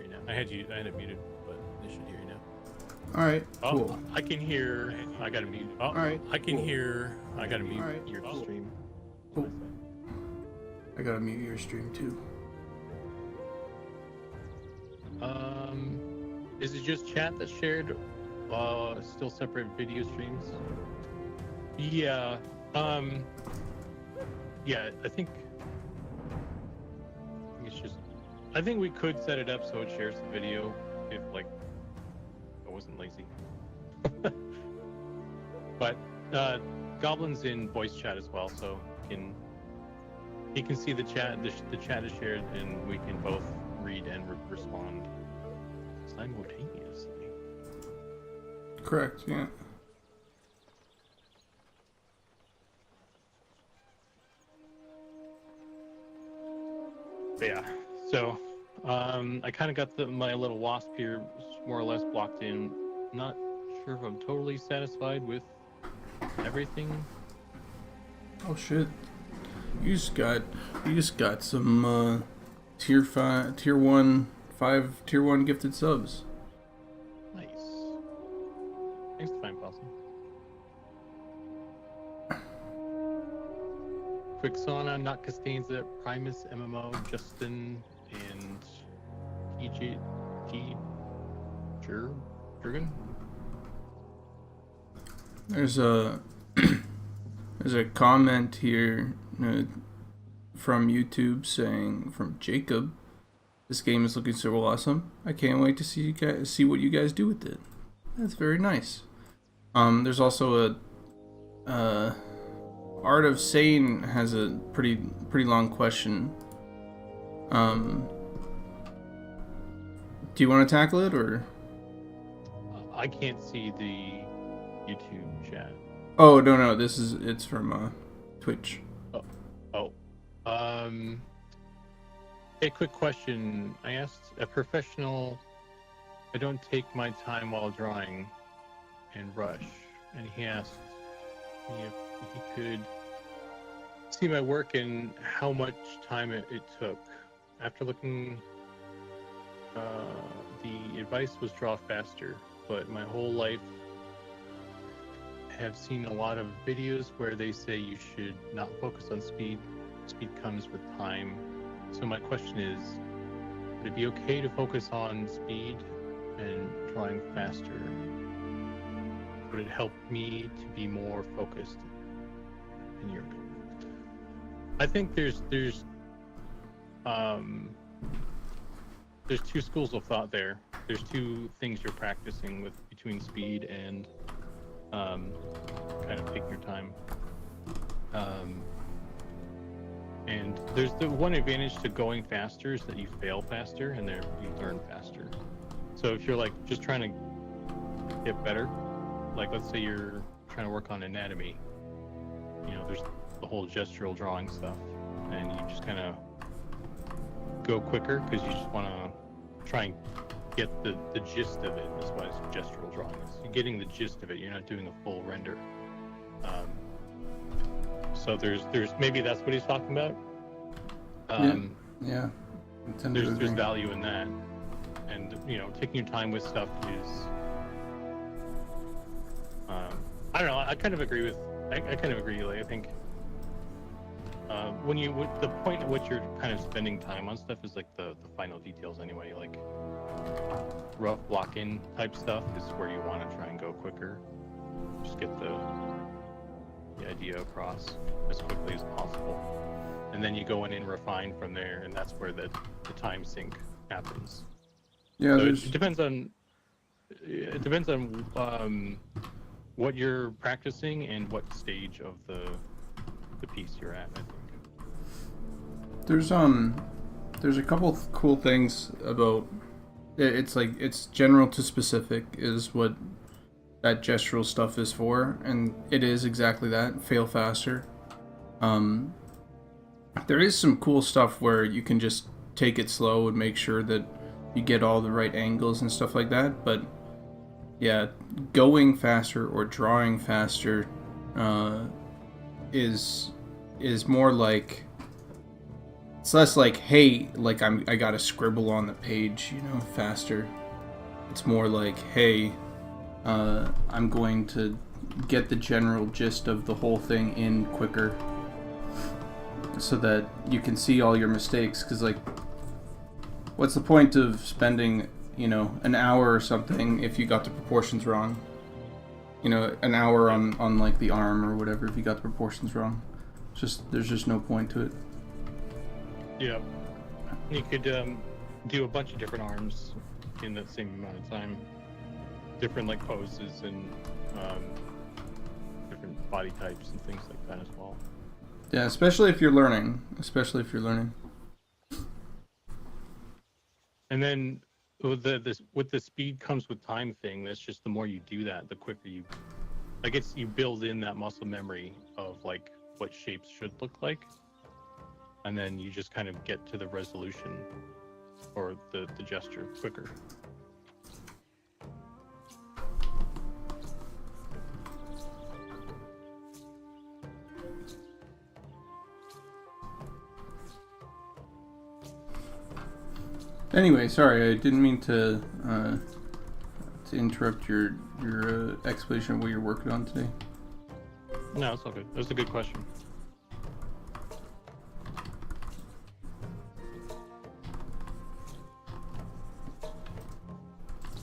you now. I had it muted, but they should hear you now. All right, Oh, cool. I can hear. I got to mute. Oh, All right, I can cool. hear. I got to mute right, your cool. stream. Cool. I gotta mute your stream too. Is it just chat that's shared? Still separate video streams? Yeah. Yeah, I think it's just. I think we could set it up so it shares the video if like I wasn't lazy. But Goblin's in voice chat as well, so he can see the chat. The chat is shared, and we can both read and respond simultaneously. Correct. Yeah. But yeah. So I kind of got my little wasp here more or less blocked in. Not sure if I'm totally satisfied with everything. Oh shit! You just got some tier 1 gifted subs. Nice. Thanks to Fine Possum. Quick Sauna, Not Costanza, Primus, MMO, Justin, and Jurgen. There's a comment here from YouTube saying, from Jacob, "This game is looking so awesome. I can't wait to see what you guys do with it." That's very nice. There's also a Art of Sane has a pretty long question. Do you want to tackle it, or? I can't see the YouTube chat. Oh no, it's from Twitch. Oh. A quick question. I asked a professional. I don't take my time while drawing and rush, and he asked me if he could see my work and how much time it took. After looking, the advice was draw faster, but my whole life have seen a lot of videos where they say you should not focus on speed. Speed comes with time. So my question is, would it be okay to focus on speed and drawing faster? Would it help me to be more focused? In your opinion? I think there's two schools of thought there. There's two things you're practicing with between speed and kind of taking your time. And there's the one advantage to going faster is that you fail faster and there you learn faster. So if you're like just trying to get better, like let's say you're trying to work on anatomy, you know, there's the whole gestural drawing stuff, and you just kind of go quicker because you just want to try and get the gist of it. That's why it's gestural drawing. You're getting the gist of it. You're not doing a full render. So there's maybe that's what he's talking about. Yeah. There's value in that, and you know, taking your time with stuff is. I don't know. I kind of agree with. I kind of agree. Like I think the point at which you're kind of spending time on stuff is like the final details anyway. Like rough block-in type stuff is where you want to try and go quicker. Just get the idea across as quickly as possible, and then you go in and refine from there, and that's where the time sink happens. Yeah, so it depends on what you're practicing and what stage of the piece you're at. I think there's a couple cool things about it's like it's general to specific is what that gestural stuff is for, and it is exactly that. Fail faster. There is some cool stuff where you can just take it slow and make sure that you get all the right angles and stuff like that, but yeah, going faster or drawing faster is more like It's less like, hey, like I gotta scribble on the page, you know, faster. It's more like, hey, I'm going to get the general gist of the whole thing in quicker, so that you can see all your mistakes. Because, like, what's the point of spending, you know, an hour or something if you got the proportions wrong? You know, an hour on like the arm or whatever if you got the proportions wrong. There's just no point to it. Yeah. You could do a bunch of different arms in that same amount of time. Different like poses and different body types and things like that as well. Yeah, especially if you're learning. And then with the speed comes with time thing. That's just the more you do that, the quicker you, like, it's, you build in that muscle memory of like what shapes should look like, and then you just kind of get to the resolution or the gesture quicker. Anyway, sorry, I didn't mean to interrupt your explanation of what you're working on today. No, it's all good. That was a good question.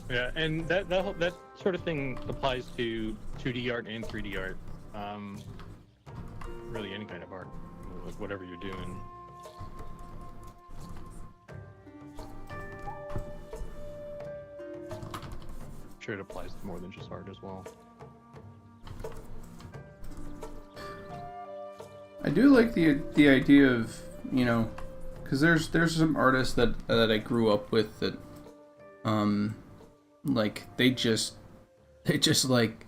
Yeah, and that sort of thing applies to 2D art and 3D art. Really, any kind of art, like whatever you're doing. I'm sure it applies to more than just art as well. I do like the idea of, you know, because there's some artists that I grew up with that, like they just like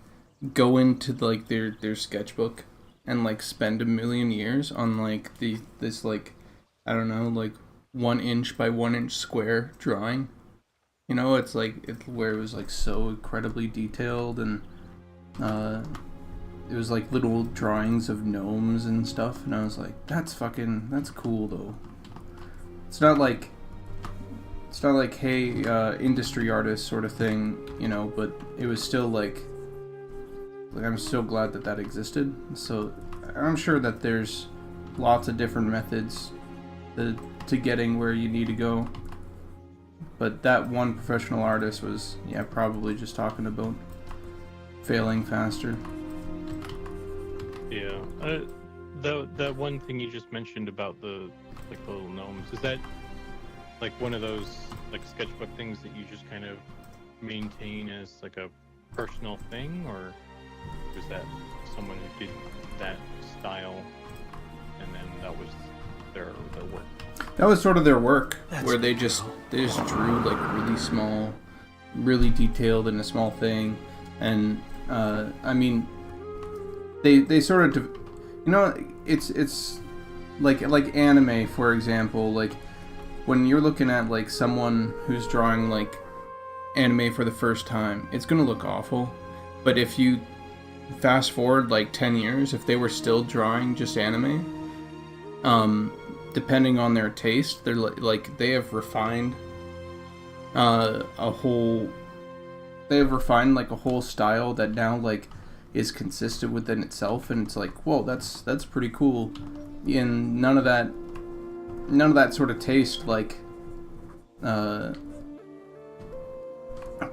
go into like their sketchbook and like spend a million years on like this like, I don't know, like 1 inch by 1 inch square drawing. You know, it's where it was like so incredibly detailed, and it was like little drawings of gnomes and stuff, and I was like, that's cool though. It's not like hey, industry artist sort of thing, you know, but it was still like I'm so glad that existed. So I'm sure that there's lots of different methods to getting where you need to go. But that one professional artist was, yeah, probably just talking about failing faster. Yeah. That one thing you just mentioned about the little gnomes, is that like one of those like sketchbook things that you just kind of maintain as like a personal thing, or was that someone who did that style and then that was their work? That was sort of their work, where they just drew like really small, really detailed in a small thing, and I mean, they sort of, you know, it's like anime, for example. Like when you're looking at like someone who's drawing like anime for the first time, it's gonna look awful. But if you fast forward like 10 years, if they were still drawing just anime, depending on their taste, they're like they have refined like a whole style that now like is consistent within itself, and it's like, whoa, that's pretty cool. And none of that sort of taste like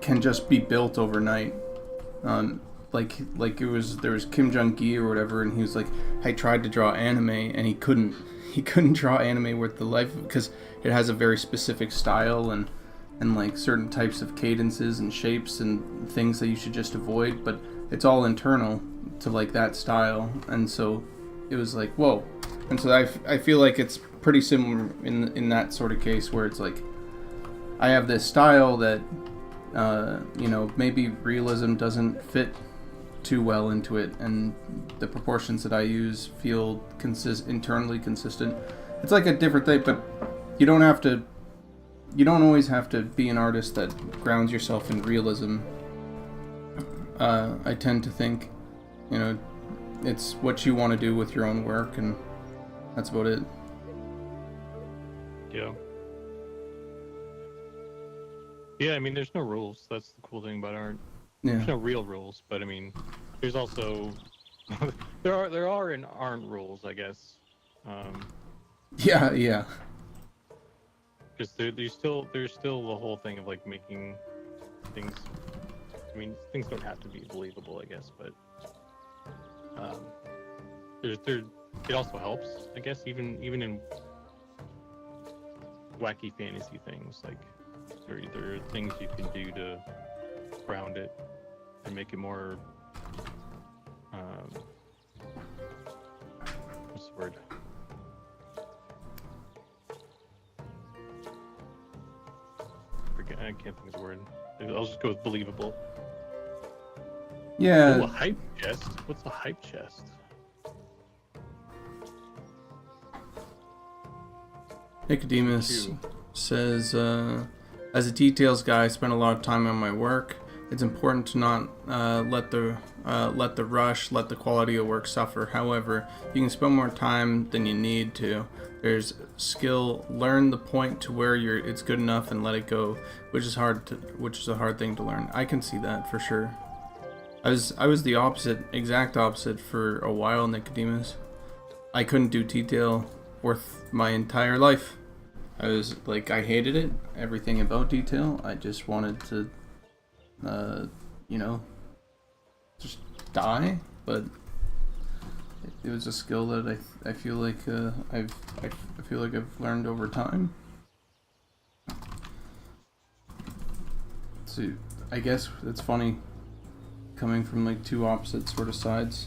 can just be built overnight. Like there was Kim Jong-gi or whatever, and he was like, I tried to draw anime and he couldn't draw anime worth the life, because it has a very specific style and like certain types of cadences and shapes and things that you should just avoid, but it's all internal to like that style. And so it was like, whoa. And so I feel like it's pretty similar in that sort of case, where it's like I have this style that you know, maybe realism doesn't fit too well into it, and the proportions that I use feel internally consistent. It's like a different thing, but you don't always have to be an artist that grounds yourself in realism. I tend to think, you know, it's what you want to do with your own work, and that's about it. Yeah. Yeah, I mean, there's no rules. That's the cool thing about art. Yeah. There's no real rules, but I mean, there's also there are and aren't rules, I guess. Yeah, yeah. Because there's still the whole thing of like making things. I mean, things don't have to be believable, I guess, but there it also helps, I guess, even in wacky fantasy things. Like there are things you can do to ground it and make it more. What's the word? I can't think of the word. I'll just go with believable. Yeah. Ooh, a hype chest? What's a hype chest? Nicodemus says, as a details guy, I spend a lot of time on my work. It's important to not let the rush, let the quality of work suffer. However, you can spend more time than you need to. There's skill. Learn the point to where it's good enough and let it go, which is a hard thing to learn. I can see that for sure. I was the exact opposite for a while, Nicodemus. I couldn't do detail worth my entire life. I was like, I hated it, everything about detail. I just wanted to, just die. But it was a skill that I feel like I feel like I've learned over time. So I guess it's funny coming from like two opposite sort of sides.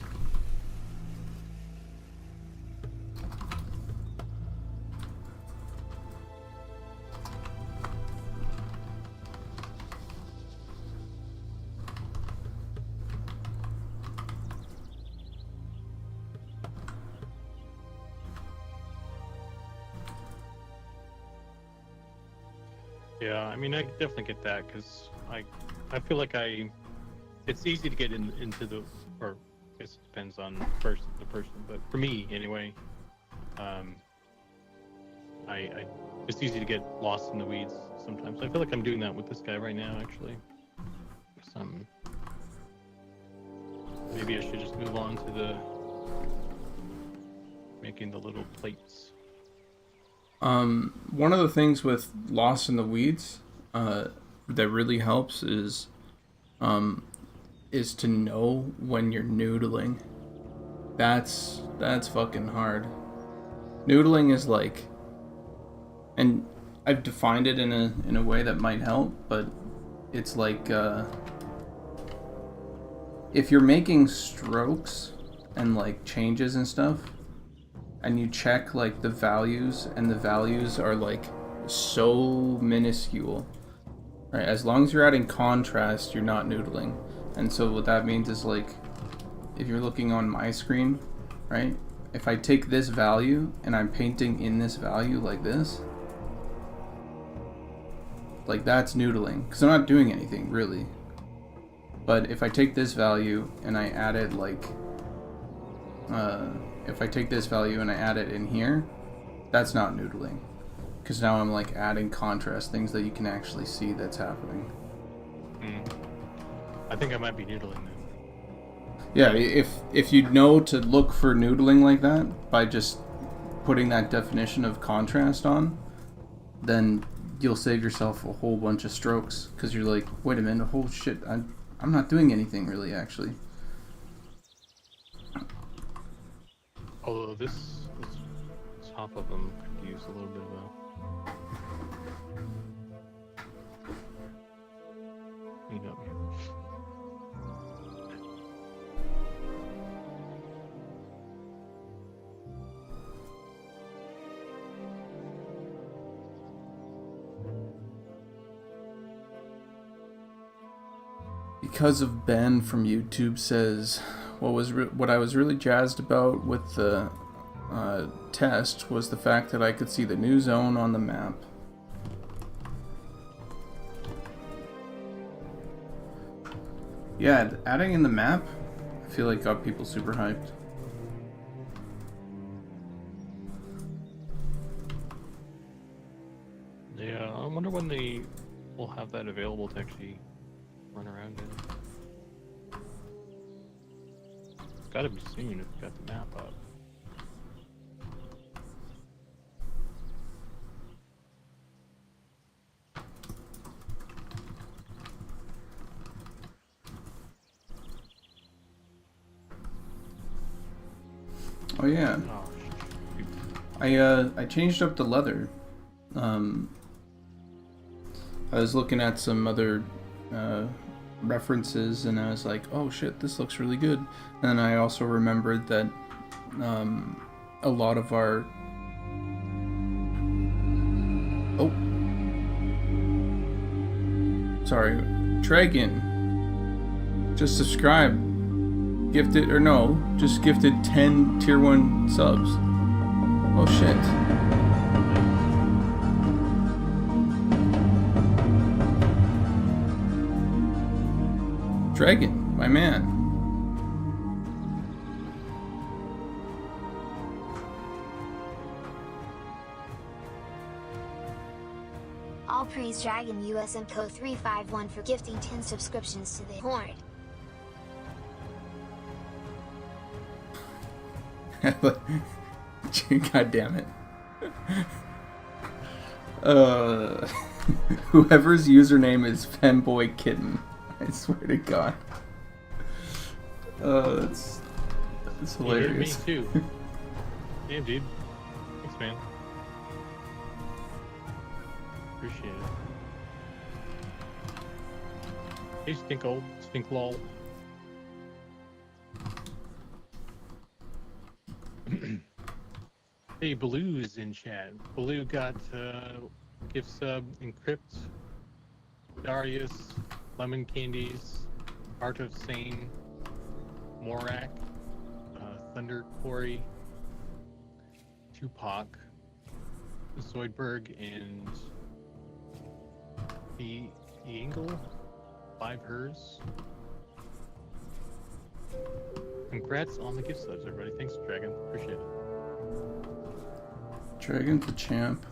Yeah, I mean, I definitely get that because I feel like it's easy to get into the, or I guess it depends on the person, but for me anyway, it's easy to get lost in the weeds sometimes. I feel like I'm doing that with this guy right now, actually. Maybe I should just move on to making the little plates. One of the things with Lost in the Weeds that really helps is to know when you're noodling. That's fucking hard. Noodling is like, and I've defined it in a way that might help, but it's like if you're making strokes and like changes and stuff, and you check like the values, and the values are like so minuscule, right? As long as you're adding contrast, you're not noodling. And so what that means is, like, if you're looking on my screen, right? If I take this value and I'm painting in this value like this, like that's noodling, because I'm not doing anything really. But if I take this value and I add it like if I take this value and I add it in here, that's not noodling, because now I'm like adding contrast, things that you can actually see that's happening. I think I might be noodling then. Yeah, if you know to look for noodling like that by just putting that definition of contrast on, then you'll save yourself a whole bunch of strokes, because you're like, wait a minute, oh shit, I'm not doing anything really actually. Although this top of them could use a little bit of a clean up. Because of Ben from YouTube says, what I was really jazzed about with the test was the fact that I could see the new zone on the map. Yeah, adding in the map, I feel like got people super hyped. wonder when they will have that available to actually run around in. It's got to be soon if you got the map up. Oh yeah. Oh, I changed up the leather. I was looking at some other references, and I was like, "Oh shit, this looks really good." And I also remembered that a lot of our Dragon, just subscribe. Gifted, or no, just gifted 10 tier 1 subs. Oh shit. Dragon, my man. All praise Dragon USMCO 351 for gifting 10 subscriptions to the Horde. God damn it. Whoever's username is Femboy Kitten. I swear to God. It's hilarious. Me too. Damn, dude. Thanks, man. Appreciate it. Hey, stink lol. Hey, Baloo's in chat. Baloo got gift sub, Encrypt, Darius, Lemon Candies, Art of Sane, Morak, Thunder Quarry, Tupac, Zoidberg, and the Angle, 5 Hers. Congrats on the gift subs, everybody. Thanks, Dragon. Appreciate it. Dragon's the champ.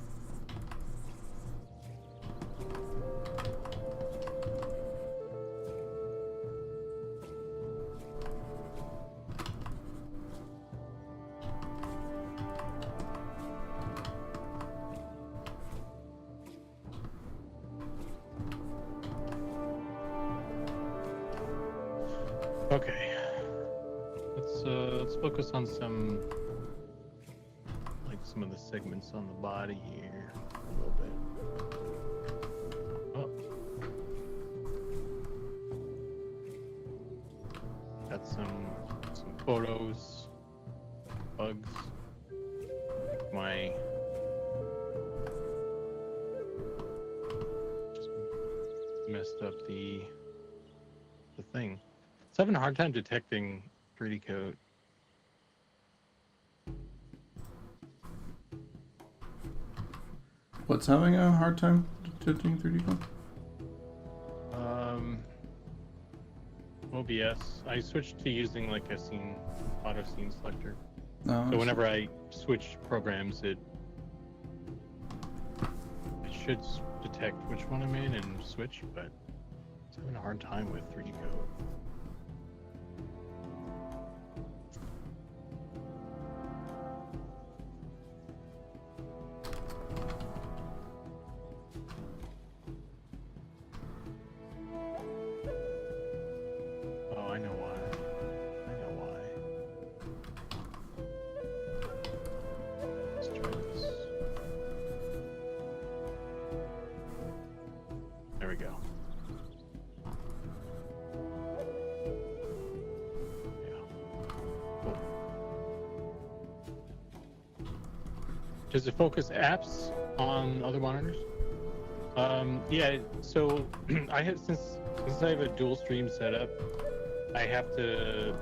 Okay. Let's focus on some of the segments on the body here a little bit. Oh. Got some photos, bugs. My just messed up the thing. It's having a hard time detecting 3D code. What's having a hard time detecting 3D code? OBS. I switched to using like a auto scene selector. No. So whenever I switch programs, it should detect which one I'm in and switch, but it's having a hard time with 3D code. Does it focus apps on other monitors? Yeah. So I have since I have a dual stream setup, I have a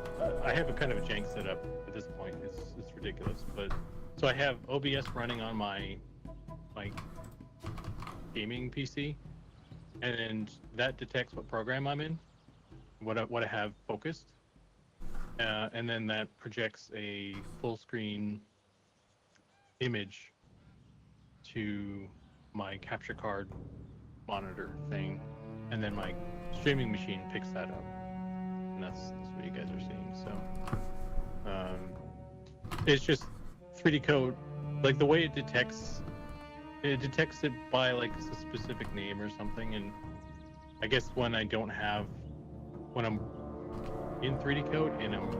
kind of a jank setup at this point. It's ridiculous, but so I have OBS running on my gaming PC, and that detects what program I'm in, what I have focused, and then that projects a full screen image to my capture card monitor thing, and then my streaming machine picks that up, and that's what you guys are seeing. So it's just 3D code, like the way it detects it by like a specific name or something. And I guess when I'm in 3D code and I'm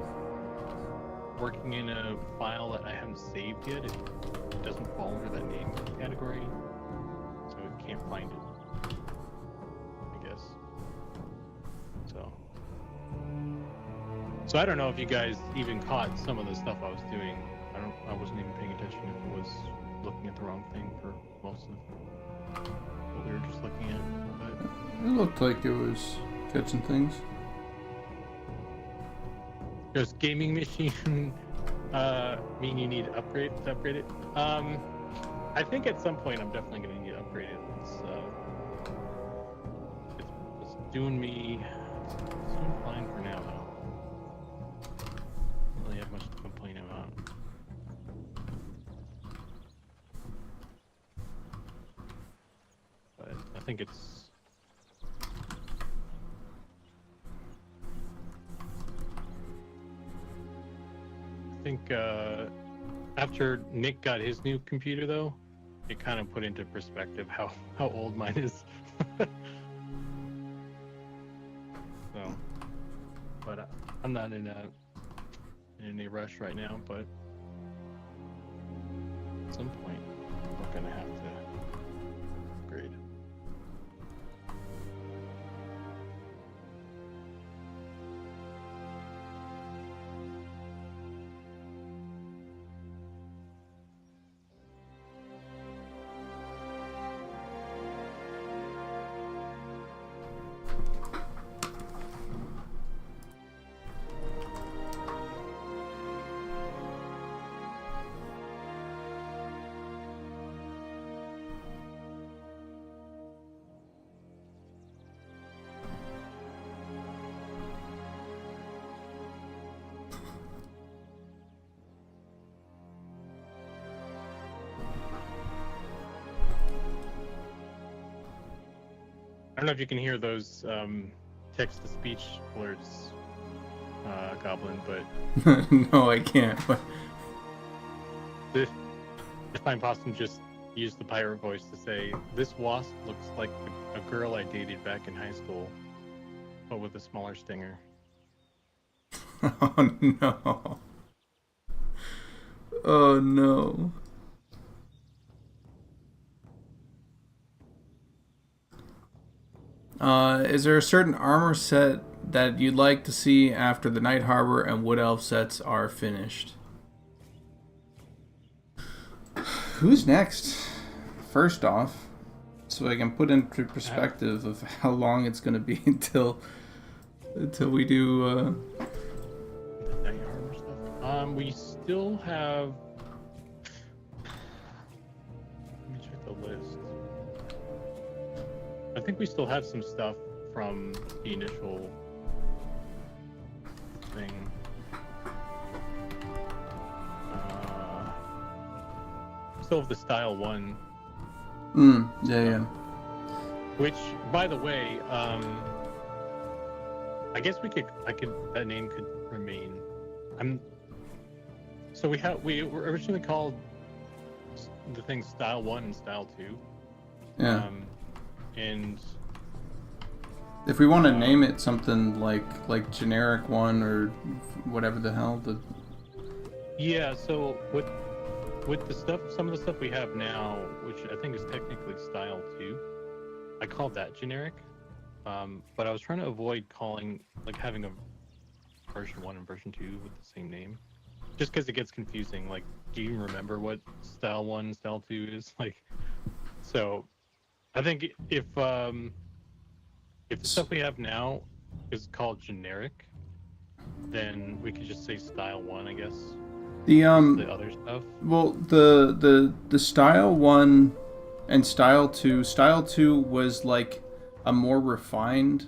working in a file that I haven't saved yet, it doesn't fall under that name category, so it can't find it, I guess. So I don't know if you guys even caught some of the stuff I was doing. I wasn't even paying attention if it was looking at the wrong thing for most of what we were just looking at. But It looked like it was catching things. does gaming machine mean you need to upgrade it? I think at some point I'm definitely going to need to upgrade it. It's doing me. It's doing fine for now, though. Don't really have much to complain about. But I think it's. I think after Nick got his new computer, though, it kind of put into perspective how old mine is. So, but I'm not in any rush right now. But at some point, we're gonna have to upgrade. I don't know if you can hear those text-to-speech alerts, Goblin, but No, I can't. But if I'm Boston just used the pirate voice to say, "This wasp looks like a girl I dated back in high school, but with a smaller stinger." oh no. Oh no. Is there a certain armor set that you'd like to see after the Night Harbor and Wood Elf sets are finished? Who's next? First off, so I can put into perspective of how long it's going to be until we do. The Night Harbor stuff. We still have. Let me check the list. I think we still have some stuff from the initial thing. Still have the Style 1. Yeah. Which, by the way, I guess that name could remain. So we were originally called the thing Style 1 and Style 2. Yeah. And if we want to name it something like generic one or whatever the hell the. Yeah. So with the stuff, some of the stuff we have now, which I think is technically Style 2, I called that generic. But I was trying to avoid having a version 1 and version 2 with the same name, just because it gets confusing. Like, do you remember what Style 1 and Style 2 is? Like, so I think if the stuff we have now is called generic, then we could just say Style 1, I guess. The other stuff. Well, the Style 1 and Style 2. Style 2 was like a more refined,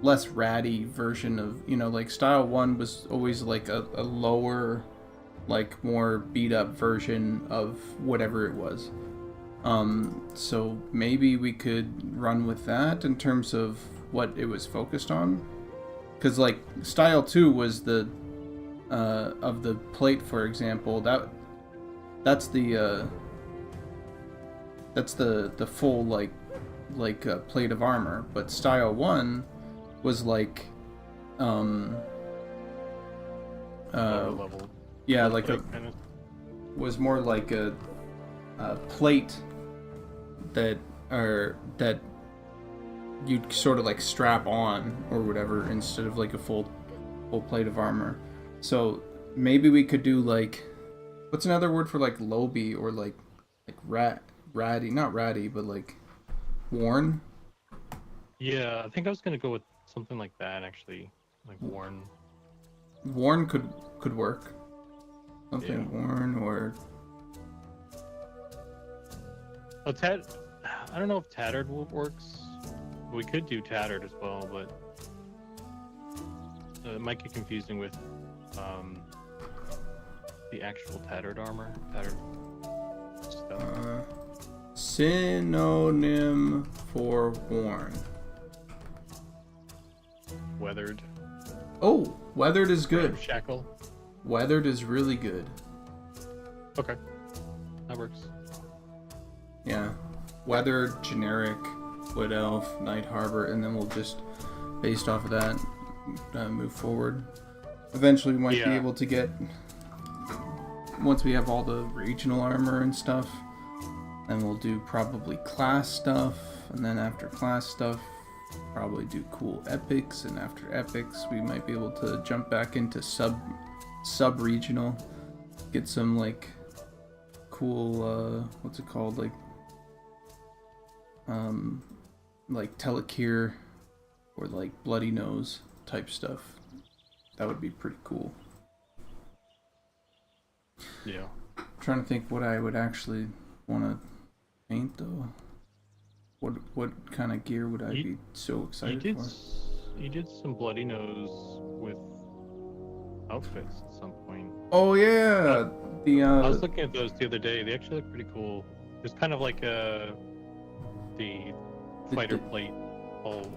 less ratty version of, like Style 1 was always like a lower like more beat up version of whatever it was. So maybe we could run with that in terms of what it was focused on. Because like style 2 was the of the plate, for example, that's the full like plate of armor, but style 1 was like Lower level. yeah, like a kind of. was more like a plate that you'd sort of like strap on or whatever instead of like a full plate of armor. So maybe we could do like, what's another word for like Lobi or like ratty, not ratty, but like worn. Yeah, I think I was gonna go with something like that actually, like worn. Worn could work. Something Yeah. worn or Oh, I don't know if tattered works. We could do tattered as well, but it might get confusing with the actual tattered armor. Tattered stuff. synonym for worn. Weathered. Oh, weathered is good. Shackle. Weathered is really good. Okay, that works. Yeah. Weathered, generic, Wood Elf, Night Harbor, and then we'll just, based off of that, move forward. Eventually we might be Yeah. able to get, once we have all the regional armor and stuff, then we'll do probably class stuff, and then after class stuff, probably do cool epics, and after epics we might be able to jump back into sub-regional, get some like cool, what's it called, like Telekir or like Bloody Nose type stuff. That would be pretty cool. Yeah. I'm trying to think what I would actually want to paint though. What kind of gear would I be so excited for? You did some Bloody Nose with outfits at some point. Oh yeah, I was looking at those the other day. They actually look pretty cool. It's kind of like the fighter plate, all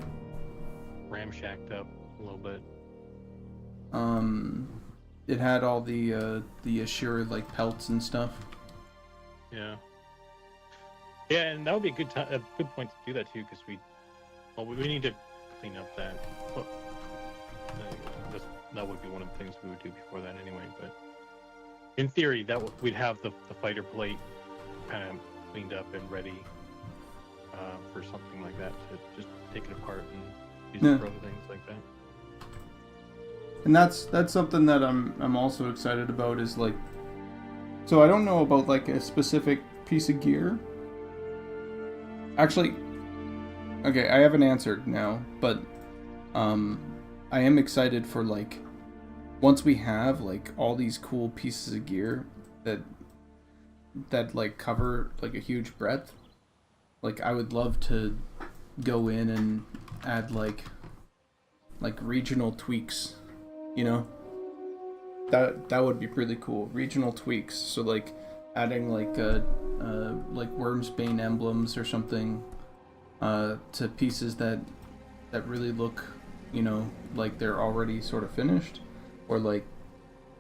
ramshacked up a little bit. it had all the Assure like pelts and stuff. Yeah. Yeah, and that would be a good point to do that too, because we need to clean up that. Well, that would be one of the things we would do before that anyway. But in theory, we'd have the fighter plate kind of cleaned up and ready for something like that, to just take it apart and use it for other things like that. And that's something that I'm also excited about, is like, so I don't know about like a specific piece of gear. Actually, okay, I have an answer now, but I am excited for like, once we have like all these cool pieces of gear that like cover like a huge breadth, like I would love to go in and add like regional tweaks, you know? That would be really cool. Regional tweaks. So like adding like Worm's Bane emblems or something to pieces that really look, you know, like they're already sort of finished, or like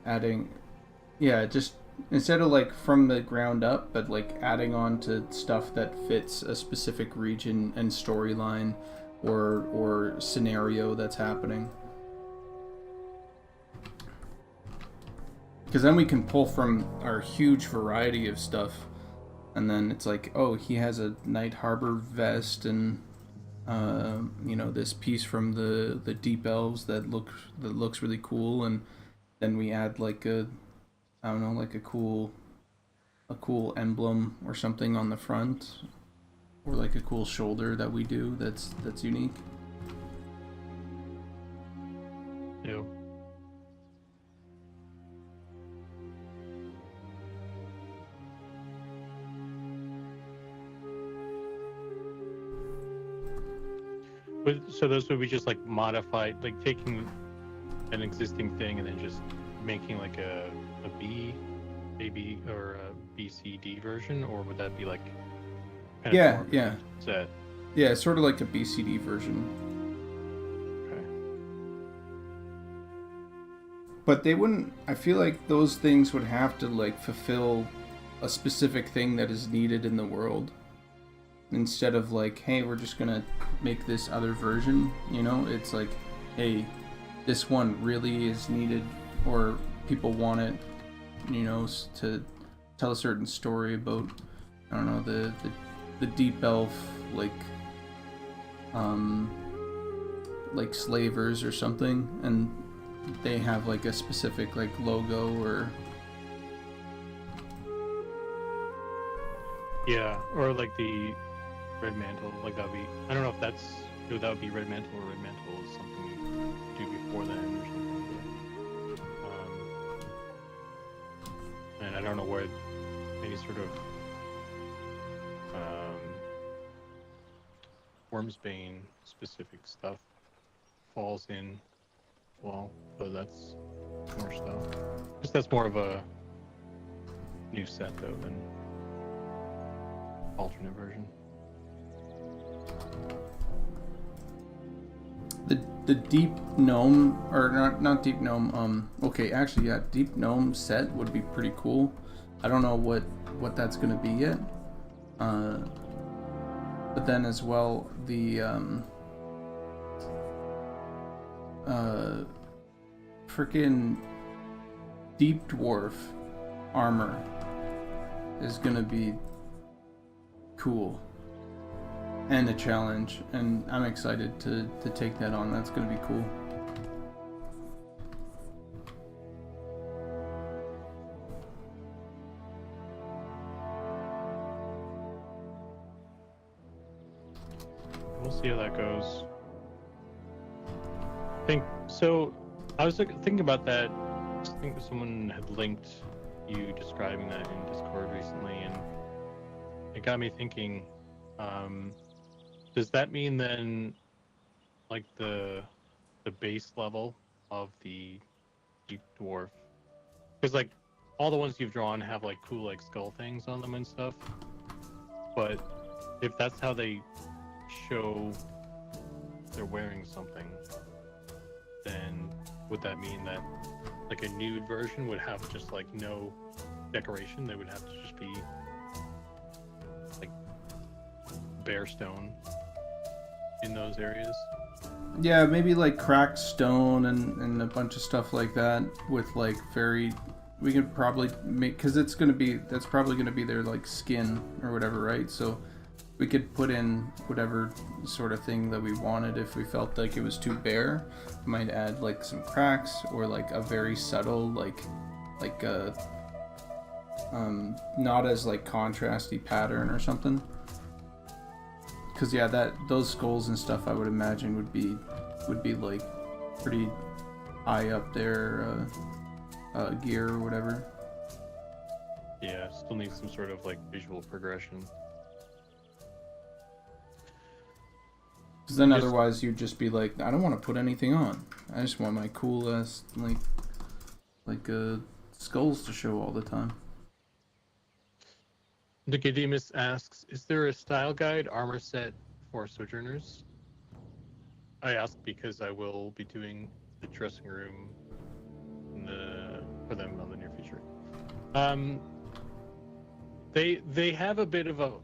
adding, yeah, just instead of like from the ground up, but like adding on to stuff that fits a specific region and storyline or scenario that's happening. Because then we can pull from our huge variety of stuff, and then it's like, oh, he has a Night Harbor vest, and you know, this piece from the Deep Elves that looks really cool, and then we add like a, I don't know, like a cool emblem or something on the front, or like a cool shoulder that we do that's unique. Yeah. So those would be just like modified, like taking an existing thing and then just making like a B or a BCD version, or would that be like kind Yeah, of more of a yeah. deep set? Yeah, it's sort of like a BCD version. Okay. But they wouldn't. I feel like those things would have to like fulfill a specific thing that is needed in the world, instead of like, hey, we're just gonna make this other version. You know, it's like, hey, this one really is needed, or people want it. You know, to tell a certain story about, I don't know, the deep elf like slavers or something, and they have like a specific like logo or Yeah, or like the red mantle, like that would be. I don't know if that would be red mantle, or red mantle is something you do before then or something. And I don't know where any sort of Wormsbane specific stuff falls in. Well, but that's more stuff. Just that's more of a new set though than alternate version. the deep gnome, or not deep gnome. Okay, actually, yeah, deep gnome set would be pretty cool. I don't know what that's gonna be yet. But then as well, the freaking deep dwarf armor is gonna be cool and a challenge, and I'm excited to take that on. That's gonna be cool. We'll see how that goes. I was thinking about that. I think someone had linked you describing that in Discord recently, and it got me thinking. Does that mean then, like the base level of the deep dwarf? Because like all the ones you've drawn have like cool like skull things on them and stuff. But if that's how they show they're wearing something, then would that mean that like a nude version would have just like no decoration? They would have to just be like bare stone in those areas? Yeah, maybe like cracked stone and a bunch of stuff like that with like very. We could probably make, because that's probably gonna be their like skin or whatever, right? So we could put in whatever sort of thing that we wanted. If we felt like it was too bare, we might add like some cracks or like a very subtle like a not as like contrasty pattern or something. Because yeah, those skulls and stuff I would imagine would be like pretty high up there gear or whatever. Yeah, still needs some sort of like visual progression. Because then otherwise you'd just be like, I don't want to put anything on. I just want my cool ass like skulls to show all the time. Nicodemus asks, is there a style guide armor set for Sojourners? I ask because I will be doing the dressing room for them on the near future. They have a bit of a,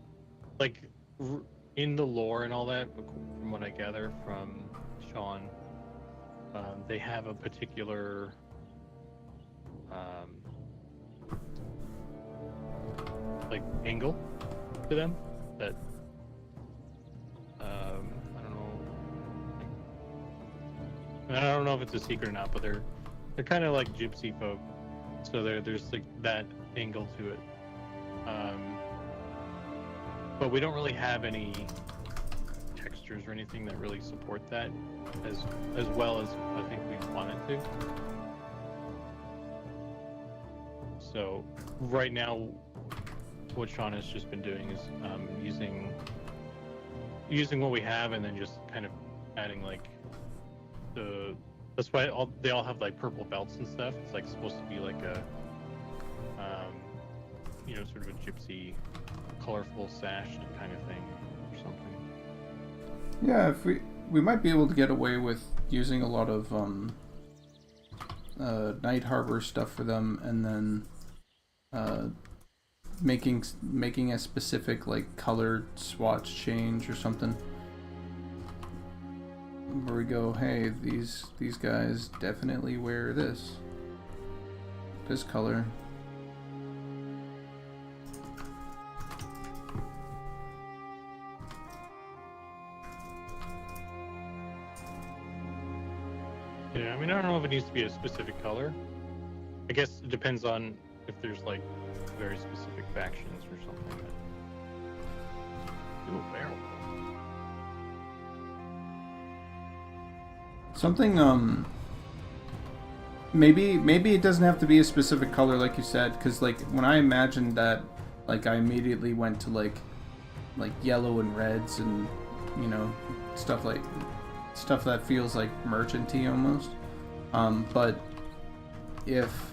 like, in the lore and all that, from what I gather from Sean, they have a particular like angle to them that I don't know if it's a secret or not, but they're kind of like gypsy folk, so there's like that angle to it, but we don't really have any textures or anything that really support that as well as I think we wanted to. So right now what Sean has just been doing is using what we have, and then just kind of adding like the That's why they all have like purple belts and stuff. It's like supposed to be like a, sort of a gypsy, colorful sash kind of thing or something. Yeah, if we might be able to get away with using a lot of Night Harbor stuff for them, and then making a specific like color swatch change or something. Where we go, hey, these guys definitely wear this color. Yeah, I mean, I don't know if it needs to be a specific color. I guess it depends on if there's like very specific factions or something. Ooh, barrel. Something maybe it doesn't have to be a specific color like you said, because like when I imagined that, like I immediately went to like yellow and reds and stuff that feels like merchanty almost. But if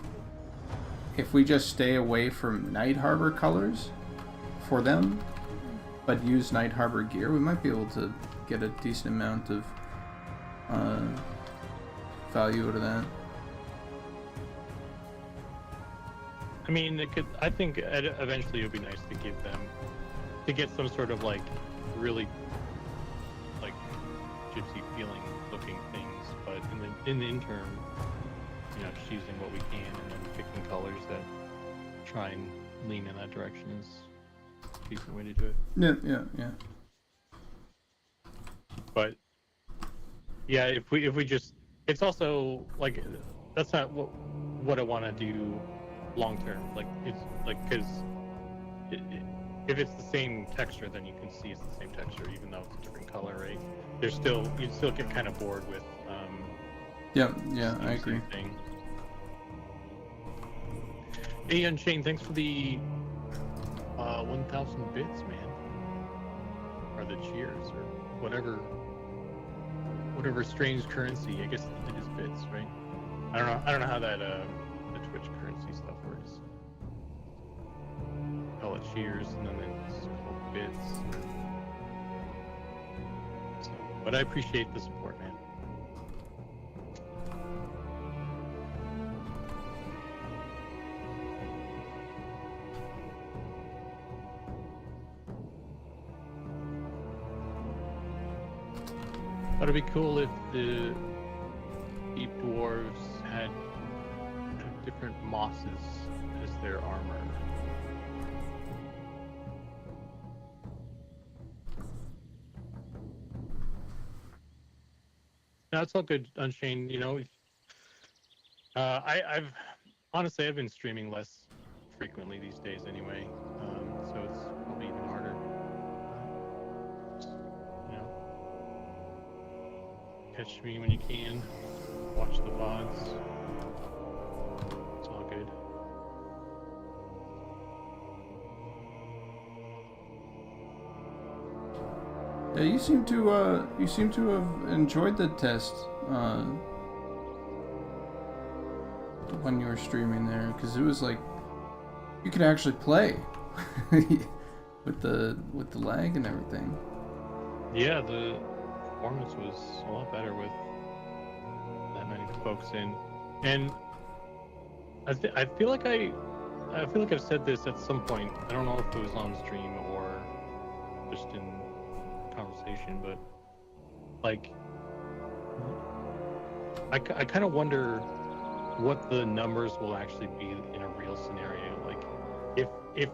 we just stay away from Night Harbor colors for them, but use Night Harbor gear, we might be able to get a decent amount of value out of that. I mean, I think eventually it would be nice to get some sort of like really like gypsy feeling looking things, but in the interim, just using what we can and then picking colors that try and lean in that direction is a decent way to do it. Yeah. But yeah, if we just, it's also like that's not what I want to do long term. Like it's like because if it's the same texture, then you can see it's the same texture, even though it's a different color, right? You'd still get kind of bored with. Yeah, I agree. Thing. Hey, Unchained, thanks for the 1,000 bits, man, or the cheers, or whatever strange currency. I guess it is bits, right? I don't know how that the Twitch currency stuff works. Call it cheers, and then it's called bits. So, but I appreciate the support, man. That'd be cool if the deep dwarves had different mosses as their armor. No, it's all good, Unchained. I've honestly I've been streaming less frequently these days anyway, so it's probably even harder. Catch me when you can. Watch the VODs. It's all good. Yeah, you seem to have enjoyed the test when you were streaming there, because it was like you could actually play with the lag and everything. Yeah, the performance was a lot better with that many folks in, and I feel like I've said this at some point. I don't know if it was on stream or just in conversation, but like I kind of wonder what the numbers will actually be in a real scenario. Like if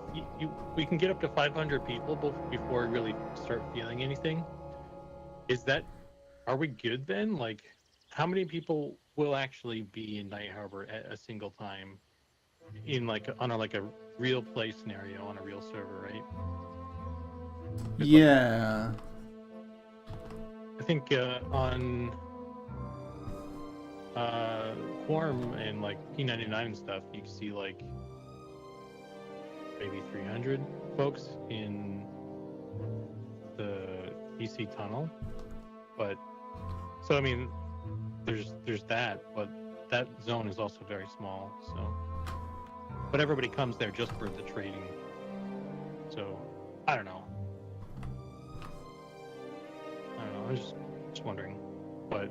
we can get up to 500 people before we really start feeling anything. Are we good then? Like, how many people will actually be in Night Harbor at a single time in on a real play scenario on a real server, right? Yeah. I think on Quorum and like P99 and stuff, you can see like maybe 300 folks in the EC tunnel. But so I mean, there's that, but that zone is also very small. So, but everybody comes there just for the trading. So, I don't know. I was just wondering, but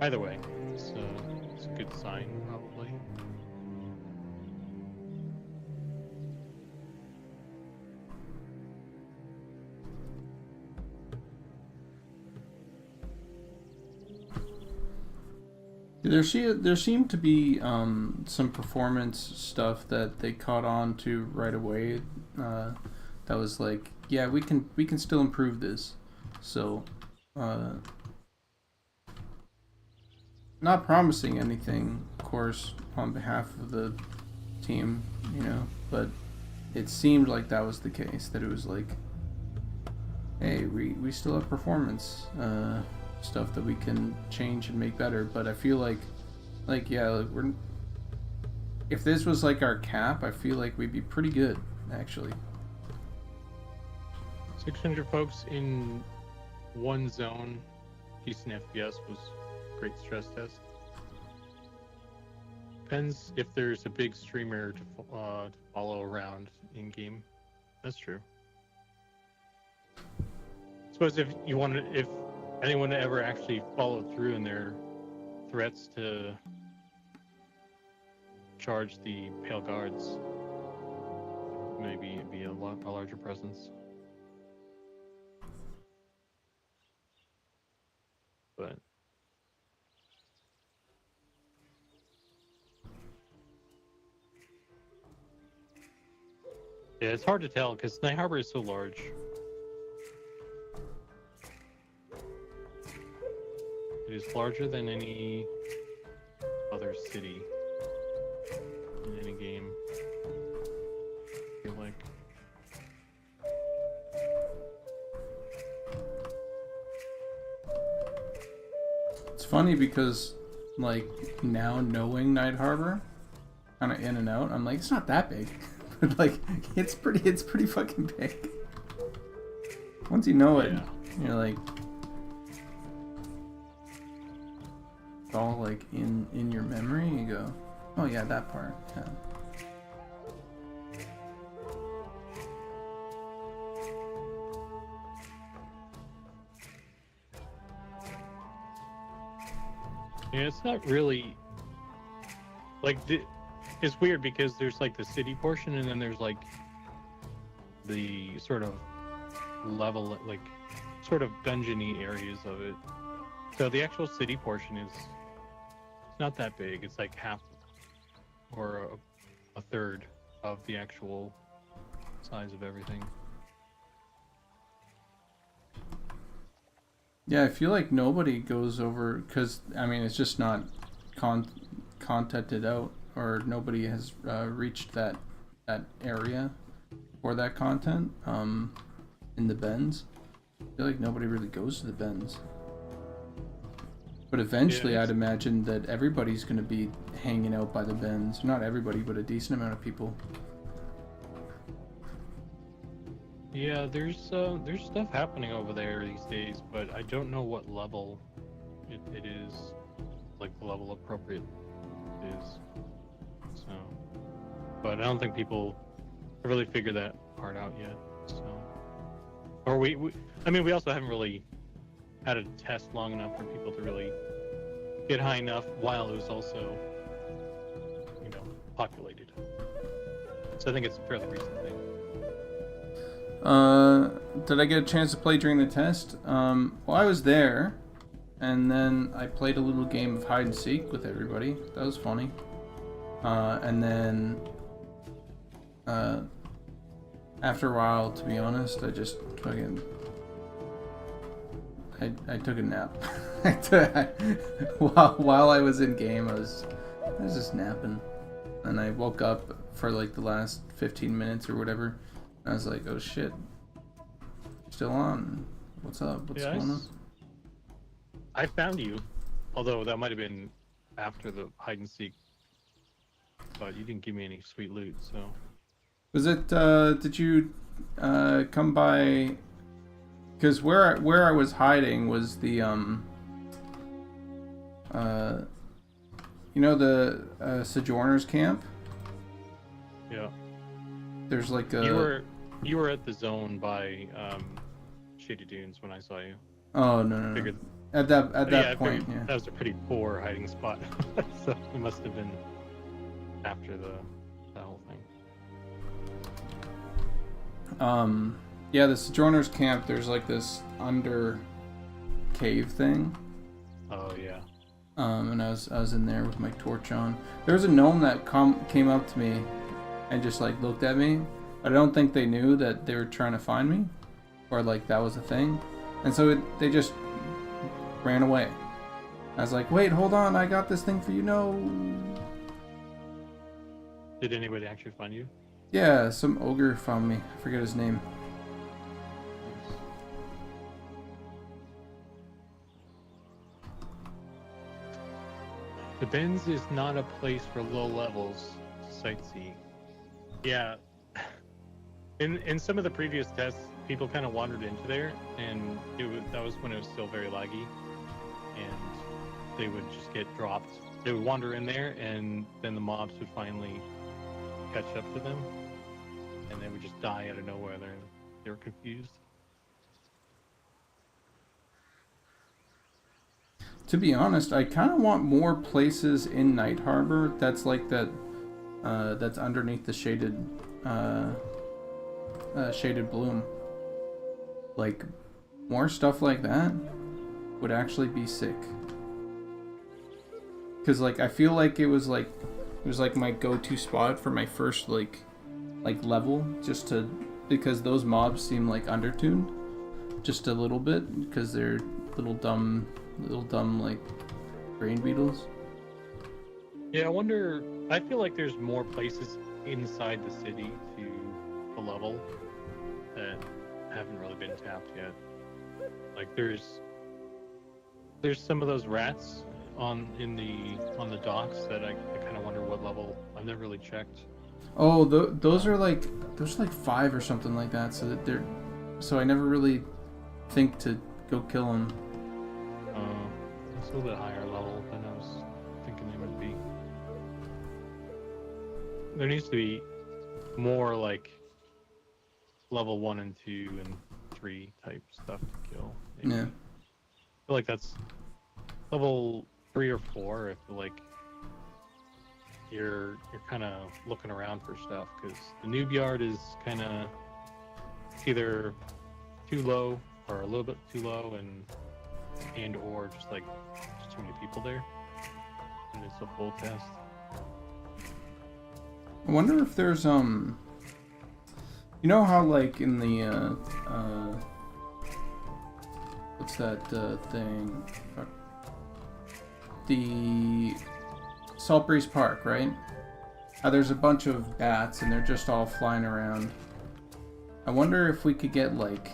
either way, it's a good sign probably. There seemed to be some performance stuff that they caught on to right away. That was like, yeah, we can still improve this. So, not promising anything, of course, on behalf of the team, you know, but it seemed like that was the case. That it was like, hey, we still have performance stuff that we can change and make better. But I feel like yeah, like if this was like our cap, I feel like we'd be pretty good actually. 600 folks in one zone, decent FPS was great stress test. Depends if there's a big streamer to follow around in game. That's true. I suppose if anyone ever actually followed through in their threats to charge the Pale Guards, maybe it'd be a larger presence. But yeah, it's hard to tell because Night Harbor is so large. It is larger than any other city in any game. I feel like. It's funny because, like, now knowing Night Harbor, kind of in and out, I'm like, it's not that big, but like, it's pretty fucking big. Once you know it, you're like, it's all like in your memory. You go, oh yeah, that part. Yeah. Yeah, it's not really like it's weird because there's like the city portion and then there's like the sort of level, like sort of dungeony areas of it. So the actual city portion is not that big. It's like half or a third of the actual size of everything. Yeah, I feel like nobody goes over because I mean it's just not contented out, or nobody has reached that area for that content in the bends. I feel like nobody really goes to the bends. But eventually, yeah, I'd imagine that everybody's going to be hanging out by the bends. Not everybody, but a decent amount of people. Yeah, there's stuff happening over there these days, but I don't know what level it is, like the level appropriate is. So, but I don't think people have really figured that part out yet. So, or I mean, we also haven't really had a test long enough for people to really get high enough while it was also, you know, populated. So I think it's a fairly recent thing. Did I get a chance to play during the test? Well, I was there, and then I played a little game of hide and seek with everybody. That was funny. And then, after a while, to be honest, I just fucking, I took a nap. While I was in game, I was just napping, and I woke up for like the last 15 minutes or whatever. I was like, oh shit, still on. What's up? What's going on? I found you, although that might have been after the hide and seek, but you didn't give me any sweet loot, so. Was it, did you come by, because where I was hiding was the you know the Sojourners camp? Yeah. There's like a. You were at the zone by Shady Dunes when I saw you. Oh no. Figured, At that I point, figured yeah. that was a pretty poor hiding spot. So it must have been after that whole thing. Yeah, the Sojourners camp. There's like this under cave thing. Oh yeah. And I was in there with my torch on. There was a gnome that came up to me and just like looked at me. I don't think they knew that they were trying to find me, or like that was a thing, and so they just ran away. I was like, "Wait, hold on, I got this thing for you." No. Did anybody actually find you? Yeah, some ogre found me. I forget his name. The Benz is not a place for low levels to sightsee. Yeah. In some of the previous tests, people kind of wandered into there, and that was when it was still very laggy, and they would just get dropped. They would wander in there, and then the mobs would finally catch up to them, and they would just die out of nowhere. They were confused. To be honest, I kind of want more places in Night Harbor that's like that. That's underneath the shaded bloom. Like, more stuff like that would actually be sick. Cause like I feel like it was like my go-to spot for my first like level, just because those mobs seem like undertuned just a little bit because they're little dumb like brain beetles. Yeah, I feel like there's more places inside the city to level that haven't really been tapped yet. Like there's some of those rats on the docks that I kind of wonder what level. I've never really checked. Oh, those are like 5 or something like that. So I never really think to go kill them. It's a little bit higher level than I was thinking they would be. There needs to be more like level 1 and 2 and 3 type stuff to kill. Maybe. Yeah. I feel like that's level 3 or 4 if like you're kind of looking around for stuff, because the noob yard is kind of either too low or a little bit too low, and or just too many people there, and it's a full test. I wonder if there's you know how like in the what's that thing? The Saltbreeze Park, right? How there's a bunch of bats and they're just all flying around. I wonder if we could get like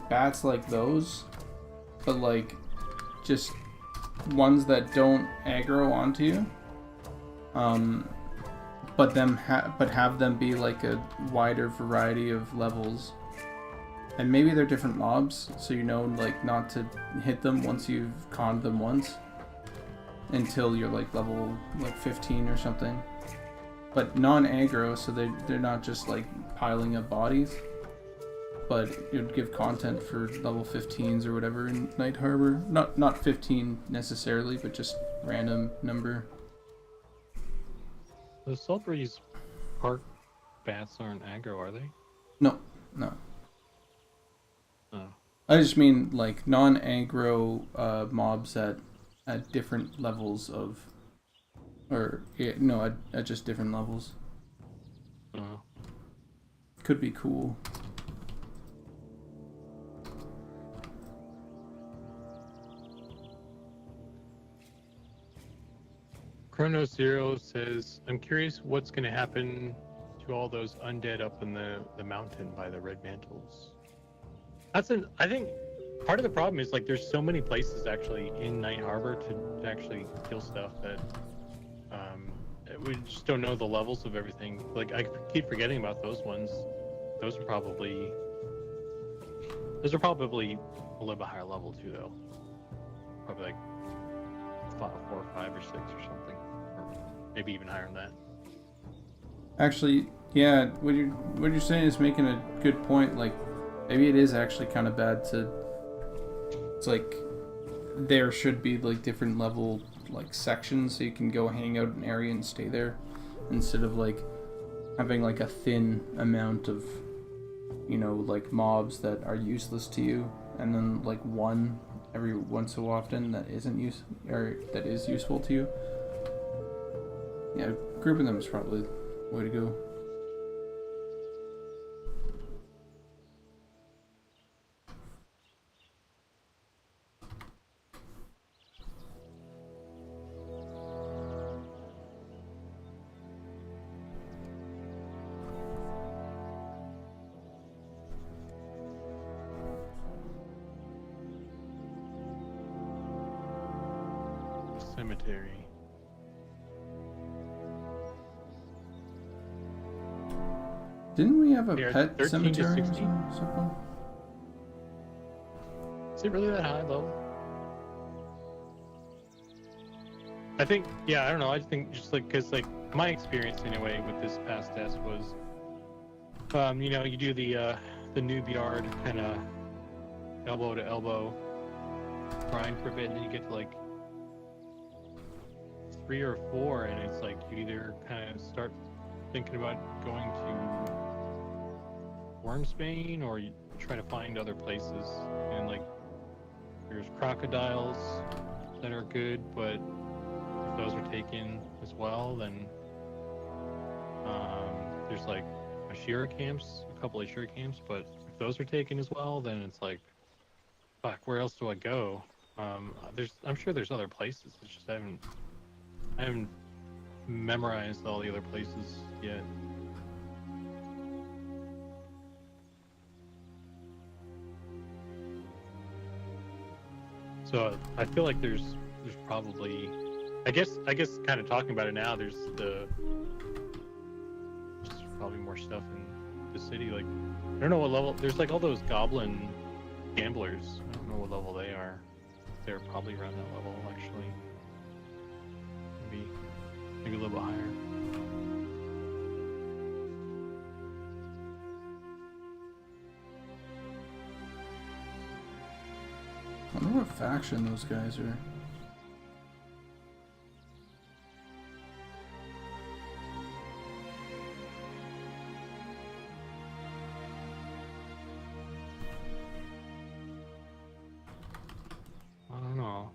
bats like those, but like just ones that don't aggro onto you. But have them be like a wider variety of levels, and maybe they're different mobs, so you know like not to hit them once you've conned them once until you're like level 15 or something, but non-aggro, so they're not just like piling up bodies, but it would give content for level 15s or whatever in Night Harbor. Not 15 necessarily, but just random number. The Saltbreeze Park bats aren't aggro, are they? No. Oh. I just mean like non-aggro mobs at different levels of, or at just different levels. Could be cool. Chrono Zero says, I'm curious what's going to happen to all those undead up in the mountain by the Red Mantles. I think part of the problem is like there's so many places actually in Night Harbor to actually kill stuff that we just don't know the levels of everything. Like I keep forgetting about those ones. Those are probably a little bit higher level too, though. probably like 4 or 5 or 6 or something, or maybe even higher than that. Actually, yeah, what you're saying is making a good point. Like, maybe it is actually kind of bad to. It's like there should be like different level like sections so you can go hang out in an area and stay there, instead of like having like a thin amount of, you know, like mobs that are useless to you, and then like one every once so often that isn't that is useful to you. Yeah, grouping them is probably the way to go. Cemetery. Didn't we have a Yeah, pet 13 to cemetery or 16. something? Is it really that high level? I think, yeah, I don't know. I think just like, because like my experience anyway with this past test was, you know, you do the noob yard kind of elbow to elbow grind for a bit, and then you get to like 3 or 4, and it's like you either kind of start thinking about going to Wormsbane, or you try to find other places. And like there's crocodiles that are good, but if those are taken as well, then there's like a couple of Ashira camps, but if those are taken as well, then it's like, fuck, where else do I go? I'm sure there's other places. It's just I haven't memorized all the other places yet. So I feel like there's probably, I guess kind of talking about it now, there's probably more stuff in the city. Like, I don't know what level. There's like all those goblin gamblers. I don't know what level they are. They're probably around that level actually. Maybe a little bit higher. I wonder what faction those guys are. I don't know.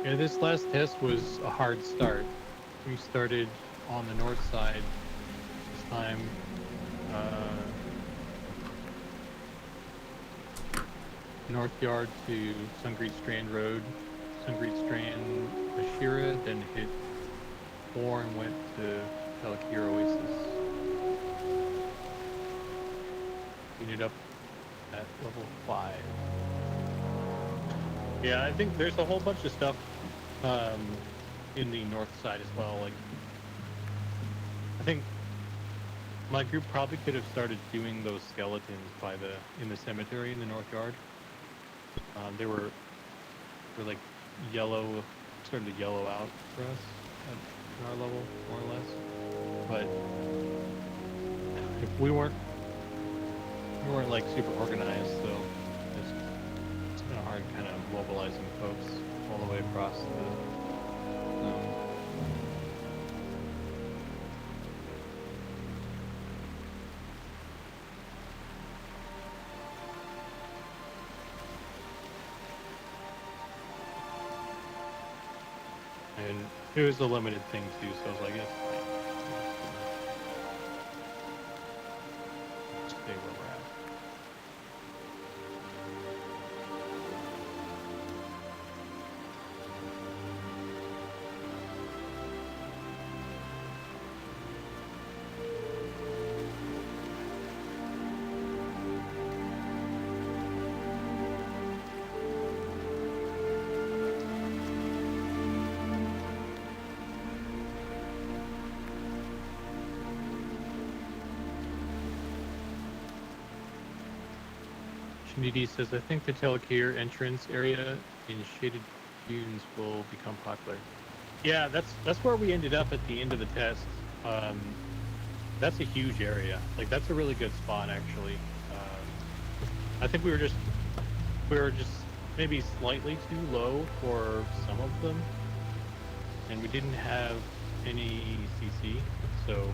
Yeah, this last test was a hard start. We started on the north side this time. North Yard to Sungreet Strand Road, Sungreet Strand, Ashira, then hit 4 and went to Kalakir Oasis. Ended up at level 5. Yeah, I think there's a whole bunch of stuff in the north side as well. Like, I think my group probably could have started doing those skeletons in the cemetery in the north yard. They were like yellow, starting to yellow out for us at our level, more or less. But if we weren't like super organized, so it's kind of hard kind of mobilizing folks all the way across the zone. And it was a limited thing too, so I was like, it's fine. stay where we're at. Shinidi says, I think the Telekir entrance area in shaded dunes will become popular. Yeah, that's where we ended up at the end of the test. That's a huge area. Like, that's a really good spot, actually. I think we were just maybe slightly too low for some of them, and we didn't have any CC, so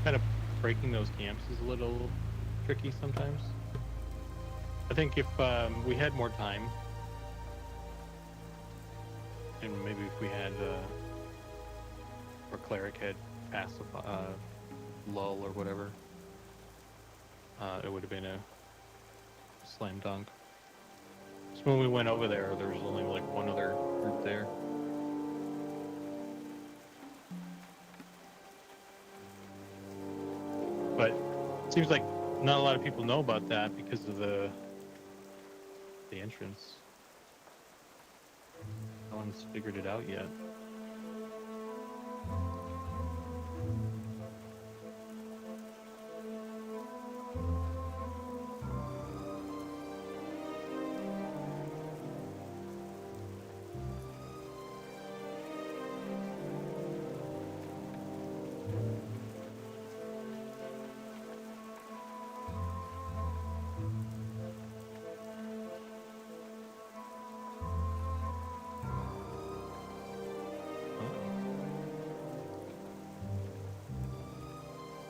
kind of breaking those camps is a little tricky sometimes. I think if we had more time, and maybe if we had, or Cleric had pacify, lull or whatever, it would have been a slam dunk. So when we went over there, there was only like one other group there. But it seems like not a lot of people know about that because of the entrance. No one's figured it out yet.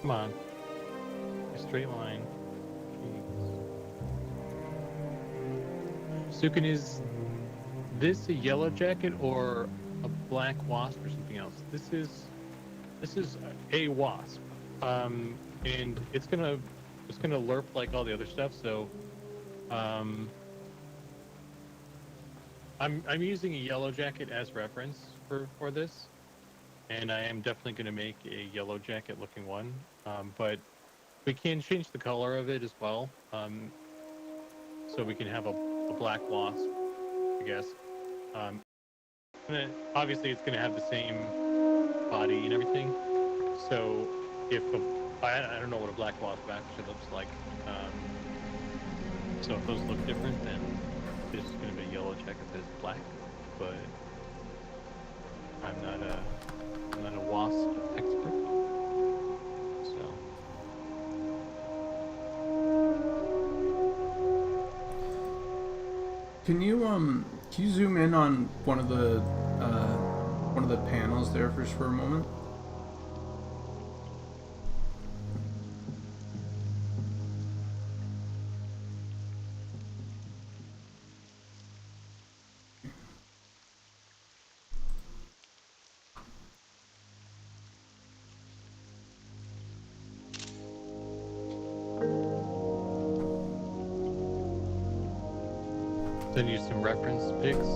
Come on. A straight line. Jeez. Sukin, is this a yellow jacket or a black wasp or something else? This is a wasp. And it's gonna lerp like all the other stuff, so I'm using a yellow jacket as reference for this. And I am definitely going to make a yellow jacket looking one, but we can change the color of it as well, so we can have a black wasp, I guess. And then obviously it's going to have the same body and everything, so if I don't know what a black wasp actually looks like, so if those look different, then there's going to be a yellow jacket that's black, but I'm not a wasp expert, so. Can you zoom in on one of the panels there for a moment? Send you some reference pics.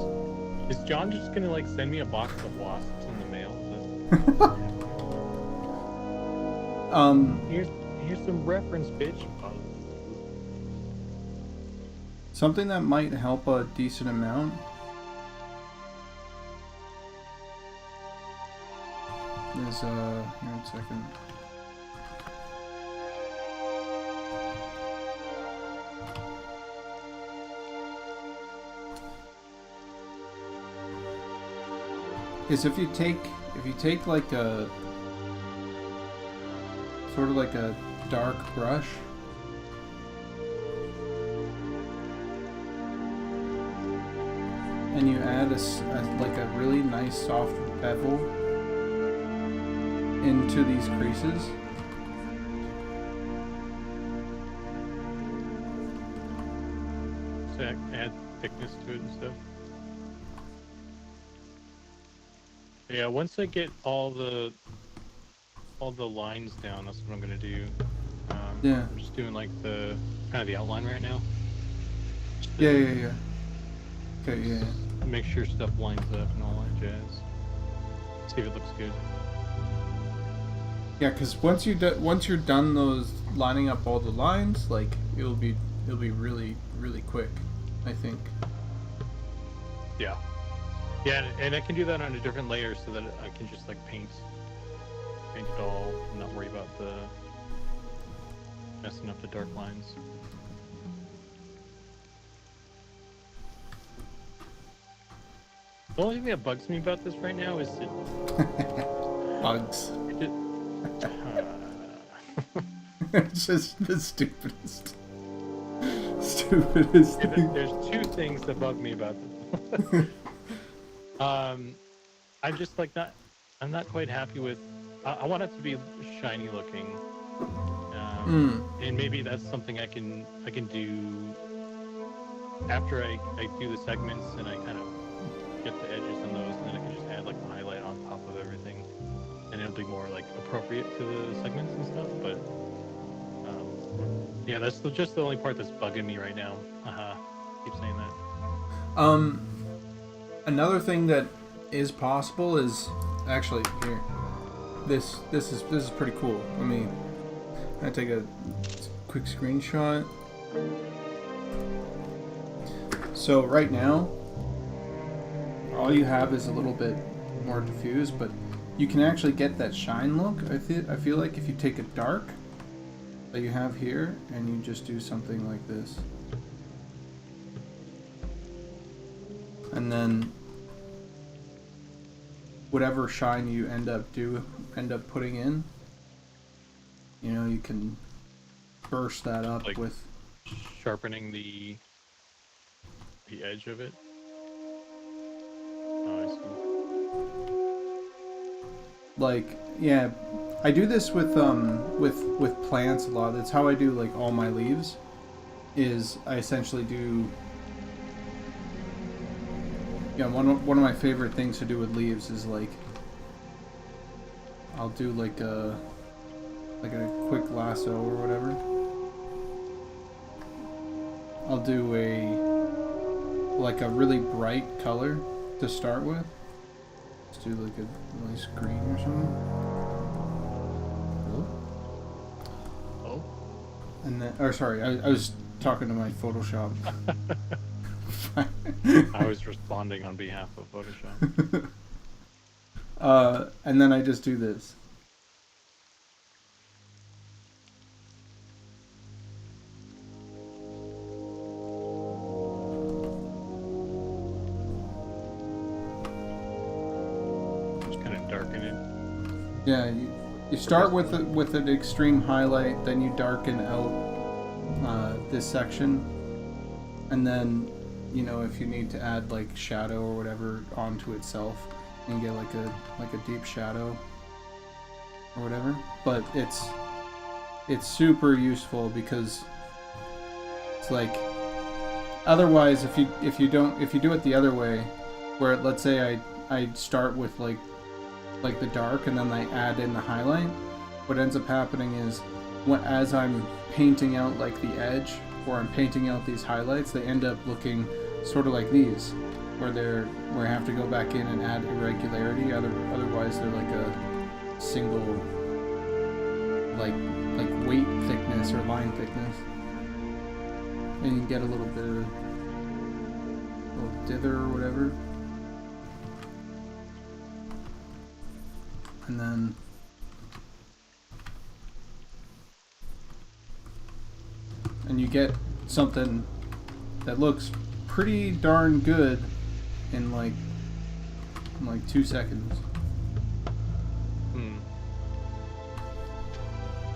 Is John just gonna like send me a box of wasps in the mail? Here's some reference, bitch. Something that might help a decent amount is here in a second. Is if you take like a sort of like a dark brush and you add like a really nice soft bevel into these creases, so add thickness to it and stuff. Yeah, once I get all the lines down, that's what I'm gonna do. Yeah. I'm just doing like the kind of the outline right now. Yeah. Okay, yeah. Make sure stuff lines up and all that jazz. See if it looks good. Yeah, because once you're done those lining up all the lines, like it'll be really quick, I think. Yeah. Yeah, and I can do that on a different layer so that I can just like paint it all and not worry about the messing up the dark lines. The only thing that bugs me about this right now is Bugs. It's just the stupidest thing. There's two things that bug me about this. I'm just like I'm not quite happy with. I want it to be shiny looking, and maybe that's something I can do after I do the segments and I kind of get the edges on those, and then I can just add like the highlight on top of everything, and it'll be more like appropriate to the segments and stuff. But yeah, that's just the only part that's bugging me right now. Keep saying that. Another thing that is possible is actually here. This is pretty cool. I take a quick screenshot. So right now, all you have is a little bit more diffuse, but you can actually get that shine look. I feel like if you take a dark that you have here and you just do something like this, and then whatever shine you end up putting in, you can burst that up Like with sharpening the edge of it. Oh, I see. like, yeah, I do this with plants a lot. That's how I do like all my leaves, is I essentially do, one of my favorite things to do with leaves is like I'll do like a quick lasso or whatever. I'll do a really bright color to start with. Let's do like a nice green or something. Oh. And then, or sorry, I was talking to my Photoshop. I was responding on behalf of Photoshop. And then I just do this. Just kind of darken it. Yeah, you start with an extreme highlight, then you darken out this section, and then if you need to add like shadow or whatever onto itself, you can get like a deep shadow or whatever. But it's super useful because it's like, otherwise if you do it the other way, where let's say I start with like the dark and then I add in the highlight, what ends up happening is as I'm painting out like the edge, or I'm painting out these highlights, they end up looking sort of like these, where I have to go back in and add irregularity. Otherwise they're like a single like weight thickness or line thickness, and you can get a little bit of a little dither or whatever. And then you get something that looks pretty darn good in like 2 seconds.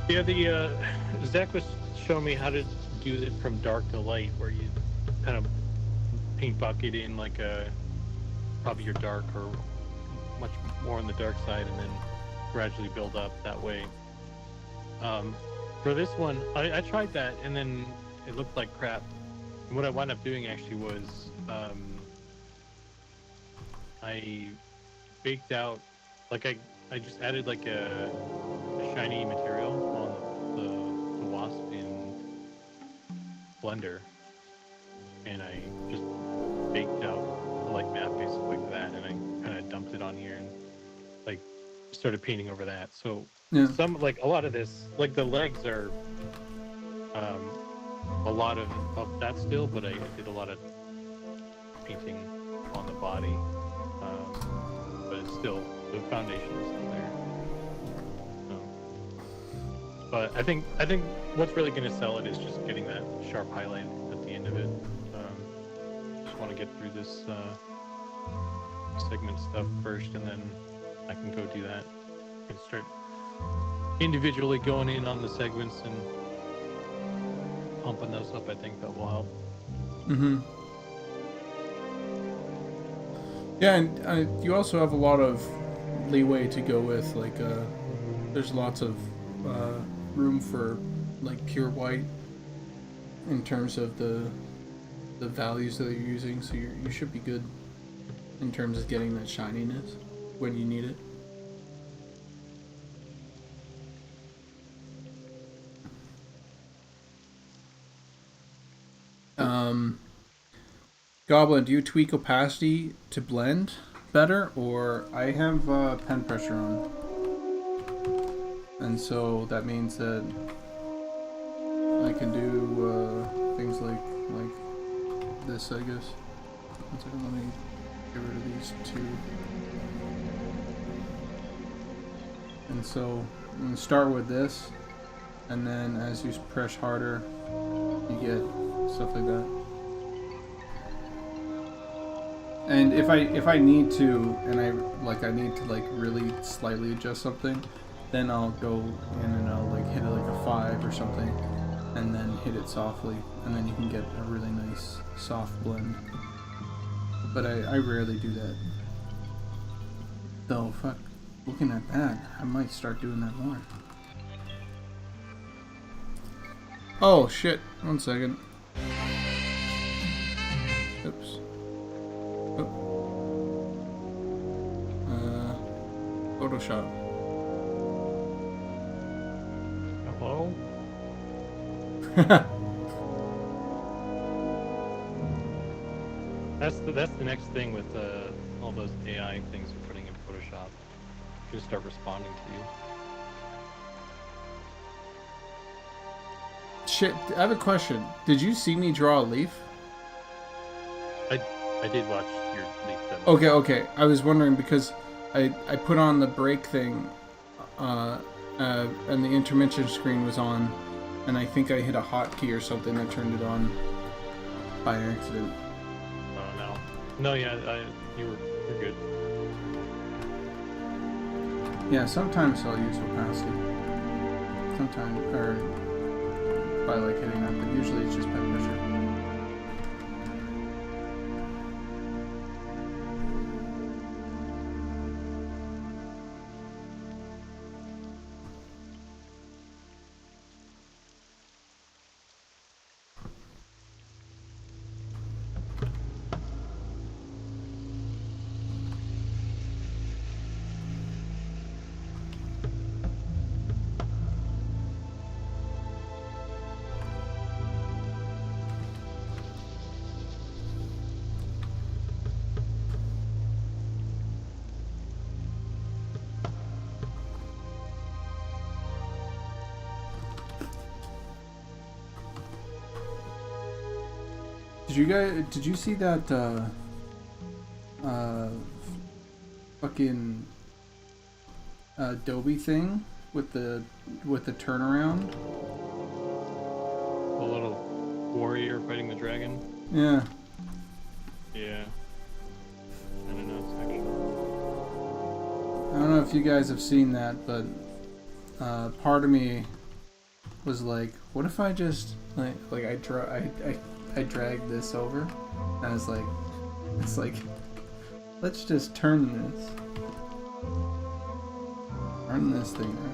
Yeah, the Zach was showing me how to do it from dark to light, where you kind of paint bucket in like probably your dark or much more on the dark side, and then gradually build up that way. For this one, I tried that, and then it looked like crap. And what I wound up doing actually was I baked out, like I just added like a shiny material on the wasp in Blender, and I just baked out like map basically for that, and I kind of dumped it on here and like started painting over that. So Yeah. some like a lot of this, like the legs are a lot of that still, but I did a lot of painting on the body, but it's still the foundation is still there. So, but I think what's really going to sell it is just getting that sharp highlight at the end of it. Just want to get through this segment stuff first, and then I can go do that and start individually going in on the segments and pumping those up. I think that will help. Mm-hmm. Yeah, and you also have a lot of leeway to go with. Like, there's lots of room for like pure white in terms of the values that you're using. So you should be good in terms of getting that shininess when you need it. Goblin, do you tweak opacity to blend better, or I have pen pressure on, and so that means that I can do things like this, I guess. One second, let me get rid of these two. And so I'm gonna start with this, and then as you press harder, you get stuff like that. And if I need to, and I need to like really slightly adjust something, then I'll go in and I'll like hit it like a 5 or something, and then hit it softly, and then you can get a really nice soft blend. But I rarely do that. Though, fuck, looking at that, I might start doing that more. Oh shit! 1 second. Oops. Photoshop. Hello? That's the next thing with all those AI things you're putting in Photoshop. Just start responding to you. Shit, I have a question. Did you see me draw a leaf? I did watch your leaf demo. Okay. I was wondering because I put on the break thing, and the intermission screen was on, and I think I hit a hotkey or something that turned it on by accident. Oh no, yeah, you're good. Yeah, sometimes I'll use opacity. Sometimes, or by like hitting that, but usually it's just pen pressure. Did you see that fucking Adobe thing with the turnaround? The little warrior fighting the dragon. Yeah. Yeah. I don't know section. I don't know if you guys have seen that, but part of me was like, what if I just I dragged this over, and I was like, it's like, let's just turn this thing around.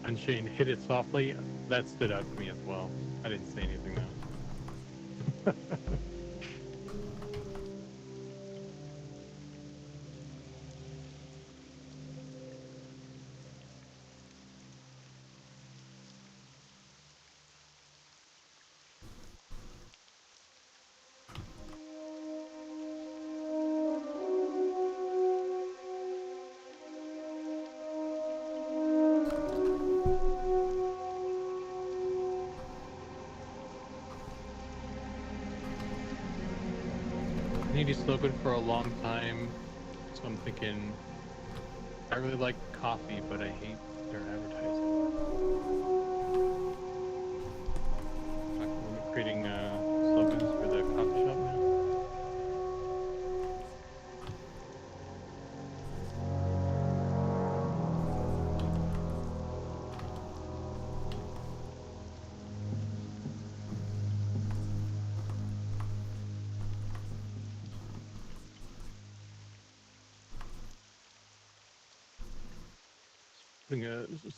Unchained hit it softly. That stood out to me as well. I didn't say anything though. I need a slogan for a long time, so I'm thinking I really like coffee, but I hate their advertising. We're creating slogans for the coffee shop now.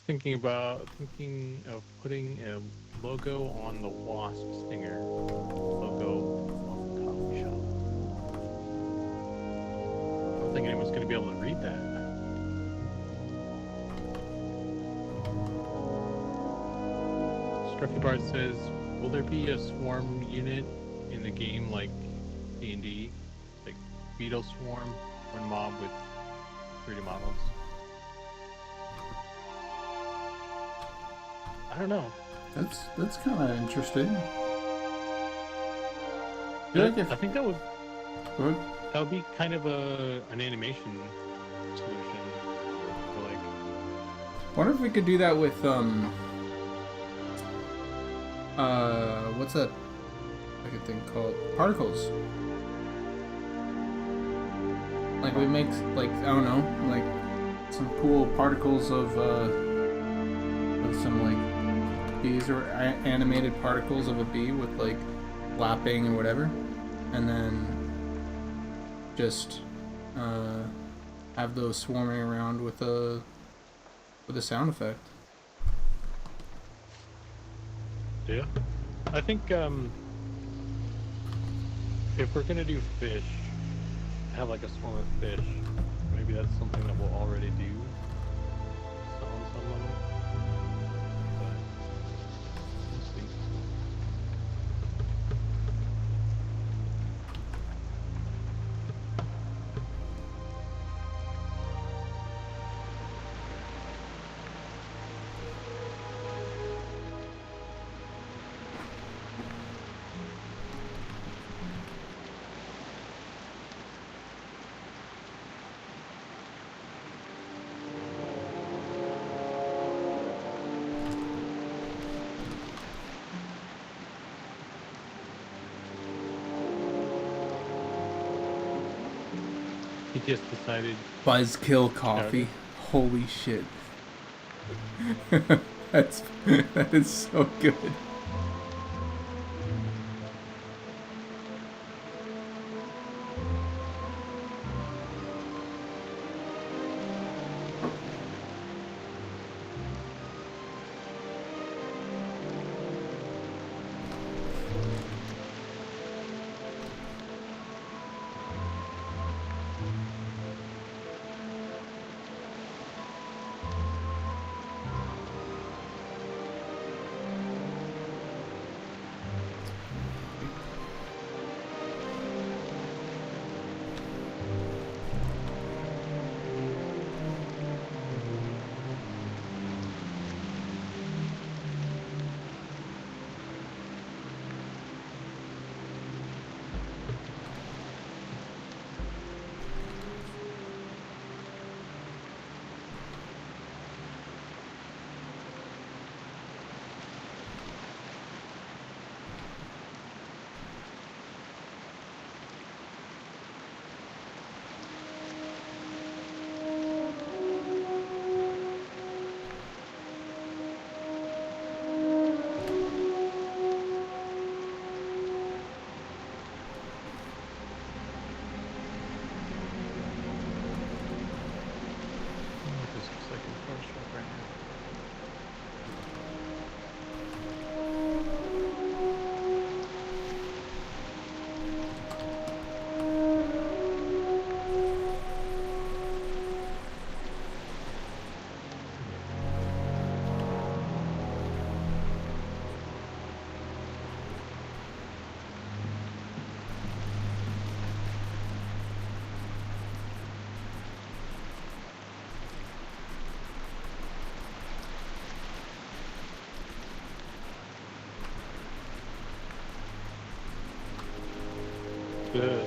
Thinking of putting a logo on the wasp stinger logo on the coffee shop. I don't think anyone's going to be able to read that. Strucky Bard says, "Will there be a swarm unit in the game like D&D, like beetle swarm, one mob with 3D models?" I don't know. That's kind of interesting. I think that would What? that would be kind of an animation solution. For like, Wonder if we could do that with what's that fucking thing called? Particles. Like we make like I don't know, like some cool particles of some like bees or animated particles of a bee with like flapping or whatever, and then just have those swarming around with a sound effect. yeah, I think if we're gonna do fish, have like a swarm of fish. Maybe that's something that we'll already do. So on some level. But we'll see. He just decided. Buzzkill coffee. Holy shit. That is so good.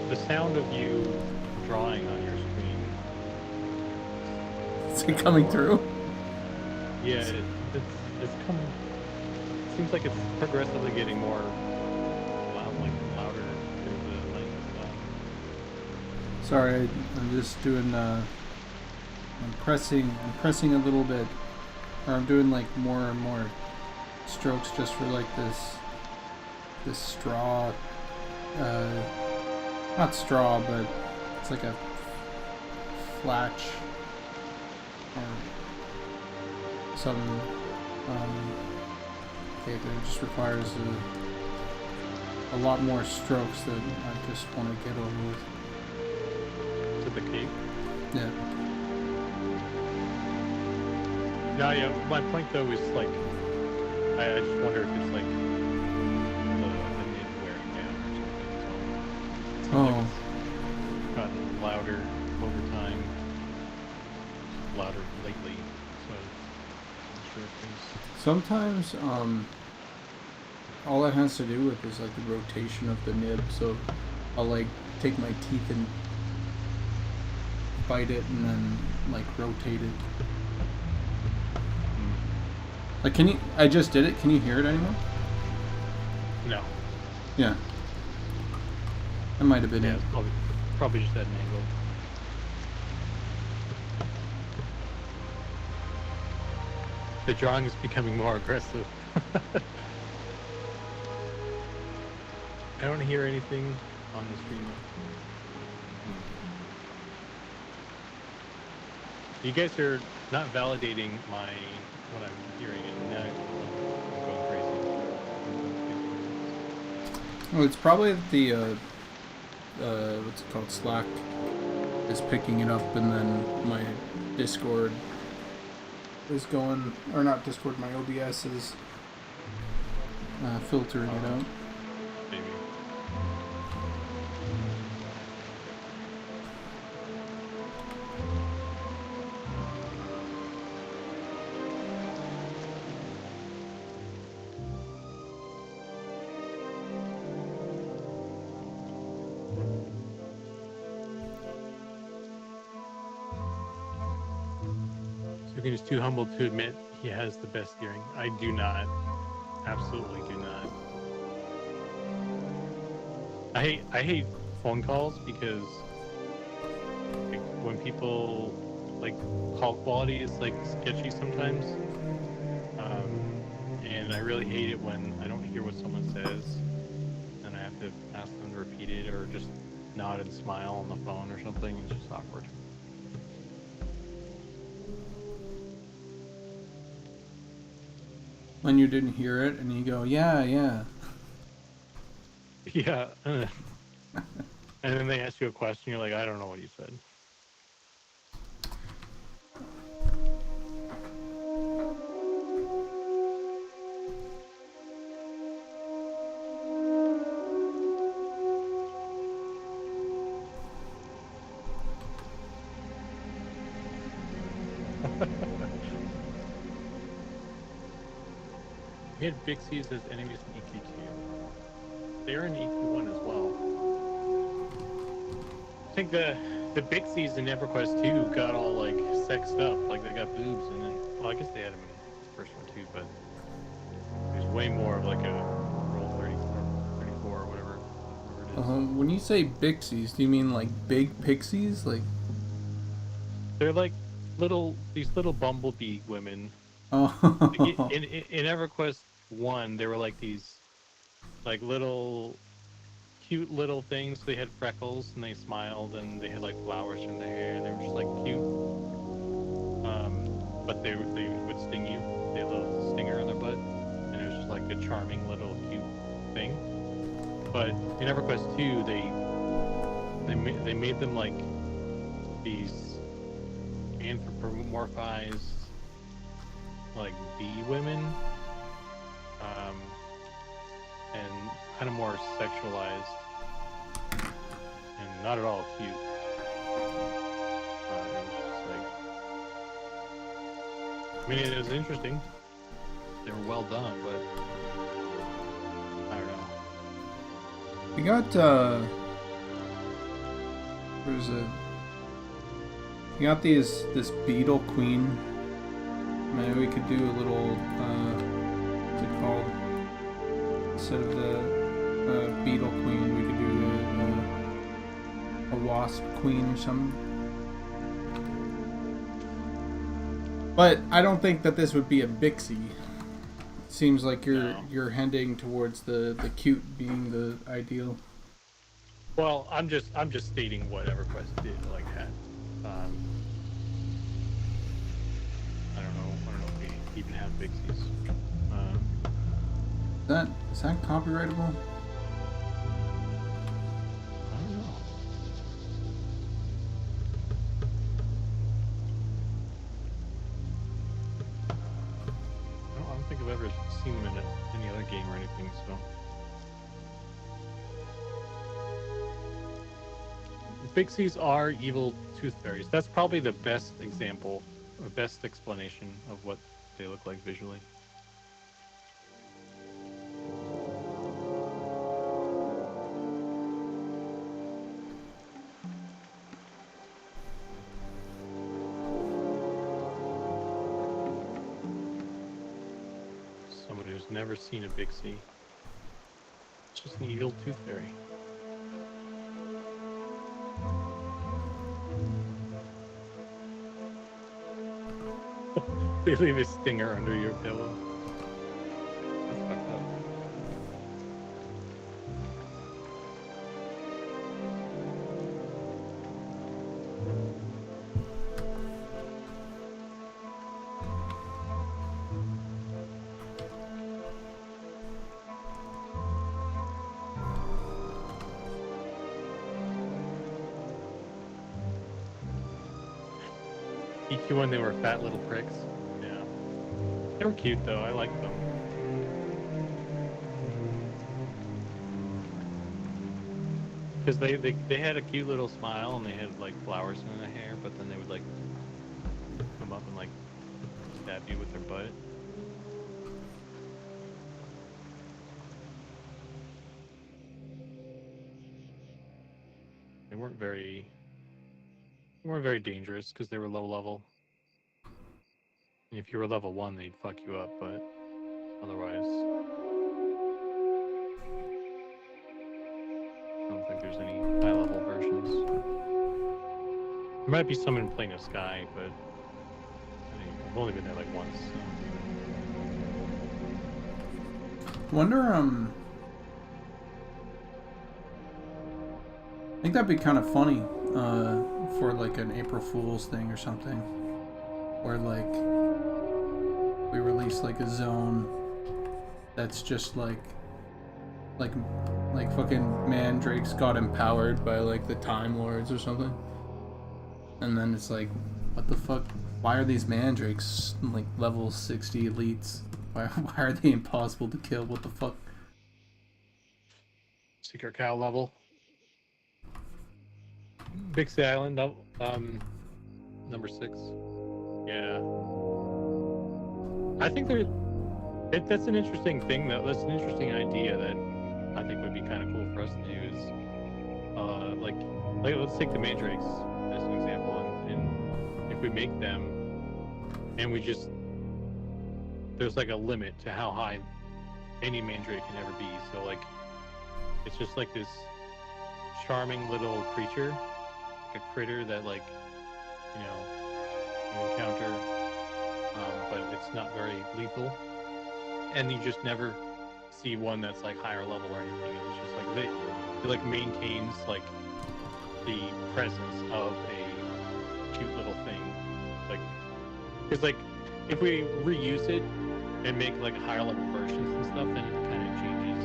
the sound of you drawing on your screen. Is it coming through? Yeah, it's coming. It seems like it's progressively getting more loud, like louder through the length as well. Sorry, I'm just doing. I'm pressing a little bit, or I'm doing like more and more strokes just for like this straw. Not straw, but it's like a flatch or something. Okay, but it just requires a lot more strokes that I just want to get over with. To the cape. Yeah. No, yeah. My point though is like, I just wonder if it's like the mid wearing down or something. So it seems like it's gotten louder over time, louder lately. So I'm sure if there's. Sometimes, all that has to do with is like the rotation of the nib. So I'll like take my teeth and bite it and then like rotate it. Like, can you? I just did it. Can you hear it anymore? No. Yeah. That might have been Yeah, it. it's probably just at an angle. The drawing is becoming more aggressive. I don't hear anything on the stream. You guys are not validating what I'm hearing, and now I'm going crazy. Well, it's probably the what's it called? Slack is picking it up, and then my Discord is going, or not Discord, my OBS is filtering it out. Maybe. Sukin is too humble to admit he has the best hearing. I do not. Absolutely do not. I hate phone calls because like, when people like call quality is like sketchy sometimes, and I really hate it when I don't hear what someone says and I have to ask them to repeat it or just nod and smile on the phone or something. It's just awkward. When you didn't hear it, and you go, yeah. Yeah. And then they ask you a question, you're like, I don't know what you said. We had Bixies as enemies in EQ2. They're in EQ1 as well. I think the Bixies in EverQuest 2 got all like sexed up, like they got boobs, and then well, I guess they had them in the first one too, but there's way more of like a roll 34 or whatever it is. When you say Bixies, do you mean like big pixies? Like, They're like these little bumblebee women. oh, Like in EverQuest 1, they were like these like little cute little things. They had freckles and they smiled and they had like flowers in their hair and they were just like cute. But they would sting you. They had a little stinger on their butt, and it was just like a charming little cute thing. But in EverQuest 2, they made them like these anthropomorphized like bee women, and kind of more sexualized and not at all cute. It was just like, I mean, it was interesting. They were well done, but I don't know. we got There's a. You got this beetle queen. Maybe we could do a little. What's it called? Instead of the beetle queen, we could do a wasp queen or something. But I don't think that this would be a Bixie. Seems like you're heading towards the cute being the ideal. Well, I'm just stating what EverQuest did like that. I don't know if we even have Bixies. Is that copyrightable? I don't know. I don't think I've ever seen them in any other game or anything, so. Bixies are evil tooth fairies. That's probably the best example, or best explanation of what they look like visually. Somebody who's never seen a Bixie. It's just an evil tooth fairy. They leave a stinger under your pillow. That's fucked up. EQ when they were fat little pricks. Yeah. They were cute though, I liked them. Because they had a cute little smile and they had like flowers in their hair, but then they would like come up and like stab you with their butt. They weren't very dangerous because they were low level. If you were level 1, they'd fuck you up, but otherwise, I don't think there's any high level versions. There might be some in Plane of Sky, but I've only been there like once. So. Wonder, I think that'd be kind of funny, for like an April Fool's thing or something, where like we release like a zone that's just like fucking mandrakes got empowered by like the Time Lords or something, and then it's like, what the fuck? Why are these mandrakes like level 60 elites? Why are they impossible to kill? What the fuck? Secret cow level. Bixie Island, number 6. Yeah. I think that's an interesting thing, though. That's an interesting idea that I think would be kind of cool for us to do is, like let's take the mandrakes as an example, and if we make them, and we just, there's like a limit to how high any mandrake can ever be. So like, it's just like this charming little creature, like a critter that like, you encounter, but it's not very lethal, and you just never see one that's like higher level or anything. It's just like it like maintains like the presence of a cute little thing, like, because like if we reuse it and make like higher level versions and stuff, then it kind of changes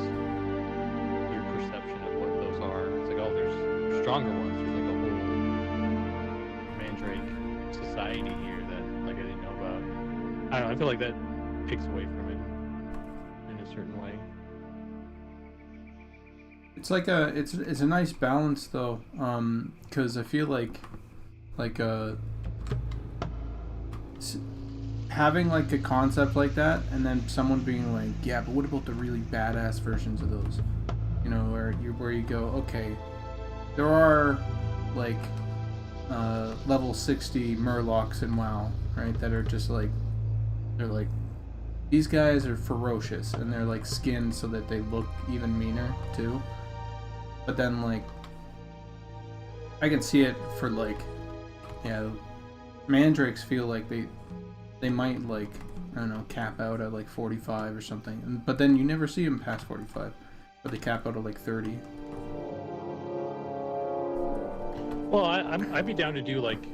your perception of what those are. It's like, oh, there's stronger ones. There's like a whole mandrake society here that like I didn't know about. I don't know. I feel like that takes away from it in a certain way. It's like it's a nice balance though, because I feel like having like a concept like that, and then someone being like, yeah, but what about the really badass versions of those? You know, where you go, okay, there are like level 60 Murlocs in WoW, right? That are just like, they're like, these guys are ferocious, and they're like skinned so that they look even meaner too. But then like, I can see it for like, yeah, mandrakes feel like they might like, I don't know, cap out at like 45 or something, but then you never see them past 45, but they cap out at like 30. Well, I'd be down to do like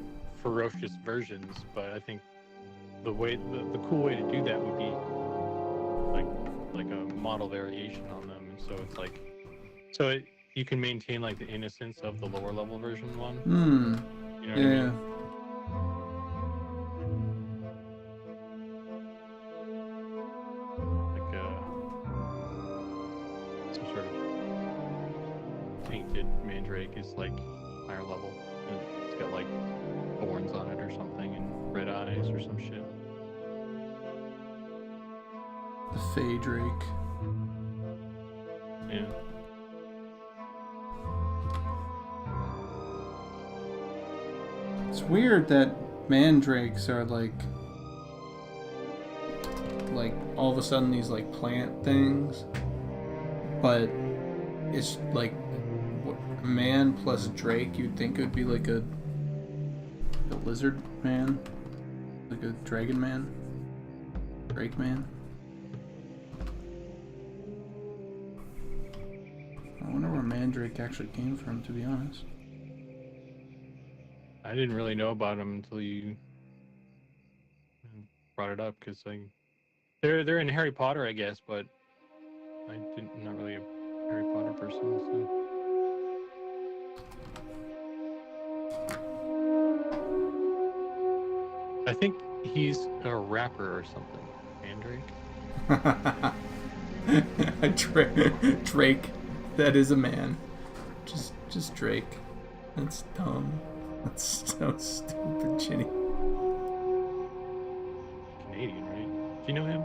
ferocious versions, but I think the cool way to do that would be like a model variation on them, and so it's like, you can maintain like the innocence of the lower level version one. You know what I Yeah. mean? Like some sort of tainted mandrake is like higher level, and it's got like thorns on it or something, and red eyes or some shit. The Fey Drake. Yeah. It's weird that mandrakes are like all of a sudden these like plant things, but it's like man plus drake. You'd think it would be like a lizard man, like a dragon man, drake man. I wonder where mandrake actually came from, to be honest. I didn't really know about them until you brought it up, because they're in Harry Potter, I guess, but I'm not really a Harry Potter person. So. I think he's a rapper or something. Mandrake. Drake. That is a man. Just Drake. That's dumb. That's so stupid, Ginny. Canadian, right? Do you know him?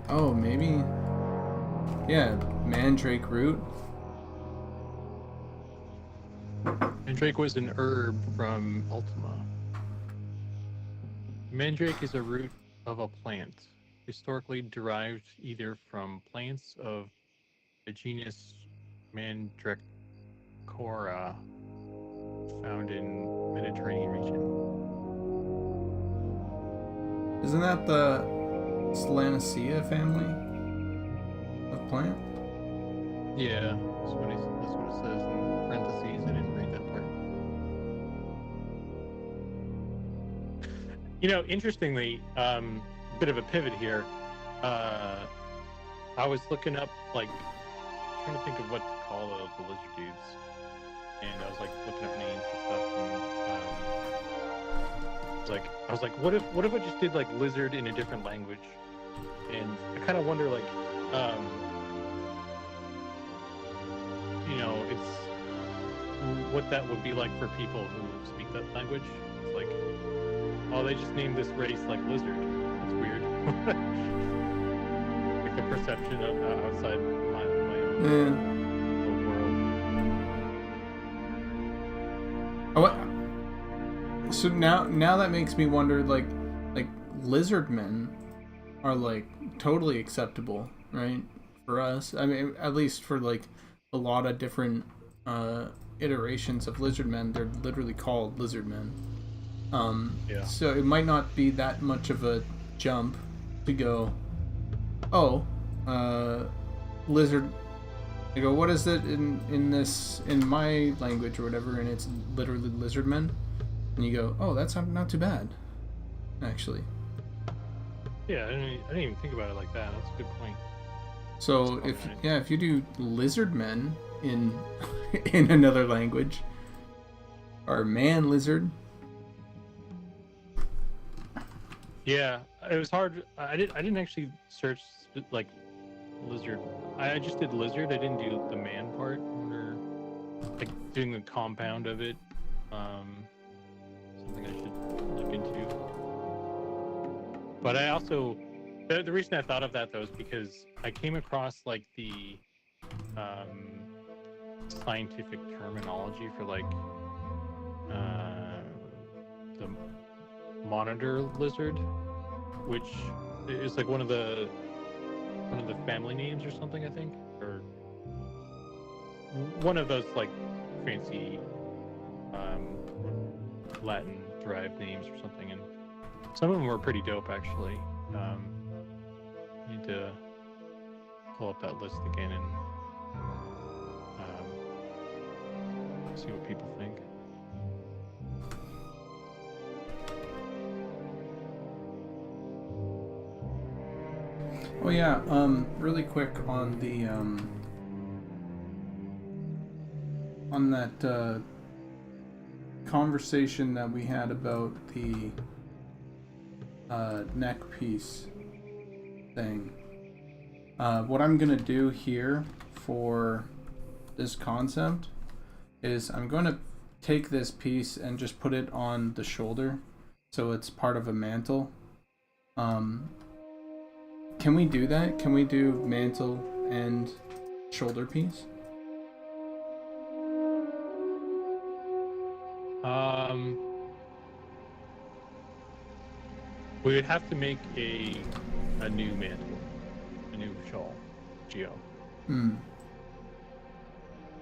Oh, maybe. Yeah, mandrake root. Mandrake was an herb from Ultima. Mandrake is a root of a plant, historically derived either from plants of the genus Mandracora, found in Mediterranean region. Isn't that the Solanaceae family of plant? Yeah, that's what it says in parentheses. I didn't read that part. You know, interestingly, bit of a pivot here. I was looking up, like, trying to think of what to call the lizard dudes, and I was like looking up names and stuff, and I was like, what if I just did like lizard in a different language? And I kind of wonder, like, you know, it's what that would be like for people who speak that language. It's like, oh, they just named this race like lizard. That's weird. Like the perception of outside my own world. Oh, what? So now that makes me wonder, like lizard men are like totally acceptable, right? For us, I mean, at least for like a lot of different iterations of lizard men, they're literally called lizard men. Yeah. So it might not be that much of a jump to go, oh, lizard. I go, what is it in my language or whatever, and it's literally lizard men, and you go, oh, that's not too bad, actually. Yeah, I didn't even think about it like that. That's a good point. So if you do lizard men in in another language, or man lizard. Yeah, it was hard. I didn't actually search like lizard. I just did lizard. I didn't do the man part, or like doing the compound of it. Something I should look into. But I also The reason I thought of that though is because I came across like the scientific terminology for like the monitor lizard, which is like one of the family names or something, I think, or one of those like fancy Latin derived names or something, and some of them were pretty dope actually. Need to pull up that list again and see what people think. Oh yeah, really quick on the on that conversation that we had about the neck piece thing. What I'm gonna do here for this concept is I'm going to take this piece and just put it on the shoulder so it's part of a mantle. Can we do that? Can we do mantle and shoulder piece? We would have to make a new mantle, a new shawl, Geo.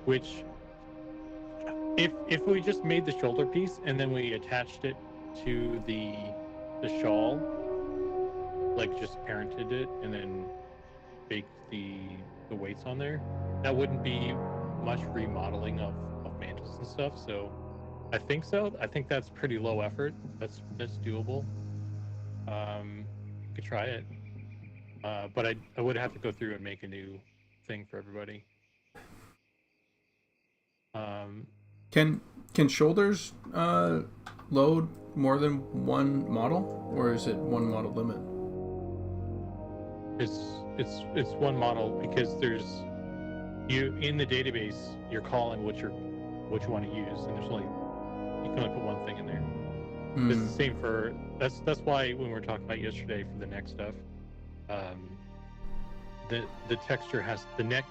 Which, if we just made the shoulder piece and then we attached it to the shawl, like just parented it and then baked the weights on there, that wouldn't be much remodeling of mantles and stuff. So I think so. I think that's pretty low effort. That's doable. Could try it. But I would have to go through and make a new thing for everybody. Can shoulders load more than one model, or is it one model limit? It's one model because there's you in the database. You're calling what you want to use, and there's only you can only put one thing in there. It's the same for that's why when we were talking about yesterday for the neck stuff, the texture has the neck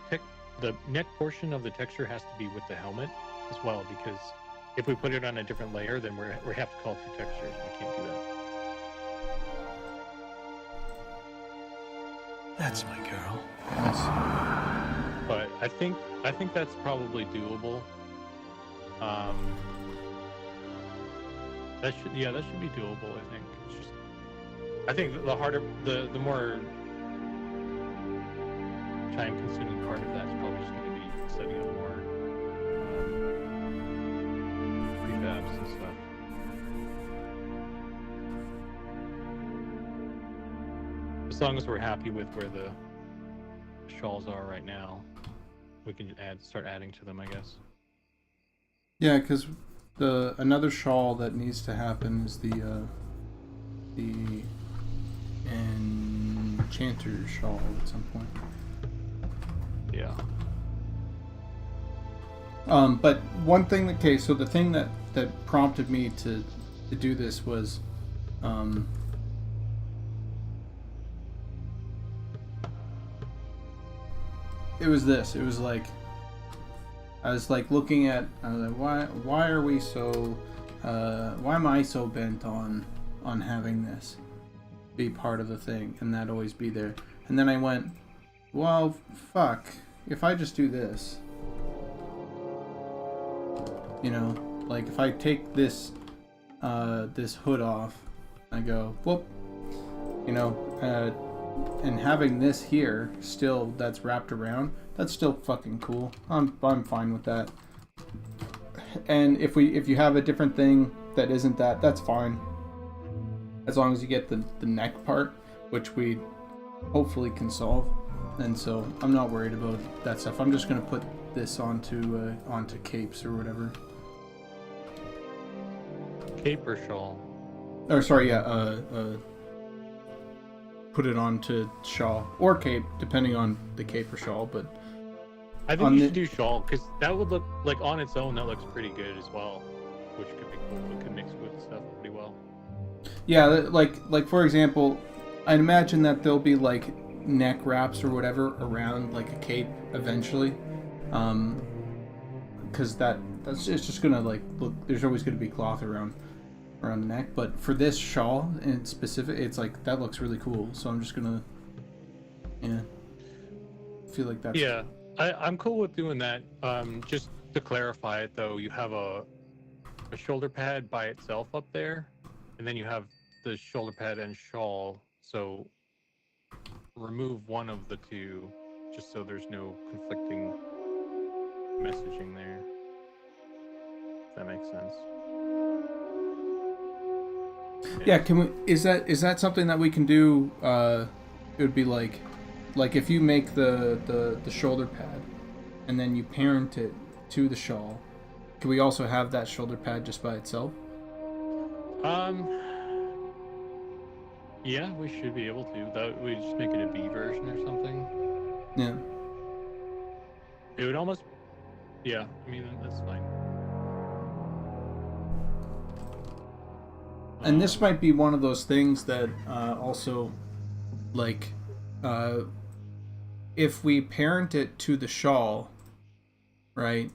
portion of the texture has to be with the helmet as well, because if we put it on a different layer, then we have to call two textures. We can't do that. That's my girl. Yes. But I think that's probably doable. That should be doable. I think it's just I think the harder the more time consuming part of that is probably just going to be setting up more prefabs and stuff. As long as we're happy with where the shawls are right now, we can start adding to them, I guess. Yeah, because another shawl that needs to happen is the enchanter shawl at some point. Yeah. But one thing so the thing that prompted me to do this was it was this. It was like I was like looking at why are we so why am I so bent on having this be part of the thing and that always be there? And then I went, well, fuck, if I just do this, you know, like if I take this this hood off, I go whoop, you know, and having this here still that's wrapped around, that's still fucking cool. I'm fine with that. And if you have a different thing that isn't that, that's fine. As long as you get the neck part, which we hopefully can solve. And so I'm not worried about that stuff. I'm just gonna put this onto capes or whatever. Cape or shawl? Or sorry, yeah, put it onto shawl or cape, depending on the cape or shawl. But I think you should do shawl, because that would look like on its own. That looks pretty good as well, which could be cool. It could mix with stuff pretty well. Yeah, like for example, I'd imagine that there'll be like neck wraps or whatever around like a cape eventually, because that's it's just gonna like look. There's always gonna be cloth around the neck, but for this shawl in specific, it's like that looks really cool. So I'm just gonna, yeah, feel like that's Yeah, I'm cool with doing that. Just to clarify it though, you have a shoulder pad by itself up there, and then you have the shoulder pad and shawl. So remove one of the two, just so there's no conflicting messaging there. If that makes sense. Yeah, can we? Is that something that we can do? It would be like if you make the shoulder pad, and then you parent it to the shawl. Can we also have that shoulder pad just by itself? Yeah, we should be able to. That we just make it a B version or something. Yeah. It would almost. Yeah, I mean that's fine. And this might be one of those things that also, like, if we parent it to the shawl, right?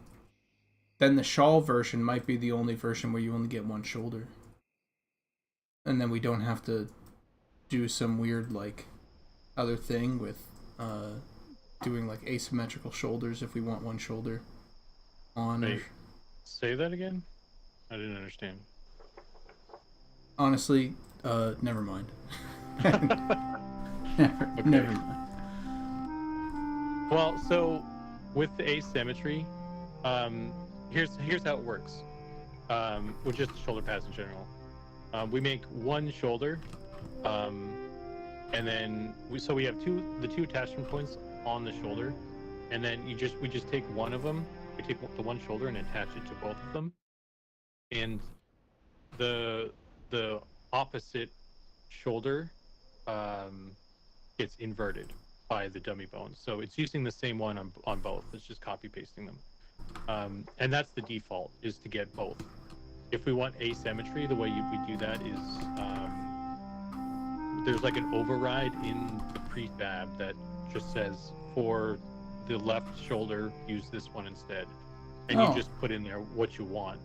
Then the shawl version might be the only version where you only get one shoulder. And then we don't have to do some weird, like, other thing with doing, like, asymmetrical shoulders if we want one shoulder on. Wait, say that again? I didn't understand. Honestly, never mind. Never mind. Well, so with the asymmetry, here's how it works. With just the shoulder pads in general, we make one shoulder, and then we have the two attachment points on the shoulder, and then we just take one of them. We take the one shoulder and attach it to both of them, and the opposite shoulder gets inverted by the dummy bones. So it's using the same one on both. It's just copy pasting them. And that's the default, is to get both. If we want asymmetry, the way we do that is there's like an override in the prefab that just says for the left shoulder, use this one instead. And you just put in there what you want.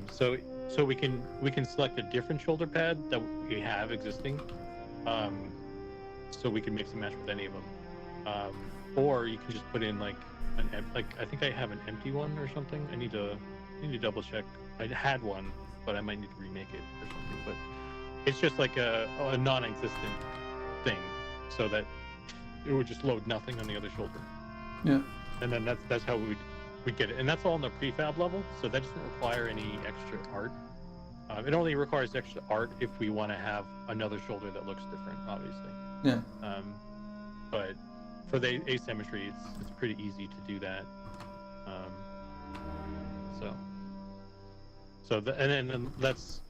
So we can select a different shoulder pad that we have existing, so we can mix and match with any of them, or you can just put in like I think I have an empty one or something. I need to double check. I had one, but I might need to remake it or something. But it's just like a non-existent thing, so that it would just load nothing on the other shoulder. Yeah. And then that's how we get it, and that's all on the prefab level, so that doesn't require any extra art. It only requires extra art if we want to have another shoulder that looks different, obviously. Yeah. But for the asymmetry, it's pretty easy to do that. And then that's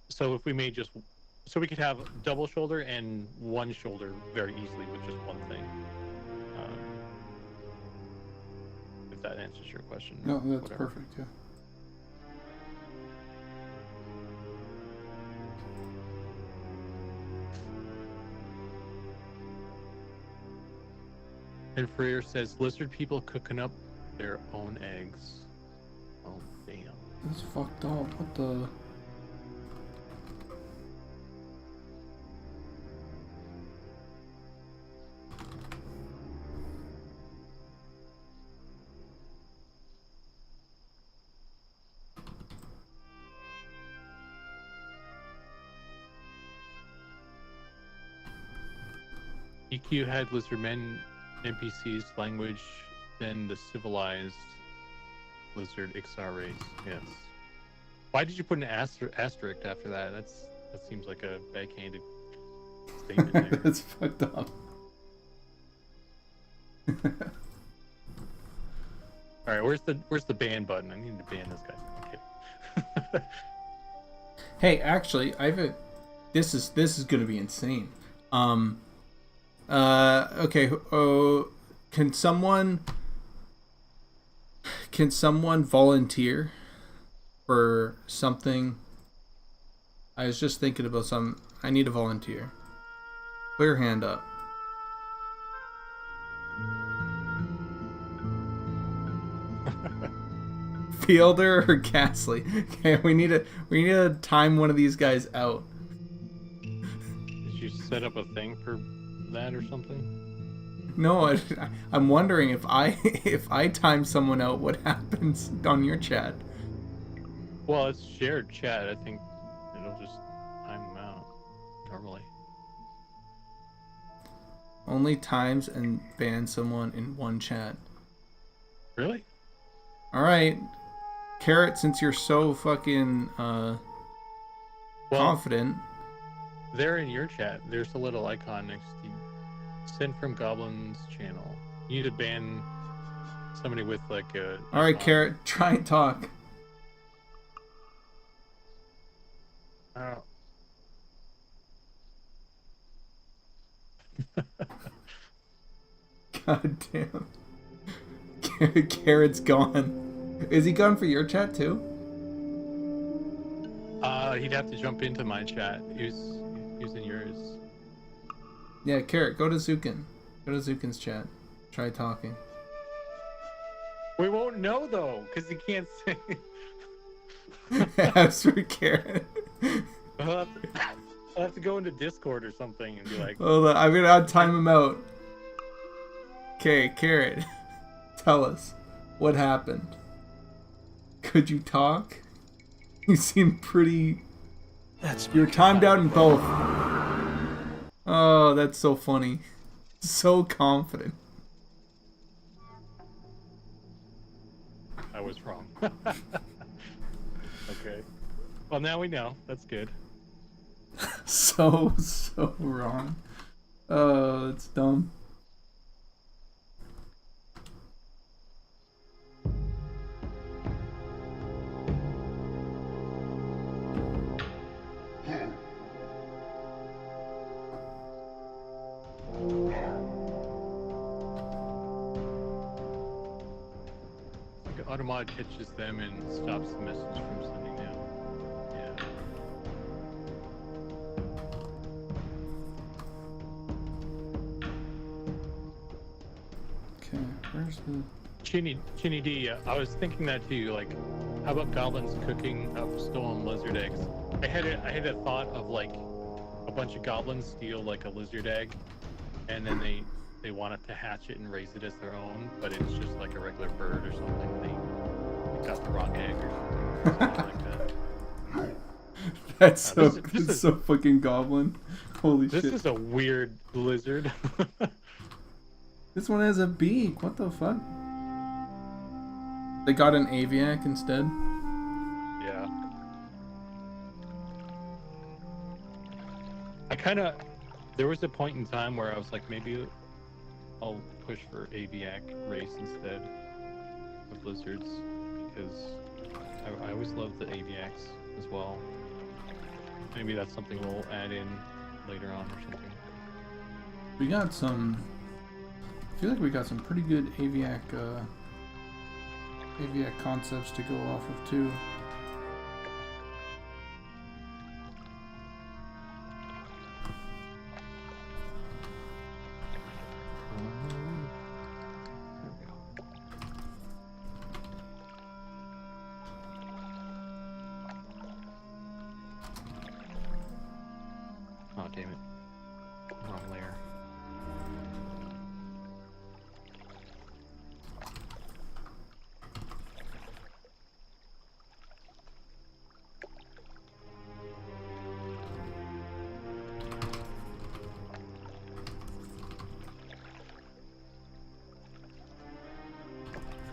so if we made so we could have double shoulder and one shoulder very easily with just one thing. If that answers your question. No, that's whatever. perfect. Yeah. And Freer says lizard people cooking up their own eggs. Oh damn. That's fucked up. What the? EQ had lizard men NPCs language than the civilized lizard XR race. Yes. Why did you put an asterisk after that? That seems like a backhanded statement there. That's fucked up. All right, where's the ban button? I need to ban this guy. Okay. Hey, actually, this is gonna be insane. Okay. Oh, can someone volunteer for something? I was just thinking about some. I need a volunteer. Put your hand up. Fielder or Ghastly? Okay, we need to time one of these guys out. Did you set up a thing for that or something? No, I'm wondering if I time someone out, what happens on your chat? Well, it's shared chat. I think it'll just time them out normally. Only times and ban someone in one chat. Really? All right, Carrot. Since you're so fucking confident, They're in your chat. There's a little icon next to you. Send from Goblin's channel. You need to ban somebody with like a. all right, Carrot. Try and talk. Oh. God damn. Carrot's gone. Is he gone for your chat too? He'd have to jump into my chat. He was in yours. Yeah, Carrot, go to Zukin. Go to Zukin's chat. Try talking. We won't know though, because he can't say. As for Carrot. I'll have to go into Discord or something and be like. Hold on, I'm gonna time him out. Okay, Carrot. Tell us what happened. Could you talk? You seem pretty. You're timed out in both. Oh, that's so funny. So confident. I was wrong. Okay. Well, now we know. That's good. So wrong. Oh, that's dumb. Automod catches them and stops the message from sending out. Yeah. Okay, where's the... Chinny D, I was thinking that too, like, how about goblins cooking up stolen lizard eggs? I had a thought of like a bunch of goblins steal like a lizard egg and then they want it to hatch it and raise it as their own, but it's just like a regular bird or something. They got the wrong egg or something like that. That's so fucking goblin. Holy shit. This is a weird lizard. This one has a beak. What the fuck? They got an aviac instead? Yeah. There was a point in time where I was like, maybe I'll push for aviac race instead of lizards, because I always loved the aviacs as well. Maybe that's something we'll add in later on or something. We got some... I feel like we got some pretty good aviac concepts to go off of too. Oh, damn it. Wrong layer.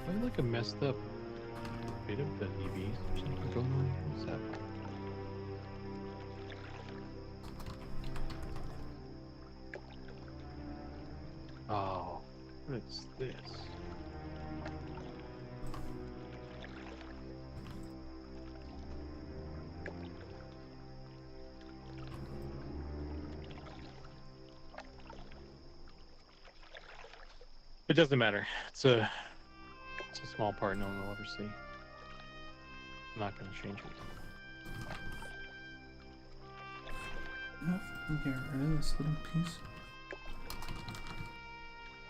I like a messed up bit of the EVs or something going on here. What's that? Oh, what's this? It doesn't matter. It's a small part no one will ever see. I'm not going to change it. Get rid of this little piece.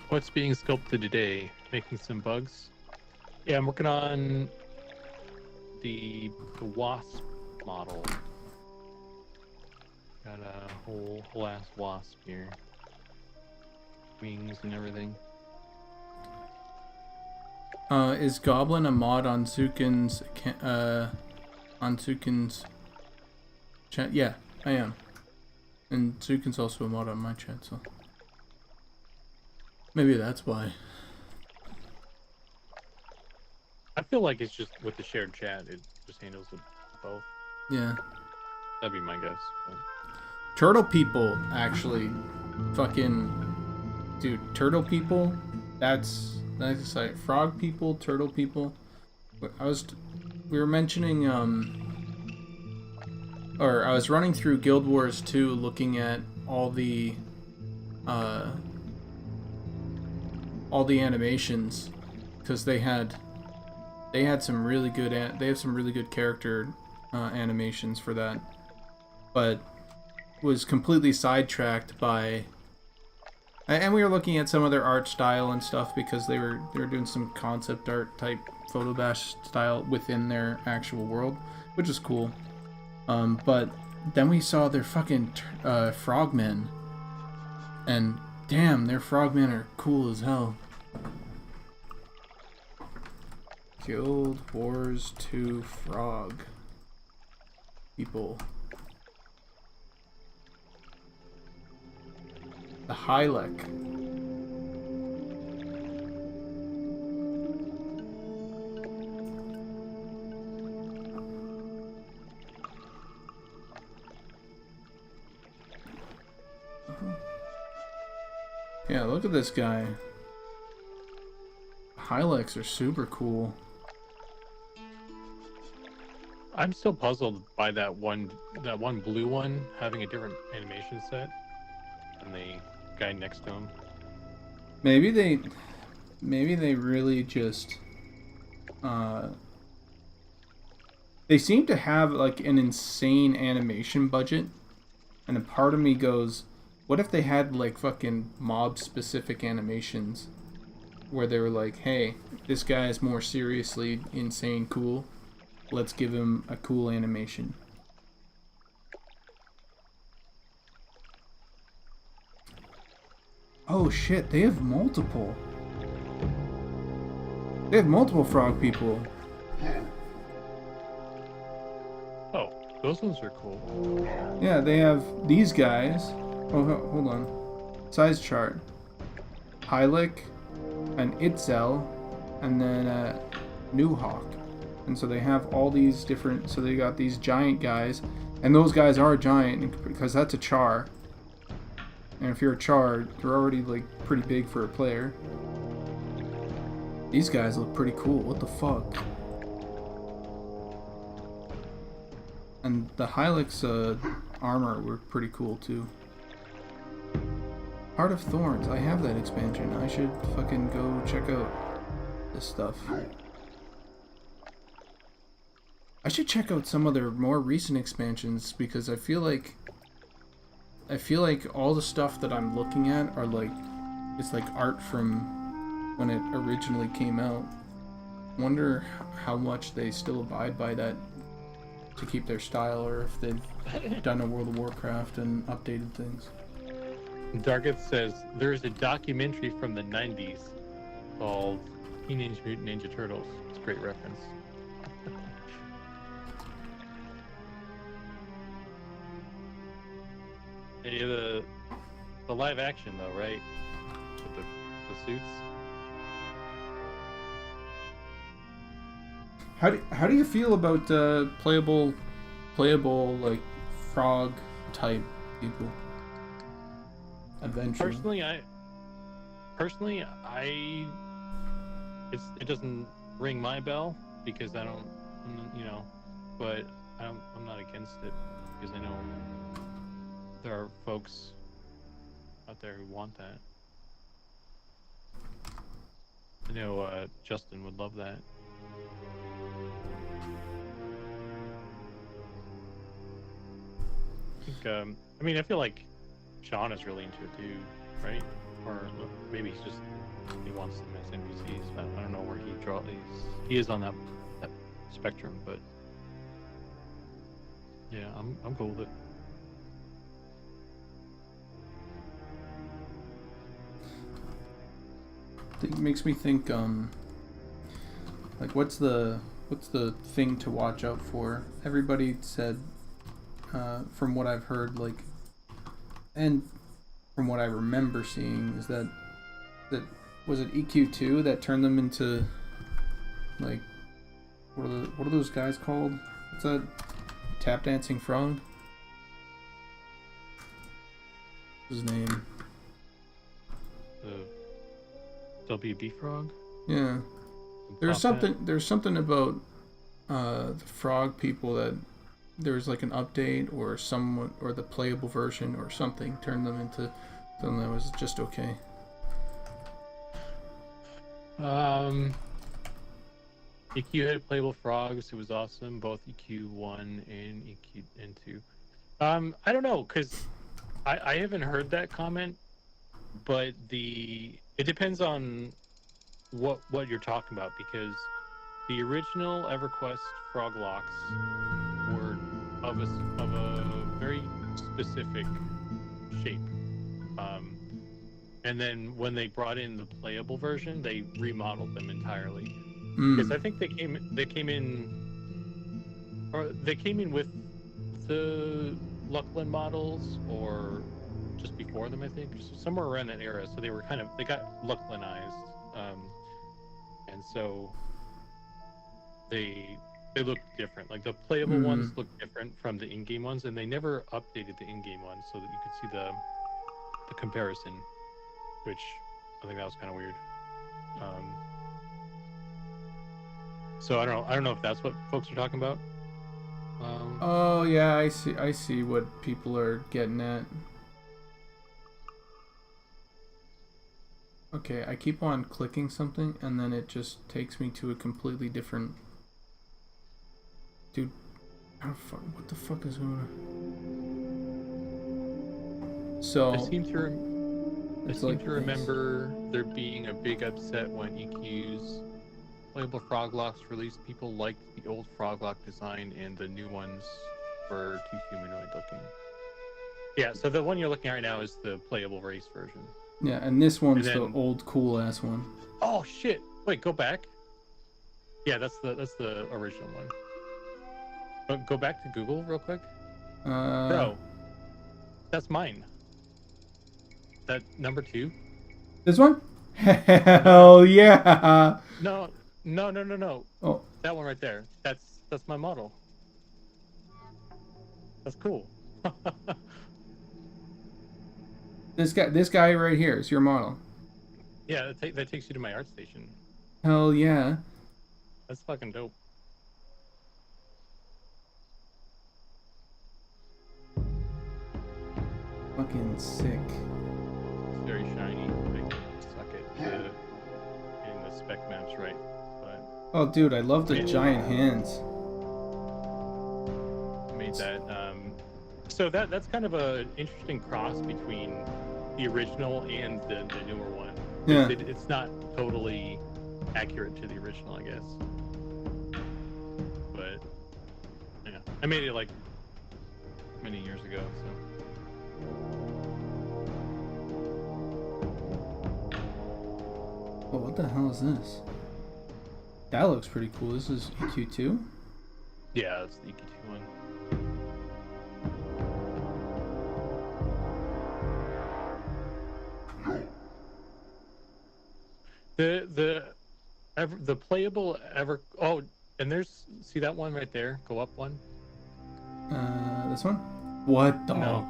What's being sculpted today? Making some bugs. Yeah, I'm working on the wasp model. Got a whole ass wasp here. Wings and everything. Is Goblin a mod on Zukin's chat? Yeah, I am. And Zukin's also a mod on my chat, so maybe that's why. I feel like it's just with the shared chat, it just handles it both. Yeah. That'd be my guess. But... Turtle people, actually, fucking, dude, turtle people. That's like frog people, turtle people. We were mentioning or I was running through Guild Wars 2, looking at all the animations, because they had some really good they have some really good character animations for that, but was completely sidetracked by, and we were looking at some of their art style and stuff, because they were doing some concept art type photo bash style within their actual world, which is cool. But then we saw their fucking frogmen, and damn, their frogmen are cool as hell. Guild Wars 2 frog people. The Hylek. Yeah, look at this guy. Hyleks are super cool. I'm still puzzled by that one blue one having a different animation set than the guy next to him. Maybe they really just they seem to have like an insane animation budget, and a part of me goes, what if they had like fucking mob specific animations where they were like, hey, this guy is more seriously insane cool, let's give him a cool animation. Oh shit, they have multiple frog people. Oh, those ones are cool. Yeah, they have these guys. Oh, hold on. Size chart. Hylek, an Itzel, and then a Newhawk. And so they have all these different... So they got these giant guys. And those guys are giant because that's a char. And if you're a char, you're already like pretty big for a player. These guys look pretty cool. What the fuck? And the Hylek's armor were pretty cool too. Heart of Thorns. I have that expansion. I should fucking go check out this stuff. I should check out some of their more recent expansions, because I feel like all the stuff that I'm looking at are like, it's like art from when it originally came out. Wonder how much they still abide by that to keep their style, or if they've done a World of Warcraft and updated things. Dargeth says there's a documentary from the 90s called Teenage Mutant Ninja Turtles. It's a great reference. Yeah, the live action though, right? With the suits. How do you feel about playable like frog type people? Eventually. Personally, it doesn't ring my bell, because I don't, but I'm not against it, because I know there are folks out there who want that. I know Justin would love that. think. I mean, I feel like Sean is really into it too, right? Or maybe he wants them as NPCs. I don't know where he is on that spectrum, but yeah, I'm cool with it. It makes me think, like, what's the thing to watch out for? Everybody said, from what I've heard, like, and from what I remember seeing, is that was it EQ2 that turned them into, like, what are those guys called? What's that? Tap dancing frog? What's his name? The WB frog. Yeah. There's something about the frog people that there's like an update or someone or the playable version or something turned them into something that was just okay. EQ had playable frogs. It was awesome. Both EQ1 and EQ2. I don't know, because I haven't heard that comment, but it depends on what you're talking about, because the original EverQuest frog locks were of a very specific shape. And then when they brought in the playable version, they remodeled them entirely. Because I think they came in with the Luckland models, or just before them, I think, somewhere around that era. So they got Lucklandized, and so they look different. Like the playable ones look different from the in-game ones, and they never updated the in-game ones so that you could see the comparison, which I think that was kind of weird. So I don't know if that's what folks are talking about. Oh yeah, I see what people are getting at. Okay, I keep on clicking something and then it just takes me to a completely different. Dude, what the fuck is going on? So I seem to remember there being a big upset when EQ's playable frog locks released. People liked the old frog lock design, and the new ones were too humanoid looking. Yeah, so the one you're looking at right now is the playable race version. Yeah, and this one's the old cool ass one. Oh shit! Wait, go back. Yeah, that's the original one. But go back to Google real quick. Bro, that's mine. That number 2. This one? Hell yeah! No. Oh, that one right there. That's my model. That's cool. this guy right here is your model. Yeah, that takes you to my art station. Hell yeah! That's fucking dope. Fucking sick. It's very shiny. I suck at getting the spec maps right. But Oh, dude, I love the giant hands. made that. So that's kind of an interesting cross between the original and the newer one. Yeah. It's not totally accurate to the original, I guess. But yeah, I made it like many years ago. So. Oh, what the hell is this? That looks pretty cool. This is EQ2? Yeah, it's the EQ2 one. The playable and see that one right there? Go up one. This one? What the? No,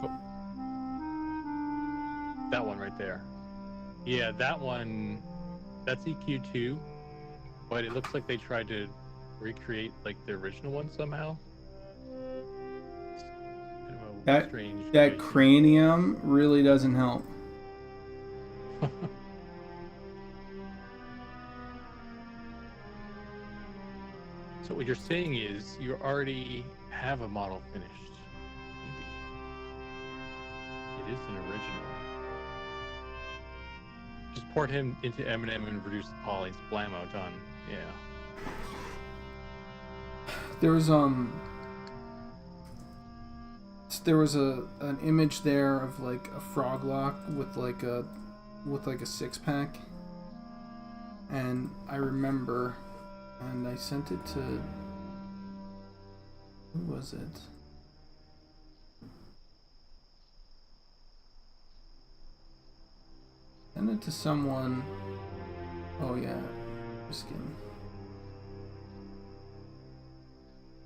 that one right there. Yeah, that one. That's EQ2, but it looks like they tried to recreate like the original one somehow. It's kind of a strange. That cranium really doesn't help. So what you're saying is you already have a model finished. Maybe. is an original. Just port him into Eminem and reduce the polys. Blammo, done. Yeah. There was an image there of like a frog lock with like a 6-pack, and I remember, and I sent it to, who was it? Send it to someone. Oh yeah, skin.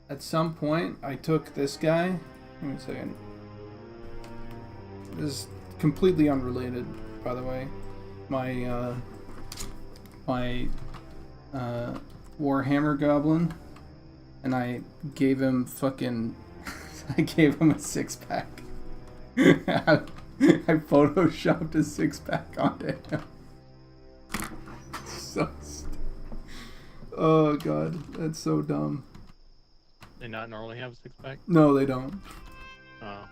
At some point, I took this guy. Give me a second. This is completely unrelated, by the way. My Warhammer Goblin, and I gave him fucking. I gave him a 6-pack. I photoshopped a 6-pack onto him. So oh god, that's so dumb. They not normally have a 6-pack? No, they don't. Oh.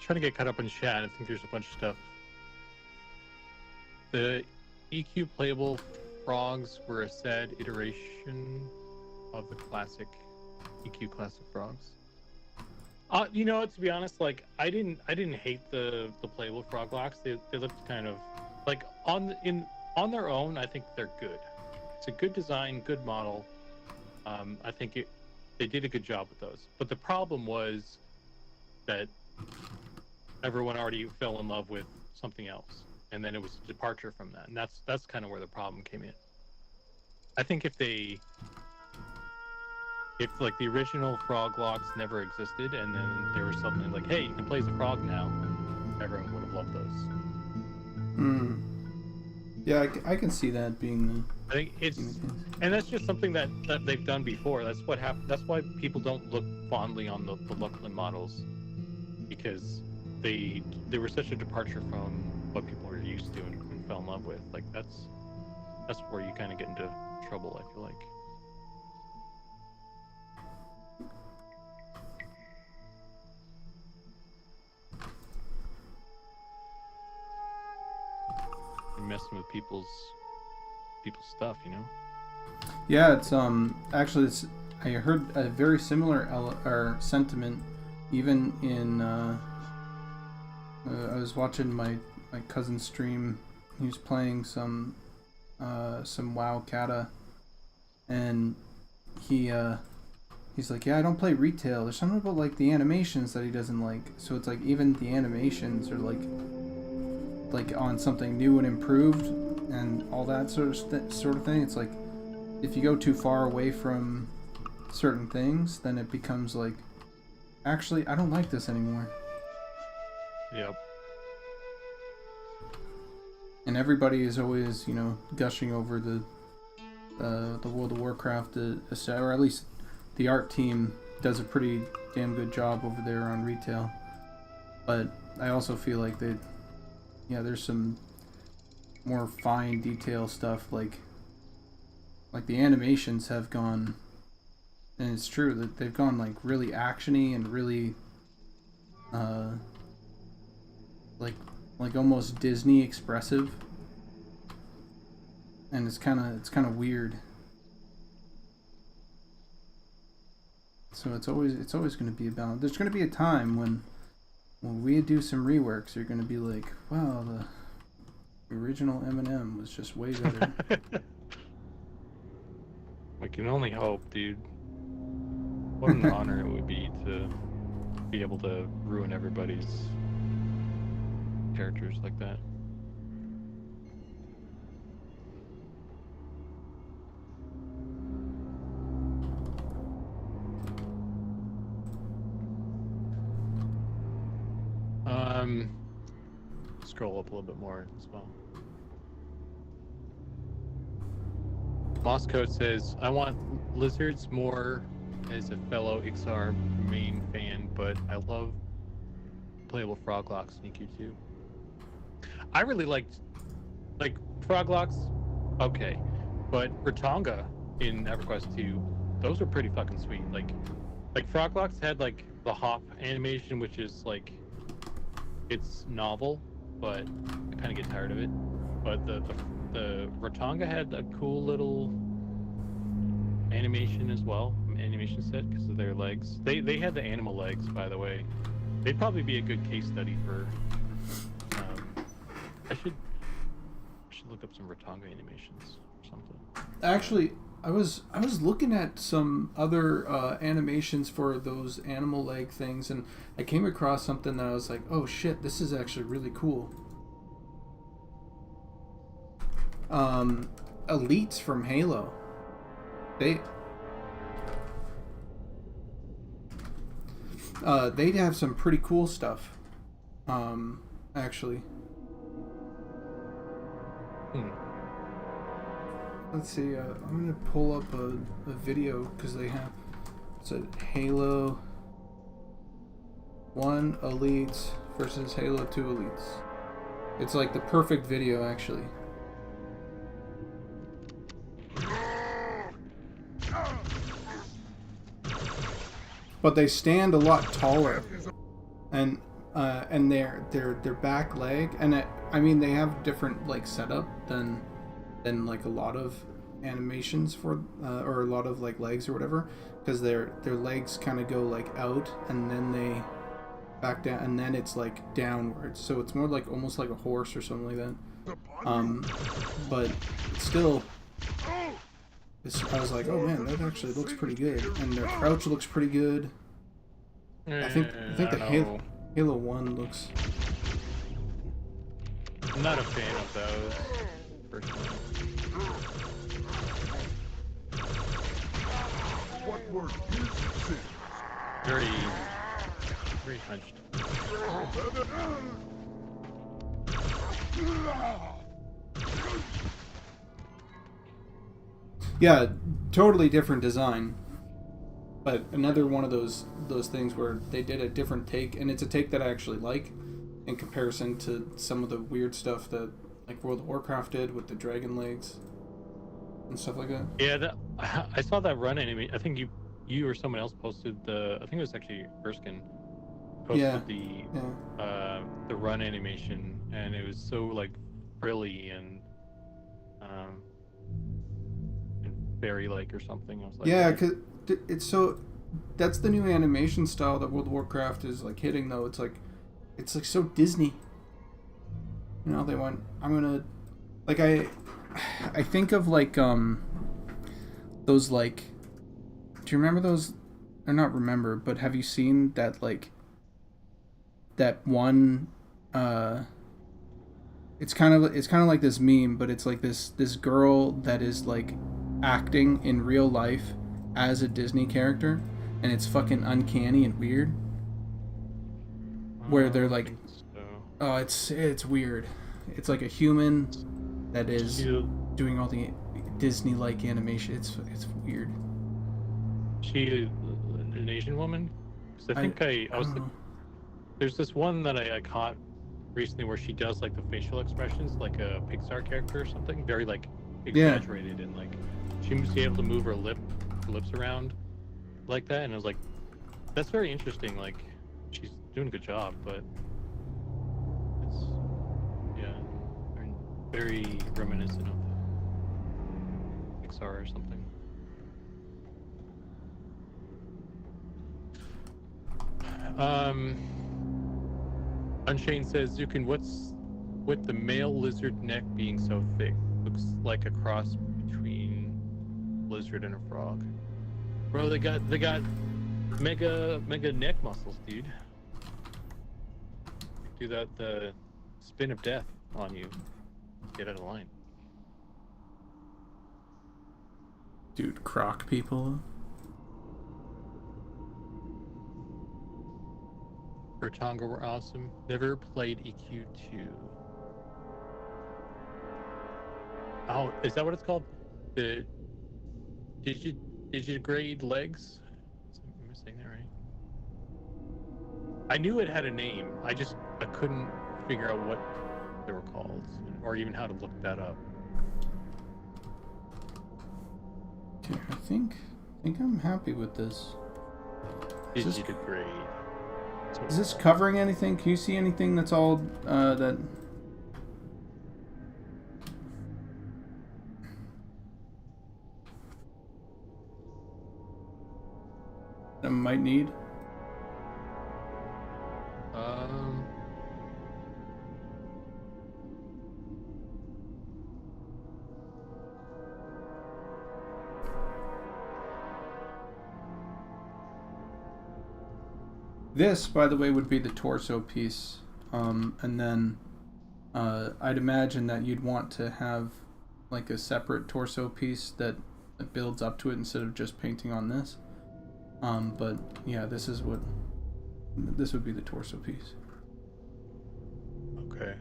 Trying to get caught up in chat. I think there's a bunch of stuff. The EQ playable frogs were a sad iteration of the classic EQ classic frogs. You know, to be honest, like I didn't hate the playable frog locks. They looked kind of like on their own. I think they're good. It's a good design, good model. I think they did a good job with those. But the problem was that everyone already fell in love with something else, and then it was a departure from that, and that's kind of where the problem came in. I think if like the original frog locks never existed, and then there was something like, hey, you can play as a frog now, everyone would have loved those. Yeah, I can see that being the. I think it's, and that's just something that they've done before. That's what happened. That's why people don't look fondly on the Lucklin models, because they were such a departure from what people were used to and fell in love with. Like that's where you kind of get into trouble, I feel like. You're messing with people's stuff, you know. Yeah, it's actually I heard a very similar or sentiment even in I was watching my cousin's stream. He was playing some WoW Kata, and he's like, yeah, I don't play retail. There's something about like the animations that he doesn't like. So it's like even the animations are like on something new and improved and all that sort of thing. It's like if you go too far away from certain things, then it becomes like, actually, I don't like this anymore. Yep. And everybody is always, you know, gushing over the World of Warcraft, or at least the art team does a pretty damn good job over there on retail. But I also feel like there's some more fine detail stuff, like the animations have gone, and it's true that they've gone like really actiony and really like almost Disney expressive, and it's kind of weird. So it's always going to be a balance. There's going to be a time when we do some reworks, you're going to be like, wow, the original Eminem was just way better. I can only hope, dude. What an honor it would be to be able to ruin everybody's characters like that. Scroll up a little bit more as well. Moscow says, I want lizards more as a fellow XR main fan, but I love playable Froglocks in EQ2. I really liked Froglocks. Okay, But Ratonga in EverQuest 2, those were pretty fucking sweet. Like Froglocks had like the hop animation, which is like it's novel, but I kind of get tired of it. But the Ratonga had a cool little animation as well, animation set because of their legs. They had the animal legs, by the way. They'd probably be a good case study for. I should look up some Ratonga animations or something. Actually, I was looking at some other animations for those animal leg things, and I came across something that I was like, oh shit, this is actually really cool. Elites from Halo. They'd have some pretty cool stuff. Actually. Let's see, I'm gonna pull up a video because they have it's a Halo 1 Elites versus Halo 2 Elites. It's like the perfect video, actually. But they stand a lot taller, and their back leg, and I mean they have different like setup than like a lot of animations for or a lot of like legs or whatever, because their legs kind of go like out and then they back down and then it's like downwards, so it's more like almost like a horse or something like that. But still, I was like, oh man, that actually looks pretty good, and their crouch looks pretty good. I think the Halo 1 looks. I'm not a fan of those, personally. What word is it? Very hunched. Yeah, totally different design. But another one of those things where they did a different take, and it's a take that I actually like in comparison to some of the weird stuff that like World of Warcraft did with the dragon legs and stuff like that. Yeah, I saw that run anime. I think you or someone else posted I think it was actually Erskine posted the run animation, and it was so like frilly and fairy-like or something. I was like, yeah, because it's so that's the new animation style that World of Warcraft is like hitting, though. It's like so Disney. You know, they went, I'm gonna like I think of like those like, do you remember those, or not remember, but have you seen that like that one it's kind of like this meme, but it's like this girl that is like acting in real life as a Disney character, and it's fucking uncanny and weird. Where they're like, oh, it's weird. It's like a human that is doing all the Disney-like animation. It's weird. She an Asian woman? Because I was. There's this one that I caught recently where she does like the facial expressions like a Pixar character or something, very like exaggerated, and like she must be able to move her lips around like that, and I was like, that's very interesting. Like she's doing a good job, but it's very reminiscent of Pixar or something. Unchained says, Zukin, what's with the male lizard neck being so thick? Looks like a cross between lizard and a frog. Bro, they got mega neck muscles, dude. Do the spin of death on you. Get out of line. Dude, croc people. Tonga were awesome. Never played EQ2. Oh, is that what it's called? The digigrade legs? Am I saying that right? I knew it had a name. I couldn't figure out what they were called, or even how to look that up. Okay, I think I'm happy with this. You Is did great. Is this covering anything? Can you see anything that's all that? I might need. Um, This, by the way, would be the torso piece, and then I'd imagine that you'd want to have like a separate torso piece that builds up to it instead of just painting on this. But yeah, this would be the torso piece. okay.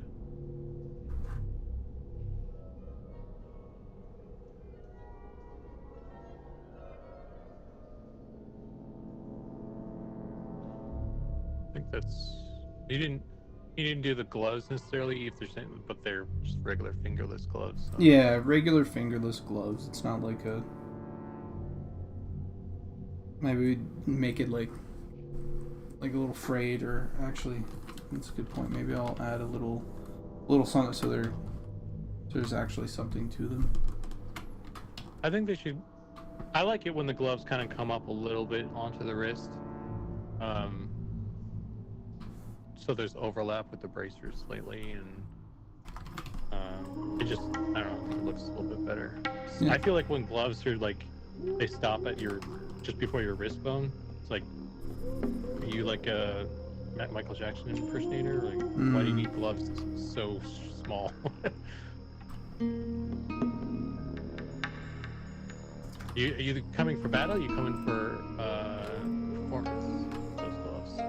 I think that's you didn't do the gloves necessarily if there's any, but they're just regular fingerless gloves. So. Yeah, regular fingerless gloves. It's not like a. Maybe we'd make it like a little frayed, or actually, that's a good point. Maybe I'll add a little something so there's actually something to them. I think they should. I like it when the gloves kind of come up a little bit onto the wrist. So there's overlap with the bracers slightly, and it just, I don't know, it looks a little bit better. Yeah. I feel like when gloves are like, they stop at just before your wrist bone, it's like, are you like a Michael Jackson impersonator? Like, why do you need gloves so small? Are you coming for battle? Are you coming for performance? Those gloves.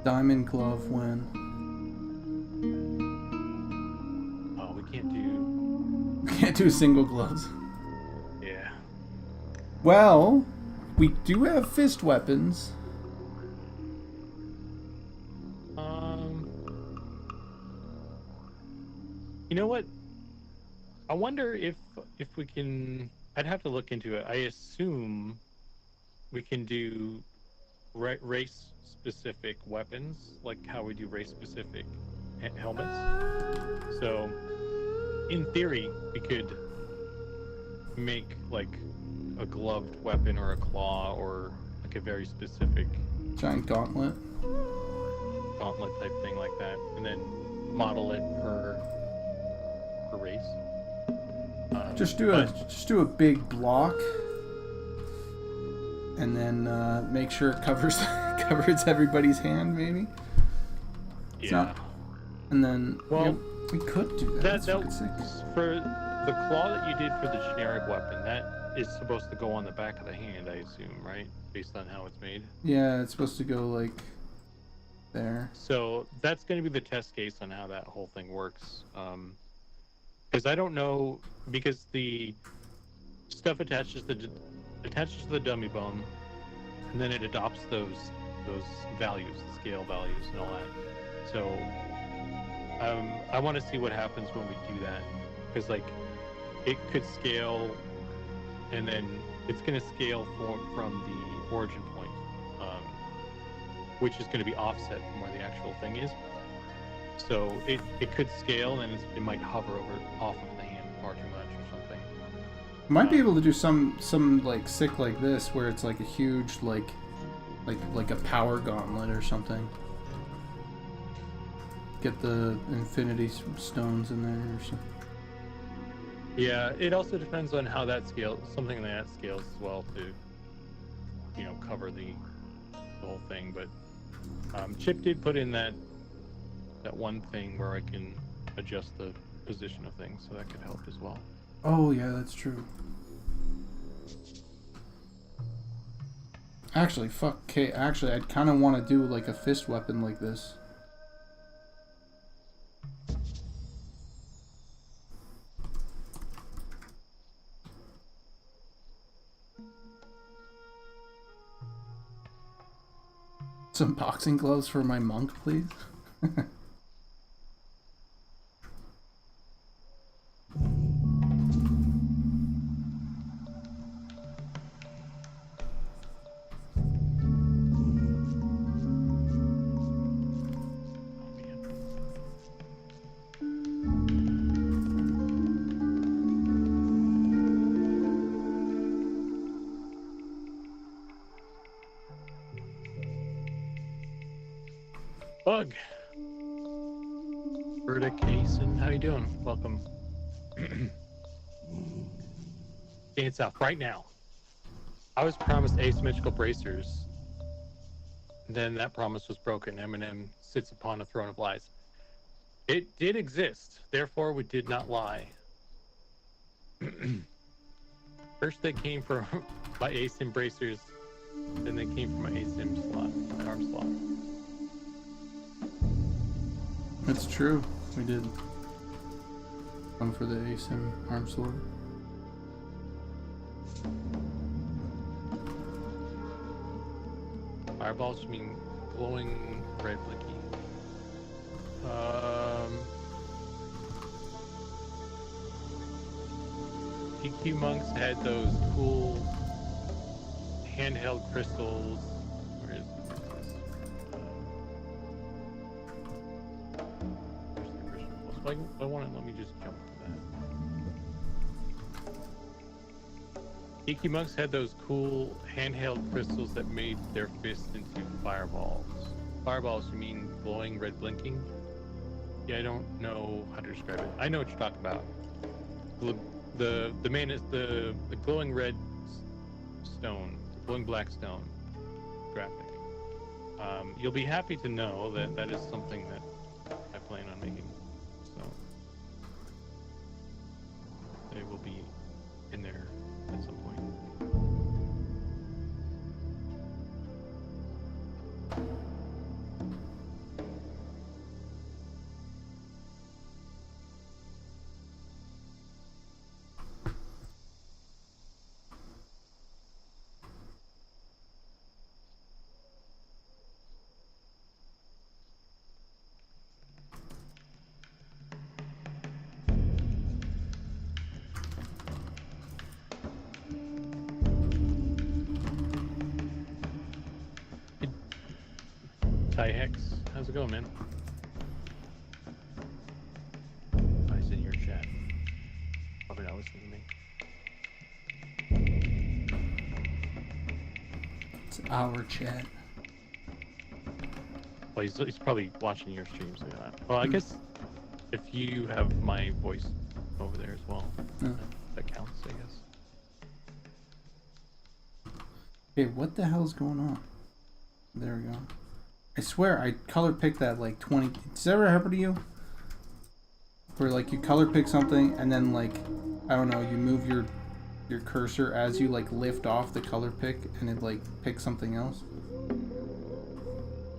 Diamond glove when. Oh, we can't do. Can't do single gloves. Yeah. Well, we do have fist weapons. You know what? I wonder if we can. I'd have to look into it. I assume we can do race specific weapons, like how we do race specific helmets. So, in theory, we could make like a gloved weapon or a claw or like a very specific Giant gauntlet type thing like that, and then model it per race. Just do a big block, and then make sure it covers everybody's hand, maybe. Yeah. And then well, we could do that. That for the claw that you did for the generic weapon, that is supposed to go on the back of the hand, I assume, right? Based on how it's made. Yeah, it's supposed to go like there. So that's going to be the test case on how that whole thing works. Because I don't know, because the stuff attaches to the dummy bone, and then it adopts those values, the scale values, and all that. So I want to see what happens when we do that, because like it could scale, and then it's going to scale from the origin point, which is going to be offset from where the actual thing is. So it could scale, and it might hover off of the hand far too much or something. Might be able to do some like sick like this, where it's like a huge like a power gauntlet or something. Get the infinity stones in there or something. Yeah, it also depends on how that scales. Something like that scales as well to, cover the whole thing. But Chip did put in that one thing where I can adjust the position of things, so that could help as well. Oh yeah, that's true. Actually, I'd kind of want to do like a fist weapon like this. Some boxing gloves for my monk, please. Bug. Verdict, Asen, how you doing? Welcome. It's up right now. I was promised asymmetrical bracers. Then that promise was broken. Eminem sits upon a throne of lies. It did exist, therefore we did not lie. First they came from my ASIM bracers, then they came from my ASIM slot, my arm slot. That's true. We did come for the ASIM arm slot. Fireballs mean glowing red blicky. PQ monks had those cool handheld crystals. Where is this? Where's the crystals? I want to let me just jump to that. PQ monks had those cool handheld crystals that made their fists into fireballs. Fireballs, you mean glowing red blinking? Yeah, I don't know how to describe it. I know what you're talking about. The main is the glowing red stone, the glowing black stone graphic. You'll be happy to know that that is something that I plan on making. So they will be in there at some point. Ty Hex, how's it going, man? Oh, he's in your chat. Probably not listening to me. It's our chat. Well, he's probably watching your streams. Well, I guess if you have my voice over there as well, that counts, I guess. Okay, what the hell's going on? There we go. I swear I color picked that like 20. Does that ever happen to you? Where like you color pick something and then like, I don't know, you move your cursor as you like lift off the color pick and it like picks something else?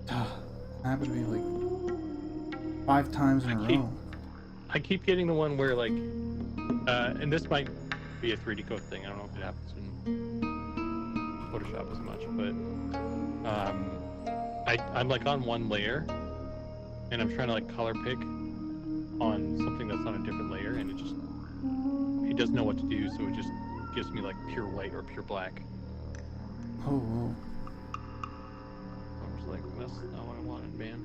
That happened to me like 5 times in a row. I keep getting the one where like, and this might be a 3D code thing. I don't know if it happens in Photoshop as much, but I'm like on one layer and I'm trying to like color pick on something that's on a different layer and it doesn't know what to do, so it just gives me like pure white or pure black. Oh, whoa. I was like, that's not what I wanted, man.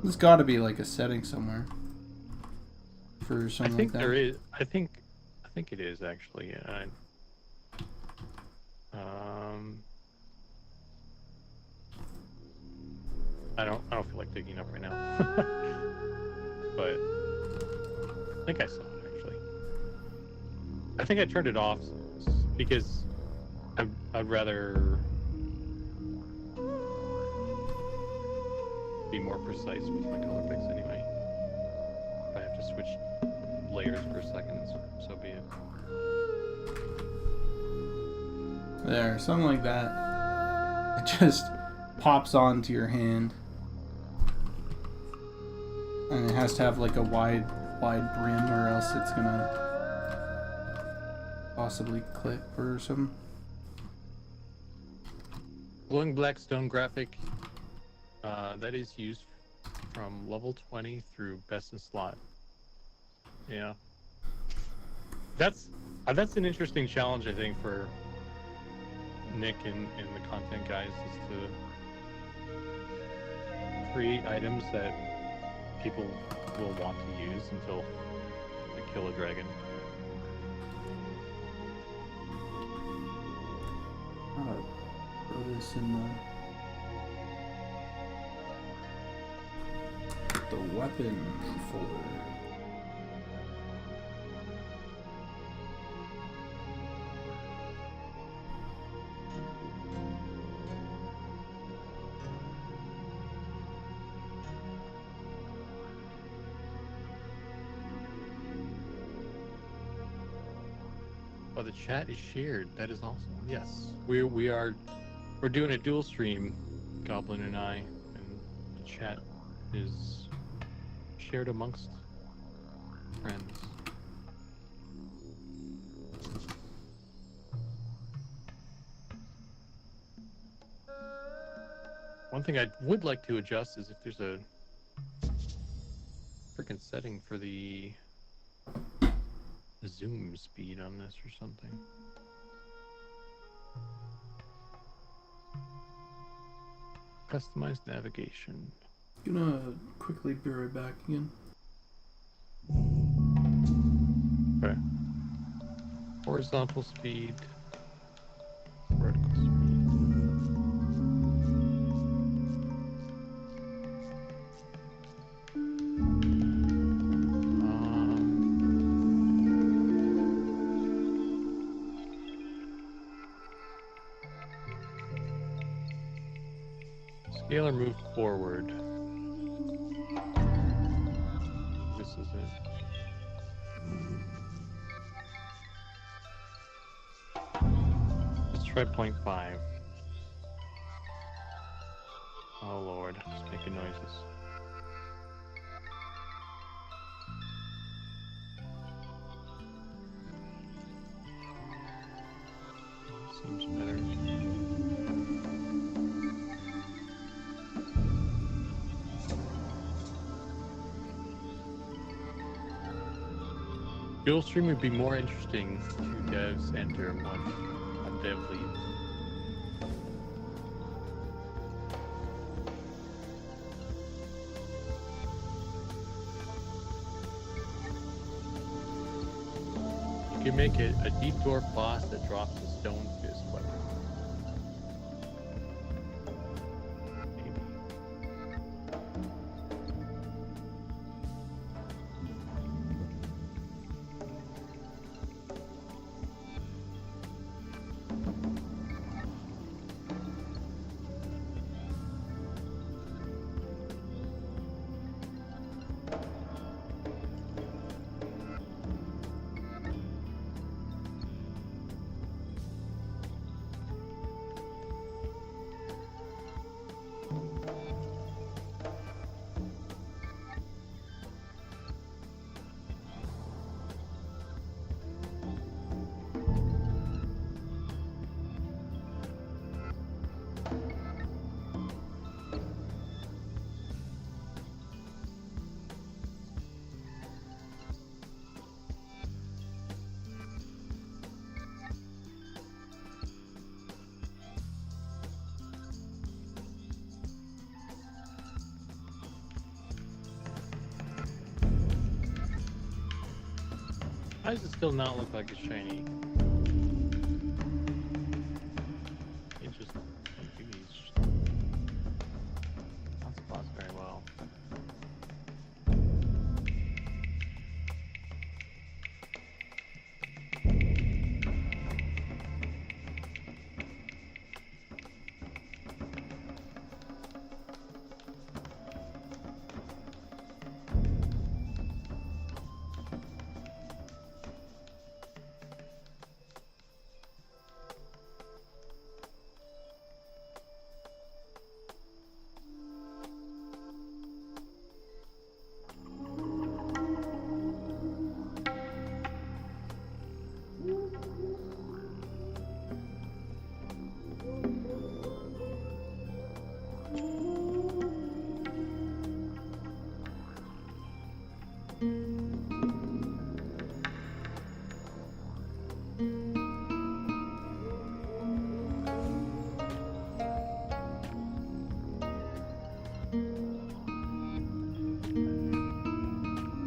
There's got to be like a setting somewhere for something I think like that. there is. I think it is actually. I don't feel like digging up right now. But I think I saw it actually. I think I turned it off because I'd rather be more precise with my color picks anyway. If I have to switch layers for a second, so be it. There, something like that. It just pops onto your hand. And it has to have like a wide brim or else it's gonna possibly clip or something. Glowing black stone graphic that is used from level 20 through best in slot. Yeah, that's an interesting challenge, I think, for Nick and the content guys, is to create items that people will want to use until they kill a dragon. Throw this in the the weapon folder. Oh, the chat is shared. That is awesome. Yes, we're doing a dual stream, Goblin and I, and the chat is shared amongst friends. One thing I would like to adjust is if there's a freaking setting for the zoom speed on this or something. Customized navigation. Gonna quickly be right back again. Okay. Horizontal speed. Vertical speed. Scalar moved forward. This is it. Let's try 0.5. Oh Lord, it's making noises. Seems better. Dual stream would be more interesting to devs enter one dev leaves. You can make a deep dwarf boss that drops a stone fist weapon. Maybe. Why does it still not look like it's shiny? It just doesn't do these hot spots very well.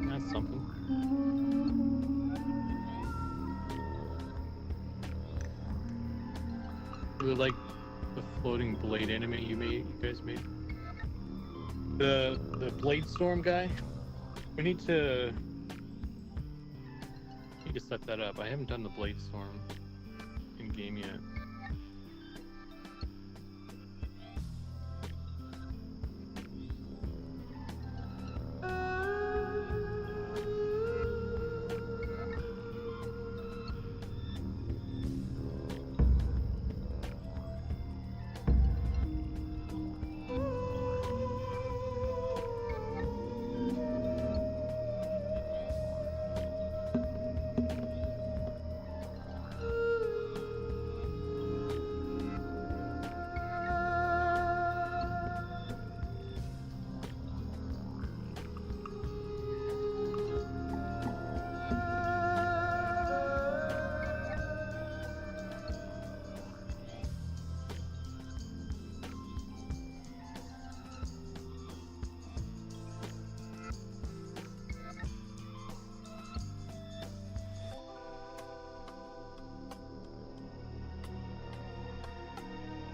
That's something. Really like the floating blade anime you guys made. The Blade Storm guy. We need to set that up. I haven't done the Blade Storm in game yet.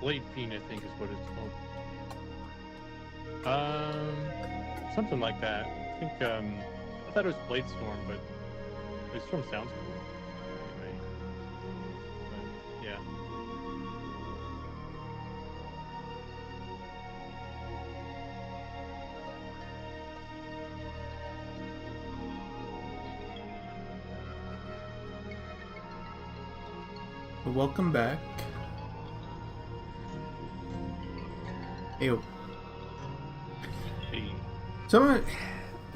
Blade Fiend, I think, is what it's called. Something like that. I think, I thought it was Blade Storm, but Blade Storm sounds cool. Anyway. But, yeah. Well, welcome back. Ew. Hey. So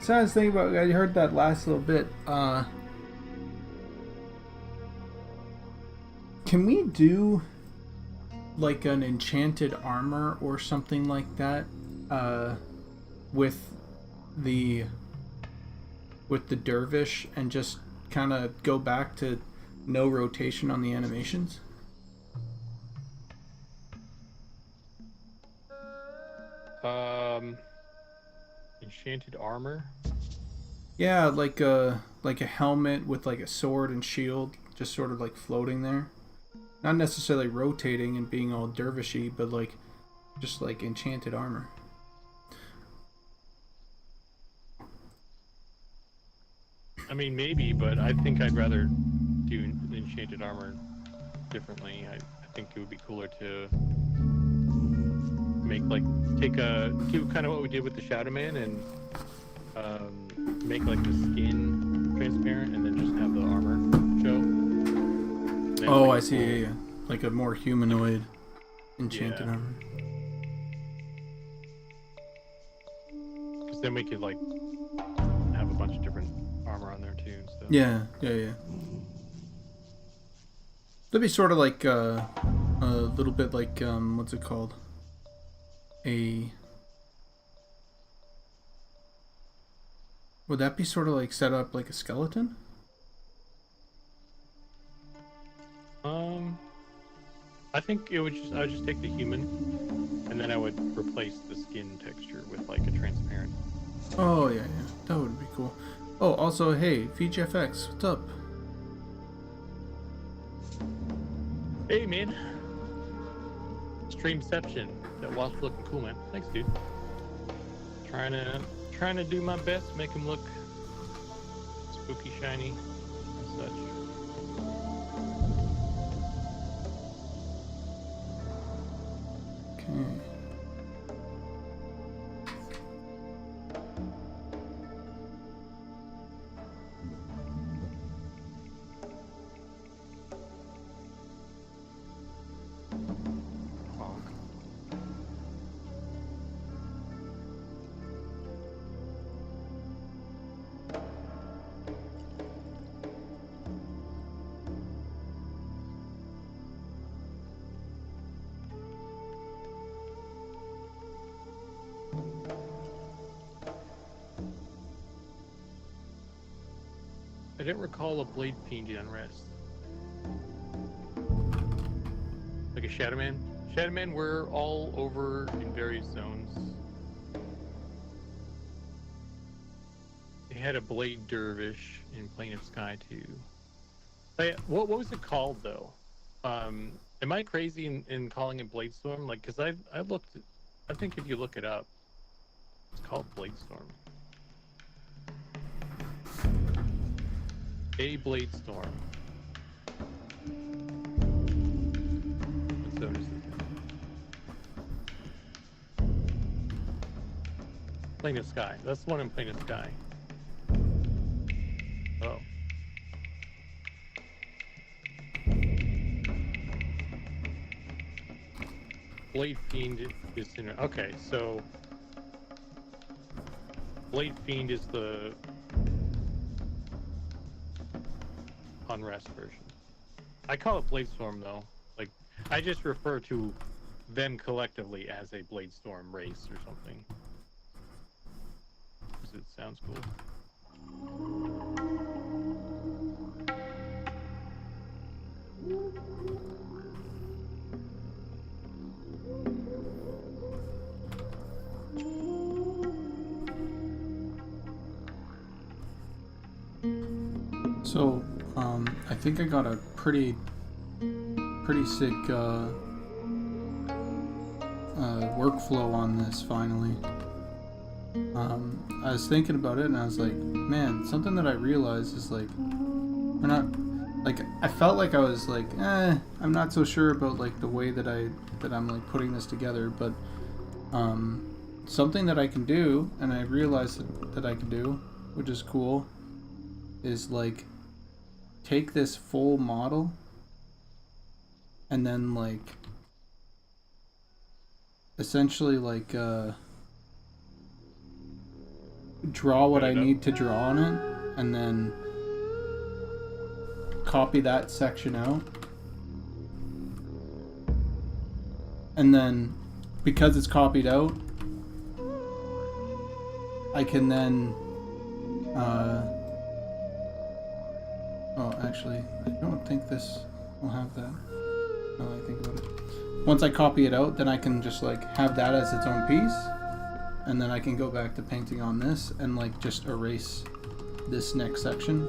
I was thinking about, I heard that last little bit. Can we do like an enchanted armor or something like that with the dervish and just kind of go back to no rotation on the animations? Enchanted armor? Yeah, like a helmet with like a sword and shield just sort of like floating there. Not necessarily rotating and being all dervishy, but like just like enchanted armor. I mean, maybe, but I think I'd rather do enchanted armor differently. I think it would be cooler to make do kind of what we did with the Shadow Man and make like the skin transparent and then just have the armor show. Oh, like, I see. Yeah, yeah. Like a more humanoid enchanted armor. Because then we could like have a bunch of different armor on there too. So. Yeah. That'd be sort of like a little bit like what's it called? Would that be sort of like set up like a skeleton? I think I would just take the human, and then I would replace the skin texture with like a transparent. Oh yeah, that would be cool. Oh, also, hey, VGFX, what's up? Hey man, Streamception. That watch looking cool, man. Thanks, dude. Trying to do my best, make him look spooky, shiny, and such. Okay. I didn't recall a Blade Fiend unrest. Like a Shadow Man. Shadow Man, we're all over in various zones. They had a Blade Dervish in Plane of Sky too. But what was it called though? Am I crazy in calling it Blade Storm? Like, cause I looked. I think if you look it up, It's called Bladestorm. A Bladestorm. What zone is it? Plaintiff Sky. That's the one in Plaintiff Sky. Oh. Blade Fiend is in. Okay, so Blade Fiend is the Unrest version. I call it Bladestorm though. Like, I just refer to them collectively as a Bladestorm race or something. Because it sounds cool. So, I think I got a pretty sick workflow on this finally. I was thinking about it and I was like, man, something that I realized is like, we're not, like, I felt like I was like, I'm not so sure about like the way that I'm like putting this together, but something that I can do, and I realized that I can do, which is cool, is like take this full model and then like essentially like draw what I need to draw on it and then copy that section out, and then because it's copied out I can then oh, actually, I don't think this will have that. Now that I think about it. Once I copy it out, then I can just like have that as its own piece, and then I can go back to painting on this and like just erase this next section,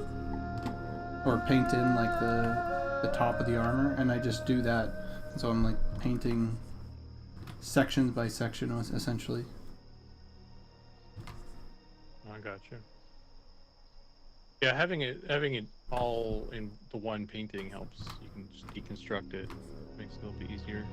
or paint in like the top of the armor, and I just do that. And so I'm like painting sections by section essentially. I gotcha. Yeah, having it all in the one painting helps. You can just deconstruct it. Makes it a little bit easier.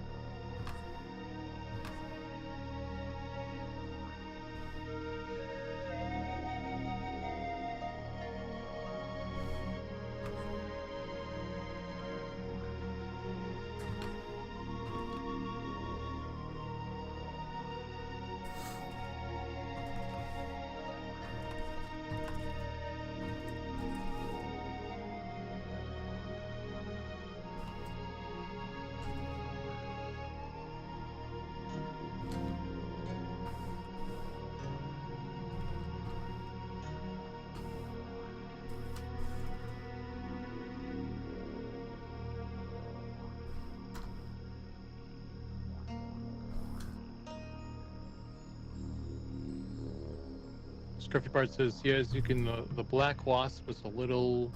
Scruffy Part says, yes, you can, the Black Wasp was a little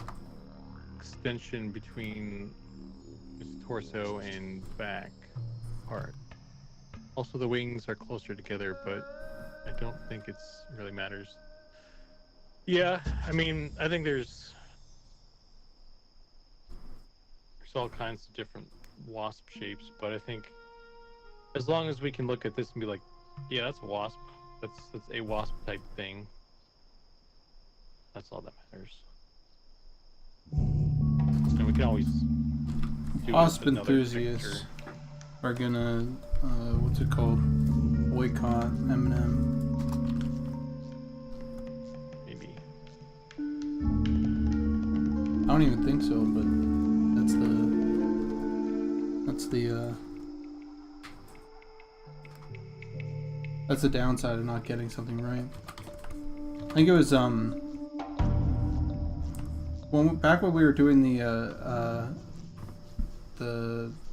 extension between his torso and back part. Also, the wings are closer together, but I don't think it's really matters. Yeah, I mean, I think there's all kinds of different wasp shapes, but I think as long as we can look at this and be like, yeah, that's a wasp. That's a wasp type thing. That's all that matters. And we can always do Wasp another enthusiasts picture. are gonna what's it called? Boycott Eminem. Maybe. I don't even think so, but that's the downside of not getting something right. I think it was back when we were doing the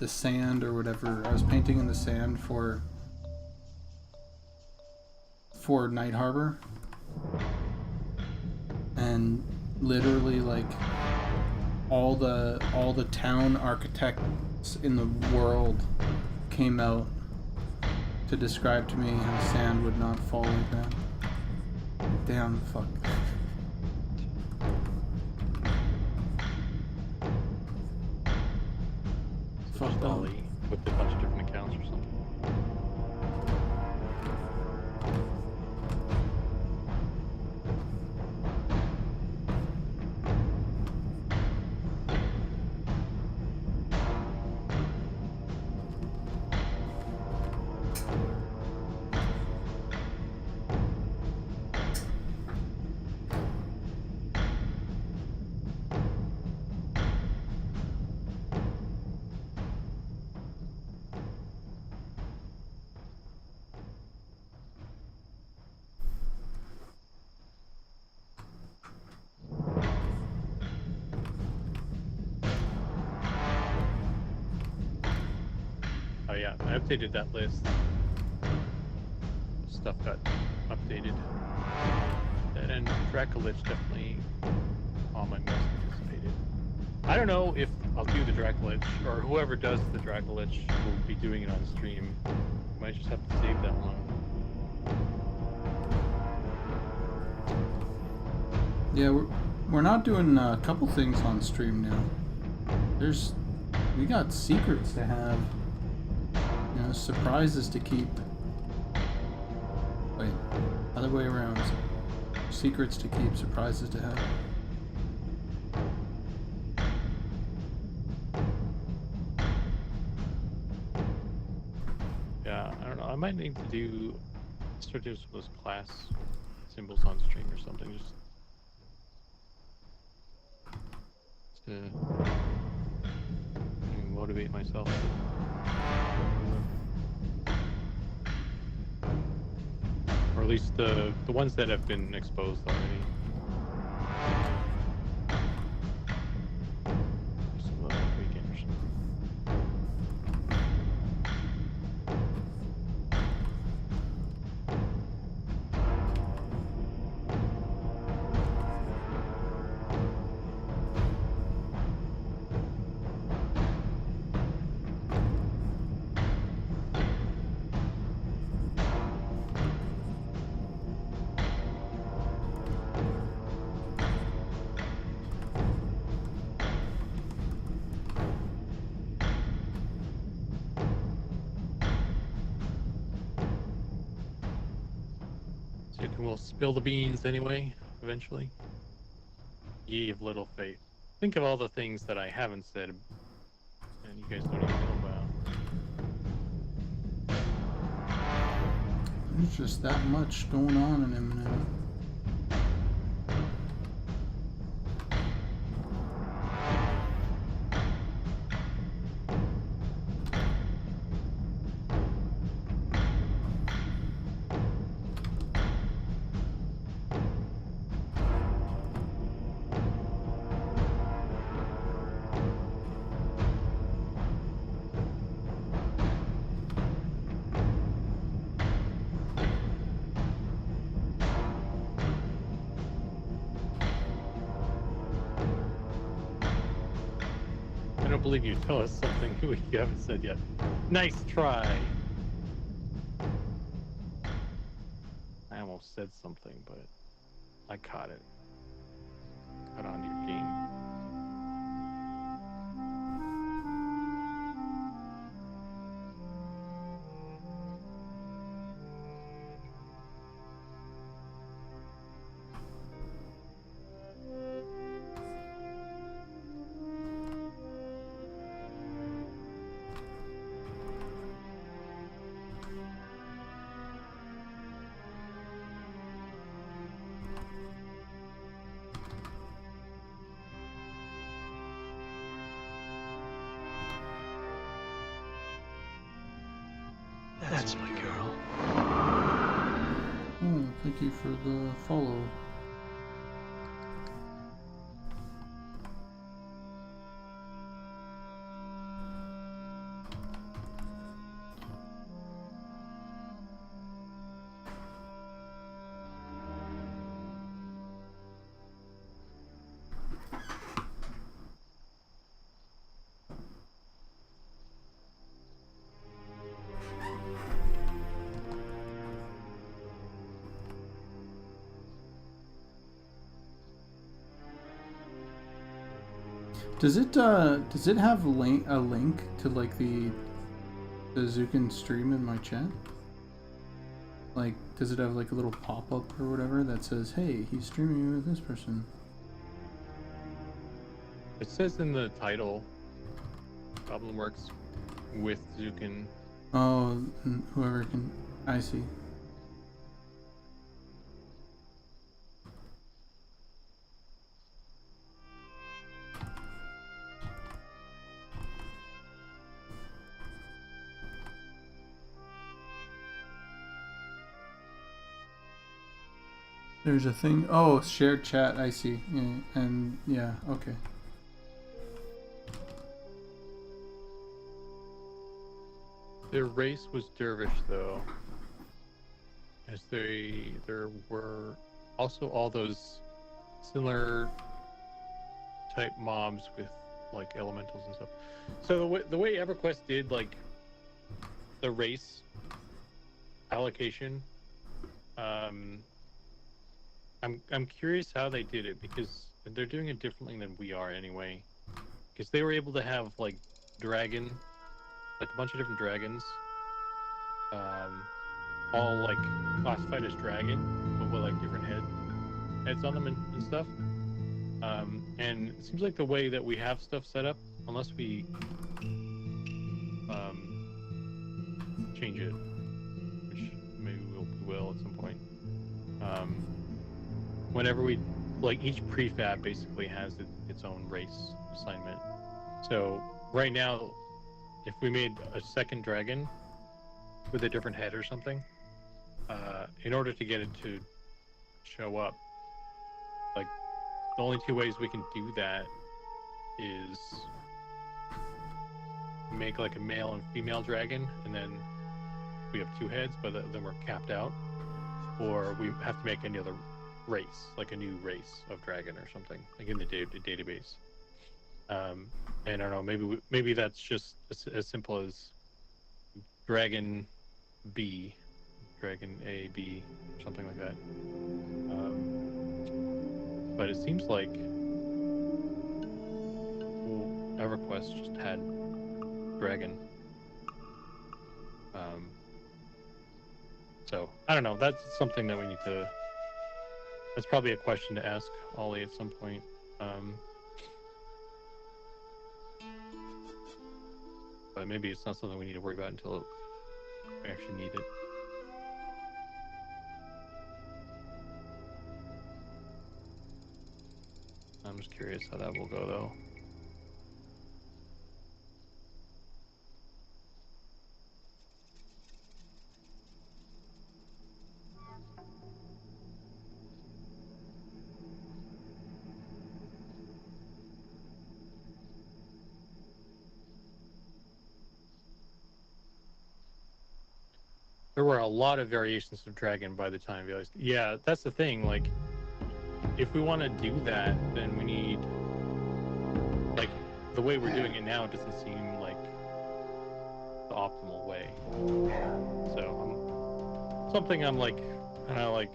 sand or whatever. I was painting in the sand for Night Harbor, and literally like all the town architects in the world came out to describe to me how sand would not fall like that. damn fuck. So Fuck just them. Ollie with a bunch of different accounts or something. Oh yeah, I updated that list. Stuff got updated. That and Dracolich definitely on my most anticipated. I don't know if I'll do the Dracolich, or whoever does the Dracolich will be doing it on stream. Might just have to save that one. Yeah, we're not doing a couple things on stream now. We got secrets to have. You know, surprises to keep. Wait, other way around. Secrets to keep, surprises to have. Yeah, I don't know. I might need to start doing some of those class symbols on stream or something, just to motivate myself to do more of them. Or at least the ones that have been exposed already. Do some of them on the weekend or something. So we'll spill the beans anyway, eventually. Ye of little faith. Think of all the things that I haven't said and you guys don't even know about. There's just that much going on in Eminem. I don't believe you. Tell us something you haven't said yet. Nice try. I almost said something, but I caught it. Caught on to your game. That's my girl. Oh, thank you for the follow. Does it have a link to like the Zukin stream in my chat? Like, does it have like a little pop-up or whatever that says, "Hey, he's streaming with this person"? It says in the title, Goblin works with Zukin. Oh, whoever can. I see. There's a thing. Oh, shared chat. I see. Yeah, and yeah, okay. Their race was Dervish, though, as there were also all those similar type mobs with like elementals and stuff. So the way EverQuest did like the race allocation, I'm curious how they did it, because they're doing it differently than we are anyway. Because they were able to have like dragon, like a bunch of different dragons, all like classified as dragon, but with like different heads on them and stuff. And it seems like the way that we have stuff set up, unless we change it, which maybe we will at some point. Whenever we like, each prefab basically has its own race assignment. So right now, if we made a second dragon with a different head or something, in order to get it to show up, like the only two ways we can do that is make like a male and female dragon, and then we have two heads, but then we're capped out, or we have to make any other race, like a new race of dragon or something, like in the database. And I don't know, maybe that's just as simple as dragon B, dragon A, B, something like that. But it seems like EverQuest just had dragon. So I don't know. That's something that we need to. That's probably a question to ask Ollie at some point. But maybe it's not something we need to worry about until we actually need it. I'm just curious how that will go, though. There were a lot of variations of dragon by the time I realized. Yeah, that's the thing. Like, if we want to do that, then we need, like, the way we're doing it now doesn't seem like the optimal way. So something I'm like, kind of like,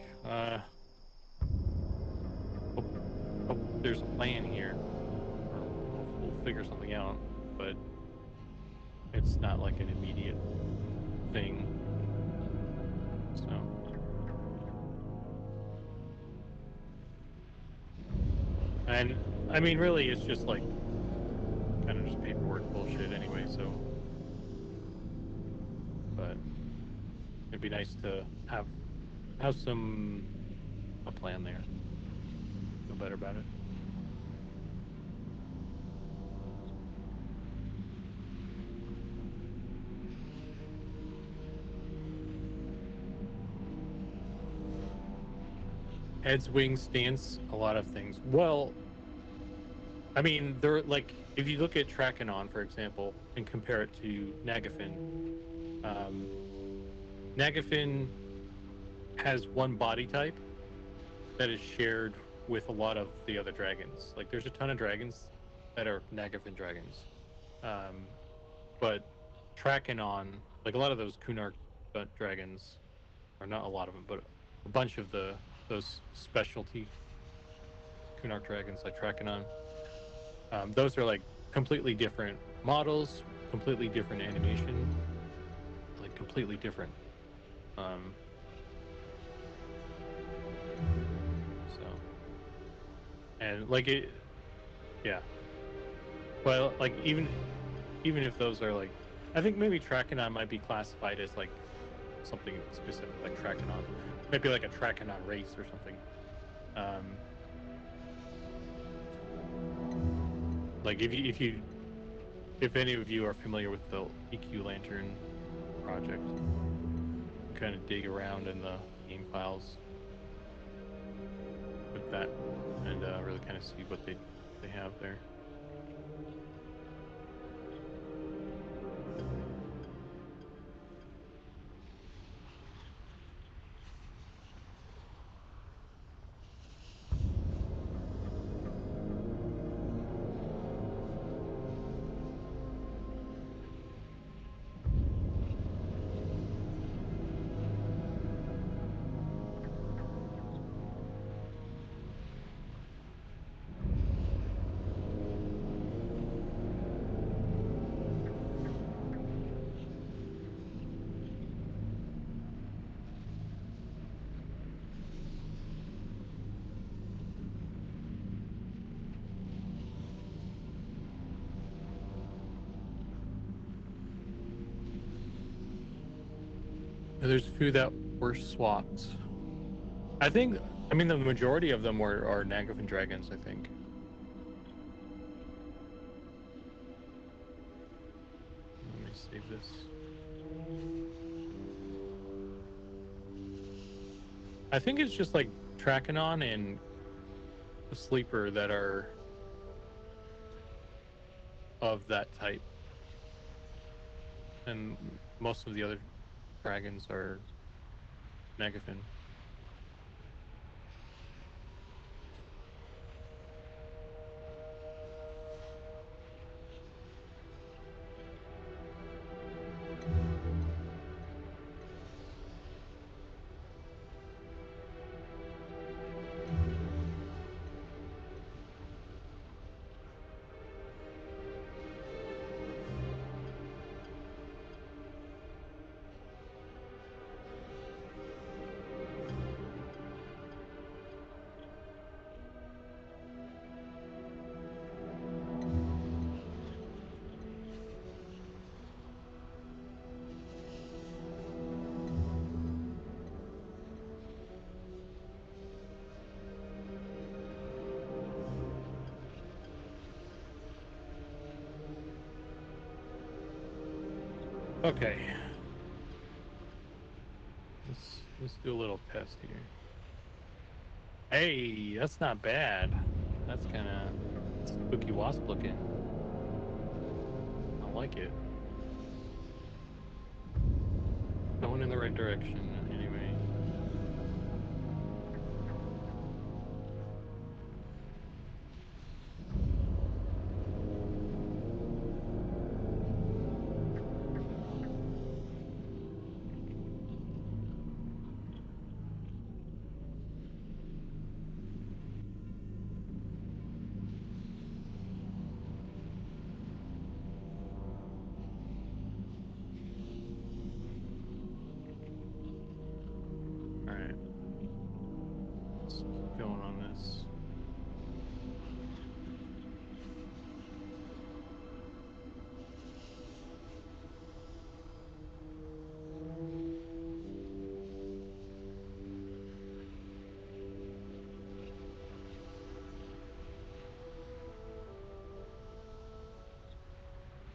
hope there's a plan here. We'll figure something out, but it's not like an immediate thing. So, and I mean, really, it's just like kind of just paperwork bullshit anyway. So, but it'd be nice to have a plan there. Feel better about it. Heads, wings, stance, a lot of things. Well, I mean, they're like, if you look at Trakenon, for example, and compare it to Nagafin, Nagafin has one body type that is shared with a lot of the other dragons. Like, there's a ton of dragons that are Nagafin dragons. But Trakenon, like a lot of those Kunark dragons, or not a lot of them, but a bunch of those specialty Kunark dragons like Trakenon, Those are like completely different models, completely different animation, like completely different. So, and like it, yeah. Well, like even if those are like, I think maybe Trachanon might be classified as like something specific, like Trachanon, maybe like a Trachanon race or something. Like if any of you are familiar with the EQ Lantern project, kind of dig around in the game files with that and really kind of see what they have there. There's a few that were swapped. I mean, the majority of them are Nagafin dragons, I think. Let me save this. I think it's just like Trachanon and the Sleeper that are of that type. And most of the other dragons are Nagafin. Okay. Let's do a little test here. Hey, that's not bad. That's kind of spooky wasp looking. I like it. Going in the right direction anyway. Alright. Let's keep going on this.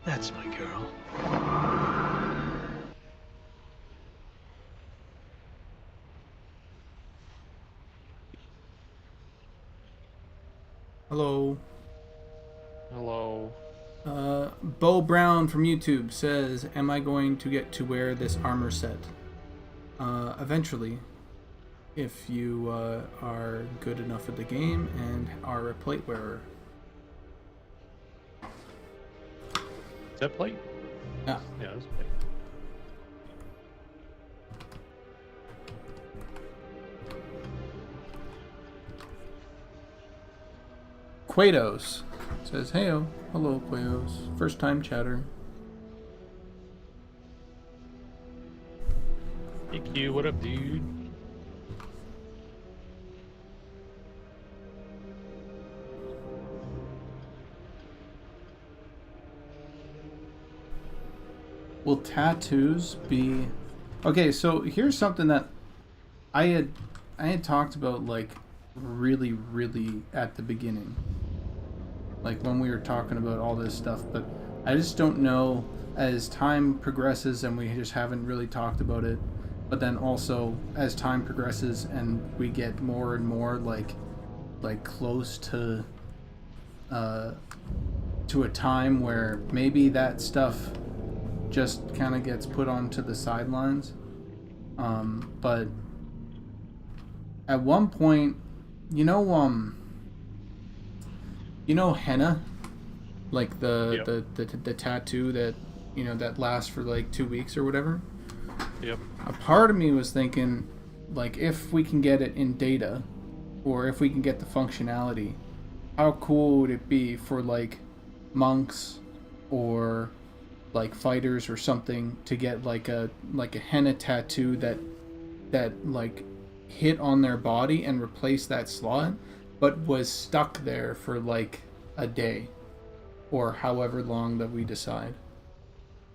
That's my girl. Hello. Hello. Bo Brown from YouTube says, "Am I going to get to wear this armor set? Eventually, if you are good enough at the game and are a plate wearer." Is that plate? Yeah. Yeah, that's plate. Quados says, "Heyo, hello, Quayos. First time chatter." Hey Q, what up, dude? Will tattoos be... Okay, so here's something that I had talked about, like, really at the beginning. Like, when we were talking about all this stuff, but I just don't know, as time progresses and we just haven't really talked about it, but then also as time progresses and we get more and more like close to a time where maybe that stuff just kind of gets put onto the sidelines. But at one point, you know henna, like the tattoo that, you know, that lasts for like 2 weeks or whatever. Yep. A part of me was thinking, like, if we can get it in data, or if we can get the functionality, how cool would it be for like monks or like fighters or something to get like a henna tattoo that like hit on their body and replace that slot, but was stuck there for like a day or however long that we decide.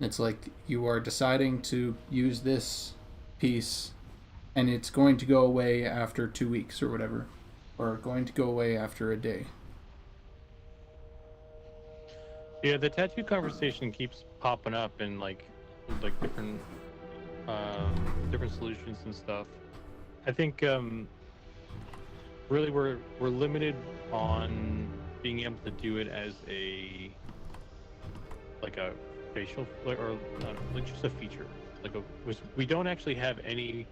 It's like you are deciding to use this piece and it's going to go away after 2 weeks or whatever, or going to go away after a day. Yeah, the tattoo conversation keeps popping up in like different solutions and stuff. I think really we're limited on being able to do it as a facial or like just a feature. We don't actually have any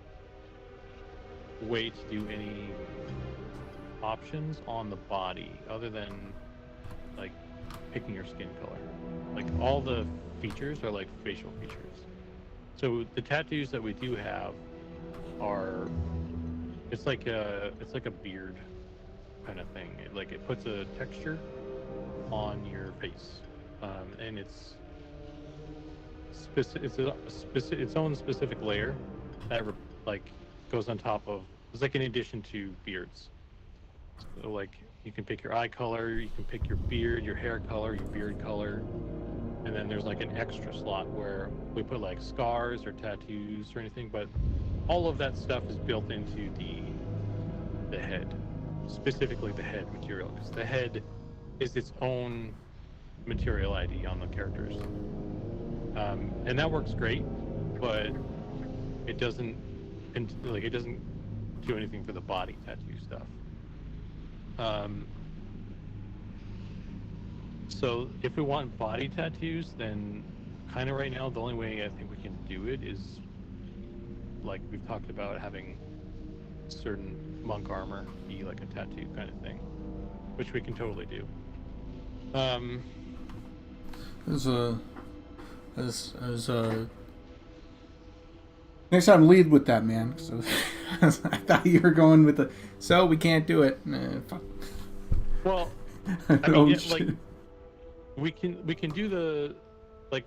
way to do any options on the body other than like picking your skin color. Like all the features are like facial features. So the tattoos that we do have are it's like a beard kind of thing. It puts a texture on your face, and it's its own specific layer that goes on top of. It's like in addition to beards. So like you can pick your eye color, you can pick your beard, your hair color, your beard color, and then there's like an extra slot where we put like scars or tattoos or anything, but all of that stuff is built into the head, specifically the head material, because the head is its own material ID on the characters, and that works great, but it doesn't do anything for the body tattoo stuff. So if we want body tattoos, then kind of right now the only way I think we can do it is like we've talked about having certain monk armor be like a tattoo kind of thing, which we can totally do. Next time, lead with that, man. So I thought you were going with the. So we can't do it. Nah, fuck. Well, I mean, Oh, yeah, shit. like we can do the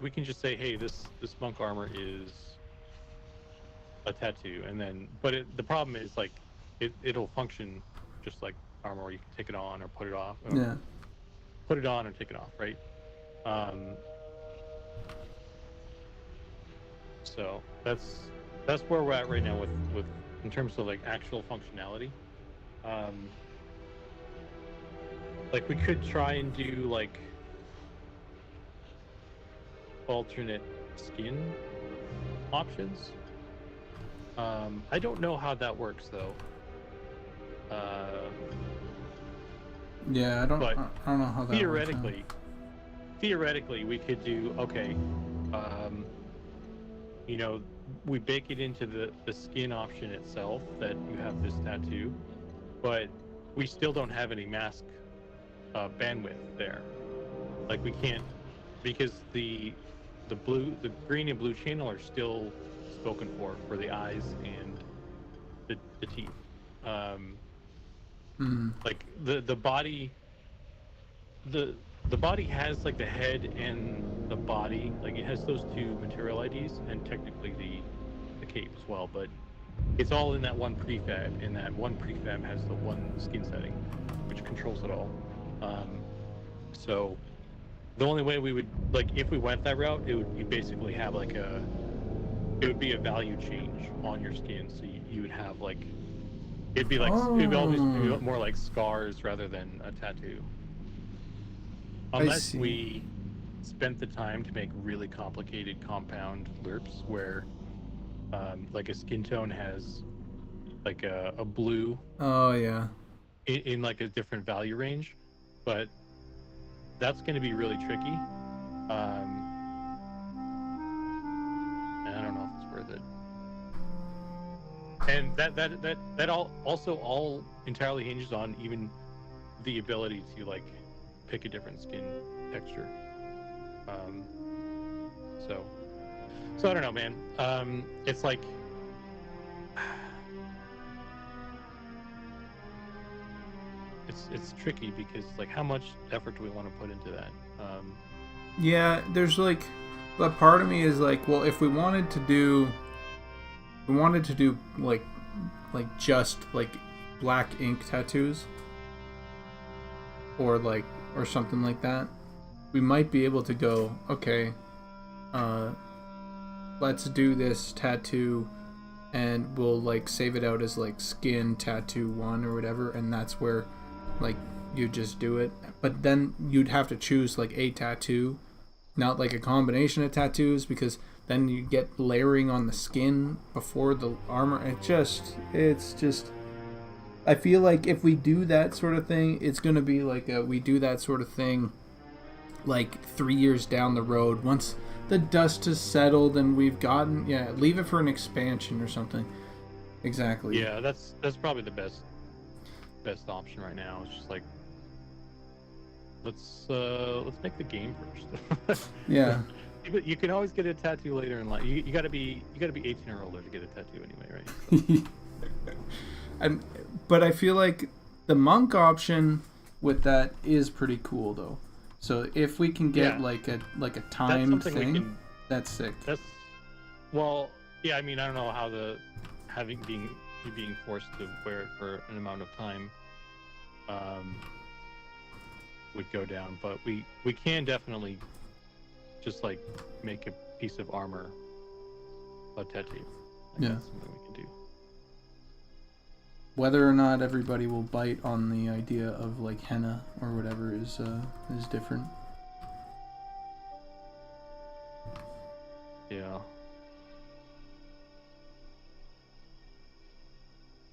we can just say, hey, this monk armor is a tattoo, and then the problem is like it'll function just like armor where you can take it on or put it off. Or Yeah. Put it on or take it off, right? So that's where we're at right now with in terms of like actual functionality. Like we could try and do like alternate skin options. I don't know how that works though. Yeah, I don't know how that theoretically, we could do okay. You know, we bake it into the skin option itself that you have this tattoo, but we still don't have any mask bandwidth there. Like we can't, because the green and blue channel are still spoken for the eyes and the teeth. Like the body, the body has like the head and the body, like it has those two material IDs, and technically the cape as well. But it's all in that one prefab, and that one prefab has the one skin setting, which controls it all. So the only way we would, like, if we went that route, it would you basically have like it would be a value change on your skin. So you would have like it'd be like it'd be always be Oh, more like scars rather than a tattoo. I Unless see. we spent the time to make really complicated compound lerps where like a skin tone has like a blue Oh yeah. in like a different value range, but that's going to be really tricky. And I don't know if it's worth it. And that all also all entirely hinges on even the ability to like pick a different skin texture. Um, so I don't know, man. It's like it's tricky because like how much effort do we want to put into that? Yeah, there's like, but part of me is like, well, if we wanted to do like just like black ink tattoos, or something like that, we might be able to go, okay, uh, let's do this tattoo, and we'll like save it out as like skin tattoo 1 or whatever, and that's where like you just do it. But then you'd have to choose like a tattoo, not like a combination of tattoos, because then you get layering on the skin before the armor. It's just I feel like if we do that sort of thing, it's gonna be like we do that sort of thing like 3 years down the road, once the dust has settled and we've gotten, yeah, leave it for an expansion or something. Exactly. yeah, that's probably the best option right now. It's just like let's make the game first. Yeah. But you can always get a tattoo later in life. You gotta be 18 or older to get a tattoo anyway, right? So. But I feel like the monk option with that is pretty cool though. So if we can get Yeah. like a That's timed something thing, we can. that's sick. That's well, yeah. I mean, I don't know how being forced to wear it for an amount of time would go down, but we can definitely just like make a piece of armor a tattoo. Like, Yeah. that's something we can do. Whether or not everybody will bite on the idea of like henna or whatever is different. Yeah.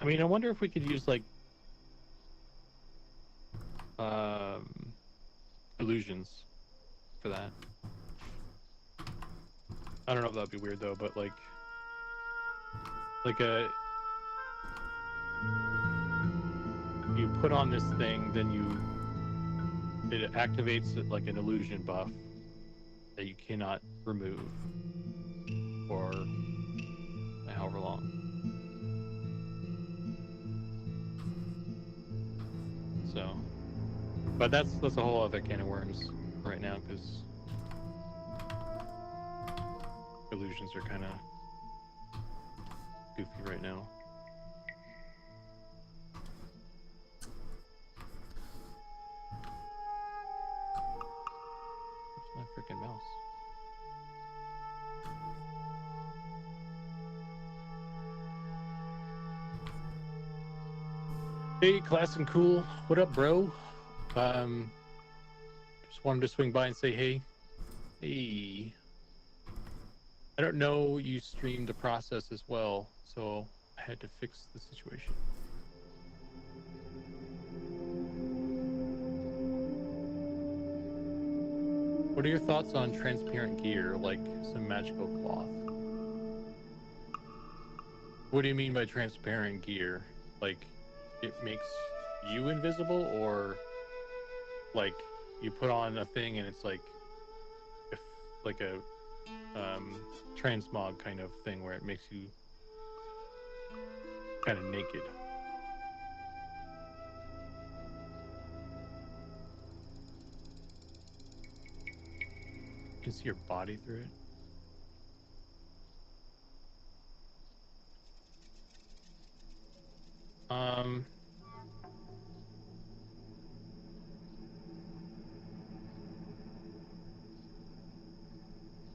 I mean, I wonder if we could use like illusions for that. I don't know if that'd be weird though, but like you put on this thing, then it activates it like an illusion buff that you cannot remove for however long. So, but that's a whole other can of worms right now because illusions are kind of goofy right now. Where's my freaking mouse? Hey, Class and Cool, what up, bro? Just wanted to swing by and say hey. Hey. I don't know you streamed the process as well, so I had to fix the situation. What are your thoughts on transparent gear, like some magical cloth? What do you mean by transparent gear? Like, it makes you invisible, or like you put on a thing and it's like, if like a transmog kind of thing where it makes you kind of naked? You can see your body through it.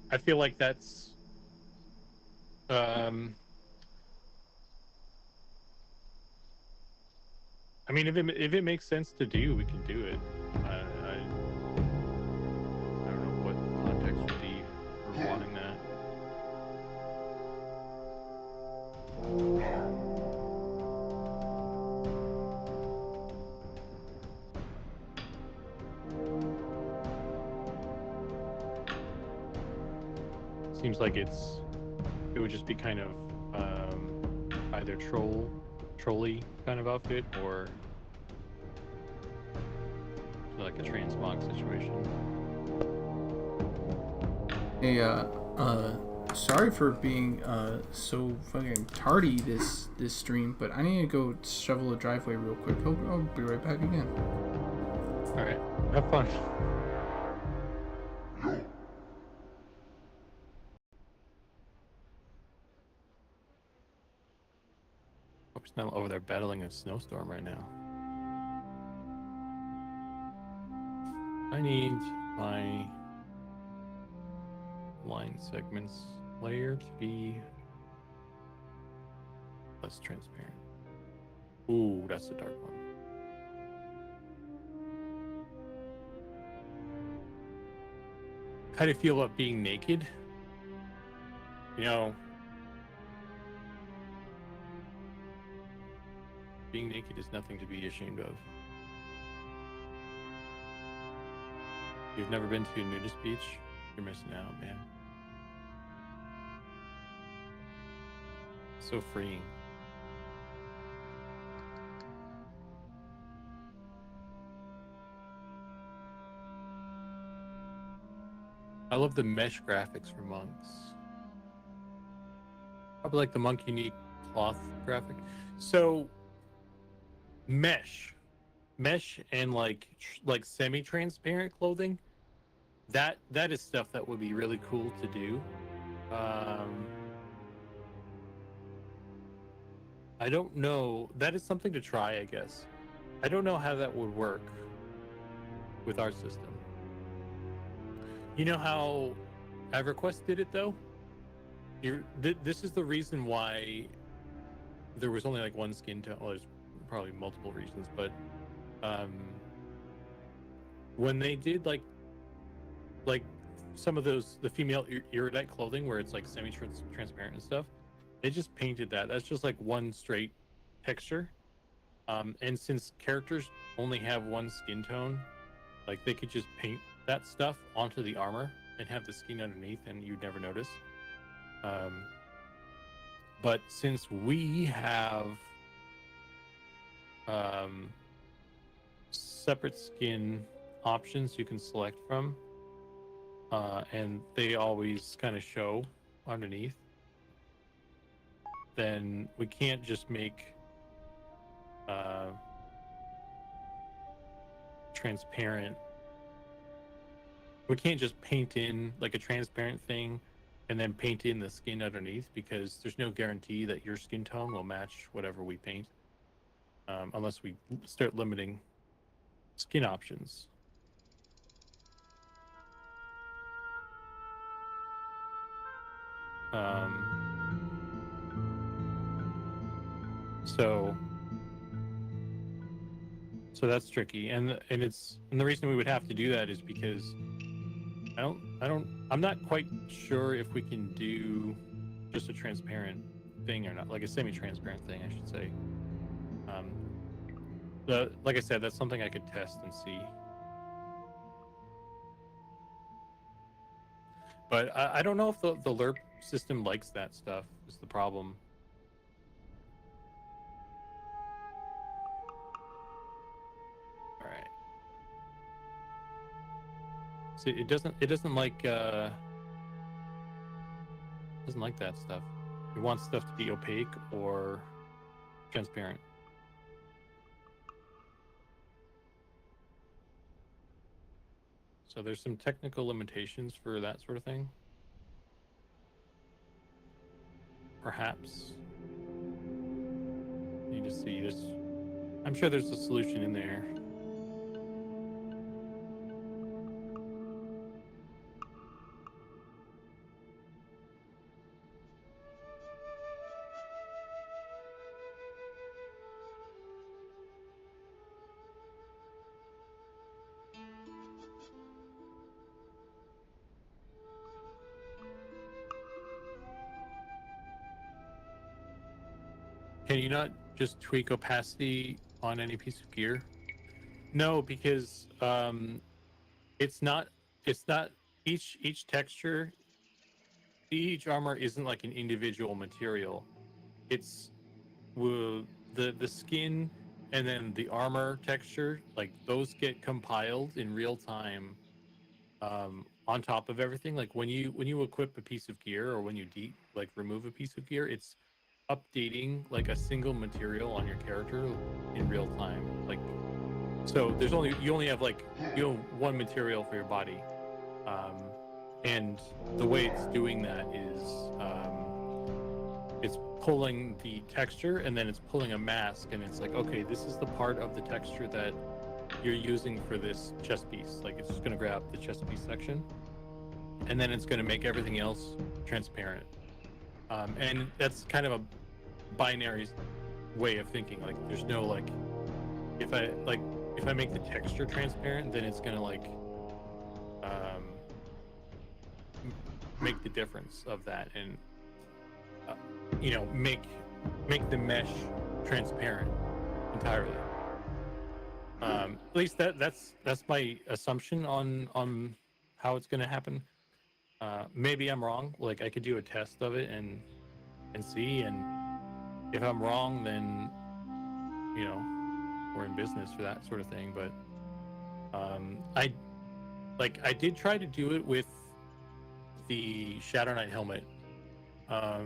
I feel like that's I mean, if it makes sense to do, we can do it. I don't know what context would be for wanting that. Seems like it would just be kind of either trolly kind of outfit or like a transmog situation. Hey, sorry for being so fucking tardy this stream, but I need to go shovel a driveway real quick. I'll be right back again. All right, have fun. Hope he's not over there battling a snowstorm right now. I need my line segments layer to be less transparent. Ooh, that's a dark one. How do you feel about being naked? You know, being naked is nothing to be ashamed of. You've never been to a nudist beach? You're missing out, man. So freeing. I love the mesh graphics for monks. Probably like the monk unique cloth graphic. So mesh and like semi-transparent clothing, that is stuff that would be really cool to do. I don't know. That is something to try, I guess. I don't know how that would work with our system. You know how EverQuest did it though? This is the reason why there was only like one skin tone. Well, there's probably multiple reasons, but when they did like some of those, the female iridite clothing where it's like semi-transparent and stuff, they just painted that. That's just like one straight texture. And since characters only have one skin tone, like they could just paint that stuff onto the armor and have the skin underneath and you'd never notice. But since we have separate skin options you can select from, and they always kind of show underneath, then we can't just make transparent. We can't just paint in like a transparent thing and then paint in the skin underneath, because there's no guarantee that your skin tone will match whatever we paint, unless we start limiting skin options. So that's tricky, and the reason we would have to do that is because I'm not quite sure if we can do just a transparent thing or not, like a semi-transparent thing, I should say. Like I said, that's something I could test and see. But I don't know if the LERP system likes that stuff, is the problem. All right. So it doesn't like that stuff. It wants stuff to be opaque or transparent. So there's some technical limitations for that sort of thing. Perhaps. Need to see. I'm sure there's a solution in there. Can you not just tweak opacity on any piece of gear? No, because it's not each texture, each armor isn't like an individual material. It's the skin and then the armor texture, like those get compiled in real time on top of everything. Like when you equip a piece of gear or when you remove a piece of gear, it's updating like a single material on your character in real time. Like, so you only have like one material for your body, and the way it's doing that is it's pulling the texture and then it's pulling a mask, and it's like, okay, this is the part of the texture that you're using for this chest piece. Like, it's just going to grab the chest piece section, and then it's going to make everything else transparent. And that's kind of a binary way of thinking. Like, there's no like, if I make the texture transparent, then it's gonna like make the difference of that, and make the mesh transparent entirely. At least that's my assumption on how it's gonna happen. Maybe I'm wrong. Like, I could do a test of it and see, and if I'm wrong, then we're in business for that sort of thing. But I did try to do it with the Shadow Knight helmet. Let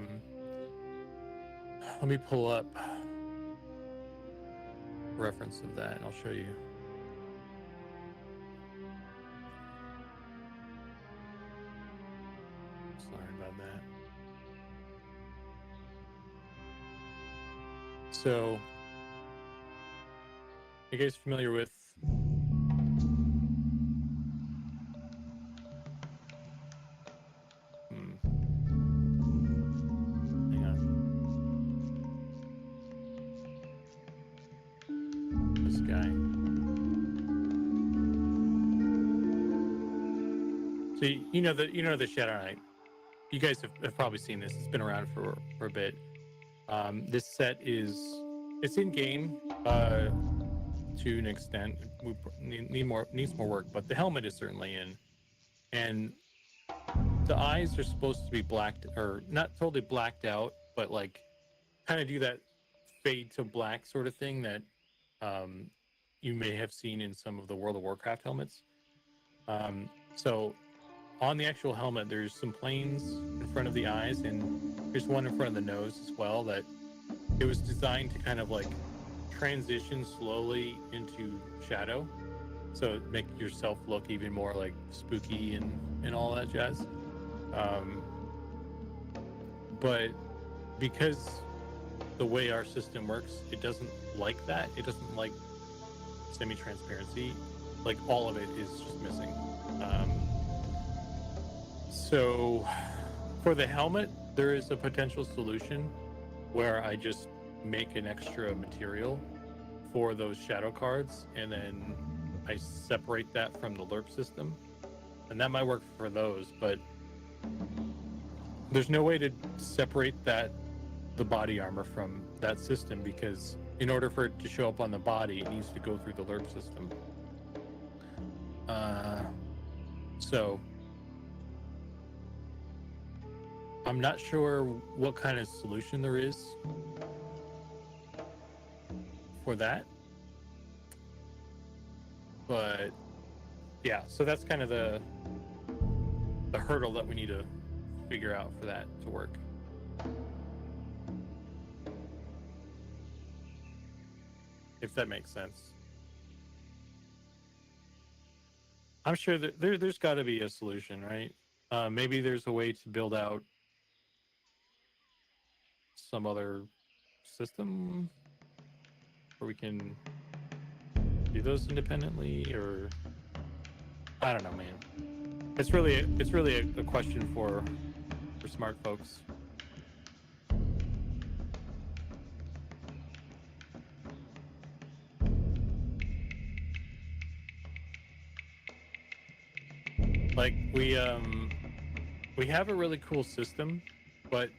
me pull up reference of that and I'll show you. Sorry about that. So, you guys familiar with hang on. This guy. So you know the Shadow Knight. You guys have probably seen this. It's been around for a bit. This set it's in game to an extent. We needs more work, but the helmet is certainly in, and the eyes are supposed to be blacked, or not totally blacked out, but like kind of do that fade to black sort of thing that you may have seen in some of the World of Warcraft helmets. So on the actual helmet, there's some planes in front of the eyes, and there's one in front of the nose as well, that it was designed to kind of like transition slowly into shadow, so make yourself look even more like spooky and all that jazz. But because the way our system works, it doesn't like that. It doesn't like semi-transparency. Like, all of it is just missing. So for the helmet, there is a potential solution where I just make an extra material for those shadow cards, and then I separate that from the LERP system, and that might work for those, but there's no way to separate the body armor from that system, because in order for it to show up on the body, it needs to go through the LERP system. So I'm not sure what kind of solution there is for that, but yeah, so that's kind of the hurdle that we need to figure out for that to work. If that makes sense. I'm sure that there's got to be a solution, right? Maybe there's a way to build out some other system where we can do those independently, or I don't know, man. It's really a question for smart folks. Like we have a really cool system, but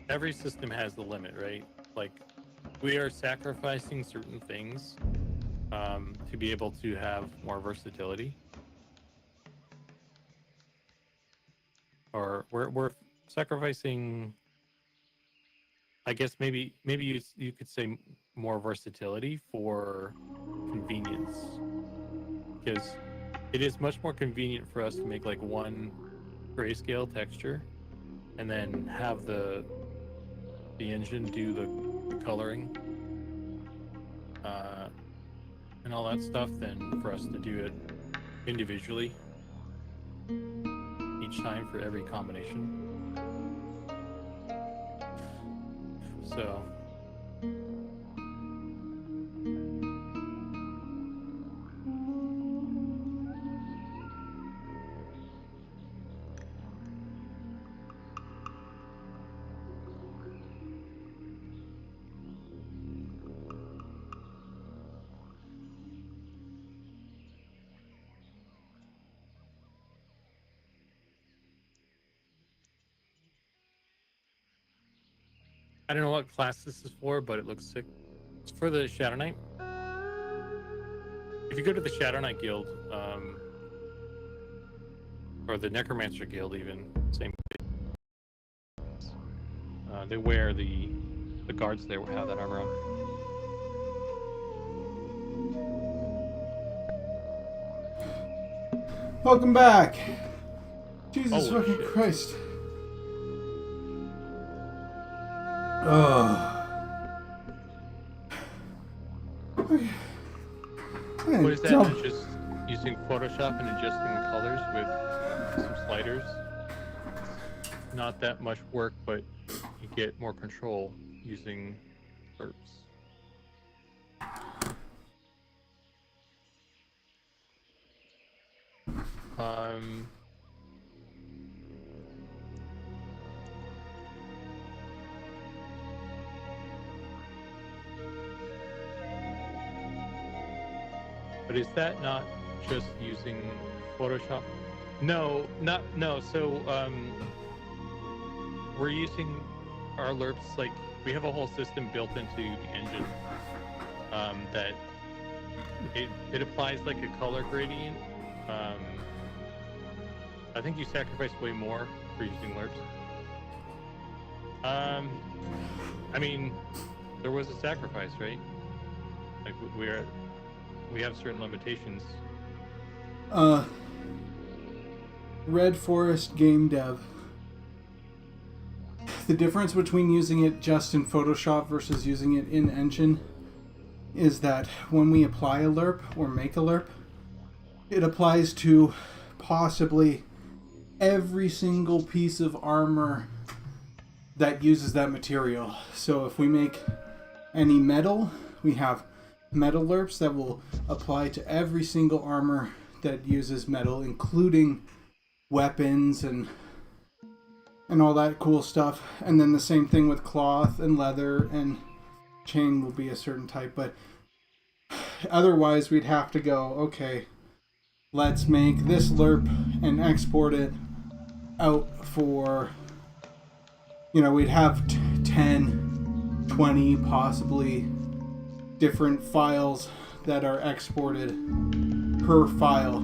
every system has the limit, right? Like we are sacrificing certain things to be able to have more versatility, or we're sacrificing. I guess maybe you could say more versatility for convenience, because it is much more convenient for us to make like one grayscale texture and then have the engine do the coloring and all that stuff than for us to do it individually each time for every combination. So I don't know what class this is for, but it looks sick. It's for the Shadow Knight. If you go to the Shadow Knight Guild, or the Necromancer Guild, even same. They wear the guards there have that armor on. Welcome back. Jesus Holy fucking shit. Christ. Oh. What is that? Just using Photoshop and adjusting the colors with some sliders. Not that much work, but you get more control using burps. But is that not just using Photoshop? No. So we're using our lerps, like we have a whole system built into the engine that it applies like a color gradient. I think you sacrifice way more for using lerps. I mean, there was a sacrifice, right? Like we have certain limitations. Red Forest Game Dev. The difference between using it just in Photoshop versus using it in Engine is that when we apply a lerp or make a lerp, it applies to possibly every single piece of armor that uses that material. So if we make any metal, we have metal lerps that will apply to every single armor that uses metal, including weapons and all that cool stuff. And then the same thing with cloth and leather, and chain will be a certain type. But otherwise we'd have to go, okay, let's make this lerp and export it out for, we'd have 10, 20 possibly different files that are exported per file,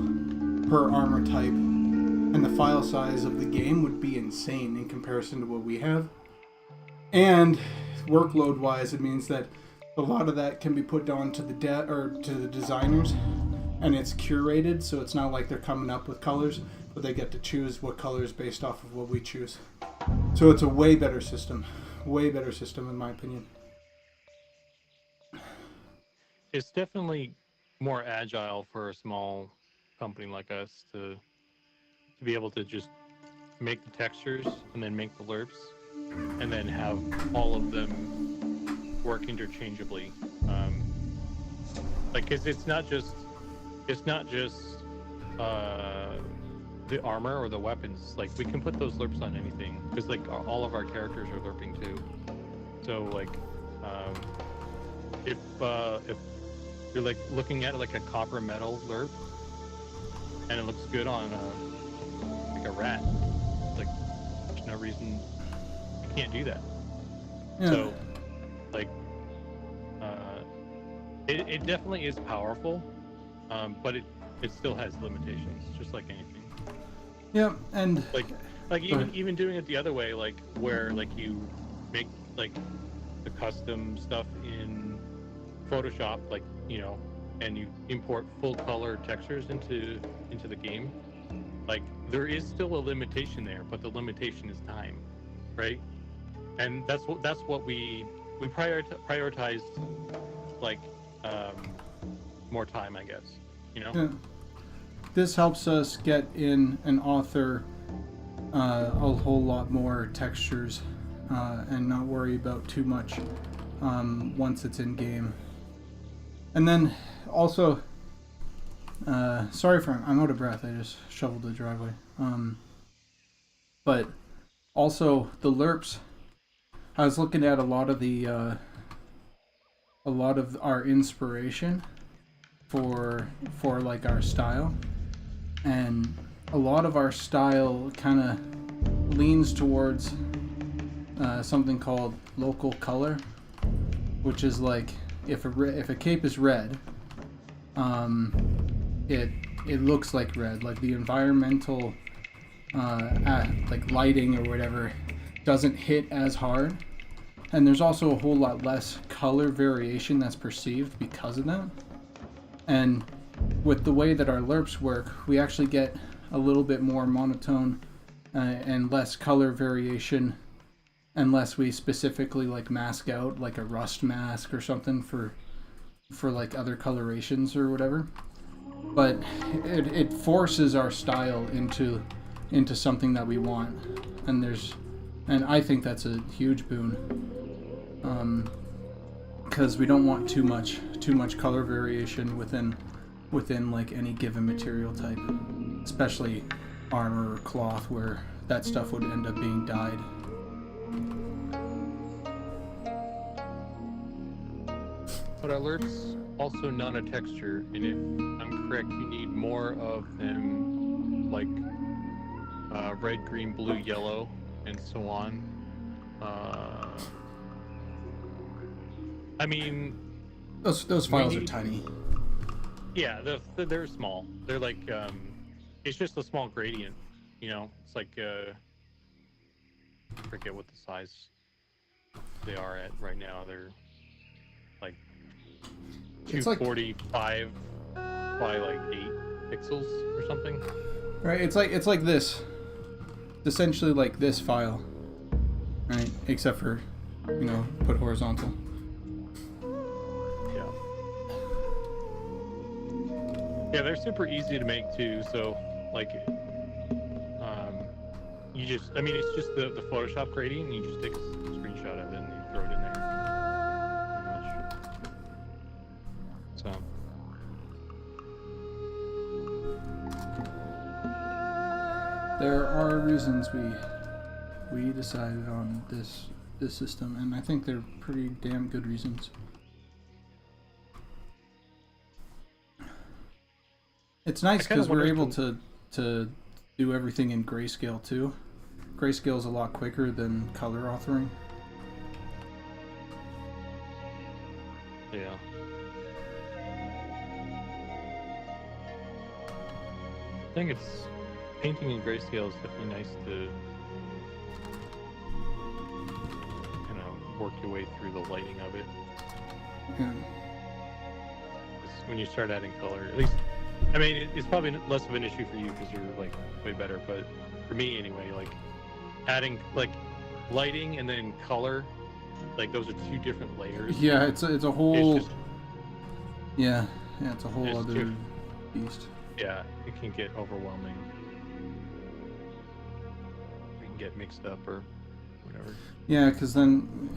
per armor type. And the file size of the game would be insane in comparison to what we have. And workload wise, it means that a lot of that can be put down to the to the designers, and it's curated, so it's not like they're coming up with colors, but they get to choose what colors based off of what we choose. So it's a way better system in my opinion. It's definitely more agile for a small company like us to be able to just make the textures and then make the lerps and then have all of them work interchangeably. Like, 'cause it's not just the armor or the weapons. Like, we can put those lerps on anything because like all of our characters are lerping too. So like, if you're like looking at like a copper metal lerp and it looks good on like a rat, like there's no reason you can't do that. Yeah. So like, it definitely is powerful, but it still has limitations, just like anything. Yeah, and Like even doing it the other way, like where like you make like the custom stuff in Photoshop, like, you know, and you import full color textures into the game. Like, there is still a limitation there, but the limitation is time, right? And that's what we prioritized, like, more time, I guess, you know. yeah. This helps us get in an author a whole lot more textures and not worry about too much once it's in game. And then also, sorry for I'm out of breath. I just shoveled the driveway. But also the lerps. I was looking at a lot of our inspiration for like our style, and a lot of our style kind of leans towards something called local color, which is like if a cape is red, it looks like red, like the environmental like lighting or whatever doesn't hit as hard, and there's also a whole lot less color variation that's perceived because of that. And with the way that our lerps work, we actually get a little bit more monotone and less color variation, unless we specifically like mask out like a rust mask or something for like other colorations or whatever. But it forces our style into something that we want, and I think that's a huge boon, because we don't want too much color variation within like any given material type, especially armor or cloth, where that stuff would end up being dyed. But our lerps also not a texture, and if I'm correct, you need more of them, like red, green, blue, yellow, and so on. I mean, Those files are tiny. Yeah, they're small. They're like, it's just a small gradient, you know. It's like, I forget what the size they are at right now. They're like It's like 245 by like 8 pixels or something. right. It's like this. It's essentially like this file, right? Except for, you know, put horizontal. Yeah. Yeah, they're super easy to make too. So like, you just, I mean, it's just the Photoshop gradient, and you just take a screenshot of it and you throw it in there. Pretty much. So. There are reasons we decided on this system, and I think they're pretty damn good reasons. It's nice because we're able to do everything in grayscale too. Grayscale is a lot quicker than color authoring. Yeah. I think it's painting in grayscale is definitely nice to kind of work your way through the lighting of it. Yeah. 'Cause when you start adding color, at least, I mean, it's probably less of an issue for you because you're like way better, but for me anyway, like adding like lighting and then color, like those are two different layers. Yeah, it's a whole It's just, yeah, it's a whole It's other too- beast. Yeah, it can get overwhelming. We can get mixed up or whatever. Yeah, because then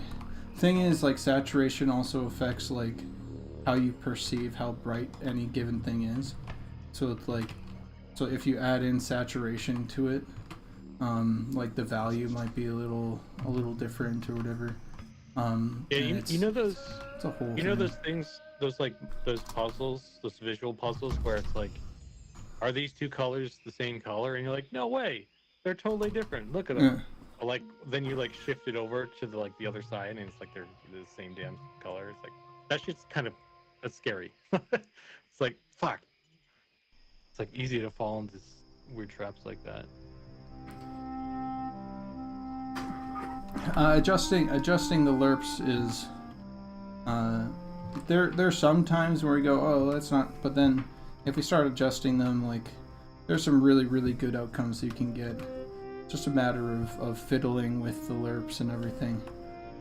thing is, like, saturation also affects like how you perceive how bright any given thing is. So it's like, so if you add in saturation to it, like the value might be a little different or whatever. Yeah, And you know those it's a whole you know thing. those things, those puzzles, those visual puzzles where it's like, are these two colors the same color? And you're like, no way, they're totally different. Look at them. Yeah. Like then you like shift it over to the other side, and it's like they're the same damn color. It's like that shit's kind of that's scary. It's like fuck. It's like easy to fall into weird traps like that. Adjusting the lerps is there's some times where we go, oh, that's not, but then if we start adjusting them, like, there's some really good outcomes that you can get. Just a matter of fiddling with the lerps and everything,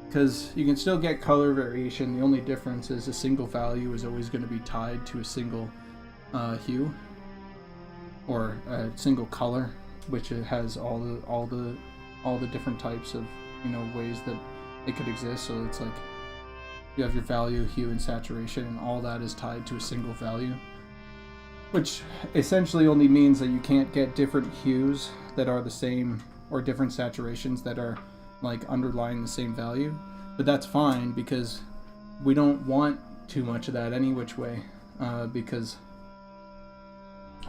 because you can still get color variation. The only difference is a single value is always going to be tied to a single hue or a single color, which it has all the different types of, you know, ways that it could exist. So it's like you have your value, hue, and saturation, and all that is tied to a single value, which essentially only means that you can't get different hues that are the same or different saturations that are like underlying the same value. But that's fine, because we don't want too much of that any which way, because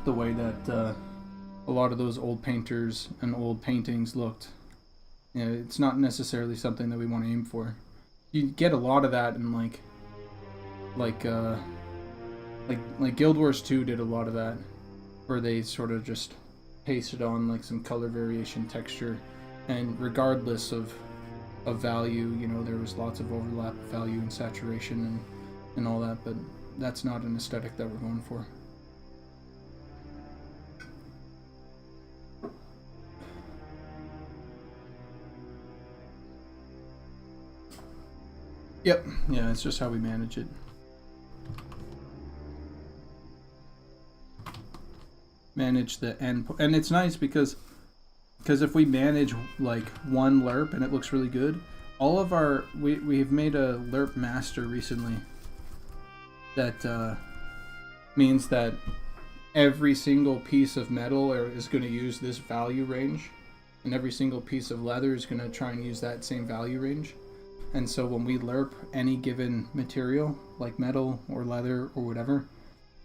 the way that a lot of those old painters and old paintings looked, you know, it's not necessarily something that we want to aim for. You get a lot of that in like Guild Wars 2 did a lot of that, where they sort of just pasted on like some color variation texture, and regardless of value, you know, there was lots of overlap of value and saturation and all that, but that's not an aesthetic that we're going for. Yep, yeah, it's just how we manage it. Manage the end, and it's nice because if we manage like one lerp and it looks really good, all of our we've made a lerp master recently that means that every single piece of metal is going to use this value range, and every single piece of leather is going to try and use that same value range. And so when we lerp any given material like metal or leather or whatever,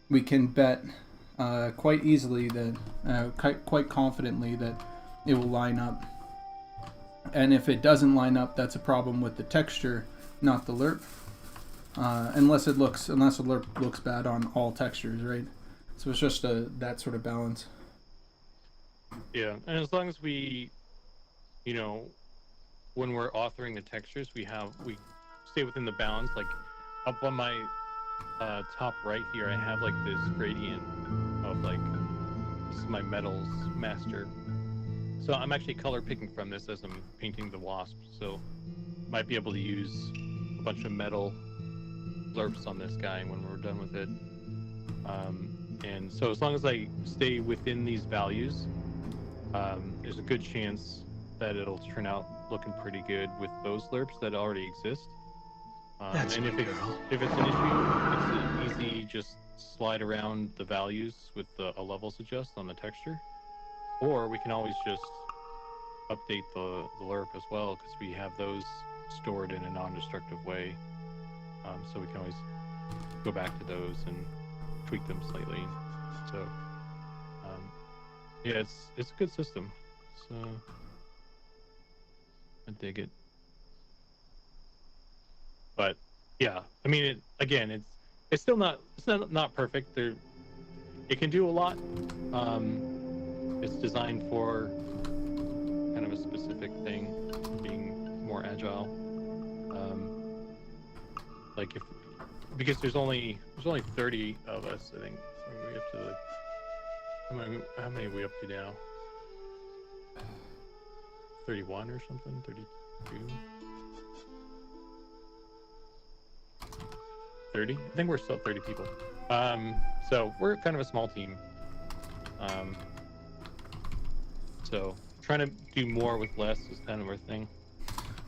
we can bet quite easily that quite confidently that it will line up. And if it doesn't line up, that's a problem with the texture, not the lerp. Unless a lerp looks bad on all textures, right? So it's just that sort of balance. Yeah, and as long as we, you know, when we're authoring the textures, we stay within the bounds. Like up on my top right here, I have like this gradient of like, this is my metals master. So I'm actually color picking from this as I'm painting the wasp. So might be able to use a bunch of metal lerps on this guy when we're done with it. And so as long as I stay within these values, there's a good chance that it'll turn out looking pretty good with those lerps that already exist. That's and my if girl. it's an issue, it's easy just slide around the values with a levels adjust on the texture, or we can always just update the lerp as well, because we have those stored in a non-destructive way. So we can always go back to those and tweak them slightly. So yeah, it's a good system. So I dig it. But yeah, I mean, it's still not perfect. It can do a lot. It's designed for kind of a specific thing, being more agile. Like because there's only 30 of us, I think. So we have to how many are we up to now? 31 or something? 32? 30? I think we're still 30 people. So we're kind of a small team. Um, so trying to do more with less is kind of our thing.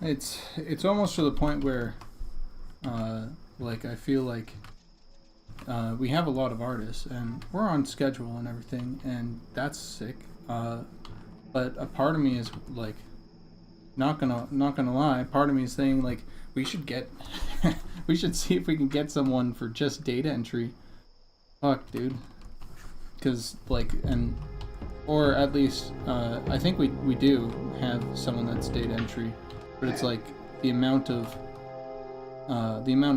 It's almost to the point where, like, I feel like we have a lot of artists and we're on schedule and everything, and that's sick. But a part of me is like, not gonna lie, part of me is saying like we should get, we should see if we can get someone for just data entry. Fuck, dude. Because like, and or at least I think we do have someone that's data entry, but it's like the amount of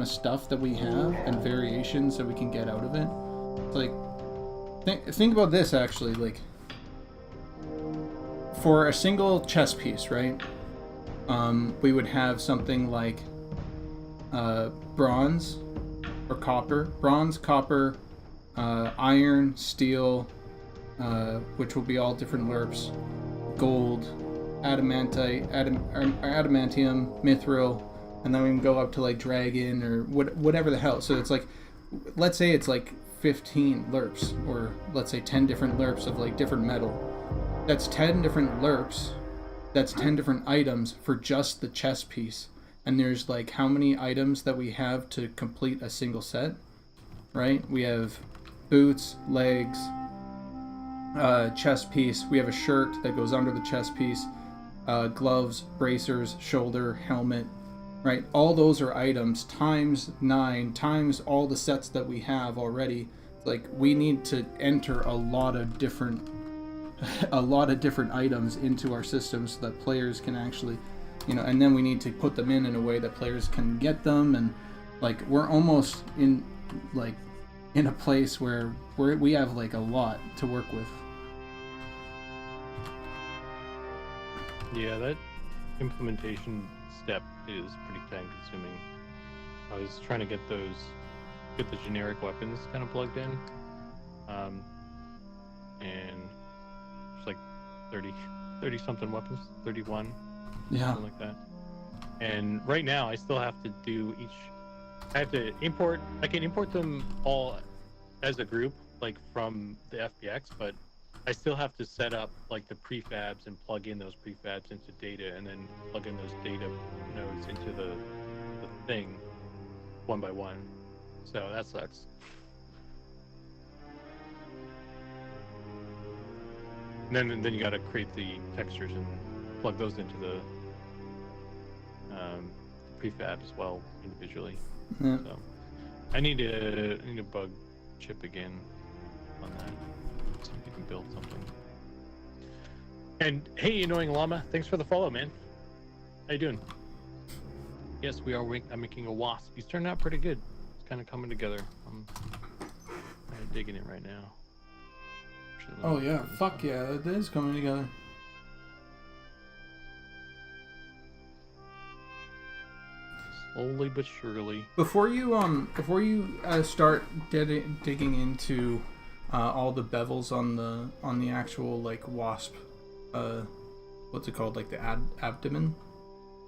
stuff that we have and variations that we can get out of it. It's like, think about this actually, like for a single chess piece, right? We would have something like bronze or copper, iron, steel, which will be all different lerps, gold, adamantite, adamantium, mithril, and then we can go up to like dragon or whatever the hell. So it's like, let's say it's like 15 lerps, or let's say 10 different lerps of like different metal. That's 10 different lerps. That's 10 different items for just the chess piece. And there's like how many items that we have to complete a single set, right? We have boots, legs, chest piece. We have a shirt that goes under the chest piece, gloves, bracers, shoulder, helmet, right? All those are items times 9 times all the sets that we have already. Like, we need to enter a lot of different items into our system so that players can actually, and then we need to put them in a way that players can get them. And like, we're almost in a place where we have like a lot to work with. Yeah, that implementation step is pretty time consuming. I was trying to get the generic weapons kind of plugged in, and there's like 30 something weapons, 31, something like that. And right now I still have to do I can import them all as a group, like from the FBX, but I still have to set up like the prefabs and plug in those prefabs into data, and then plug in those data nodes into the thing one by one. So that sucks. And then you got to create the textures and plug those into the prefab as well individually. Yeah. So I need to bug chip again on that. See if we can build something. And hey, Annoying Llama, thanks for the follow, man. How you doing? Yes, we are. I'm making a wasp. He's turning out pretty good. It's kind of coming together. I'm kind of digging it right now. Actually, Oh yeah, fuck yeah, it is coming together. Slowly but surely. Before you start digging into all the bevels on the actual like wasp, what's it called, like the abdomen,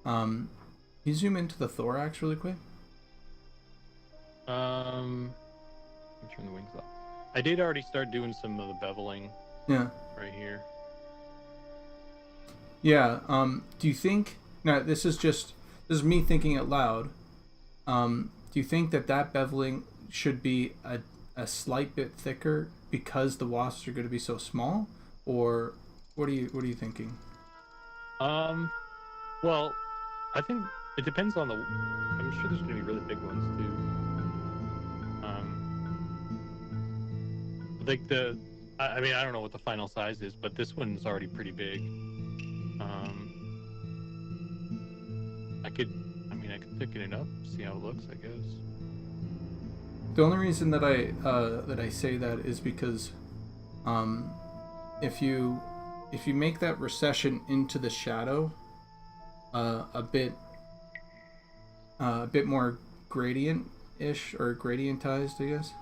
can you zoom into the thorax really quick? Let me turn the wings up. I did already start doing some of the beveling. Yeah. Right here. Yeah. Do you think? Now this is me thinking out loud. Do you think that beveling should be a slight bit thicker because the wasps are going to be so small, or what are you thinking? Well, I think it depends on I'm sure there's going to be really big ones too. Like I mean, I don't know what the final size is, but this one's already pretty big. I could thicken it up, see how it looks, I guess. The only reason that I say that is because if you make that recession into the shadow a bit more gradient-ish or gradientized, I guess,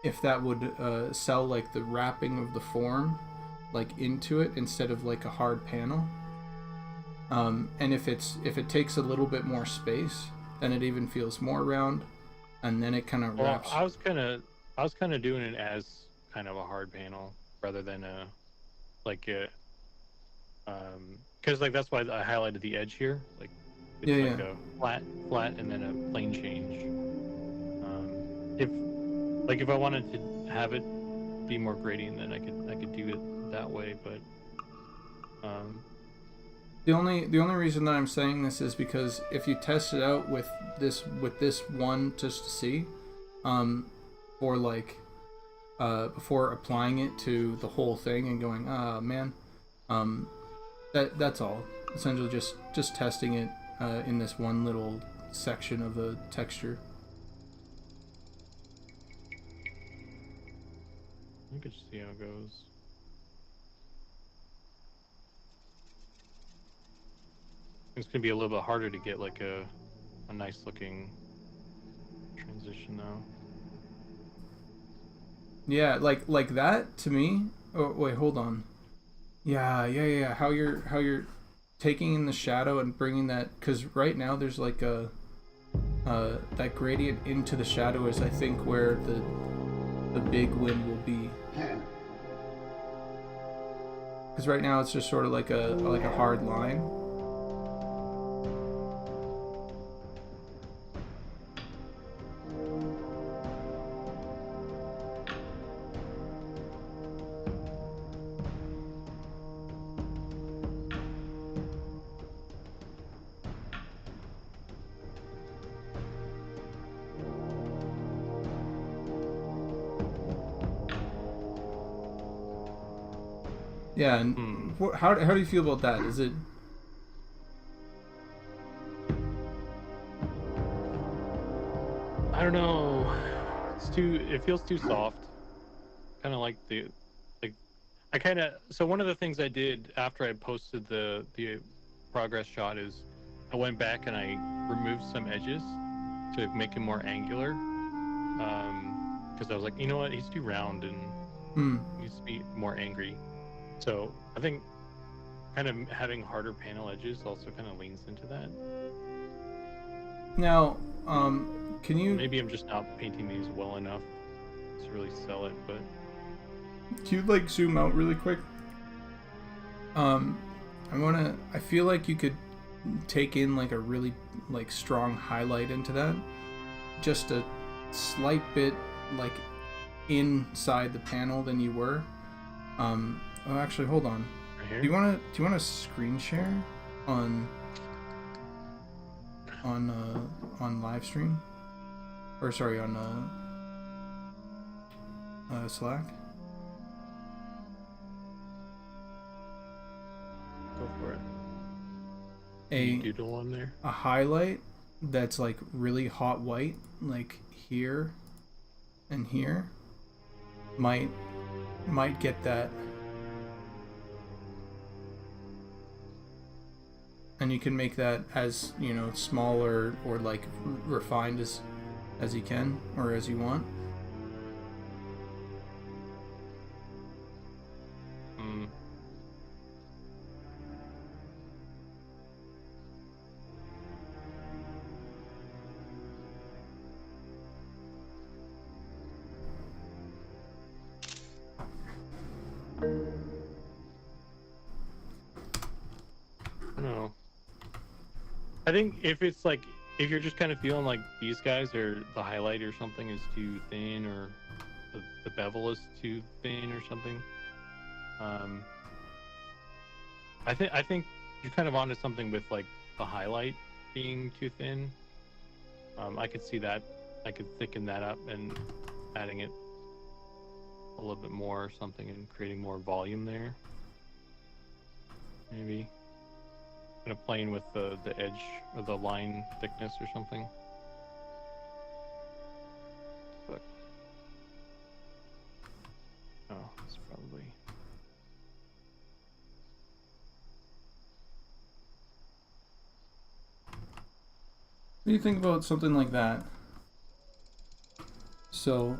if that would sell like the wrapping of the form like into it instead of like a hard panel, and if it takes a little bit more space, then it even feels more round, and then it kind of wraps. Well, I was kind of I was kind of doing it as kind of a hard panel rather than like a because like that's why I highlighted the edge here. Like it's Yeah, like yeah. a flat, and then a plane change. If like if I wanted to have it be more gradient, then I could do it that way. But The only reason that I'm saying this is because if you test it out with this one just to see, or like before applying it to the whole thing and going, ah man, that's all. Essentially, just testing it in this one little section of the texture. you could just see how it goes. It's gonna be a little bit harder to get like a nice looking transition though. Yeah, like that to me. Oh wait, hold on. Yeah. How you're taking in the shadow and bringing that, because right now there's like a that gradient into the shadow is I think where the big win will be. Because right now it's just sort of like a hard line. Yeah, and how do you feel about that? Is it? I don't know. It feels too soft. Kind of like like I kind of so one of the things I did after I posted the progress shot is I went back and I removed some edges to make him more angular. Because I was like, you know what, he's too round and he needs to be more angry. So I think kind of having harder panel edges also kind of leans into that. Now, can you? Maybe I'm just not painting these well enough to really sell it, but Can you like zoom out really quick? I feel like you could take in like a really like strong highlight into that, just a slight bit like inside the panel than you were. Oh, actually, hold on. right here. Do you want to screen share on live stream, or sorry, on Slack? Go for it. A Doodle on there. a highlight that's like really hot white, like here and here, might get that. And you can make that as, you know, smaller or like refined as you can or as you want. No. I think if it's like if you're just kind of feeling like these guys or the highlight or something is too thin or the bevel is too thin or something, I think you're kind of onto something with like the highlight being too thin. I could see that. I could thicken that up and adding it a little bit more or something and creating more volume there. Maybe. Kind of playing with the edge or the line thickness or something. But oh, it's probably. What do you think about something like that? So,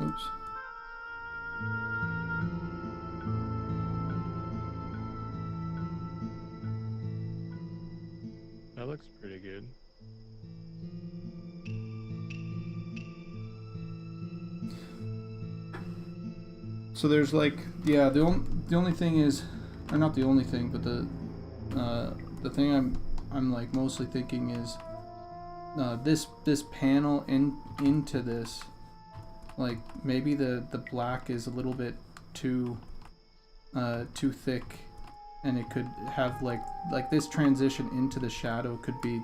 oops. That looks pretty good. So there's like, yeah, the only thing is, or not the only thing, but the thing I'm like mostly thinking is this panel into this, like maybe the black is a little bit too thick, and it could have like this transition into the shadow could be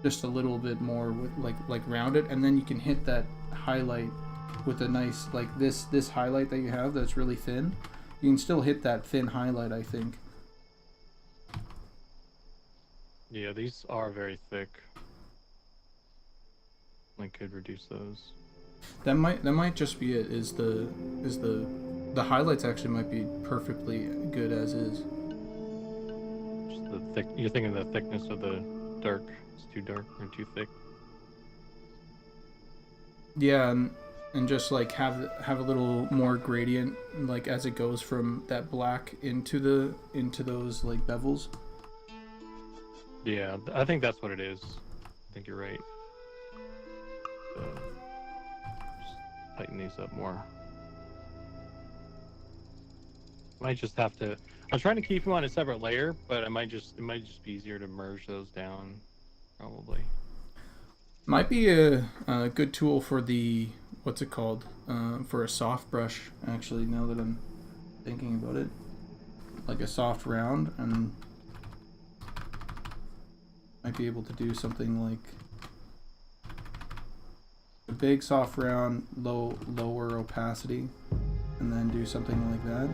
just a little bit more with like rounded, and then you can hit that highlight with a nice like this highlight that you have that's really thin. You can still hit that thin highlight, I think. Yeah, these are very thick. I could reduce those. That might just be it. Is the highlights actually might be perfectly good as is. Just the thick. You're thinking the thickness of the dark. It's too dark or too thick. Yeah, and just like have a little more gradient, like as it goes from that black into those like bevels. Yeah, I think that's what it is. I think you're right. Just tighten these up more. Might just have to. I'm trying to keep them on a separate layer, but it might just be easier to merge those down, probably. Might be a good tool for the what's it called? For a soft brush. Actually, now that I'm thinking about it, like a soft round, and might be able to do something like a big soft round, lower opacity, and then do something like that.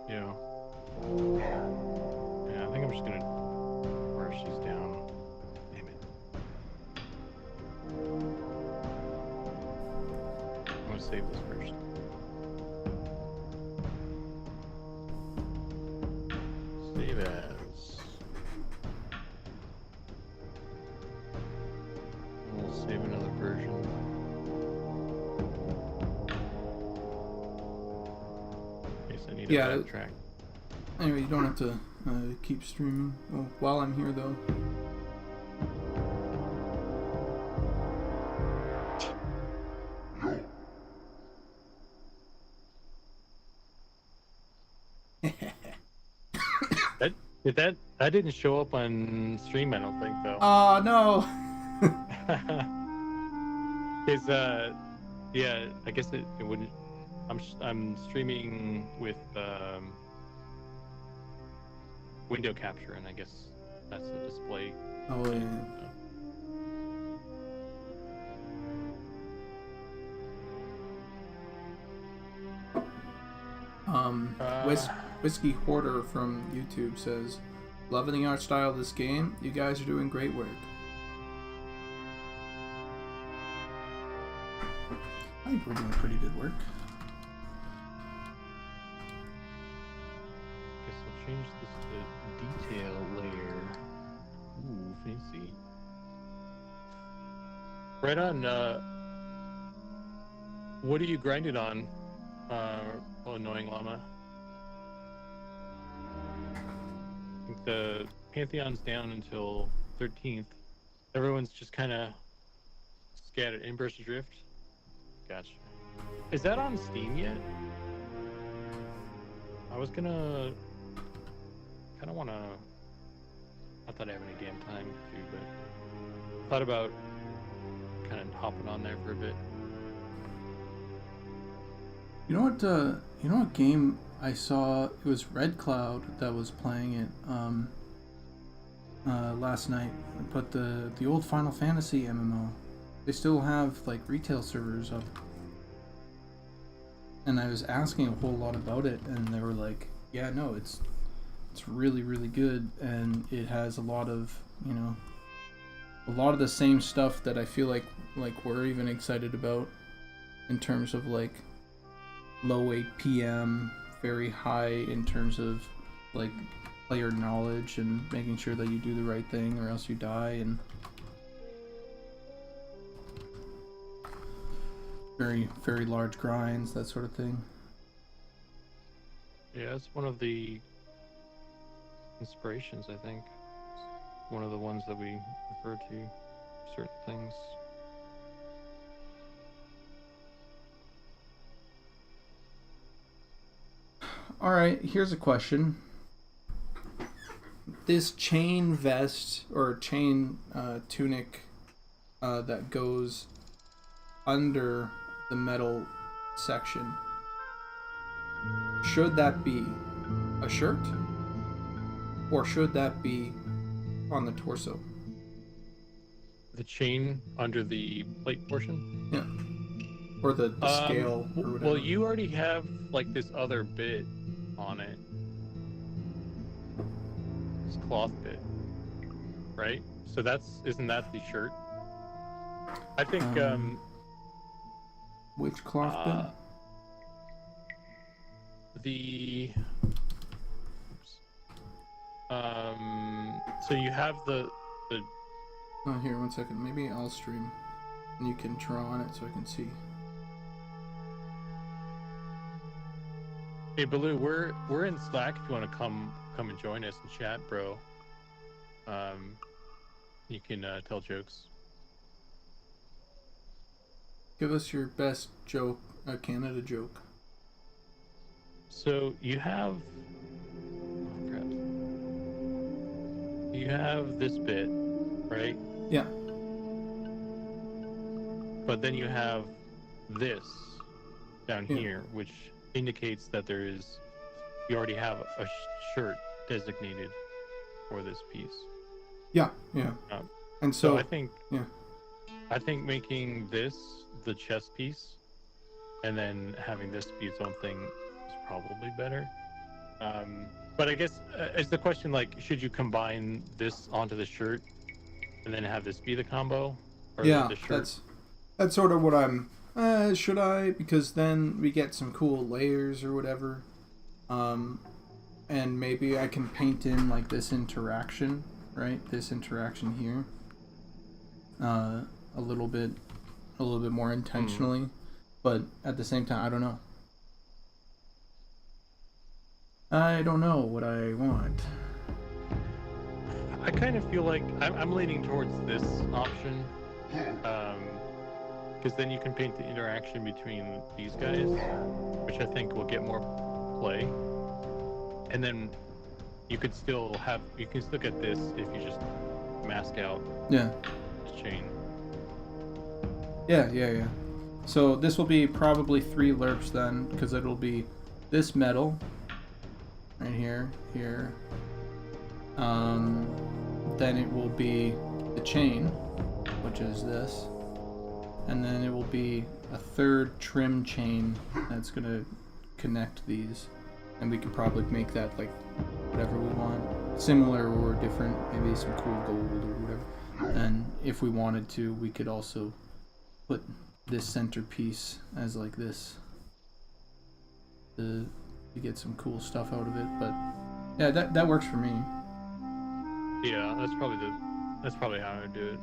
Yeah. Yeah, I think I'm just gonna brush these down. Damn it. I'm gonna save this first. Save as. We'll save another version. In case I need Yeah, a backtrack. Anyway, you don't have to keep streaming. Oh, while I'm here, though. That didn't show up on stream, I don't think, though. Oh no! It's yeah, I guess it wouldn't. I'm streaming with window capture, and I guess that's the display. Oh yeah. Whiskey Hoarder from YouTube says, "Loving the art style of this game. You guys are doing great work." I think we're doing pretty good work. Guess I'll change this to detail layer. Ooh, fancy. Right on. What are you grinding on? Annoying llama. I think the Pantheon's down until 13th. Everyone's just kind of scattered. Inburst Drift. Gotcha. Is that on Steam yet? I was gonna kind of want to. Not that I have any damn time to, but I thought about kind of hopping on there for a bit. You know what game I saw? It was Red Cloud that was playing it last night. But the old Final Fantasy MMO, they still have like retail servers up. And I was asking a whole lot about it, and they were like, "Yeah, no, it's really really good, and it has a lot of the same stuff that I feel like we're even excited about in terms of like low APM, very high in terms of like player knowledge and making sure that you do the right thing or else you die, and very very large grinds, that sort of thing." Yeah, it's one of the inspirations, I think. one of the ones that we refer to certain things. All right, here's a question. This chain vest or chain tunic that goes under the metal section, should that be a shirt? Or should that be on the torso? The chain under the plate portion? Yeah. Or the scale or whatever. Well, you already have like this other bit on it. This cloth bit. Right? So isn't that the shirt? I think which cloth bit? The so you have the Oh, here, one second. Maybe I'll stream and you can draw on it so I can see. Hey Baloo, we're in Slack if you want to come and join us and chat, bro. You can tell jokes. Give us your best joke, a Canada joke. So you have oh crap. You have this bit, right? Yeah. But then you have this down here, which indicates that you already have a shirt designated for this piece. Yeah. And so I think making this the chest piece and then having this be its own thing is probably better. But I guess is the question like, should you combine this onto the shirt and then have this be the combo? Or the shirt? That's sort of what I'm. Should I? Because then we get some cool layers or whatever. And maybe I can paint in like this interaction, right? This interaction here. A little bit more intentionally, but at the same time, I don't know. I don't know what I want. I kind of feel like I'm leaning towards this option, because then you can paint the interaction between these guys, which I think will get more play, and then you can still get this if you just mask out Yeah. this chain. Yeah. So this will be probably 3 lerps then, because it'll be this metal right here. Then it will be the chain, which is this, and then it will be a 3rd trim chain that's gonna connect these, and we could probably make that like whatever we want, similar or different, maybe some cool gold or whatever. And if we wanted to, we could also put this centerpiece as like this to get some cool stuff out of it. But yeah, that works for me. Yeah, that's probably how I would do it.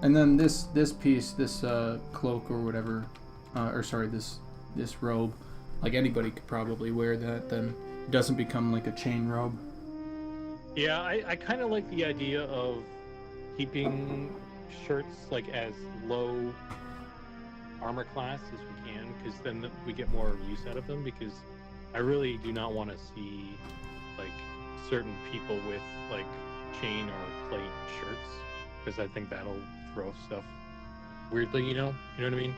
And then this piece, this cloak or whatever, this robe, like anybody could probably wear that. Then it doesn't become like a chain robe. Yeah, I kind of like the idea of keeping shirts like as low armor class as we can, because then we get more use out of them. Because I really do not want to see like certain people with like chain or plate shirts, because I think that'll throw stuff weirdly, you know what I mean?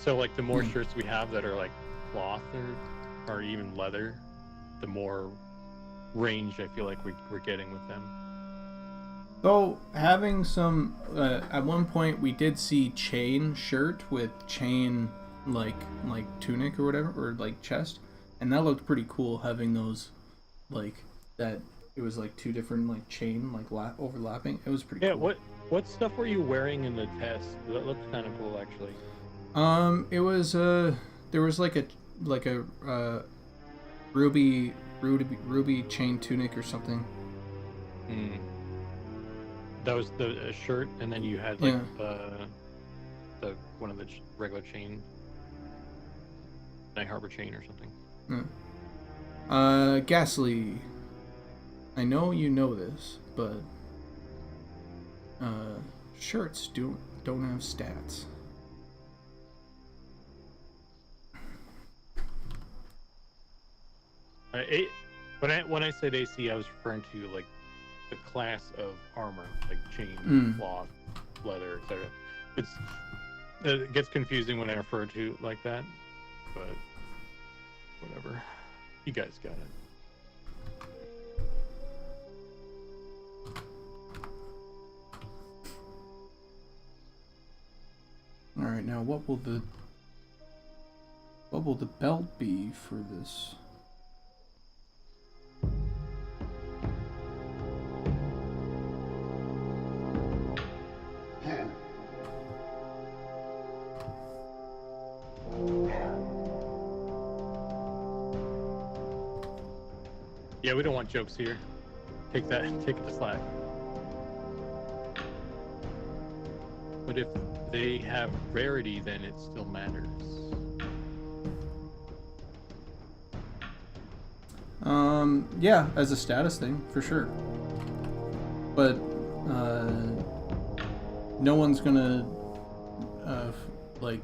So like the more shirts we have that are like cloth or even leather, the more range I feel like we're getting with them. So having some at one point we did see chain shirt with chain like tunic or whatever, or like chest, and that looked pretty cool, having those like that. It was like 2 different like chain like overlapping. It was pretty cool. Yeah, what stuff were you wearing in the test? That looked kind of cool actually. It was there was like a ruby chain tunic or something. That was the shirt, and then you had like the one of the regular chain, Night Harbor chain or something. Ghastly, I know you know this, but shirts don't have stats. When I said AC, I was referring to like the class of armor, like chain, cloth, leather, etc. It gets confusing when I refer to like that, but whatever. You guys got it. All right, now what will the belt be for this? Yeah, we don't want jokes here. Take it to slack. But if they have rarity, then it still matters. Yeah, as a status thing, for sure. But, no one's gonna, like,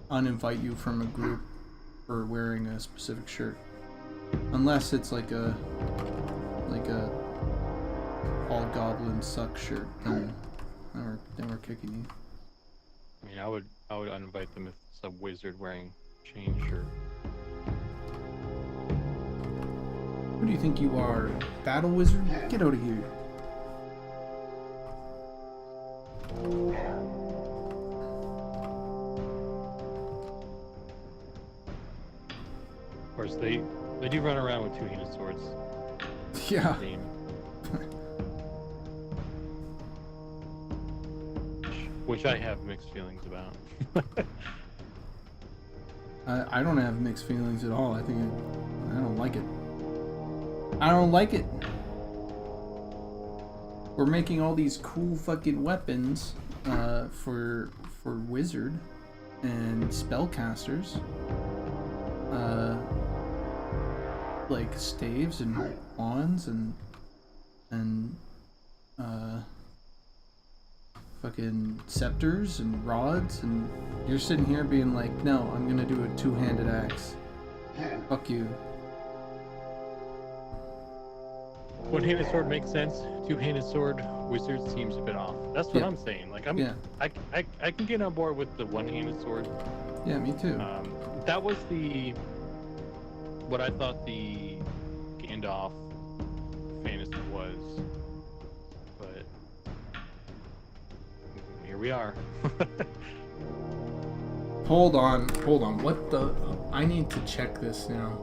uninvite you from a group for wearing a specific shirt. Unless it's like a all goblin suck shirt, then we're kicking you. I mean, I would uninvite them if it's a wizard wearing chain shirt. Who do you think you are? Battle wizard? Get out of here. Of course, they do run around with two-handed swords. Yeah. Which I have mixed feelings about. I don't have mixed feelings at all. I don't like it. I don't like it. We're making all these cool fucking weapons for wizard and spellcasters. Like staves and wands and fucking scepters and rods, and you're sitting here being like, no, I'm gonna do a two-handed axe. Fuck you. One-handed sword makes sense. Two-handed sword wizard seems a bit off. That's what Yeah. I'm saying. Like I can get on board with the one-handed sword. Yeah, me too. That was what I thought the Gandalf fantasy was, but here we are. Hold on. What the? I need to check this now.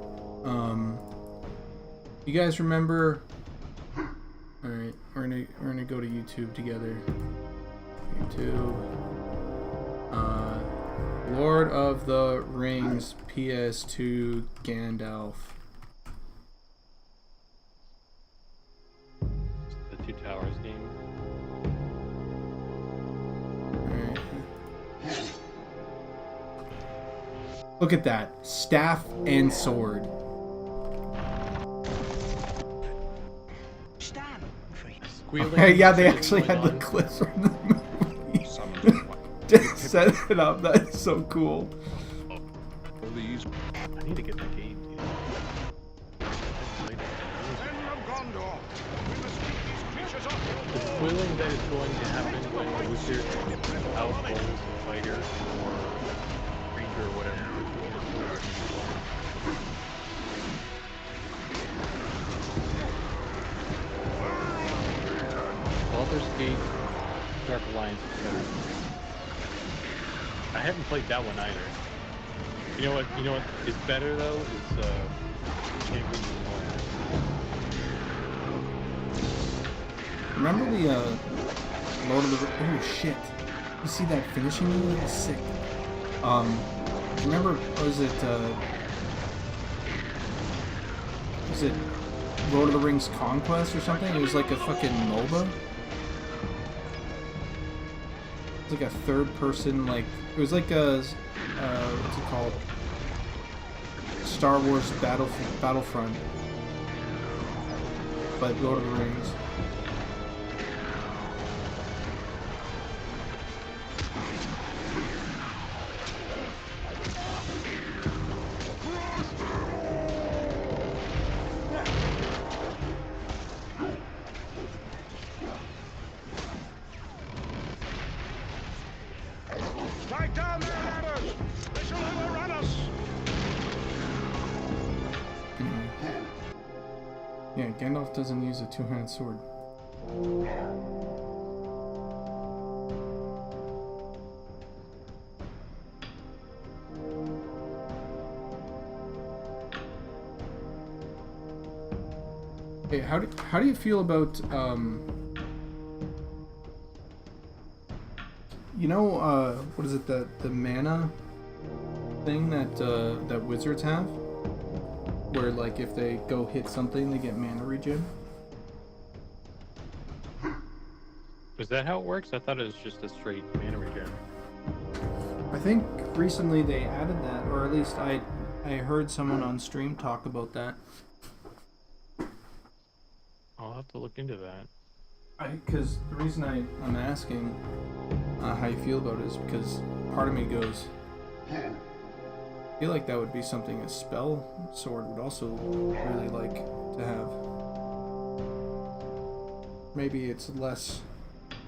You guys remember? All right, we're gonna go to YouTube together. YouTube. Lord of the Rings PS2 Gandalf. The Two Towers game. Alright. Look at that. Staff and sword. Stand, freaks. Squealing, Yeah, they sitting actually going had the on. clips from the movie. Just set it up. That's so cool. These I need to get that game, dude. men of Gondor, we must keep these creatures off. The squealing that is going to happen when the wizard outbowls a fighter or ranger or whatever. Baldur's Gate, Dark Alliance is better. I haven't played that one either. You know what is better though is Champions of the North. Remember the Lord of the... Oh shit. You see that finishing move? That was sick. Remember, was it Lord of the Rings Conquest or something? It was like a fucking MOBA. It's like a third person, like, it was like a, what's it called? Star Wars Battlefront. But Lord of the Rings. Strike down their ladders! They shall overrun us! Yeah, Gandalf doesn't use a two-handed sword. Hey, how do you feel about you know what is it, the mana thing that that wizards have, where like if they go hit something they get mana regen? Is that how it works? I thought it was just a straight mana regen. I think recently they added that, or at least I heard someone on stream talk about that. I'll have to look into that. Because the reason I'm asking how you feel about it is because part of me goes, I feel like that would be something a spell sword would also really like to have. Maybe it's less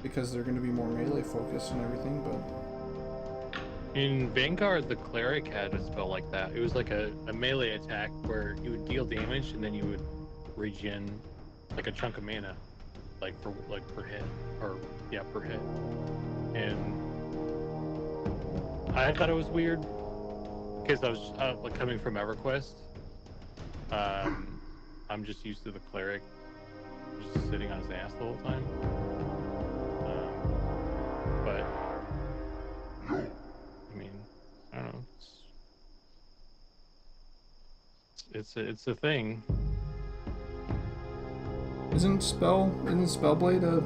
because they're going to be more melee focused and everything, but In Vanguard, the cleric had a spell like that. It was like a melee attack where you would deal damage and then you would regen like a chunk of mana, per hit, or yeah, per hit. And I thought it was weird because I was like coming from EverQuest. I'm just used to the cleric just sitting on his ass the whole time. But I mean, I don't know. It's a thing. isn't Spellblade a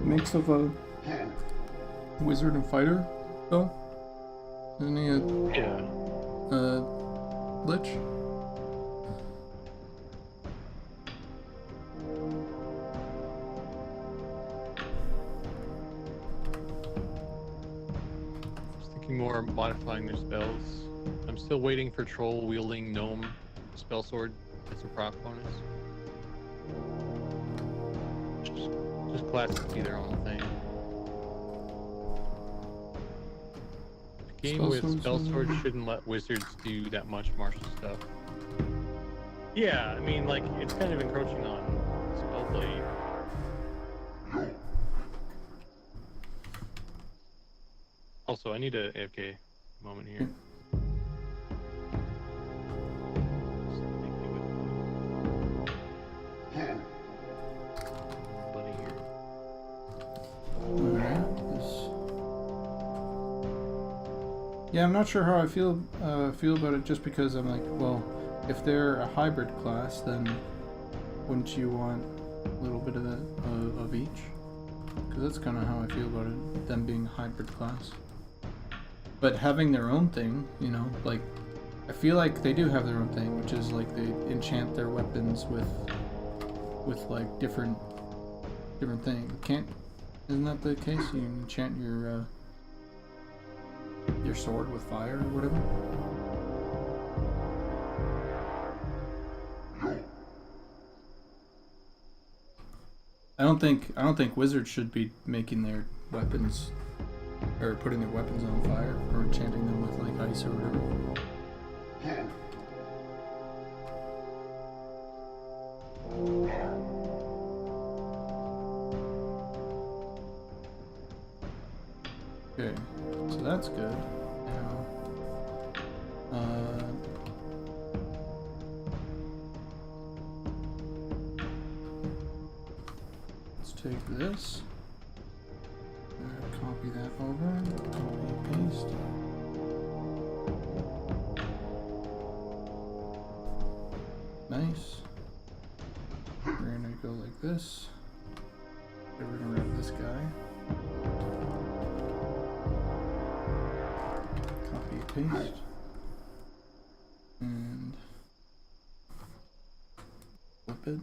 mix of a wizard and fighter, though? Isn't he Yeah. a lich? Just thinking more of modifying their spells. I'm still waiting for troll wielding gnome spell sword. Get some proc bonus. Just classes be their own thing. A game with spell sword shouldn't let wizards do that much martial stuff. Yeah, I mean, like, it's kind of encroaching on Spellblade. Also, I need a AFK moment here. Just thinking with buddy here. Alright. Yeah, I'm not sure how I feel about it, just because I'm like, well, if they're a hybrid class, then wouldn't you want a little bit of that of each? Because that's kind of how I feel about it, them being a hybrid class. But having their own thing, you know, like, I feel like they do have their own thing, which is like they enchant their weapons with like different things. Isn't that the case? You enchant your sword with fire or whatever? I don't think wizards should be making their weapons or putting their weapons on fire or enchanting them with like ice or whatever. Okay, so that's good. Now, let's take this, copy that over, copy, paste. Nice. We're gonna go like this. Okay, we're gonna wrap this guy. Copy, paste. And flip it.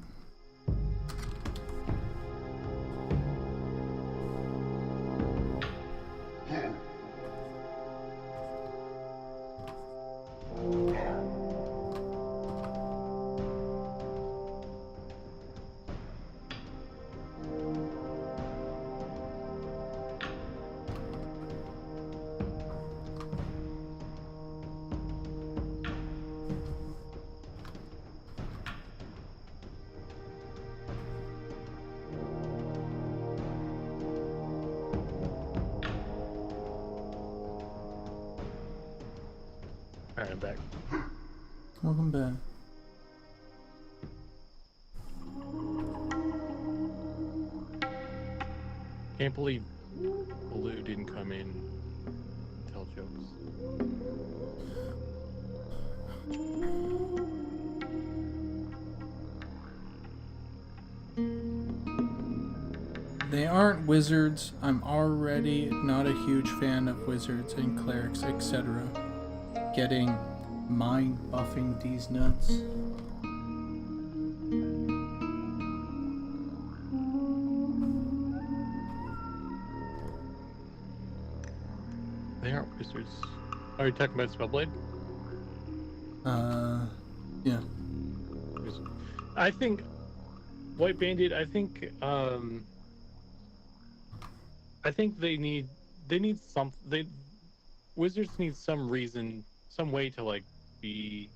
Alright, I'm back. Welcome back. Can't believe Blue didn't come in and tell jokes. They aren't wizards. I'm already not a huge fan of wizards and clerics, etc. Getting mind buffing these nuts. They aren't wizards. Are you talking about Spellblade? Yeah. I think White Bandit. I think they need some. Wizards need some reason, some way to like be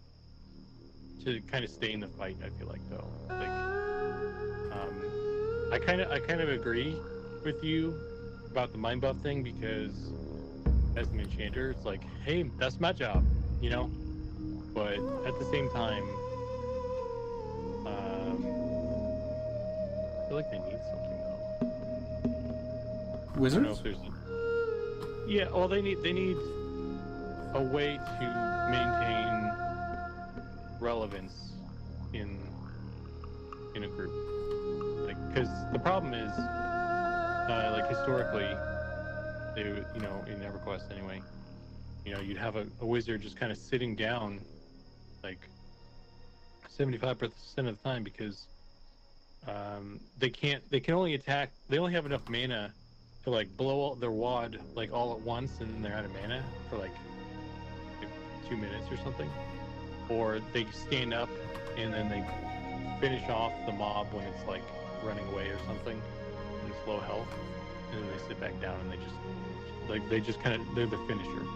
to kind of stay in the fight. I feel like though, like I kind of agree with you about the mind buff thing because as an enchanter, it's like, hey, that's my job, you know. But at the same time, I feel like they need something though. I don't know Wizards? if there's yeah, well they need a way to maintain relevance in a group. Like cuz the problem is like historically they you know in EverQuest anyway, you know, you'd have a wizard just kind of sitting down like 75% of the time because they can only attack, they only have enough mana to like blow out their wad like all at once and then they're out of mana for like 2 minutes or something, or they stand up and then they finish off the mob when it's like running away or something and it's low health, and then they sit back down and they just kind of they're the finisher.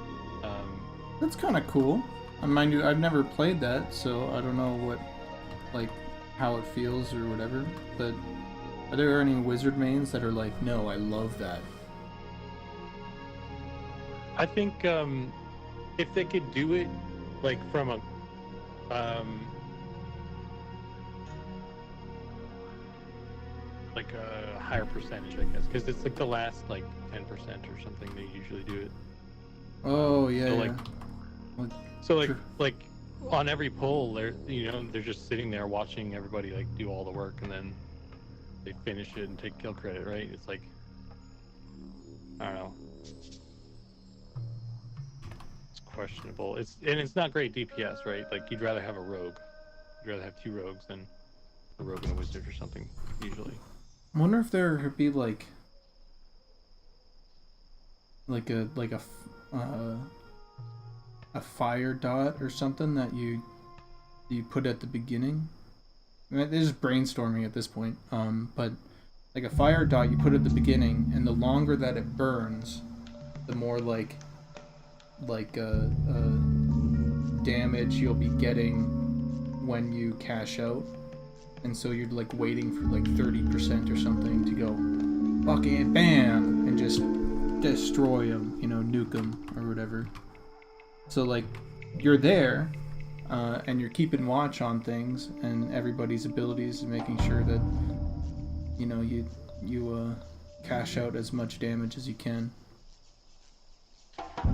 That's kind of cool. Mind you, I've never played that, so I don't know what, like, how it feels or whatever. But are there any wizard mains that are like, no, I love that? I think if they could do it like from a like a higher percentage, I guess, because it's like the last like 10% or something they usually do it. Oh yeah. So, like, yeah. Well, So like sure. like on every pull, they're they're just sitting there watching everybody like do all the work, and then they finish it and take kill credit, right? It's like I don't know. It's questionable. It's not great DPS, right? Like you'd rather have a rogue. You'd rather have two rogues than a rogue and a wizard or something usually. I wonder if there could be like a fire dot or something that you put at the beginning. I mean, this is brainstorming at this point. But like a fire dot you put at the beginning, and the longer that it burns, the more like damage you'll be getting when you cash out, and so you're like waiting for like 30% or something to go fucking bam and just destroy them, nuke them or whatever. So like you're there, and you're keeping watch on things and everybody's abilities and making sure that you cash out as much damage as you can.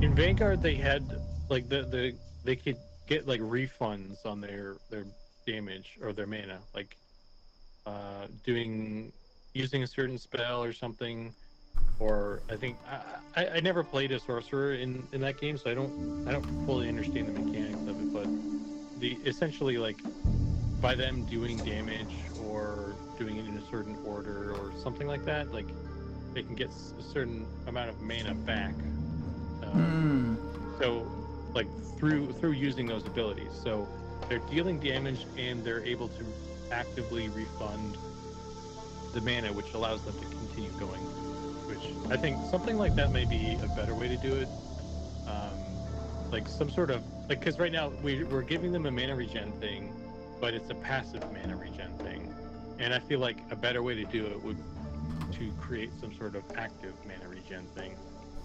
In Vanguard, they had like they could get like refunds on their damage or their mana, like using a certain spell or something. Or I think I never played a sorcerer in that game, so I don't fully understand the mechanics of it. But essentially like by them doing damage or doing it in a certain order or something like that, like they can get a certain amount of mana back. So like through using those abilities, so they're dealing damage and they're able to actively refund the mana, which allows them to continue going. Which I think something like that may be a better way to do it. Like some sort of like, because right now we're giving them a mana regen thing, but it's a passive mana regen thing, and I feel like a better way to do it would to create some sort of active mana regen thing.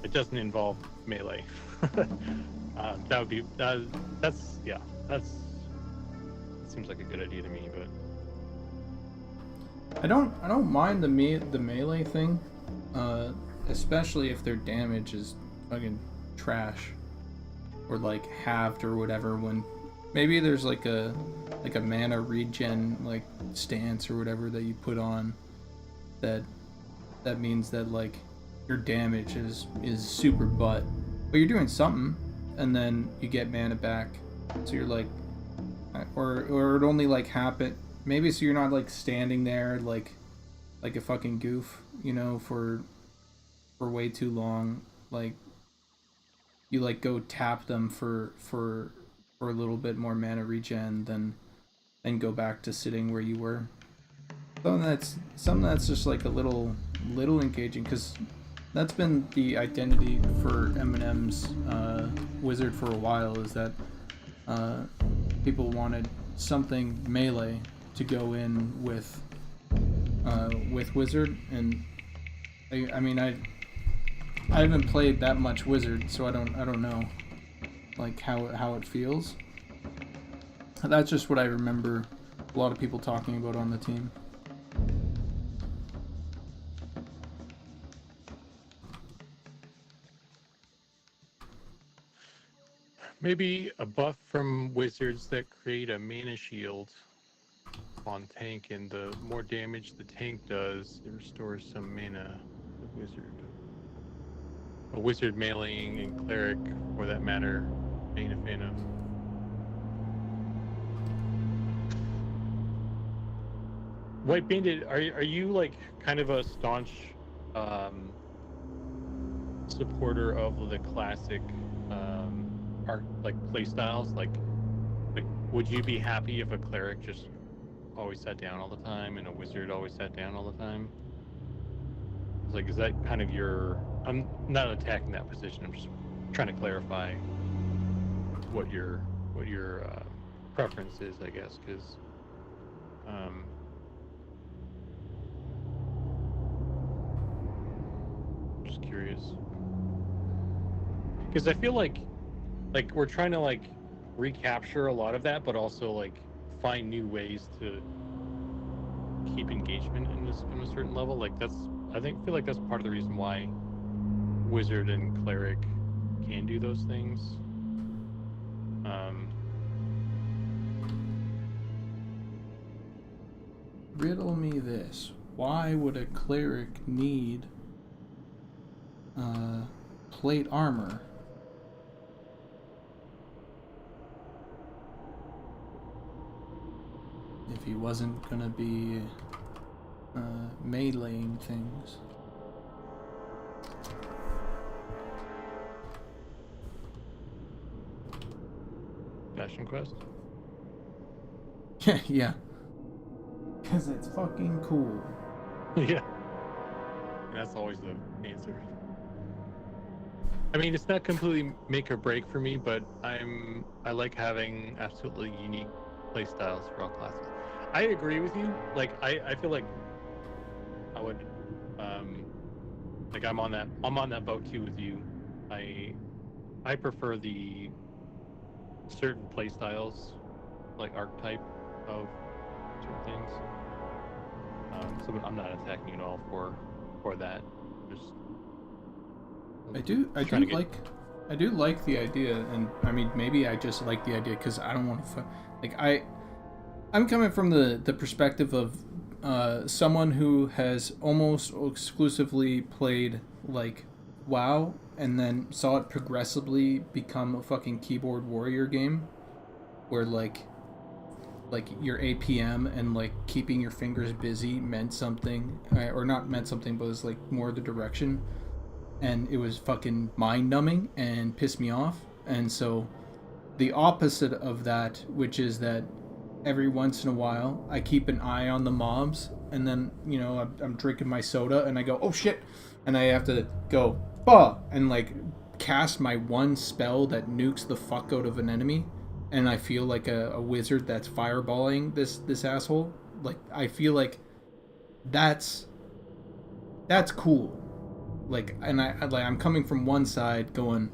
it doesn't involve melee. That would be that's yeah, that seems like a good idea to me, but I don't mind the melee thing, especially if their damage is fucking trash or like halved or whatever. When maybe there's like a mana regen like stance or whatever that you put on that means that like your damage is super but you're doing something and then you get mana back, so you're like, or it only like happen maybe so you're not like standing there like a fucking goof, you know, for way too long. Like you like go tap them for a little bit more mana regen, then go back to sitting where you were. Something that's just like a little engaging, because that's been the identity for Eminem's Wizard for a while, is that people wanted something melee to go in with Wizard, and I mean I haven't played that much Wizard, so I don't know like how it feels. That's just what I remember a lot of people talking about on the team. maybe a buff from wizards that create a mana shield on tank, and the more damage the tank does, it restores some mana to the wizard. A wizard meleeing and cleric, for that matter, ain't a fan of. White Bandit, are you like kind of a staunch supporter of the classic art like play styles? Like would you be happy if a cleric just always sat down all the time and a wizard always sat down all the time? It's like, is that kind of your... I'm not attacking that position, I'm just trying to clarify what your preference is, I guess, because just curious, because I feel like we're trying to like recapture a lot of that, but also like find new ways to keep engagement in a certain level. Like that's, I feel like that's part of the reason why wizard and cleric can do those things. Riddle me this: why would a cleric need plate armor? If he wasn't gonna be meleeing things. Fashion Quest? Yeah. Because it's fucking cool. Yeah. That's always the answer. I mean, it's not completely make or break for me, but I like having absolutely unique play styles for all classes. I agree with you. Like I feel like I would like I'm on that boat too with you. I prefer the certain play styles, like archetype of certain things. So I'm not attacking you at all for that. Just I do like the idea, and I mean maybe I just like the idea because I don't want to like I'm coming from the perspective of someone who has almost exclusively played like WoW and then saw it progressively become a fucking keyboard warrior game where like your APM and like keeping your fingers busy meant something, or not meant something, but it was like more the direction, and it was fucking mind numbing and pissed me off. And so the opposite of that, which is that every once in a while I keep an eye on the mobs, and then, you know, I'm drinking my soda and I go, oh shit, and I have to go bah, and like cast my one spell that nukes the fuck out of an enemy, and I feel like a wizard that's fireballing this asshole. Like I feel like that's cool. like, and I'm coming from one side going,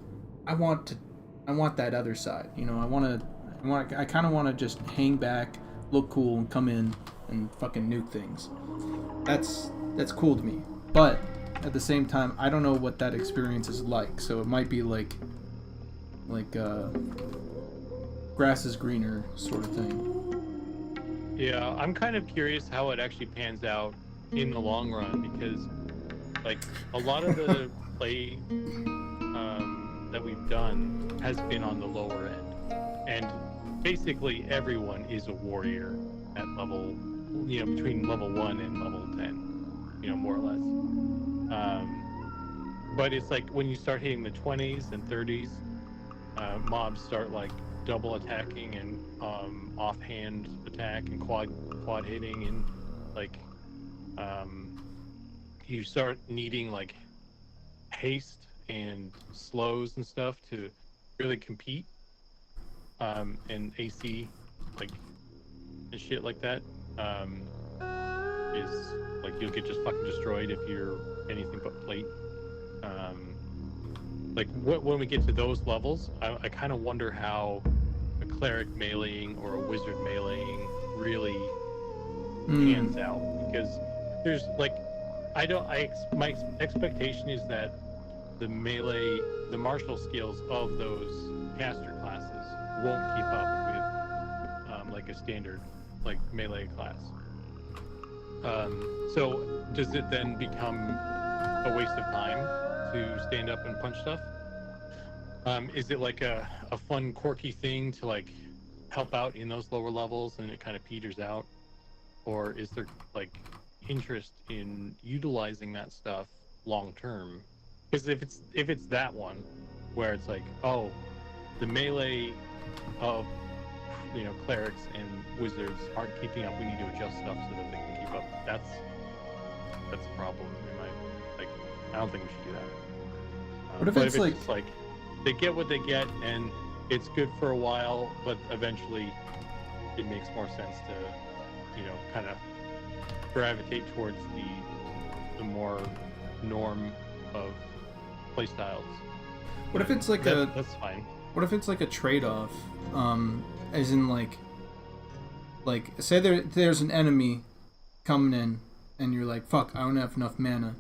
I want that other side, you know. I kind of want to just hang back, look cool, and come in and fucking nuke things. That's cool to me. But at the same time, I don't know what that experience is like. So it might be like grass is greener sort of thing. Yeah, I'm kind of curious how it actually pans out in the long run, because like a lot of the play that we've done has been on the lower end, and basically everyone is a warrior at level, you know, between level 1 and level 10, you know, more or less. But it's like when you start hitting the 20s and 30s, mobs start like double attacking and offhand attack and quad hitting, and like you start needing like haste and slows and stuff to really compete, and AC like and shit like that, is like you'll get just fucking destroyed if you're anything but plate. Like when we get to those levels, I kind of wonder how a cleric meleeing or a wizard meleeing really pans out, because there's like my expectation is that the martial skills of those caster classes won't keep up with like a standard like melee class. So does it then become a waste of time to stand up and punch stuff? Is it like a fun quirky thing to like help out in those lower levels and it kind of peters out? Or is there like interest in utilizing that stuff long term? Because if it's that one where it's like, oh, the melee of, you know, clerics and wizards aren't keeping up, we need to adjust stuff so that they can keep up, that's a problem in my, like, I don't think we should do that. What if but it's if like just like they get what they get and it's good for a while, but eventually it makes more sense to, you know, kind of gravitate towards the more norm of playstyles? what if it's like that's fine. what if it's like a trade-off, as in like say there's an enemy coming in and you're like, fuck, I don't have enough mana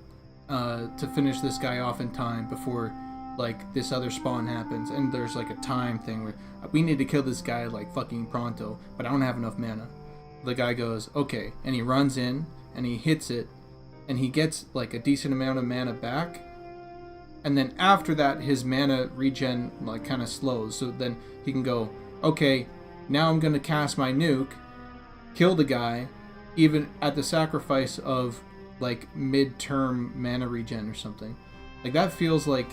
to finish this guy off in time before like this other spawn happens, and there's like a time thing where we need to kill this guy like fucking pronto, but I don't have enough mana. The guy goes, okay, and he runs in and he hits it and he gets like a decent amount of mana back, and then after that his mana regen like kind of slows, so then he can go, okay, now I'm gonna cast my nuke, kill the guy, even at the sacrifice of like mid-term mana regen or something. Like that feels like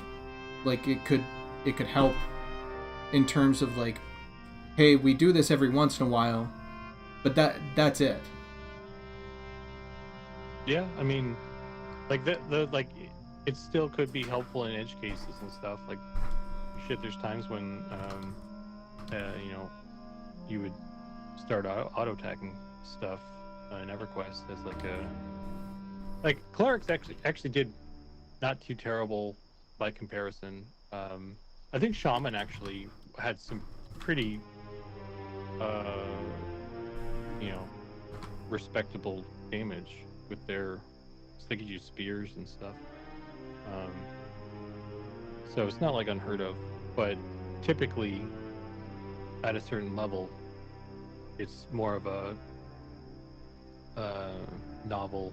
it could help in terms of like, hey, we do this every once in a while, but that's it. Yeah, I mean, like the like it still could be helpful in edge cases and stuff. Like, shit, there's times when you know, you would start auto attacking stuff in EverQuest as like clerics actually did not too terrible by comparison. I think shaman actually had some pretty you know, respectable damage with their, they could use spears and stuff. So it's not like unheard of, but typically at a certain level it's more of a novel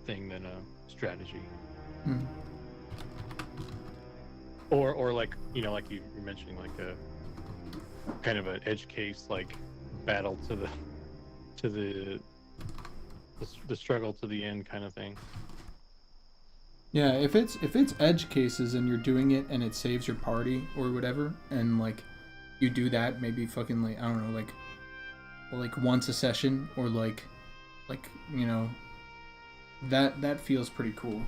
thing than a strategy. Or like, you know, like you're mentioning, like a kind of an edge case, like battle to the struggle to the end kind of thing. Yeah, if it's edge cases and you're doing it and it saves your party or whatever, and like you do that maybe fucking like, I don't know, like once a session, or like you know, that feels pretty cool.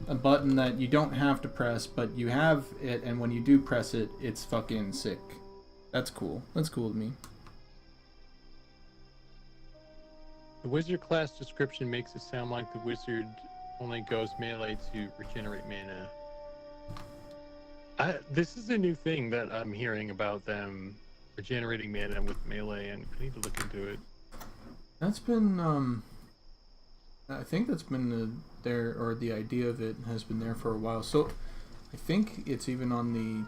A button that you don't have to press, but you have it, and when you do press it, it's fucking sick. That's cool. That's cool to me. The wizard class description makes it sound like the wizard only goes melee to regenerate mana. This is a new thing that I'm hearing about them regenerating mana with melee, and I need to look into it. That's been I think that's been there, or the idea of it has been there for a while. So I think it's even on the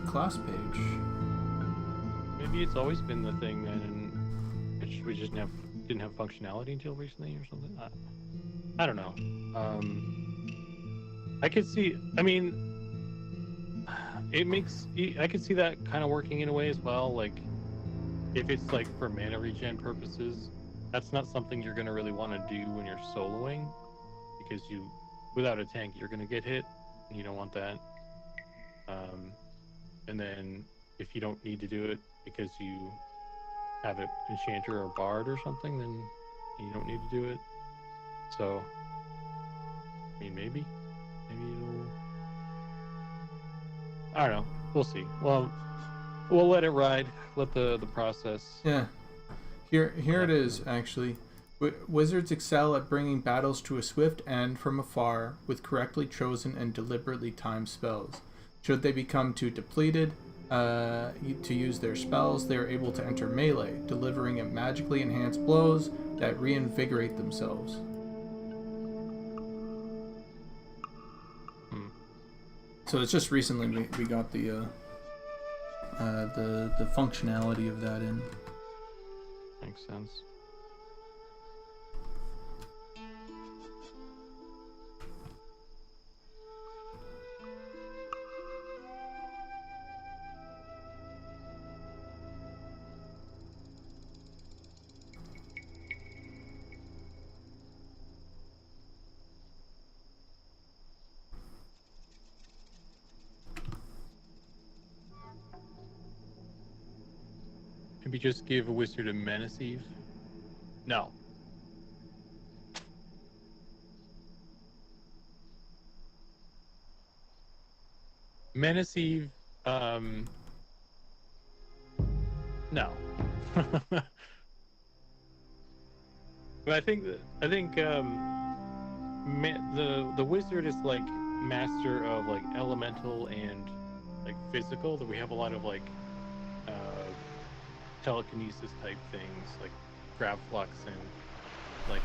class page. Maybe it's always been the thing, and we just didn't have functionality until recently, or something. I don't know. I could see. I mean, I could see that kind of working in a way as well. Like, if it's like for mana regen purposes, that's not something you're gonna really want to do when you're soloing, because without a tank, you're gonna get hit, and you don't want that. And then if you don't need to do it because you have an enchanter or bard or something, then you don't need to do it. So, I mean, maybe it'll. I don't know. We'll see. Well, we'll let it ride. Let the process. Yeah. Here it is, actually. Wizards excel at bringing battles to a swift end from afar with correctly chosen and deliberately timed spells. Should they become too depleted to use their spells, they are able to enter melee, delivering at magically enhanced blows that reinvigorate themselves. So it's just recently we got the functionality of that in. Makes sense. Maybe just give a wizard a menace Eve. No. Menace Eve, no. But I think the wizard is like master of like elemental and like physical. That we have a lot of like telekinesis type things like grab flux and like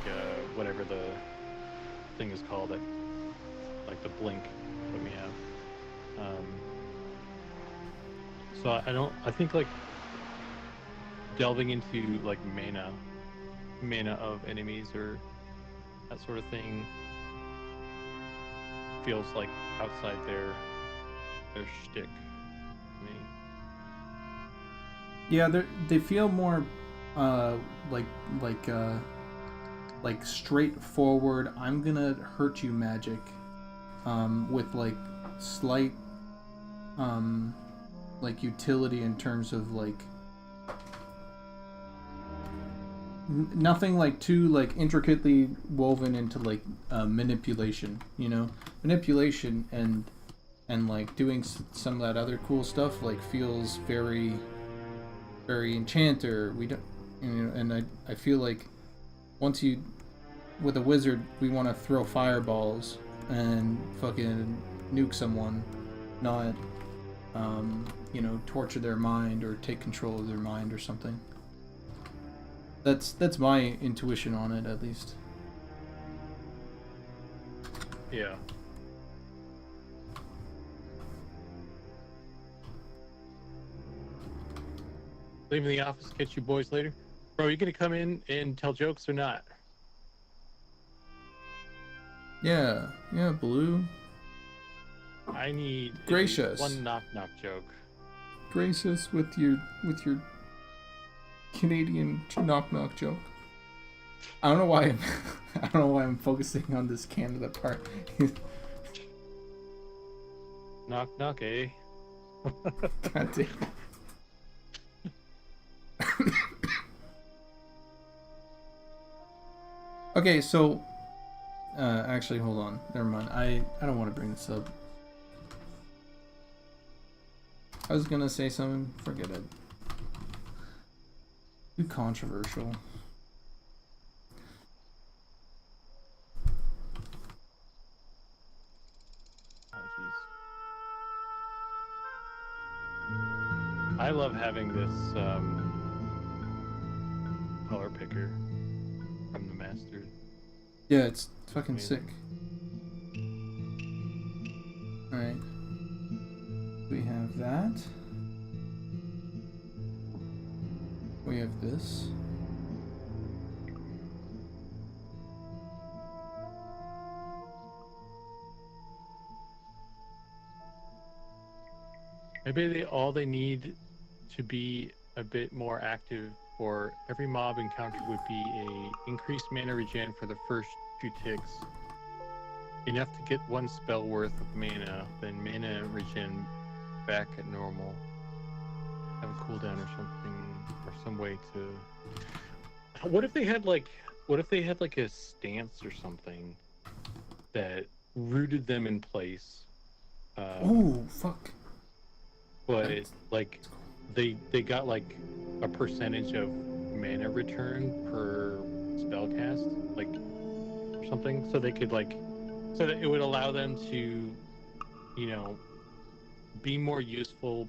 whatever the thing is called, that like the blink that we have. So I think like delving into like mana of enemies or that sort of thing feels like outside their shtick to me. Yeah, they feel more like straightforward. I'm gonna hurt you magic, with like slight like utility in terms of like nothing like too like intricately woven into like manipulation. Manipulation and like doing some of that other cool stuff like feels very enchanter. We don't, and I feel like with a wizard, we want to throw fireballs and fucking nuke someone, not torture their mind or take control of their mind or something. That's my intuition on it, at least. Yeah. Leaving the office, catch you boys later. Bro, you gonna come in and tell jokes or not? Yeah, Blue. I need at Gracious. least one knock joke. Gracious with your Canadian knock joke. I don't know why I'm focusing on this Canada part. Knock, eh? God damn. Okay, so actually, hold on. Never mind. I don't want to bring this up. I was gonna say something. Forget it. Too controversial. I love having this color picker from the master. Yeah, it's fucking amazing. sick. Alright. We have that. We have this. Maybe all they need to be a bit more active for every mob encounter would be a increased mana regen for the first 2 ticks. Enough to get 1 spell worth of mana, then mana regen back at normal. Have a cooldown or something, or some way to. What if they had like a stance or something that rooted them in place? Ooh, fuck. But That's- like they got like a percentage of mana return per spell cast, like or something, so they could so that it would allow them to, you know, be more useful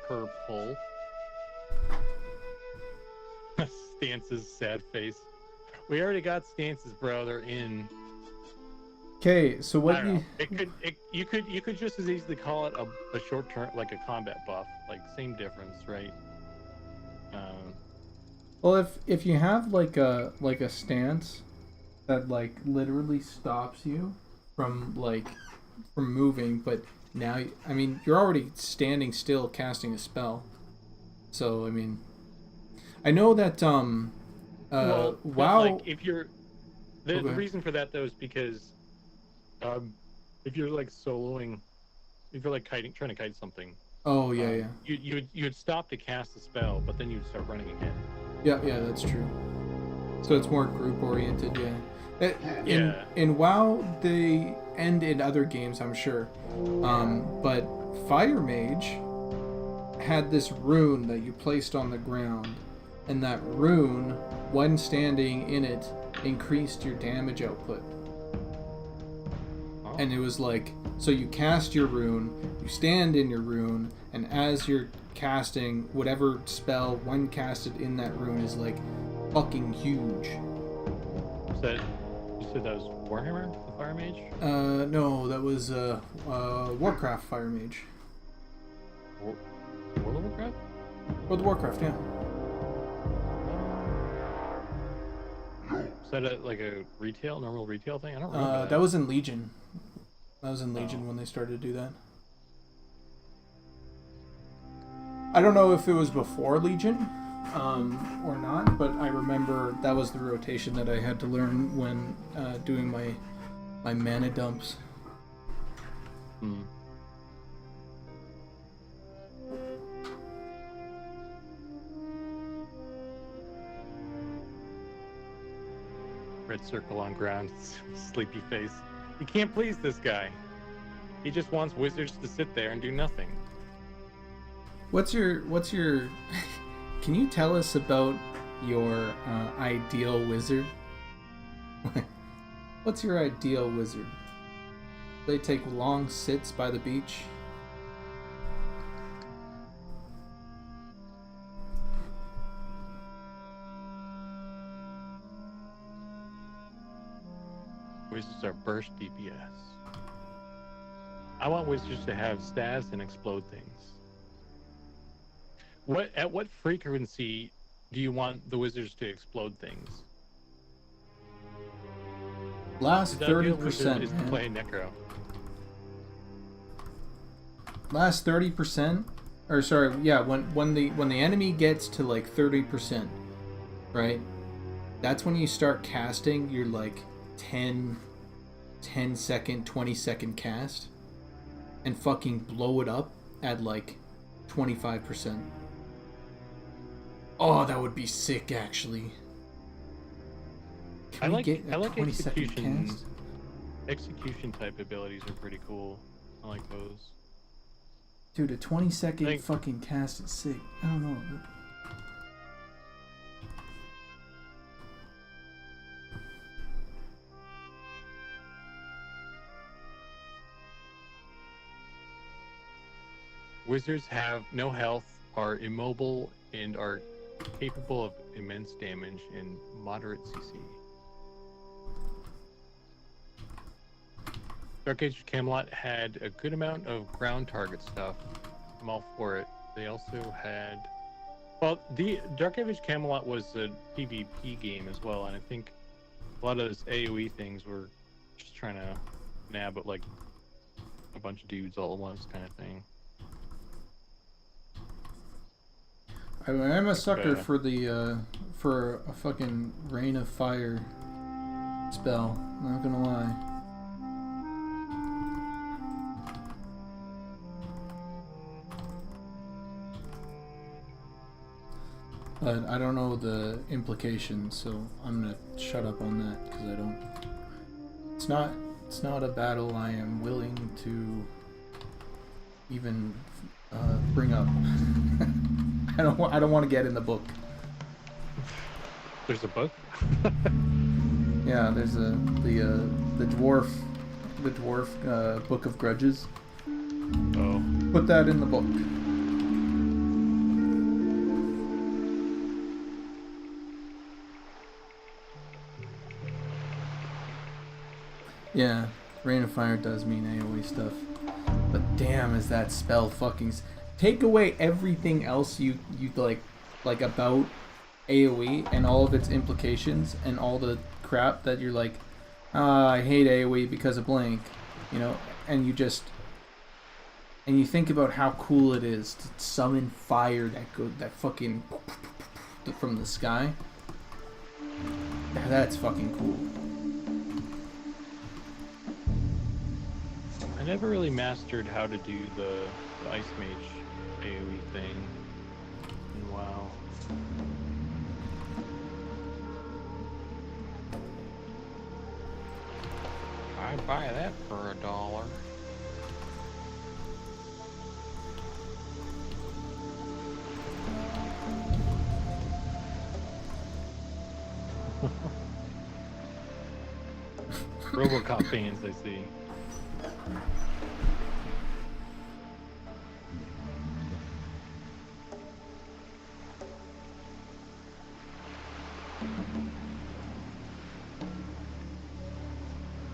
per pull. Stances, sad face. We already got stances, bro. They're in. Okay, so I what don't you... know. You could just as easily call it a short term, like a combat buff, like same difference, right? Well, if you have like a stance that like literally stops you from moving, but now I mean you're already standing still casting a spell. So I mean, I know that Well, but WoW. like if you're the Okay. reason for that though is because if you're like soloing, if you're like trying to kite something, Oh yeah, yeah, you'd stop to cast the spell, but then you'd start running again. yeah. That's true. So it's more group oriented, yeah. Yeah. In WoW, they and in other games, I'm sure. But Fire Mage had this rune that you placed on the ground, and that rune, when standing in it, increased your damage output. Oh. And it was like, so you cast your rune, you stand in your rune, and as you're casting whatever spell, when casted in that rune, is like fucking huge. You said that was Warhammer, the Fire Mage? No, that was Warcraft Fire Mage. World of Warcraft? World of Warcraft, yeah. Is that a normal retail thing? I don't remember That was in Legion. That was in Legion Oh. when they started to do that. I don't know if it was before Legion or not, but I remember that was the rotation that I had to learn when doing my mana dumps. Hmm. Red circle on ground, sleepy face. You can't please this guy. He just wants wizards to sit there and do nothing. What's your can you tell us about your ideal wizard? What's your ideal wizard? They take long sits by the beach. Wizards are burst DPS. I want wizards to have stats and explode things. At what frequency do you want the wizards to explode things? Last The ideal 30%. wizard is to Man. play Necro. Last 30%, or sorry, yeah, when the enemy gets to like 30%, right? That's when you start casting your like 10 second, 20-second cast and fucking blow it up at like 25%. Oh, that would be sick actually. Can we get a 20-second execution. cast? Execution type abilities are pretty cool. I like those. Dude, a 20-second Think- fucking cast is sick. I don't know. Wizards have no health, are immobile, and are capable of immense damage and moderate CC. Dark Age of Camelot had a good amount of ground target stuff. I'm all for it. They also had... Well, the Dark Age of Camelot was a PvP game as well, and I think a lot of those AoE things were just trying to nab at like a bunch of dudes all at once kind of thing. I'm a sucker for the for a fucking Rain of Fire spell. Not gonna lie. But I don't know the implications, so I'm gonna shut up on that because I don't. It's not a battle I am willing to even bring up. I don't want to get in the book. There's a book? Yeah, there's the dwarf Book of Grudges. Oh. Put that in the book. Yeah, Rain of Fire does mean AoE stuff. But damn, is that spell fucking... Take away everything else you like about AoE and all of its implications and all the crap that you're like, I hate AoE because of blank, you know, and you think about how cool it is to summon fire that fucking from the sky. That's fucking cool. I never really mastered how to do the Ice Mage AoE thing in WoW. I'd buy that for $1. RoboCop fans, I see.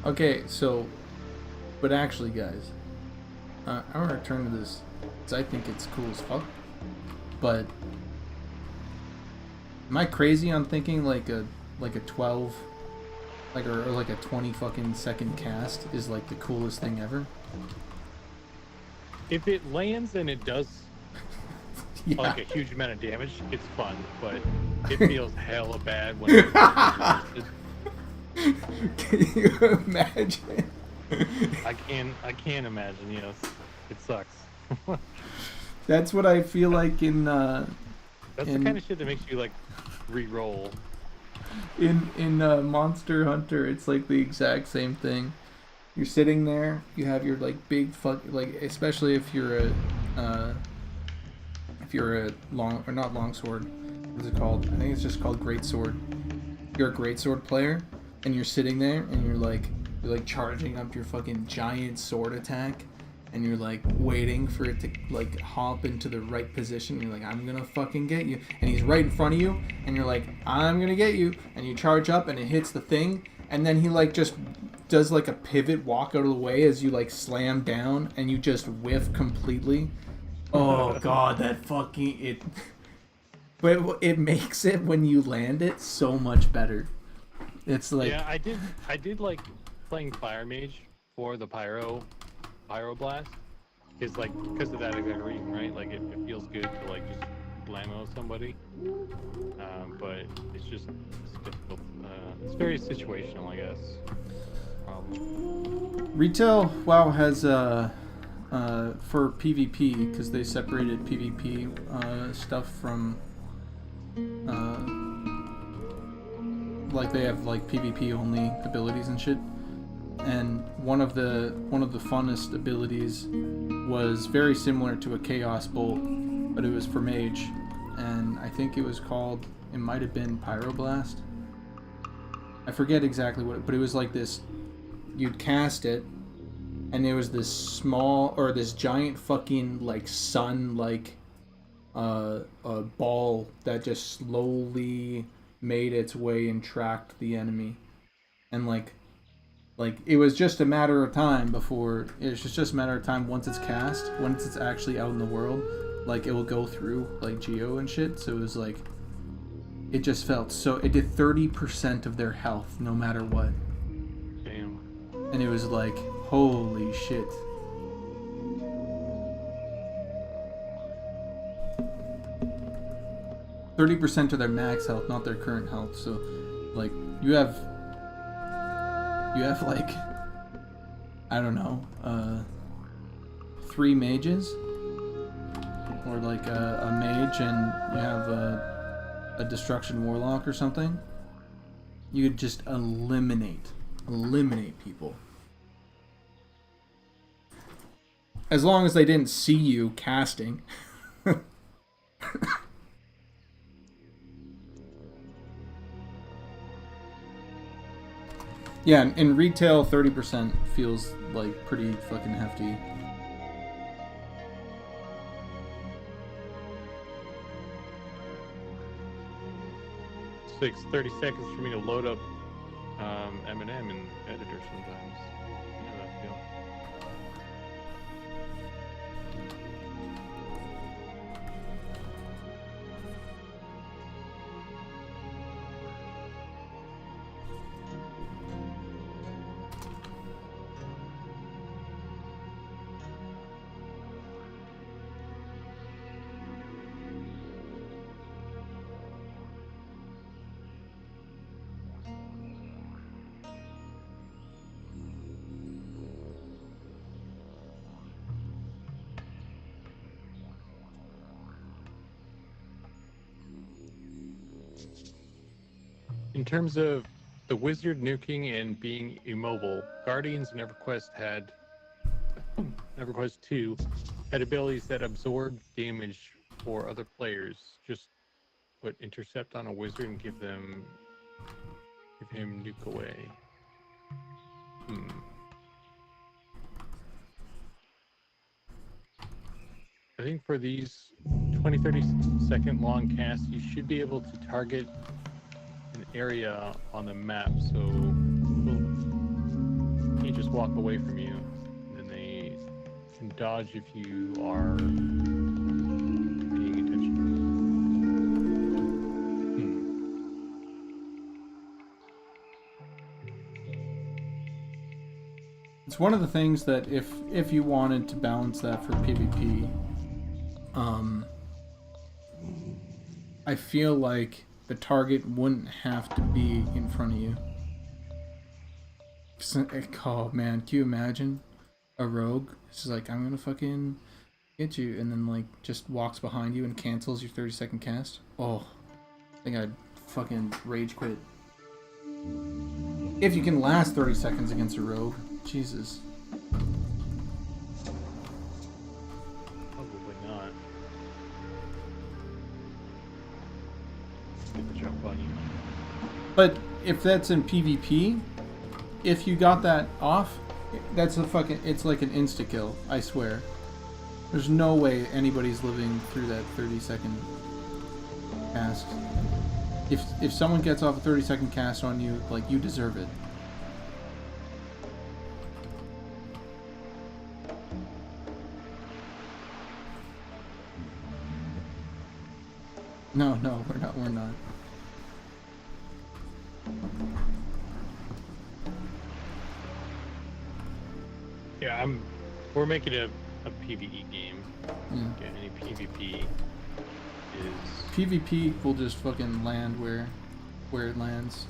Okay, so, but actually, guys, I want to return to this because I think it's cool as fuck. But am I crazy on thinking like a 12, or like a 20 fucking second cast is like the coolest thing ever? If it lands and it does Yeah. like a huge amount of damage, it's fun, but it feels hella bad when it's Can you imagine? I can't imagine, you know, it sucks. That's what I feel like in That's the kind of shit that makes you like re-roll. in Monster Hunter. It's like the exact same thing. You're sitting there, you have your like big especially if you're a long or not longsword. What's it called? I think it's just called greatsword. You're a greatsword player, and you're sitting there, and you're like charging up your fucking giant sword attack, and you're like waiting for it to like hop into the right position. You're like, I'm gonna fucking get you, and he's right in front of you, and you're like, I'm gonna get you, and you charge up, and it hits the thing, and then he like just does like a pivot walk out of the way as you like slam down, and you just whiff completely. Oh god, that fucking it. But it makes it when you land it so much better. It's like, yeah, I did like playing Fire Mage for the Pyro Blast. Is like because of that exact reason, right? Like it feels good to like just blammo somebody. But it's difficult. It's very situational, I guess. Retail WoW has for PvP, because they separated PvP stuff from like they have like PvP only abilities and shit. And one of the funnest abilities was very similar to a Chaos Bolt, but it was for Mage, and I think it might have been Pyroblast. I forget exactly what, but it was like this. You'd cast it, and there was this small or this giant fucking like sun like a ball that just slowly made its way and tracked the enemy, and like it was just a matter of time before it's just a matter of time once it's cast, once it's actually out in the world, like it will go through like geo and shit. So it was like it just felt so it did 30% of their health no matter what. Damn. And it was like, holy shit. %30 of their max health, not their current health. So like you have like, I don't know, 3 mages, or like a mage, and you have a destruction warlock or something. You could just eliminate people, as long as they didn't see you casting. Yeah, in retail, 30% feels like pretty fucking hefty. It takes 30 seconds for me to load up M&M in editor sometimes. You know that feel. In terms of the wizard nuking and being immobile, Guardians and EverQuest 2 had abilities that absorb damage for other players. Just put intercept on a wizard and give him nuke away. I think for these 20-30 second long casts, you should be able to target an area on the map, so people can't just walk away from you, and then they can dodge if you are paying attention. It's one of the things that if you wanted to balance that for PvP, I feel like the target wouldn't have to be in front of you. Oh man, can you imagine a rogue? It's just like, I'm gonna fucking get you, and then like just walks behind you and cancels your 30-second cast. Oh, I think I'd fucking rage quit. If you can last 30 seconds against a rogue, Jesus. Probably not. Get the jump on you. But if that's in PvP, if you got that off, that's it's like an insta kill, I swear. There's no way anybody's living through that 30-second cast. If someone gets off a 30-second cast on you, like, you deserve it. No, we're not. Yeah, we're making a PvE game. Yeah. Yeah, any PvP is... PvP will just fucking land where it lands.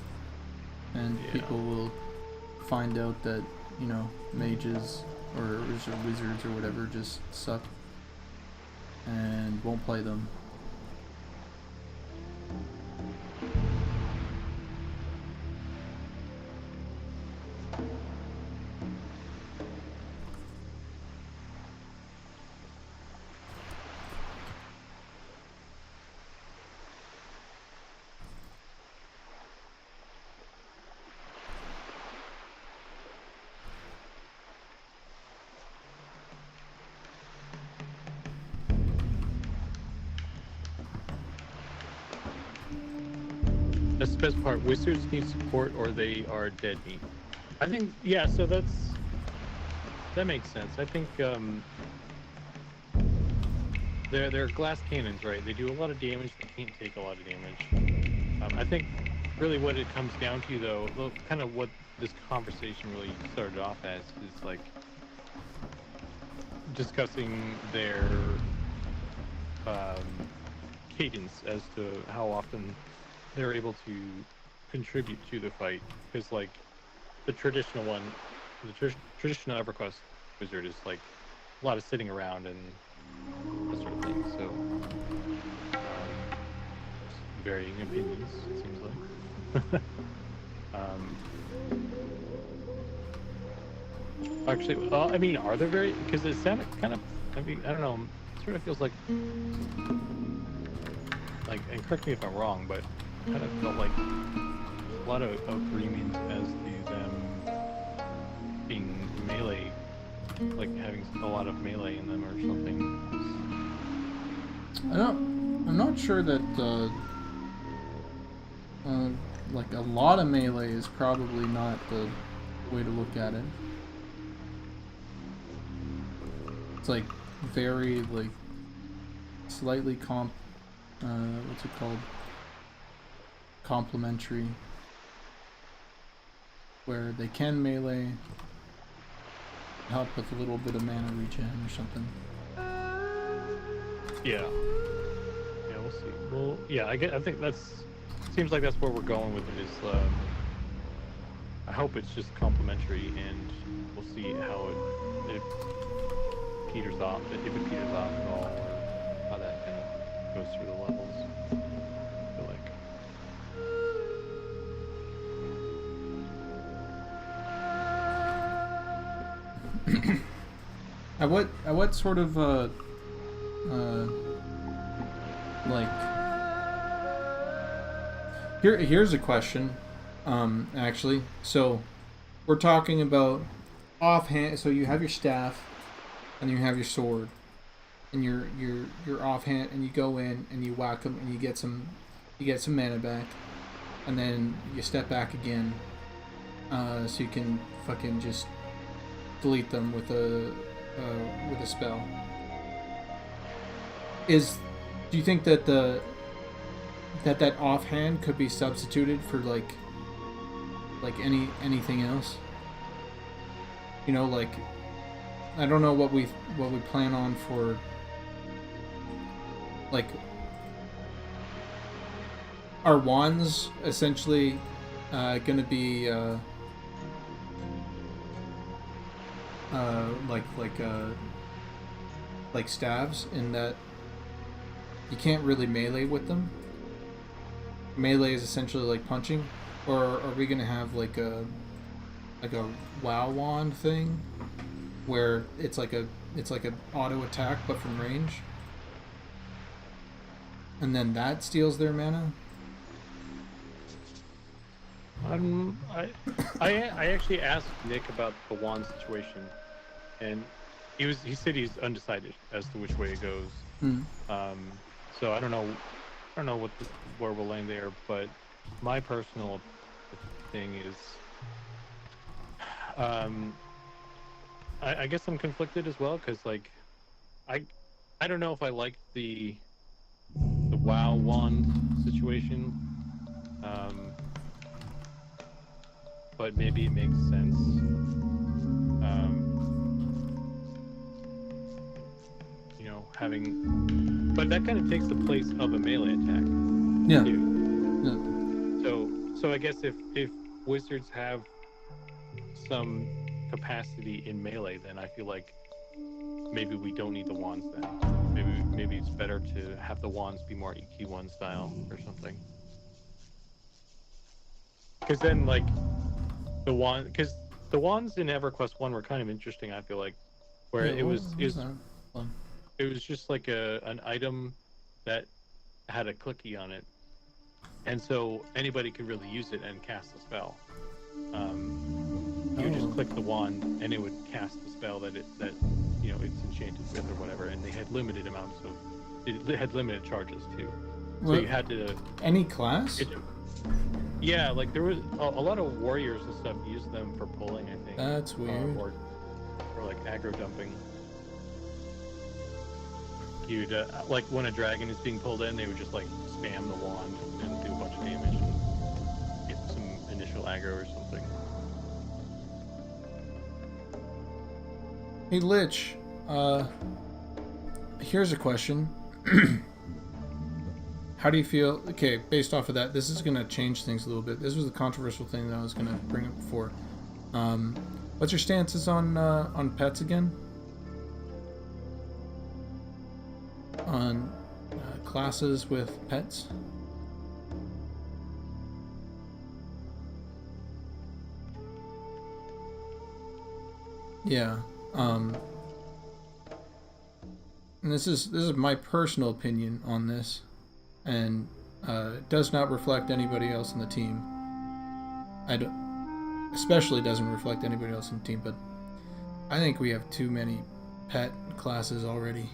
And Yeah. people will find out that, you know, mages or wizards or whatever just suck. And won't play them. That's the best part. Wizards need support or they are dead meat. I think, yeah, so that makes sense. I think they're glass cannons, right? They do a lot of damage. They can't take a lot of damage. I think really what it comes down to, though, kind of what this conversation really started off as is like discussing their cadence as to how often they're able to contribute to the fight. Because like the traditional one, the traditional EverQuest wizard is like a lot of sitting around and that sort of thing. So varying opinions, it seems like. Actually, well, I mean, are there very? Because it sounded kind of. I mean, I don't know. It sort of feels like, and correct me if I'm wrong, but it kind of felt like a lot of agreement as to them being melee, like having a lot of melee in them or something. I'm not sure that like a lot of melee is probably not the way to look at it. It's like very like slightly what's it called? Complementary, where they can melee, help with a little bit of mana regen or something. Yeah. Yeah, we'll see. Well, yeah, I think seems like that's where we're going with it. Is I hope it's just complimentary, and we'll see how it peters off, if it peters off at all, or how that kind of goes through the levels. I feel like. At what sort of like here's a question, actually. So we're talking about offhand. So you have your staff, and you have your sword, and you're offhand, and you go in and you whack them, and you get some mana back, and then you step back again, so you can fucking just delete them with a spell. Do you think that that offhand could be substituted for like anything else? You know, like, I don't know what we plan on for, like, are wands essentially gonna be like staves, in that you can't really melee with them. Melee is essentially like punching, or are we gonna have like a WoW wand thing where it's like a auto attack but from range, and then that steals their mana? I actually asked Nick about the wand situation, and he said he's undecided as to which way it goes. So I don't know where we'll land there, but my personal thing is, I guess I'm conflicted as well, because like I don't know if I like the WoW wand situation, but maybe it makes sense. You know, but that kind of takes the place of a melee attack. Yeah. Too. Yeah. So I guess if wizards have some capacity in melee, then I feel like maybe we don't need the wands then. Maybe it's better to have the wands be more EQ1 style or something. Because then, like, the wands in EverQuest 1 were kind of interesting, I feel like, where it was just like an item that had a clicky on it, and so anybody could really use it and cast a spell. You would just click the wand and it would cast the spell that it's enchanted with or whatever, and they had limited amounts of, it had limited charges too. So you had to. Any class? Yeah, like there was a lot of warriors and stuff used them for pulling, I think. That's weird. Or like aggro dumping. You'd like when a dragon is being pulled in, they would just like spam the wand and do a bunch of damage and get some initial aggro or something. Hey Lich, here's a question. How do you feel? Okay, based off of that, this is gonna change things a little bit. This was the controversial thing that I was gonna bring up before. What's your stances on pets again? On classes with pets? Yeah. And this is my personal opinion on this, and it does not reflect anybody else in the team. Especially doesn't reflect anybody else in the team, but I think we have too many pet classes already.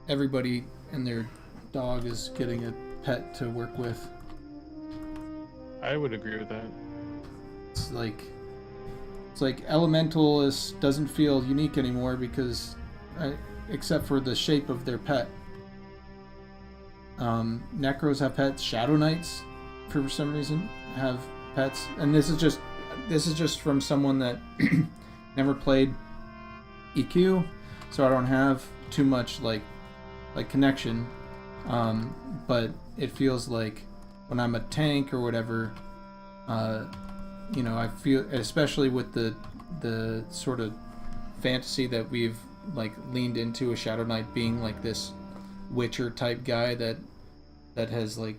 Everybody and their dog is getting a pet to work with. I would agree with that. It's like Elementalist doesn't feel unique anymore because, except for the shape of their pet. Necros have pets. Shadow Knights, for some reason, have pets. And this is just from someone that never played EQ, so I don't have too much like connection. But it feels like when I'm a tank or whatever, I feel, especially with the sort of fantasy that we've like leaned into, a Shadow Knight being like this Witcher type guy that has like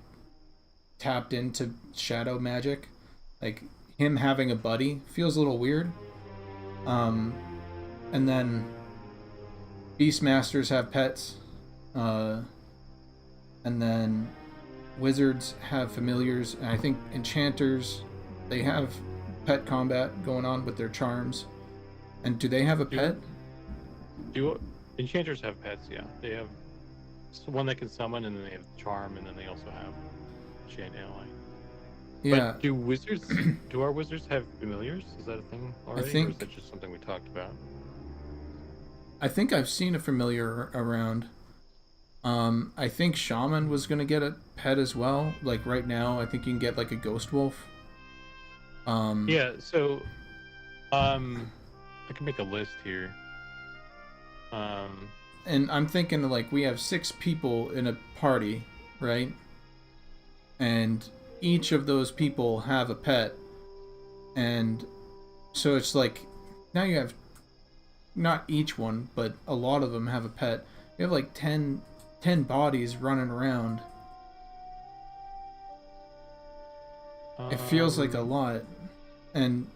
tapped into shadow magic, like him having a buddy feels a little weird. And then Beastmasters have pets, and then Wizards have familiars, and I think Enchanters, they have pet combat going on with their charms. And do they have a pet? Enchanters have pets, yeah. They have one that can summon, and then they have charm, and then they also have enchant ally. Yeah. But do our wizards have familiars? Is that a thing already? Or is that just something we talked about? I think I've seen a familiar around. I think Shaman was gonna get a pet as well. Like right now, I think you can get like a Ghost Wolf. Yeah, so I can make a list here. And I'm thinking like we have 6 people in a party, right? And each of those people have a pet. And so it's like now you have not each one, but a lot of them have a pet. You have like 10 bodies running around. It feels like a lot. And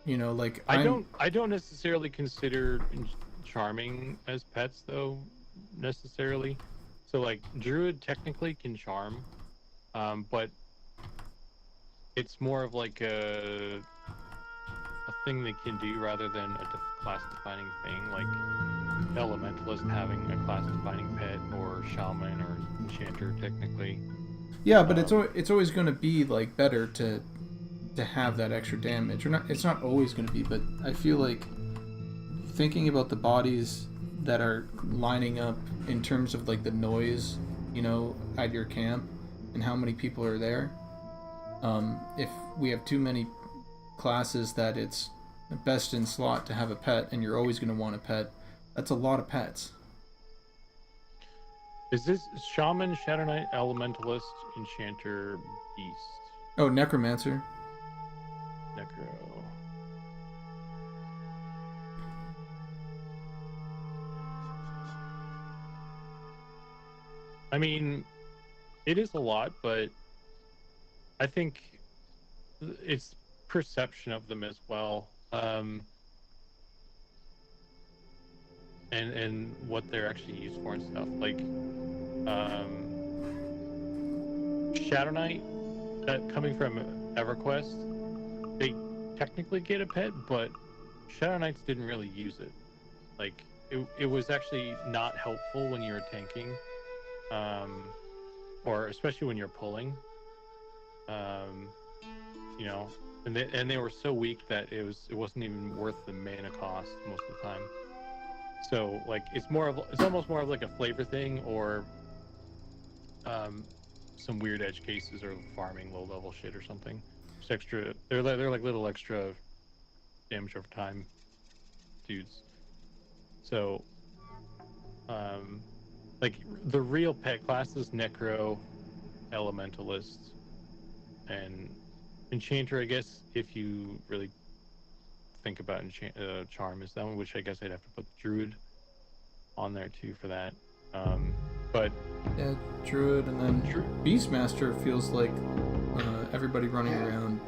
like I don't necessarily consider charming as pets though, necessarily. So like druid technically can charm, but it's more of like a thing they can do rather than a class defining thing, like elementalist having a class defining pet, or shaman or enchanter technically. Yeah, but it's always going to be like better to have that extra damage. Or not, it's not always going to be, but I feel like thinking about the bodies that are lining up in terms of like the noise, at your camp and how many people are there. If we have too many classes that it's best in slot to have a pet, and you're always going to want a pet, that's a lot of pets. Is this shaman, shadow knight, elementalist, enchanter, beast? Oh, necromancer. Necro. I mean, it is a lot, but I think it's perception of them as well, and what they're actually used for and stuff. Like Shadow Knight, that coming from EverQuest, they technically get a pet, but Shadow Knights didn't really use it. Like it was actually not helpful when you were tanking. or especially when you're pulling, you know, and they were so weak that it wasn't even worth the mana cost most of the time. So like it's almost more of like a flavor thing, or some weird edge cases, or farming low level shit or something. Just extra. They're like little extra damage over time dudes. So like the real pet classes, Necro, Elementalist, and Enchanter, I guess, if you really think about Charm is that one, which I guess I'd have to put Druid on there too for that. But Yeah, Druid, and then Beastmaster feels like everybody running around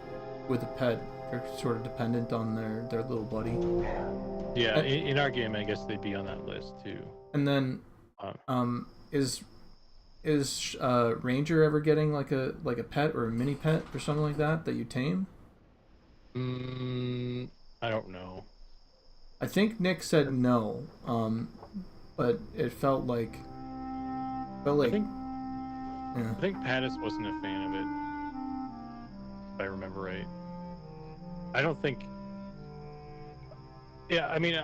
with a pet, they're sort of dependent on their little buddy. yeah, in our game, I guess they'd be on that list too. And then, is Ranger ever getting like a pet or a mini pet or something like that you tame? I don't know. I think Nick said no, but it felt like. I think yeah. I think Pattis wasn't a fan of it, if I remember right. I don't think. Yeah, I mean,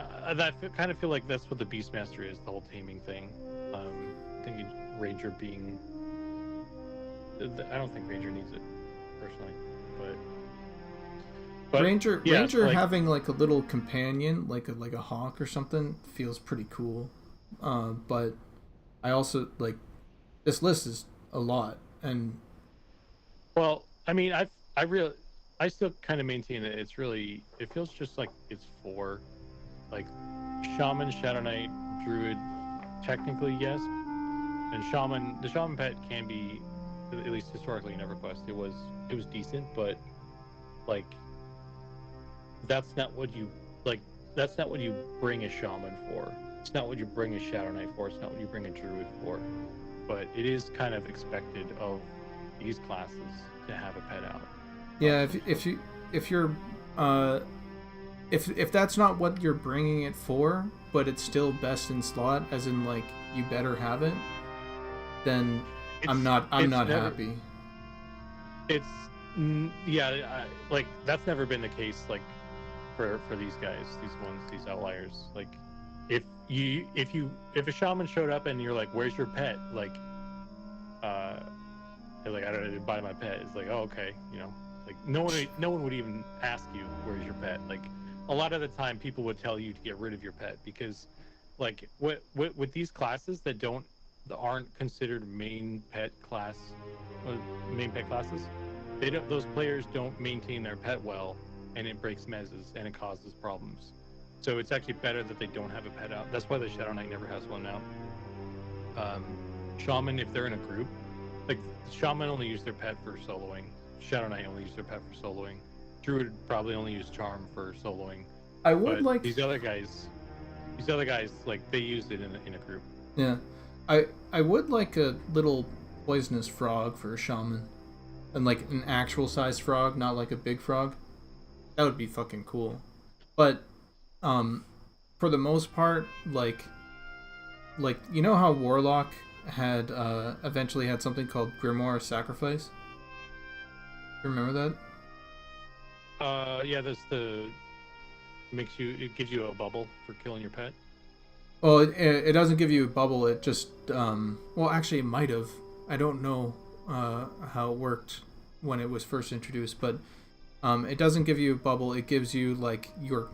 kind of feel like that's what the Beastmaster is, the whole taming thing. I think Ranger being. I don't think Ranger needs it, personally, but Ranger like, having like a little companion, like a hawk or something, feels pretty cool. But I also like this list is a lot, and well, I mean, I still kind of maintain that it feels just like it's 4, like Shaman, Shadow Knight, Druid, technically yes, and the Shaman pet can be, at least historically in EverQuest, it was decent, but like that's not what you bring a Shaman for. It's not what you bring a Shadow Knight for. It's not what you bring a Druid for. But it is kind of expected of these classes to have a pet out. Yeah, if that's not what you're bringing it for, but it's still best in slot, as in like you better have it, then I'm not happy. Like that's never been the case. Like for these guys, these outliers. Like if a shaman showed up and you're like, "Where's your pet?" Like, like I didn't buy my pet. It's like, oh, okay, you know, like no one would even ask you where's your pet. Like a lot of the time, people would tell you to get rid of your pet because, like, with these classes that aren't considered main pet classes, those players don't maintain their pet well, and it breaks mezzes and it causes problems. So it's actually better that they don't have a pet out. That's why the Shadow Knight never has one out. Shaman, if they're in a group, like Shaman only use their pet for soloing. Shadow Knight only use their pet for soloing. Druid probably only use Charm for soloing. I would but like these other guys, like they use it in a group. Yeah, I would like a little poisonous frog for a shaman, and like an actual size frog, not like a big frog. That would be fucking cool. But for the most part, like you know how Warlock had eventually had something called Grimoire Sacrifice? You remember that? Yeah, that's it gives you a bubble for killing your pet. Well, it doesn't give you a bubble. It just well, actually, it might have. I don't know how it worked when it was first introduced, but it doesn't give you a bubble. It gives you like your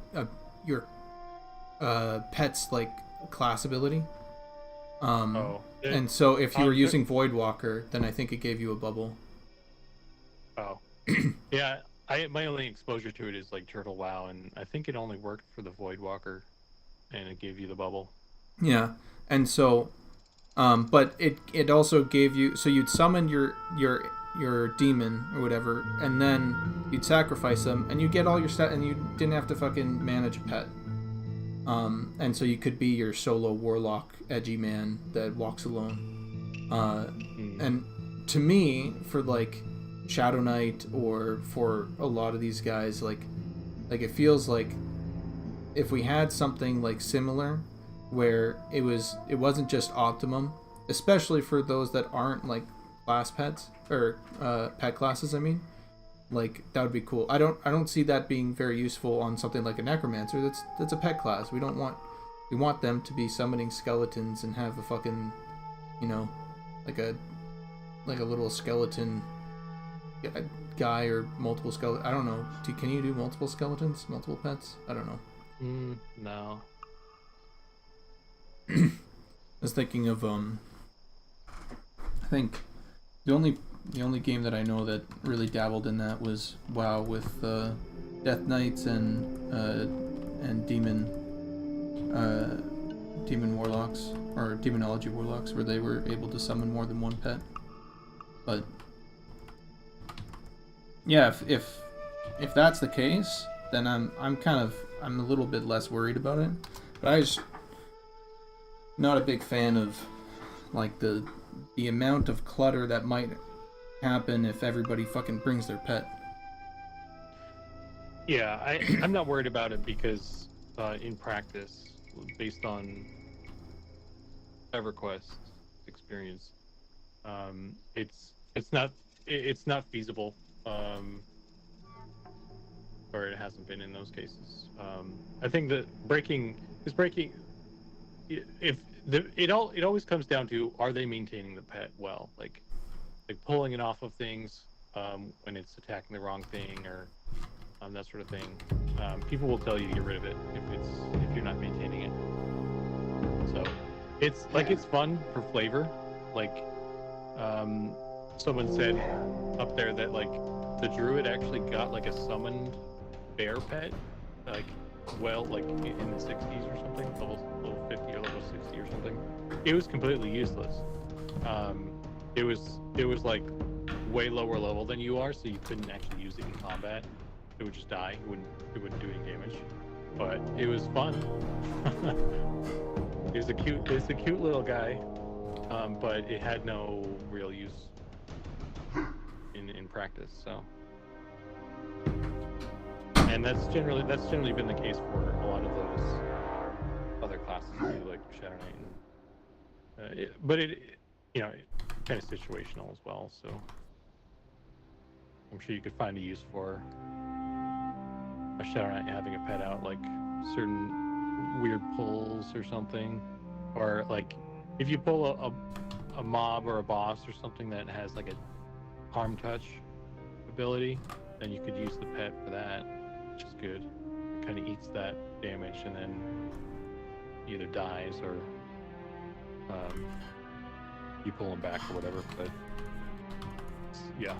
pet's like class ability. And so if you were using Voidwalker, then I think it gave you a bubble. Oh, yeah. My only exposure to it is like Turtle WoW, and I think it only worked for the Voidwalker, and it gave you the bubble. Yeah, and so, but it also gave you, so you'd summon your demon or whatever, and then you'd sacrifice them, and you get all your stat, and you didn't have to fucking manage a pet. And so you could be your solo warlock edgy man that walks alone. And to me, for like Shadow Knight or for a lot of these guys, like it feels like if we had something like similar where it wasn't just optimum, especially for those that aren't like class pets or pet classes. I mean, like that would be cool. I don't see that being very useful on something like a necromancer. That's a pet class. We want them to be summoning skeletons and have a fucking, you know, like a little skeleton guy or multiple skeleton. I don't know. Can you do multiple skeletons, multiple pets? I don't know. No. I was thinking of I think the only game that I know that really dabbled in that was WoW with Death Knights and Demon Warlocks or Demonology Warlocks, where they were able to summon more than one pet. But yeah, if that's the case, then I'm a little bit less worried about it. But I just not a big fan of like the amount of clutter that might happen if everybody fucking brings their pet. Yeah, I'm not worried about it because in practice, based on EverQuest experience, it's not feasible, or it hasn't been in those cases. I think that breaking. If it always comes down to, are they maintaining the pet well, like pulling it off of things when it's attacking the wrong thing, or that sort of thing. People will tell you to get rid of it if you're not maintaining it. So it's fun for flavor. Like someone said up there that like the druid actually got like a summoned bear pet, like in the 60s or something, level 50 or level 60 or something. It was completely useless. It was like way lower level than you are, so you couldn't actually use it in combat. It would just die. It wouldn't do any damage. But it was fun. It was a cute little guy, but it had no real use in practice. So, and that's generally been the case for a lot of those other classes too, like Shadow Knight. But it kind of situational as well. So I'm sure you could find a use for a Shadow Knight having a pet out, like certain weird pulls or something, or like if you pull a mob or a boss or something that has like a harm touch ability, then you could use the pet for that, which is good. It kind of eats that damage and then either dies or you pull him back or whatever. But yeah.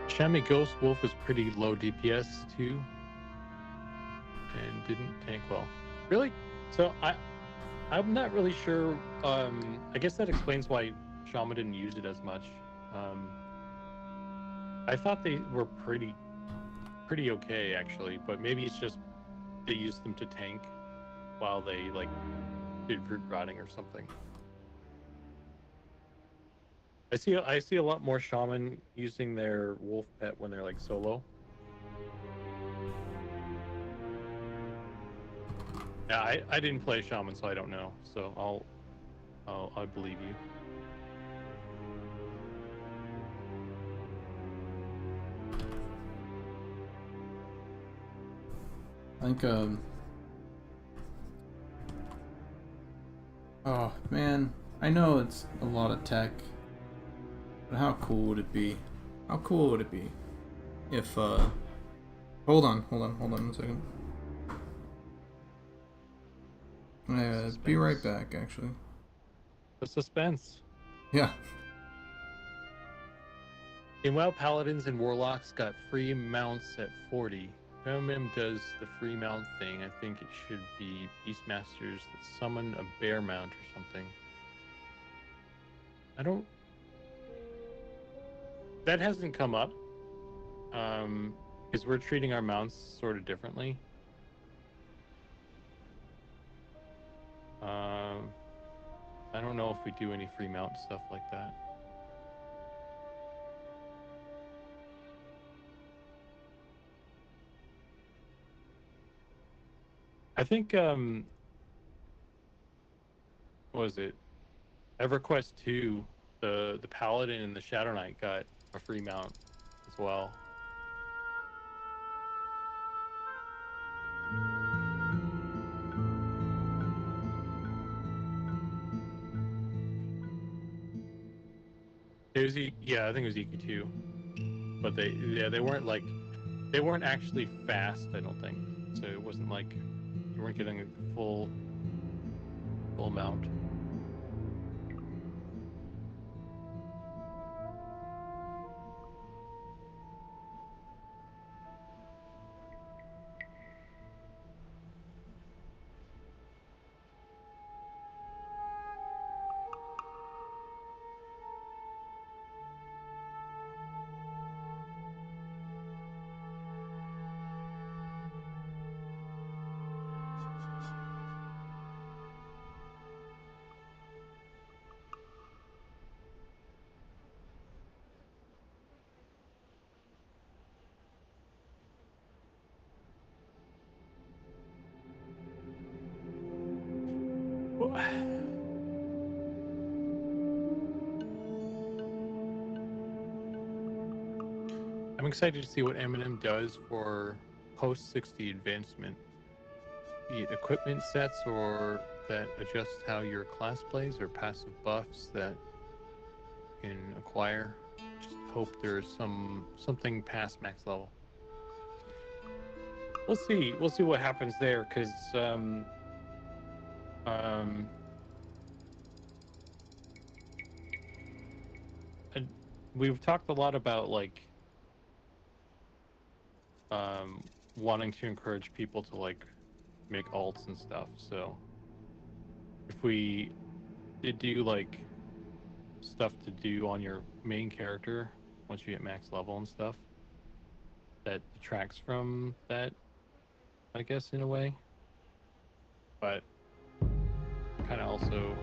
Chamois Ghost Wolf is pretty low DPS too, and didn't tank well. Really? So I'm not really sure. I guess that explains why Shaman didn't use it as much. I thought they were pretty okay actually, but maybe it's just they used them to tank while they like did root rotting or something. I see a lot more Shaman using their wolf pet when they're like solo. Yeah, I didn't play Shaman, so I don't know. So I believe you. I think oh man, I know it's a lot of tech, but how cool would it be? How cool would it be if hold on one second. Be right back, actually. The suspense. Yeah. Meanwhile, paladins and warlocks got free mounts at 40. Femim does the free mount thing. I think it should be beastmasters that summon a bear mount or something. That hasn't come up. Because we're treating our mounts sort of differently. I don't know if we do any free mount stuff like that. I think what was it? EverQuest 2, the Paladin and the Shadow Knight got a free mount as well. It was yeah, I think it was EQ2, but they weren't like they weren't actually fast. I don't think so. It wasn't like you weren't getting a full mount. I'm excited to see what Eminem does for post 60 advancement, be it equipment sets or that adjust how your class plays or passive buffs that you can acquire. Just hope there's something past max level. We'll see. We'll see what happens there because we've talked a lot about like wanting to encourage people to like make alts and stuff. So if we did do like stuff to do on your main character once you get max level and stuff, that detracts from that, I guess, in a way. But kind of also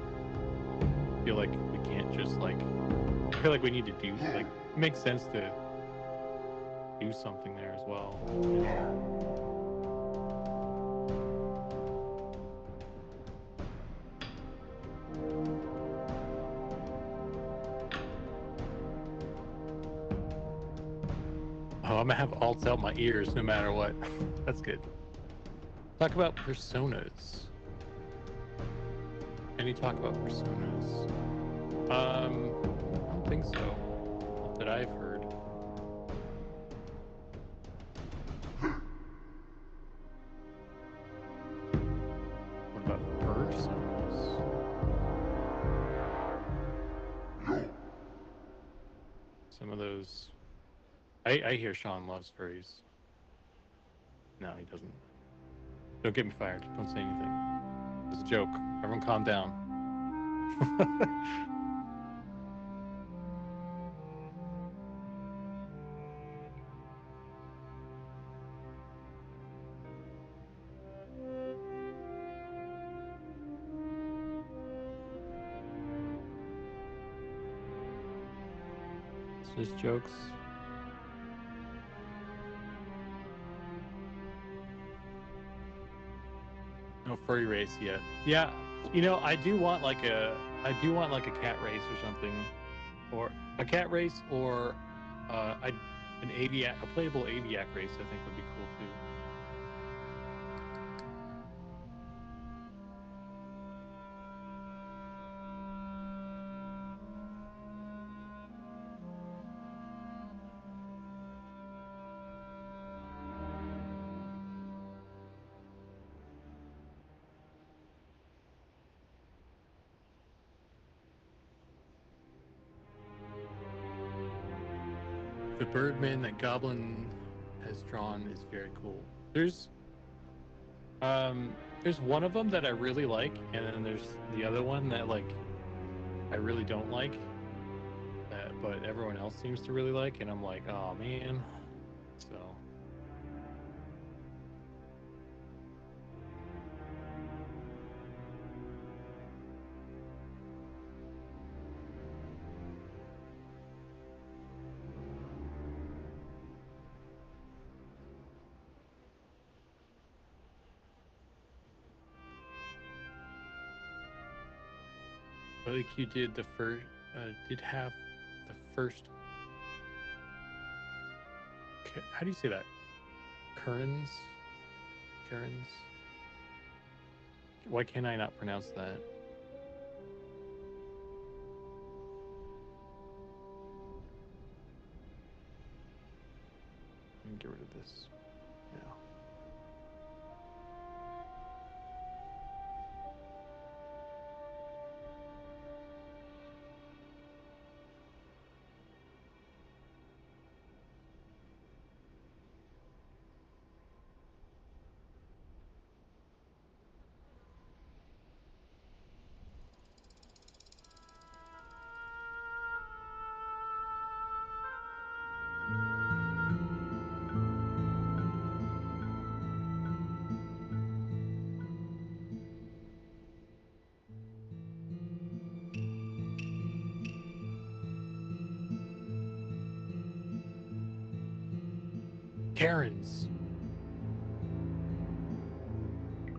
feel like we can't just like. I feel like we need to do like. It makes sense to do something there as well. Oh, I'm gonna have alts out my ears no matter what. That's good. Talk about personas. Any talk about personas? I don't think so. Not that I've heard. What about personas? Some of those. I hear Sean loves furries. No, he doesn't. Don't get me fired. Don't say anything. It's a joke. Everyone calm down. It's just jokes. No furry race yet. Yeah, you know, I do want like a cat race or something, or a cat race, or an aviac, a playable aviac race. I think would be cool too. The Birdman that Goblin has drawn is very cool. There's one of them that I really like, and then there's the other one that like I really don't like, but everyone else seems to really like, and I'm like, oh man. So like you did the first, did have the first. How do you say that? Currens? Karens? Why can't I not pronounce that? Let me get rid of this. Yeah. Karens.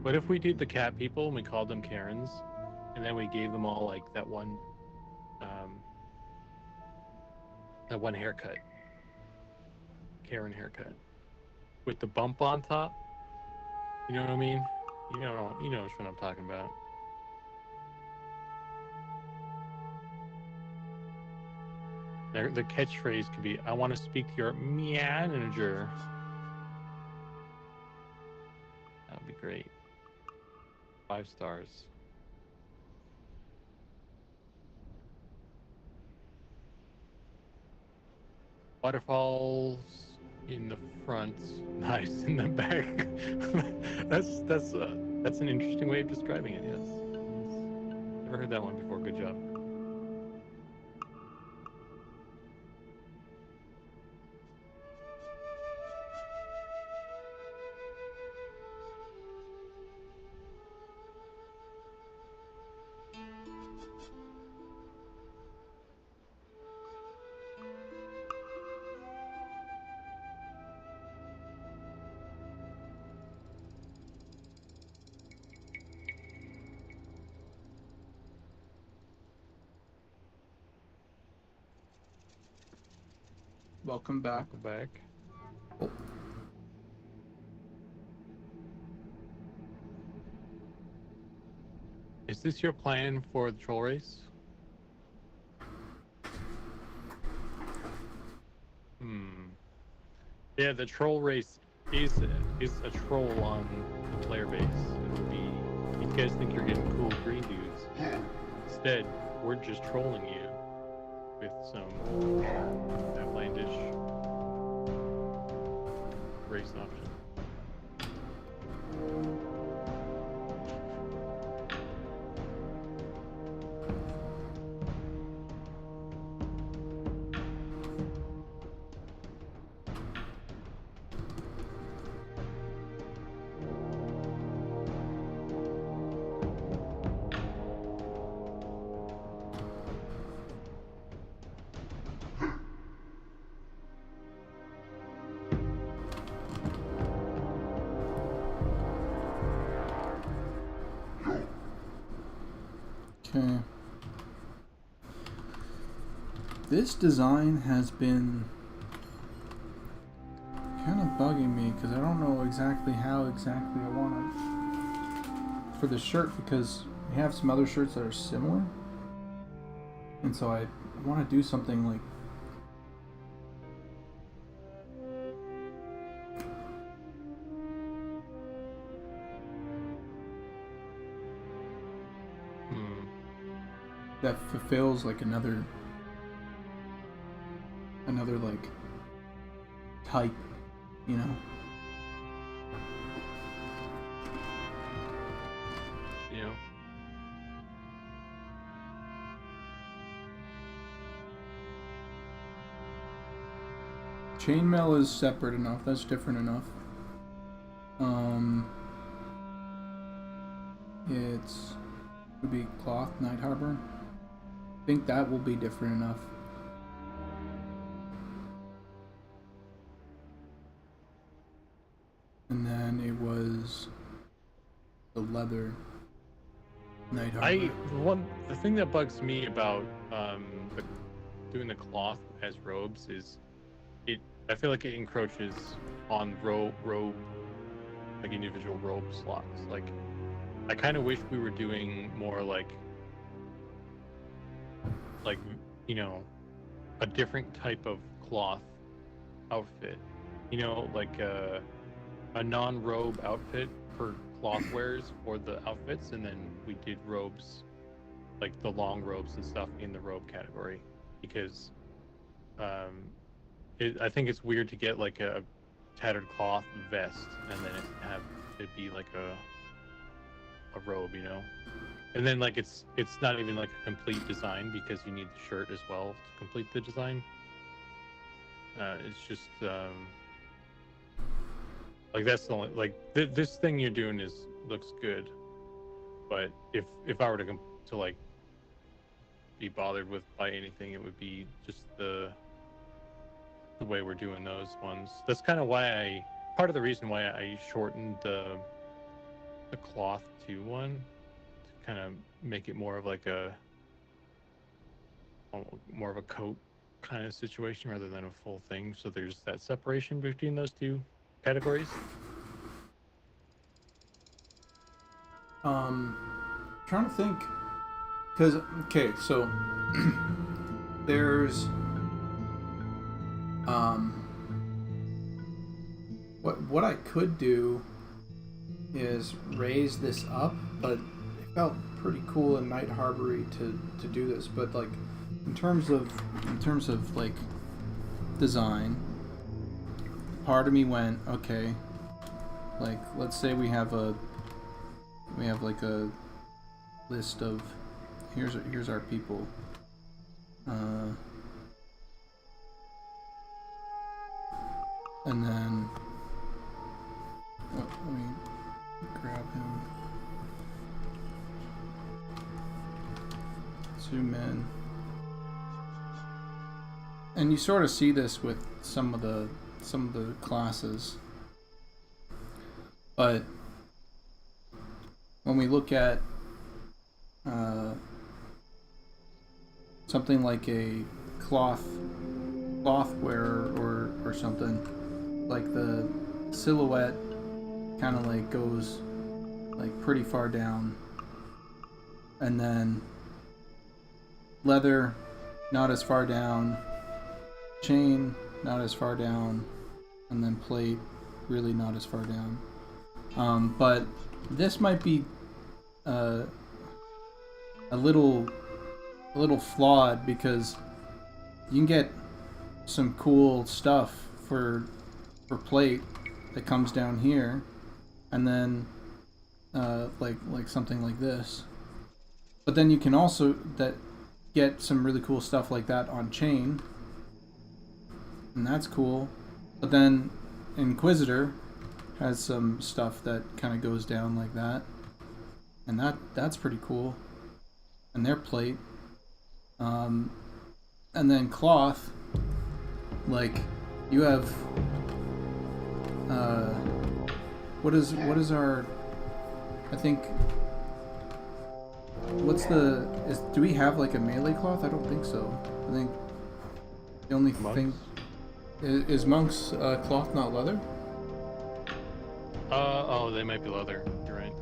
What if we did the cat people and we called them Karens, and then we gave them all like that one haircut, Karen haircut, with the bump on top? You know what I mean? You know what I'm talking about. The catchphrase could be, "I want to speak to your manager." That would be great. 5 stars. Waterfalls in the front, nice in the back. That's an interesting way of describing it. Yes. Never heard that one before. Good job. Welcome back. Welcome back. Oh. Is this your plan for the troll race? Yeah, the troll race is a troll on the player base. It would be, you guys think you're getting cool green dudes. Instead, we're just trolling you with some outlandish race option. Okay. This design has been kind of bugging me because I don't know exactly how exactly I want to for the shirt, because we have some other shirts that are similar, and so I want to do something like that fulfills like another like type, you know. Yeah. Chainmail is separate enough. That's different enough. It's would be cloth Night Harbor. I think that will be different enough. And then it was the leather Night Harbor. the thing that bugs me about doing the cloth as robes is I feel like it encroaches on robe like individual robe slots. Like I kind of wish we were doing more like you know, a different type of cloth outfit. You know, like a non-robe outfit for cloth wears for the outfits, and then we did robes, like the long robes and stuff in the robe category, because I think it's weird to get like a tattered cloth vest and then it be like a robe, you know. And then like it's not even like a complete design because you need the shirt as well to complete the design. It's just like that's the only like this thing you're doing looks good, but if I were to like be bothered with by anything, it would be just the way we're doing those ones. That's kind of why part of the reason why I shortened the cloth to one, to kind of make it more of like more of a coat kind of situation rather than a full thing. So there's that separation between those two categories. Trying to think, because okay, so there's what I could do is raise this up, but it felt pretty cool and Night Harbory to do this. But like in terms of like design, part of me went, okay, like let's say we have like a list of here's our people. And then let me grab him. Zoom in. And you sort of see this with some of the classes. But when we look at something like a cloth wearer or something, like the silhouette kind of like goes like pretty far down, and then leather not as far down, chain not as far down, and then plate really not as far down. But this might be a little flawed, because you can get some cool stuff for plate that comes down here, and then like something like this. But then you can also get some really cool stuff like that on chain, and that's cool. But then Inquisitor has some stuff that kind of goes down like that, and that's pretty cool. And their plate, and then cloth, like you have what is our, I think, do we have like a melee cloth? I don't think so. I think the only thing is Monk's cloth not leather? Oh, they might be leather. You're right.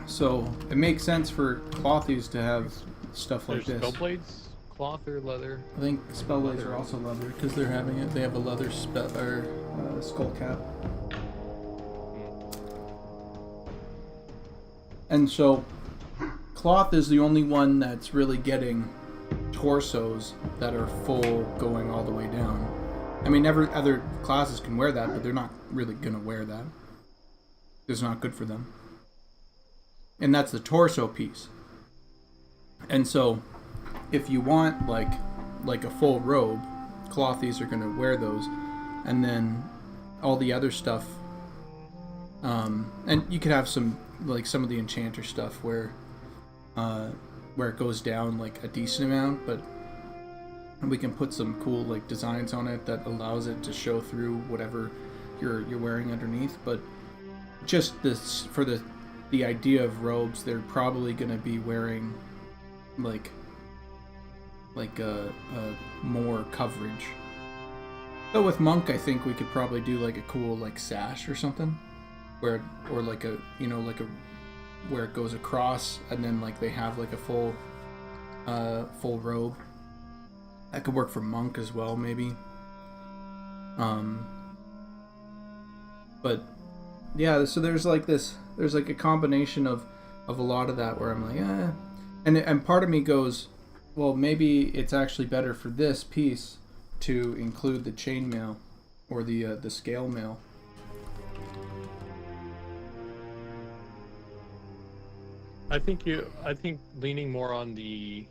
So it makes sense for clothies to have stuff like There's this. spellblades, cloth or leather? I think spellblades are also leather because they're having it. They have a leather skull cap. And so cloth is the only one that's really getting torsos that are full going all the way down. I mean, other classes can wear that, but they're not really gonna wear that. It's not good for them. And that's the torso piece. And so if you want like a full robe, clothies are gonna wear those, and then all the other stuff. And you could have some of the enchanter stuff where it goes down like a decent amount, but we can put some cool like designs on it that allows it to show through whatever you're wearing underneath. But just this for the the idea of robes, they're probably gonna be wearing like a more coverage. But with monk, I think we could probably do like a cool like sash or something, where or like a like a where it goes across and then like they have like a full robe. That could work for monk as well, maybe. But yeah, so there's like a combination of a lot of that where I'm like, and part of me goes, well, maybe it's actually better for this piece to include the chainmail or the scale mail. I think leaning more on the.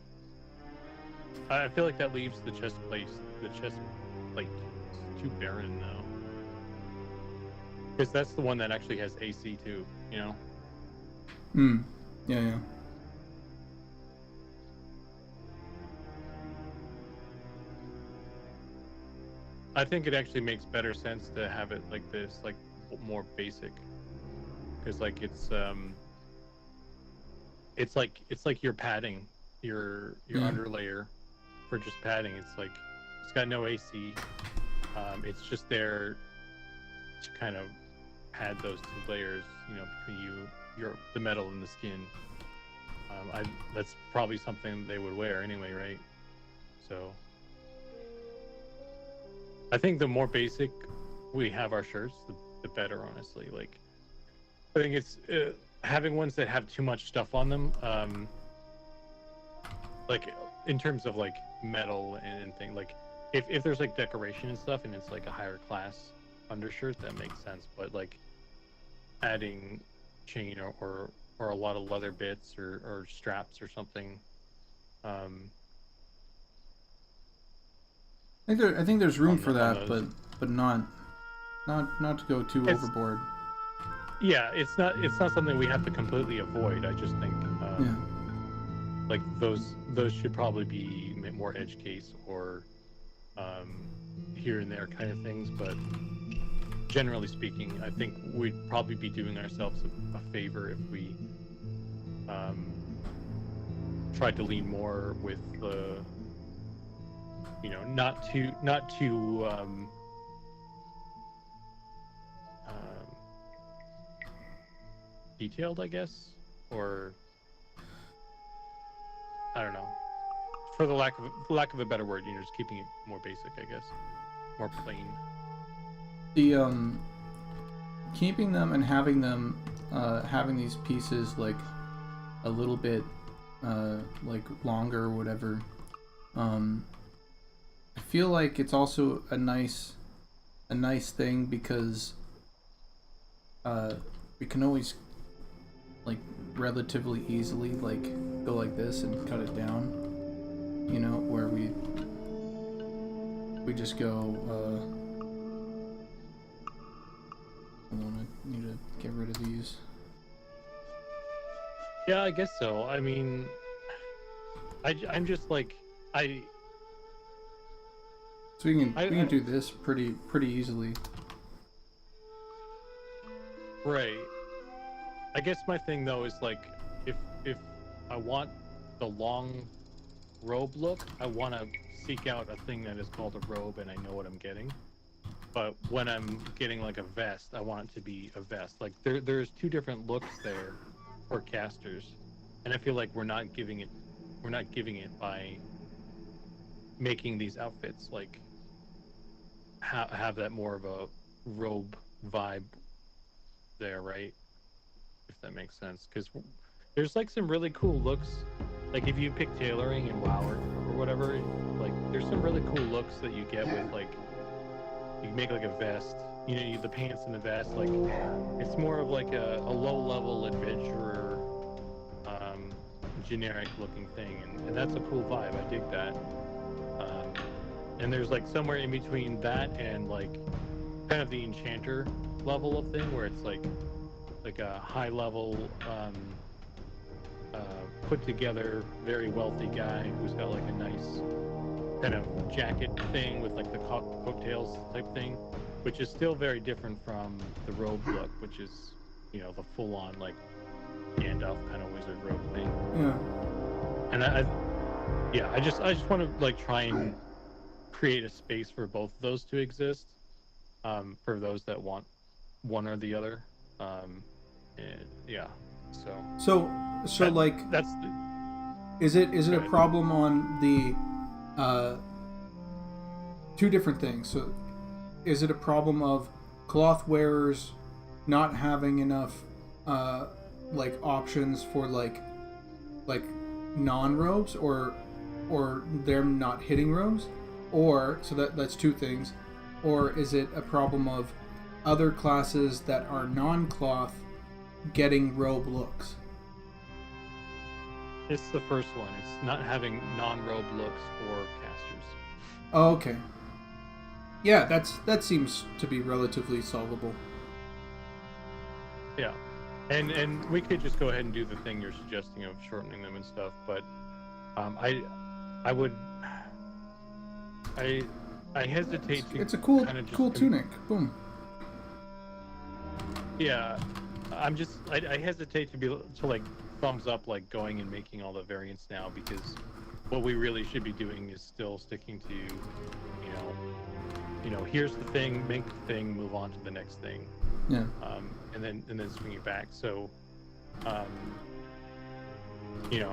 I feel like that leaves the chest plate too barren though, because that's the one that actually has AC too. You know. Yeah. I think it actually makes better sense to have it like this, like more basic, because like it's like your padding, your underlayer for just padding. It's like it's got no AC. It's just there to kind of pad those two layers, between the metal and the skin. That's probably something they would wear anyway, right? So I think the more basic we have our shirts, the better, honestly. Like, I think it's having ones that have too much stuff on them, like in terms of like metal and thing. Like, if there's like decoration and stuff, and it's like a higher class undershirt, that makes sense. But like adding chain or a lot of leather bits or straps or something. I think there's room for that, but not to go too overboard. Yeah, it's not something we have to completely avoid. I just think like those should probably be more edge case or here and there kind of things. But generally speaking, I think we'd probably be doing ourselves a favor if we tried to lean more with the not too detailed, I guess, or I don't know, for the lack of a better word, just keeping it more basic, I guess, more plain. The keeping them and having them having these pieces like a little bit like longer or whatever, I feel like it's also a nice thing because we can always like relatively easily like go like this and cut it down, where we just go hold on, I need to get rid of these. Yeah, I guess so. I mean, I'm just like so we can do this pretty easily. Right. I guess my thing though is like if I want the long robe look, I want to seek out a thing that is called a robe and I know what I'm getting. But when I'm getting like a vest, I want it to be a vest. Like there's two different looks there for casters, and I feel like we're not giving it by making these outfits like have that more of a robe vibe there, right? If that makes sense, because there's like some really cool looks. Like if you pick tailoring and WoW or whatever, like there's some really cool looks that you get with like you make like a vest, the pants and the vest. Like it's more of like a low level adventurer, generic looking thing, and that's a cool vibe. I dig that. And there's like somewhere in between that and like kind of the enchanter level of thing where it's like a high level put together very wealthy guy who's got like a nice kind of jacket thing with like the coattails type thing, which is still very different from the robe look, which is the full on like Gandalf kind of wizard robe thing. Yeah. And I just want to like try and create a space for both of those to exist, for those that want one or the other. And yeah, So like, that's the, is it Go a ahead. problem on the two different things? So, is it a problem of cloth wearers not having enough like options for like non robes, or them not hitting robes, or so that's two things, or is it a problem of other classes that are non cloth getting robe looks? it's the first one. It's not having non-robe looks for casters. Oh, okay. Yeah, that seems to be relatively solvable. Yeah, and we could just go ahead and do the thing you're suggesting of shortening them and stuff, but I would I hesitate to. It's a cool kind of just tunic. Boom. Yeah, I hesitate to like thumbs up like going and making all the variants now, because what we really should be doing is still sticking to here's the thing, make the thing, move on to the next thing. Yeah. And then swing it back. So, I don't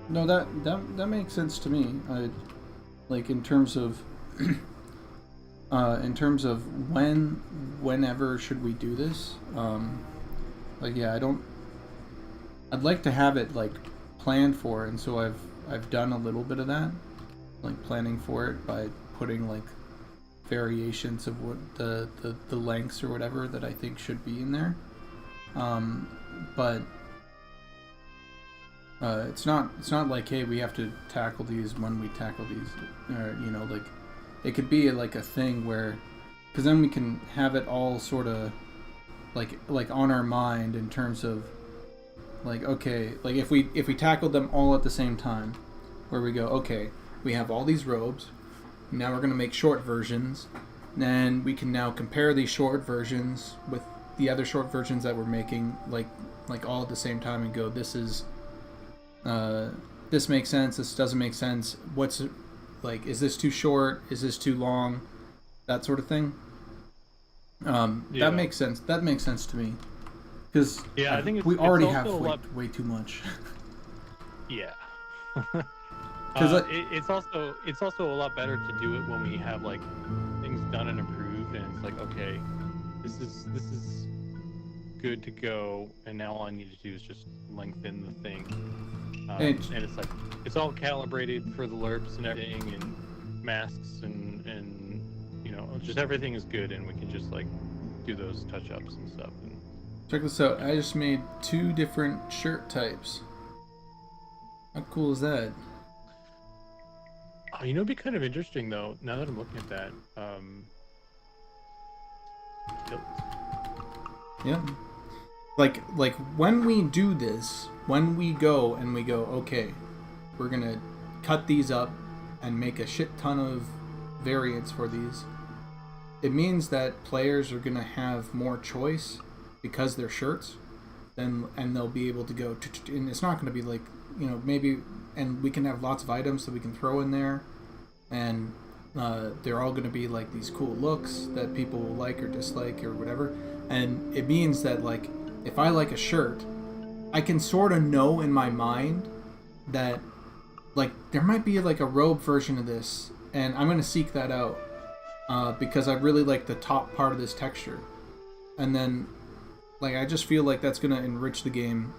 know. No, that makes sense to me. I like in terms of whenever should we do this? Like, yeah, I'd like to have it like planned for, and so I've done a little bit of that, like planning for it by putting like variations of what the lengths or whatever that I think should be in there. But it's not like, hey, we have to tackle these when we tackle these, or like it could be like a thing where, because then we can have it all sort of like on our mind in terms of like, okay, like if we tackled them all at the same time, where we go, okay, we have all these robes, now we're going to make short versions, and we can now compare these short versions with the other short versions that we're making, like all at the same time, and go, this makes sense, this doesn't make sense, what's like, is this too short, is this too long, that sort of thing. That makes sense to me, because I think we already have way too much. Yeah. Because it's also a lot better to do it when we have like things done and approved, and it's like, okay, this is good to go, and now all I need to do is just lengthen the thing, and it's like it's all calibrated for the lerps and everything, and masks, and just everything is good, and we can just like do those touch-ups and stuff. And check this out, I just made 2 different shirt types. How cool is that? It'd be kind of interesting though, now that I'm looking at that. Yeah. Like when we do this, when we go and we go, okay, we're gonna cut these up and make a shit ton of variants for these, it means that players are gonna have more choice because they're shirts, and they'll be able to go, and it's not gonna be like, maybe, and we can have lots of items that we can throw in there, and they're all going to be like these cool looks that people will like or dislike or whatever. And it means that like if I like a shirt, I can sort of know in my mind that like there might be like a robe version of this, and I'm going to seek that out because I really like the top part of this texture. And then like I just feel like that's going to enrich the game,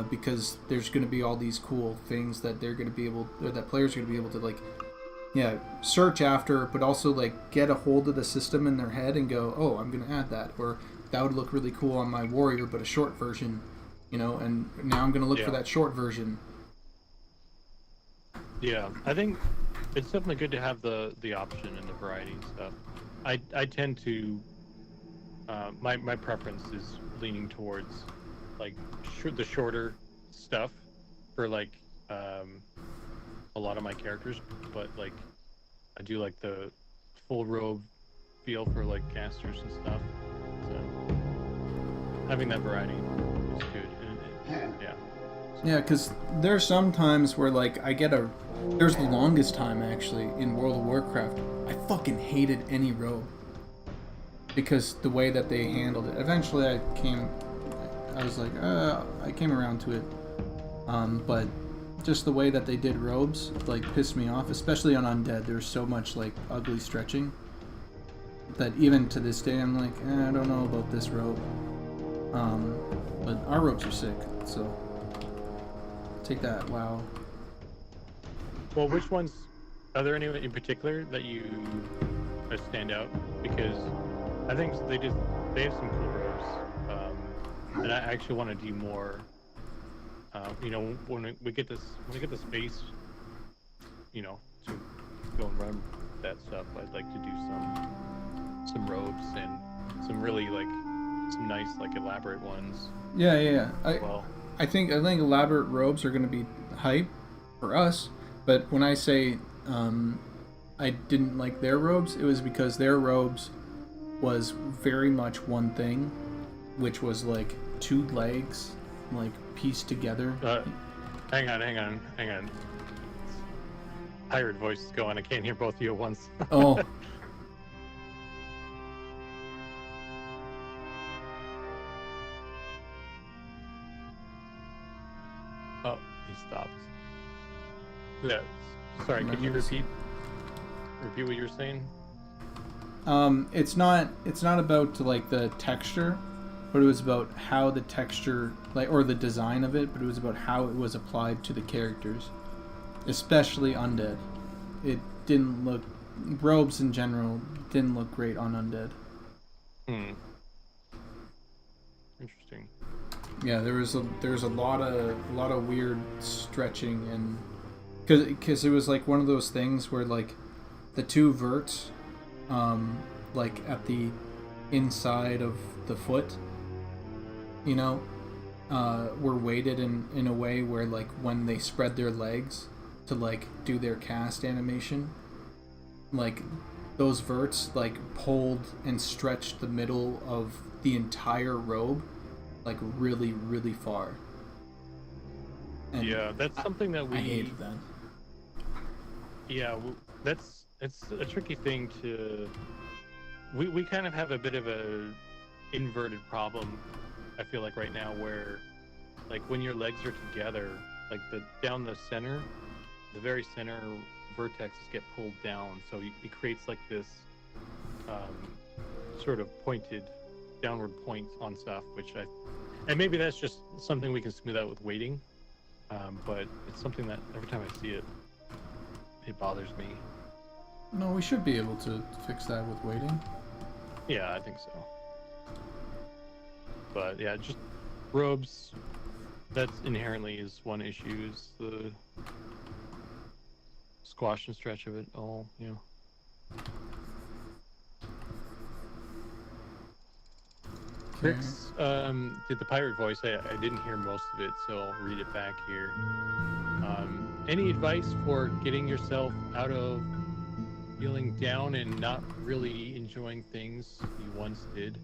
because there's going to be all these cool things that they're going to be able, or that players are going to be able to like, search after, but also like get a hold of the system in their head and go, oh, I'm going to add that, or that would look really cool on my warrior, but a short version, and now I'm going to look for that short version. Yeah, I think it's definitely good to have the option and the variety and stuff. I tend to, my preference is leaning towards like the shorter stuff for like a lot of my characters, but like I do like the full robe feel for like casters and stuff. So having that variety is good. Yeah. Yeah, because there's some times where, like, there's the longest time, actually, in World of Warcraft, I fucking hated any robe. Because the way that they handled it. Eventually I was like, I came around to it. But just the way that they did robes, like, pissed me off, especially on Undead. There's so much, like, ugly stretching that even to this day I'm like, I don't know about this robe. But our robes are sick, so take that. Wow. Well, which ones? Are there any in particular that you stand out? Because I think they have some cool robes, and I actually want to do more. You know, when we get the space, you know, to go and run that stuff, I'd like to do some robes and some really like some nice like elaborate ones. Yeah. I think elaborate robes are going to be hype for us, but when I say I didn't like their robes, it was because their robes was very much one thing, which was like two legs like pieced together. Hang on. Pirate voice is going. I can't hear both of you at once. Oh. Oh, he stopped. Yeah. Sorry, could you repeat what you were saying? It's not about like the texture, but it was about how the texture, like, or the design of it, but it was about how it was applied to the characters, especially Undead. It didn't look, robes in general didn't look great on Undead. Interesting. Yeah, there was a lot of weird stretching, and because it was like one of those things where like the two verts, like at the inside of the foot, you know, were weighted in a way where like when they spread their legs to like do their cast animation, like those verts like pulled and stretched the middle of the entire robe like really, really far. And yeah, that's something that we... I hated that. Yeah, it's a tricky thing to... We kind of have a bit of a inverted problem, I feel like right now, where like when your legs are together, like down the center, the very center vertexes get pulled down, so it creates like this sort of pointed downward point on stuff, and maybe that's just something we can smooth out with weighting, but it's something that every time I see it, it bothers me. No, we should be able to fix that with weighting. Yeah, I think so. But yeah, just robes, that's inherently is one issue, is the squash and stretch of it all, you know. Chris did the pirate voice. I didn't hear most of it, so I'll read it back here. Any advice for getting yourself out of feeling down and not really enjoying things you once did?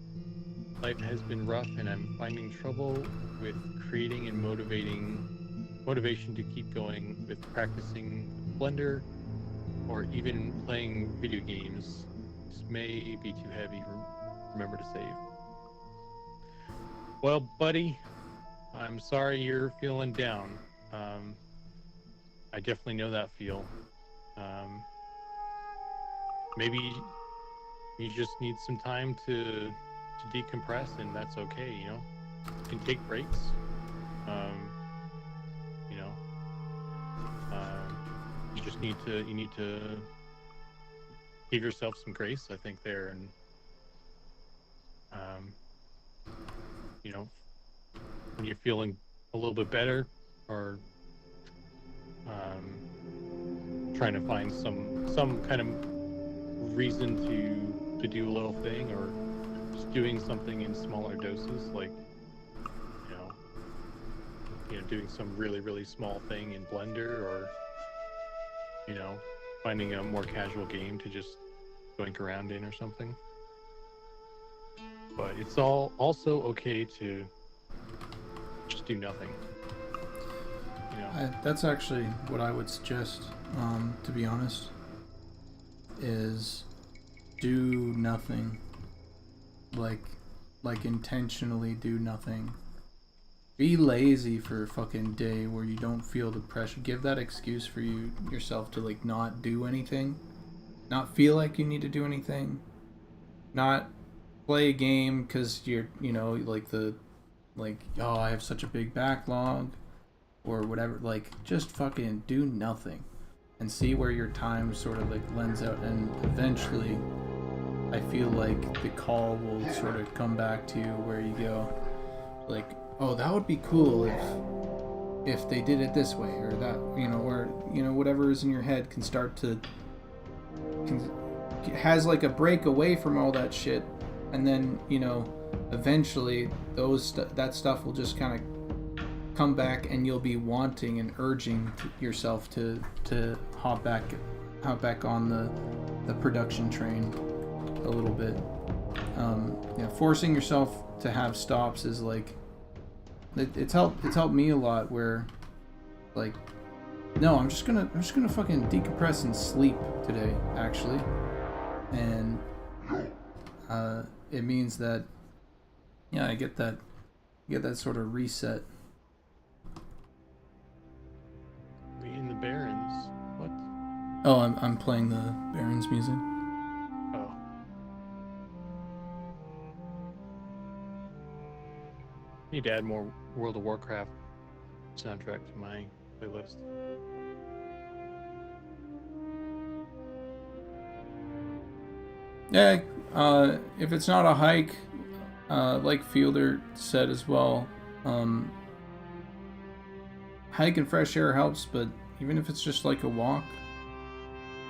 Life has been rough and I'm finding trouble with creating and motivation to keep going with practicing Blender or even playing video games. This may be too heavy. Remember to save. Well, buddy, I'm sorry you're feeling down. I definitely know that feel. Maybe you just need some time to decompress, and that's okay. You know, you can take breaks. You know, you need to give yourself some grace, I think, there, and you know, when you're feeling a little bit better, or trying to find some kind of reason to do a little thing, or just doing something in smaller doses, like you know, doing some really small thing in Blender, or you know, finding a more casual game to just boink around in or something. But it's all also okay to just do nothing. You know, That's actually what I would suggest, to be honest, is do nothing. Like intentionally do nothing. Be lazy for a fucking day where you don't feel the pressure. Give that excuse for yourself to like not do anything. Not feel like you need to do anything. Not play a game because you're, oh, I have such a big backlog or whatever. Like, just fucking do nothing and see where your time sort of like lends out. And eventually, I feel like the call will sort of come back to you where you go, like, oh, that would be cool if they did it this way, or that, or whatever is in your head can start to has like a break away from all that shit, and then eventually that stuff will just kind of come back, and you'll be wanting and urging yourself to hop back on the production train a little bit. Forcing yourself to have stops is like it's helped me a lot, where like, no, I'm just gonna fucking decompress and sleep today, actually. And it means that I get that sort of reset. we in the Barrens. What? Oh, I'm playing the Barons music. Oh. Need to add more World of Warcraft soundtrack to my playlist. Yeah, if it's not a hike, like Fielder said as well, hike and fresh air helps, but even if it's just like a walk,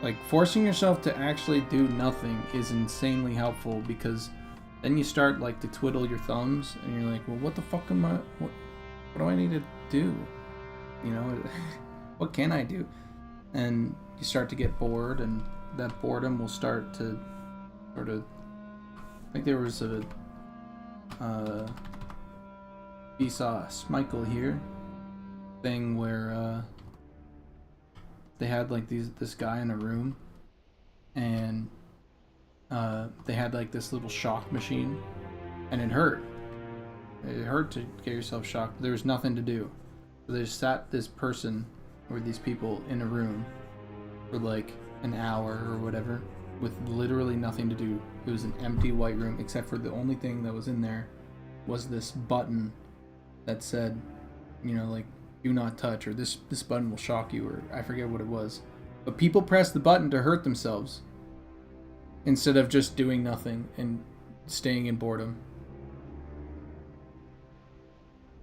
like forcing yourself to actually do nothing is insanely helpful, because then you start like to twiddle your thumbs and you're like, well, what the fuck am I, what do I need to do? What can I do? And you start to get bored, and that boredom will start to sort of, like, there was a Vsauce Michael here thing where they had like this guy in a room, and they had like this little shock machine, and it hurt to get yourself shocked. There was nothing to do, so they just sat this person or these people in a room for like an hour or whatever, with literally nothing to do. It was an empty white room, except for the only thing that was in there was this button that said, like, do not touch, or this button will shock you, or I forget what it was. But people pressed the button to hurt themselves instead of just doing nothing and staying in boredom.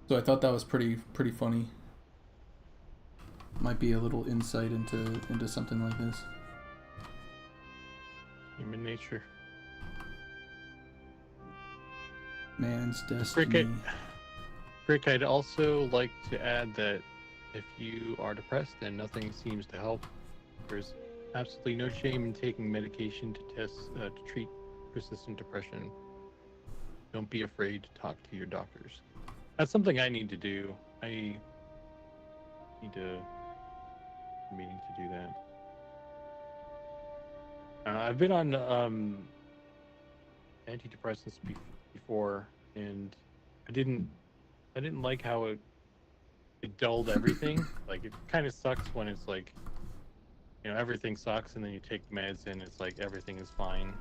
So I thought that was pretty funny. Might be a little insight into something like this. Human nature. Man's destiny. Rick, I'd also like to add that if you are depressed and nothing seems to help, there's absolutely no shame in taking medication to treat persistent depression. Don't be afraid to talk to your doctors. That's something I need to do. I need to meaning to do that. I've been on antidepressants before, and I didn't like how it dulled everything. Like, it kind of sucks when it's like, everything sucks, and then you take meds and it's like everything is fine.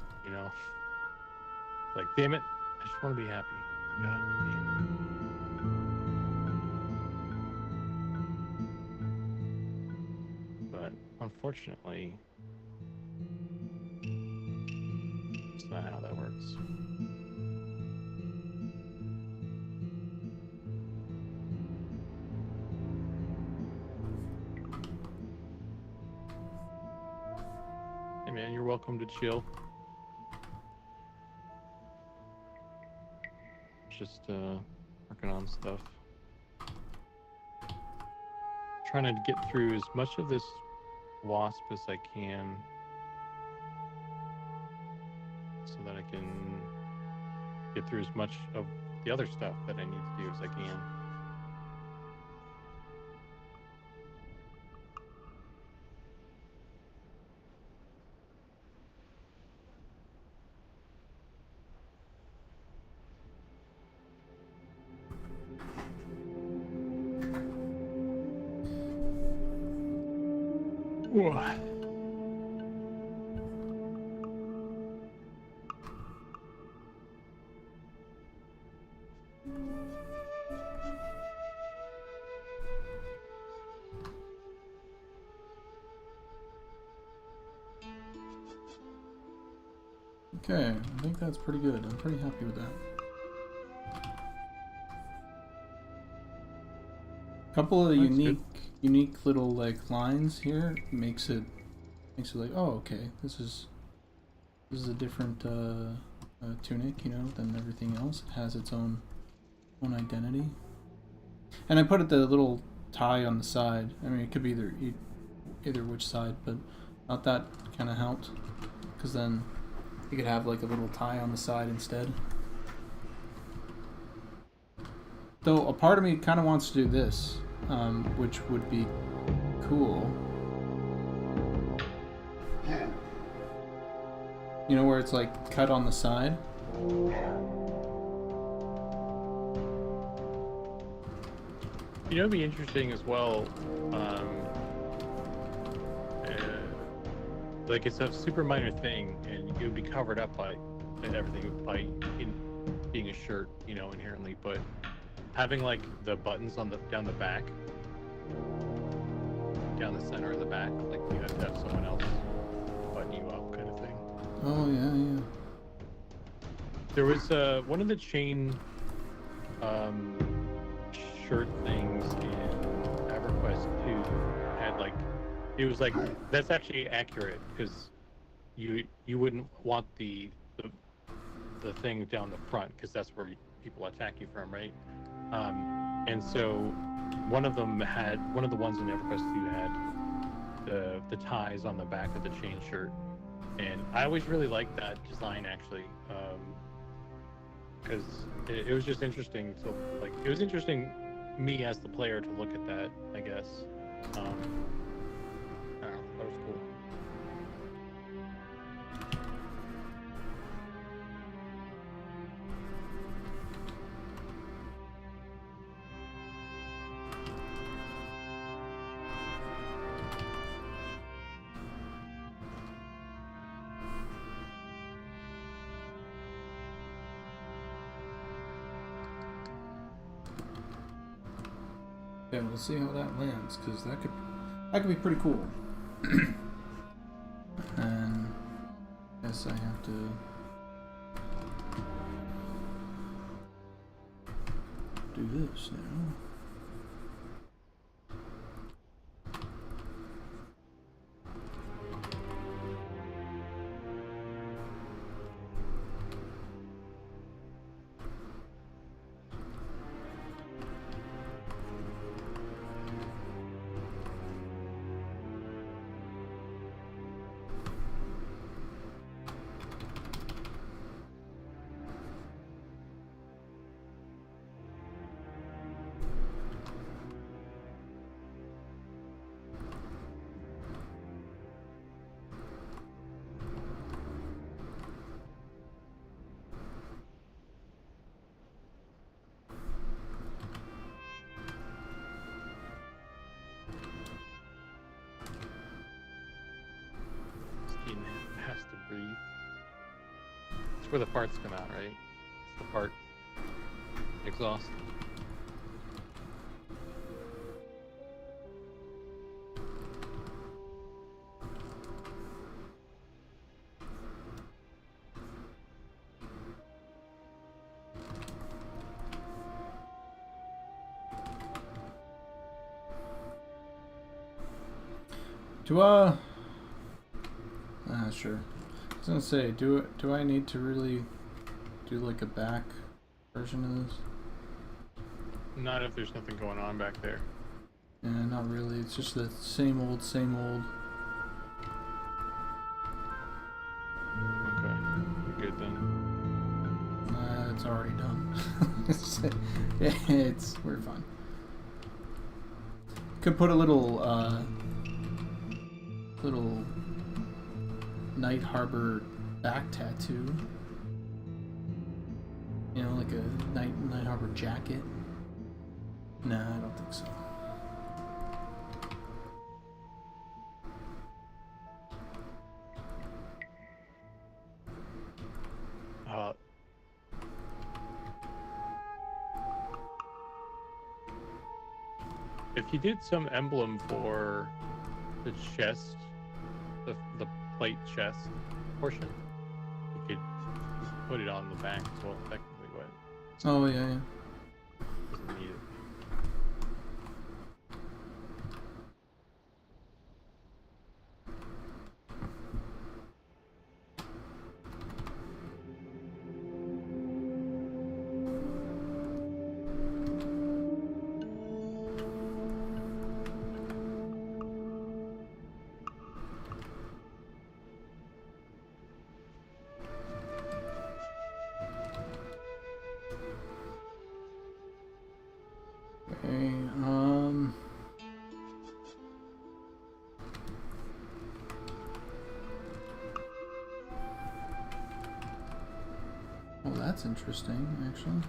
Like, damn it, I just want to be happy. God damn. But unfortunately, it's not how that works. Hey man, you're welcome to chill. Just working on stuff. Trying to get through as much of this WASP as I can, so that I can get through as much of the other stuff that I need to do as I can. Whoa. Okay, I think that's pretty good. I'm pretty happy with that. Couple of the That's unique little like lines here makes it like, oh, okay, this is a different tunic, you know, than everything else. It has its own identity. And I put it the little tie on the side. I mean, it could be either which side, but not that kind of helped, because then you could have like a little tie on the side instead. Though a part of me kind of wants to do this, which would be cool. You know, where it's like cut on the side. You know, it'd be interesting as well. Like it's a super minor thing, and it would be covered up by everything by being a shirt, you know, inherently. But having like the buttons on down the back, down the center of the back, like you have to have someone else button you up, kind of thing. Oh yeah. There was one of the chain shirt things in EverQuest 2 had like, it was like, that's actually accurate, because you wouldn't want the thing down the front, because that's where people attack you from, right? And so one of the ones in EverQuest 2 had the ties on the back of the chain shirt, and I always really liked that design, actually, because it was just interesting. So like, it was interesting me as the player to look at that, I guess. I don't know, that was cool. Yeah, we'll see how that lands, because that could be pretty cool. And I guess I have to do this now. Has to breathe. It's where the farts come out, right? It's the fart exhaust. Sure. I was gonna say, do I need to really do like a back version of this? Not if there's nothing going on back there. Yeah, not really. It's just the same old. Okay, you're good then. It's alright. We're fine. Could put a little Night Harbor back tattoo. You know, like a Night Harbor jacket. Nah, I don't think so. If you did some emblem for the chest, the plate chest portion, you could put it on the back as well, technically, but Oh, yeah. doesn't need it. Okay, well, that's interesting, actually.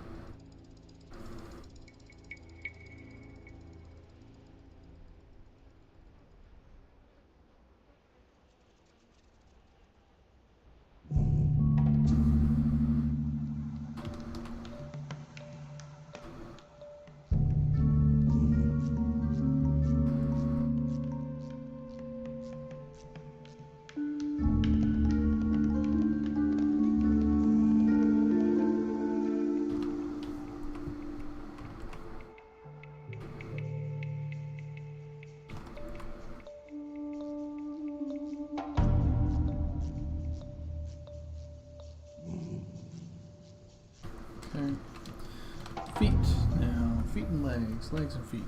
Okay. Feet now. Feet and legs. Legs and feet.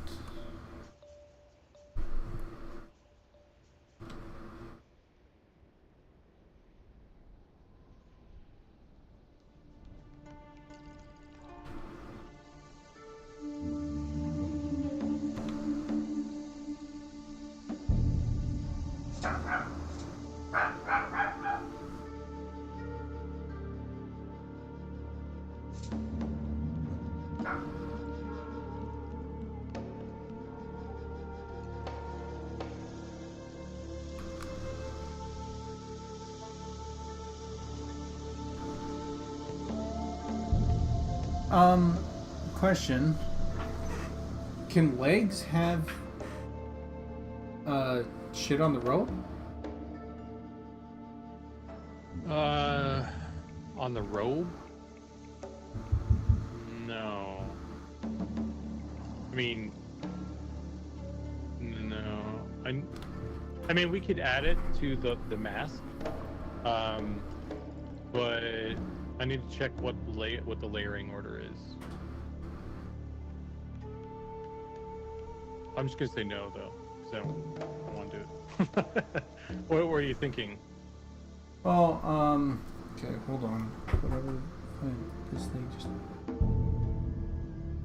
Question. Can legs have shit on the rope? On the robe? No. I mean, no. I mean, we could add it to the mask, but I need to check what the layering order is. I'm just gonna say no though, because I don't want to do it. What were you thinking? Well, okay, hold on. Whatever. This thing just.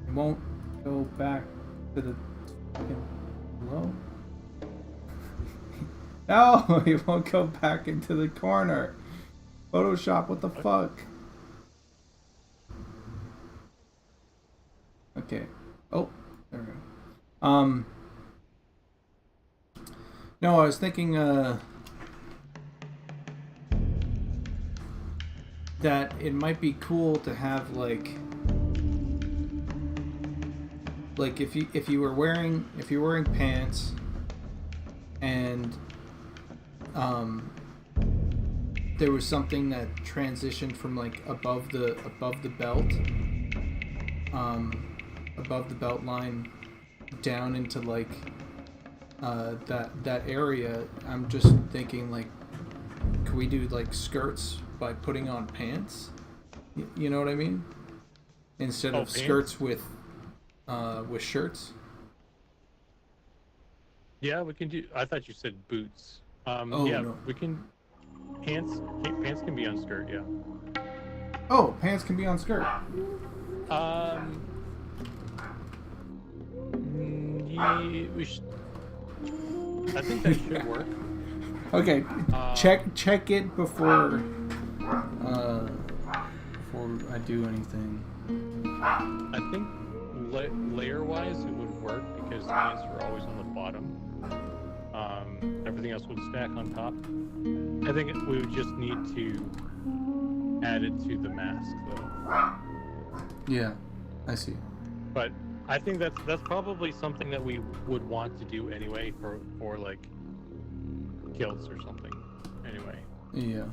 It won't go back to the fucking. Hello? No! It won't go back into the corner. Photoshop, what the fuck? Okay. Oh, there we go. No, I was thinking, that it might be cool to have like if you were wearing pants and there was something that transitioned from like above the belt above the belt line down into like that area. I'm just thinking like, could we do like skirts by putting on pants? You know what I mean? Instead of pants? skirts with shirts. Yeah, we can do. I thought you said boots. Oh, yeah, no. we can. Pants can be on skirt. Yeah. Oh, pants can be on skirt. We should. I think that should work. Okay, check it before I do anything. I think layer-wise it would work because the ants are always on the bottom. Everything else would stack on top. I think we would just need to add it to the mask, though. Yeah, I see. But I think that's probably something that we would want to do anyway for like guilds or something. Anyway. Yeah.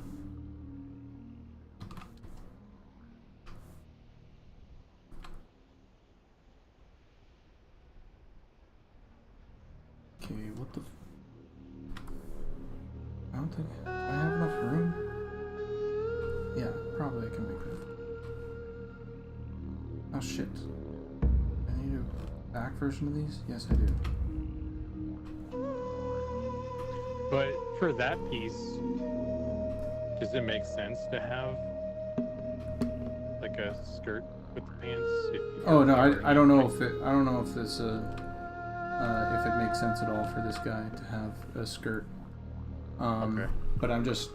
Okay, what the? I don't think do I have enough room. Yeah, probably I can make that. Oh shit. I need a back version of these? Yes, I do. But for that piece, does it make sense to have like a skirt with the pants? Oh no, I don't know if this if it makes sense at all for this guy to have a skirt. Okay. But I'm just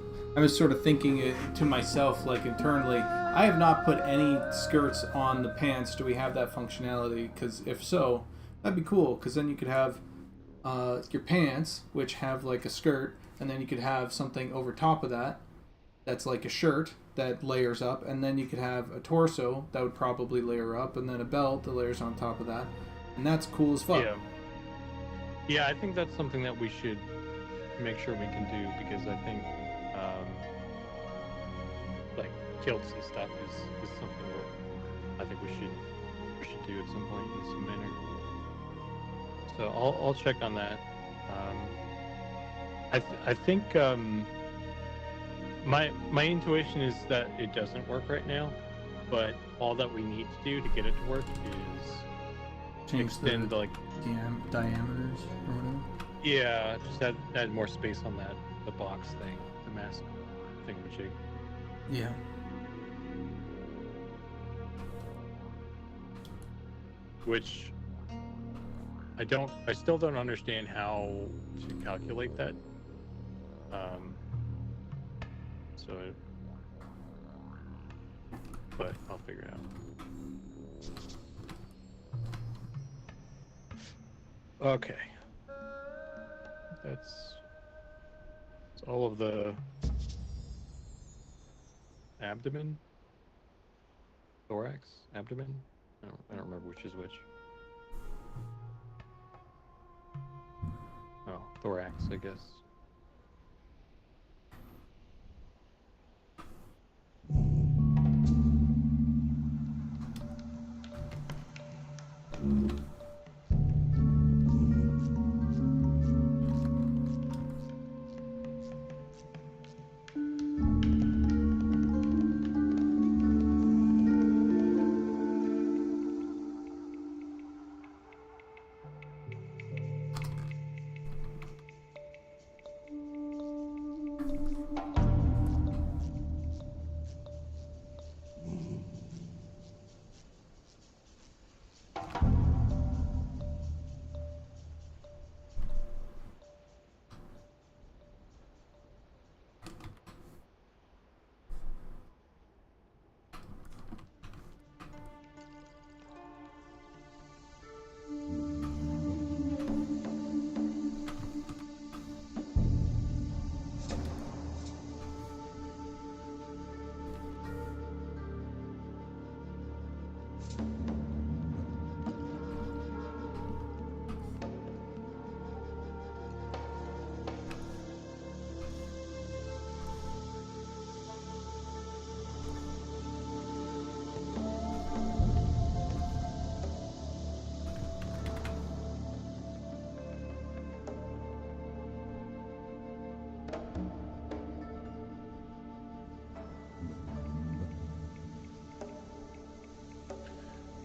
sort of thinking it to myself, like internally. I have not put any skirts on the pants. Do we have that functionality? Because if so, that'd be cool. Because then you could have your pants, which have like a skirt, and then you could have something over top of that that's like a shirt that layers up, and then you could have a torso that would probably layer up, and then a belt that layers on top of that, and that's cool as fuck. Yeah, I think that's something that we should make sure we can do, because I think like kilts and stuff is something that I think we should do at some point in some manner. So I'll check on that. I think my intuition is that it doesn't work right now, but all that we need to do to get it to work is Change extend the like diameters or whatever. Yeah, just add more space on the box thing, the mask thingamajig. Yeah. Which I still don't understand how to calculate that. But I'll figure it out. Okay. That's all of the abdomen, thorax, abdomen. I don't remember which is which. Oh, thorax, I guess.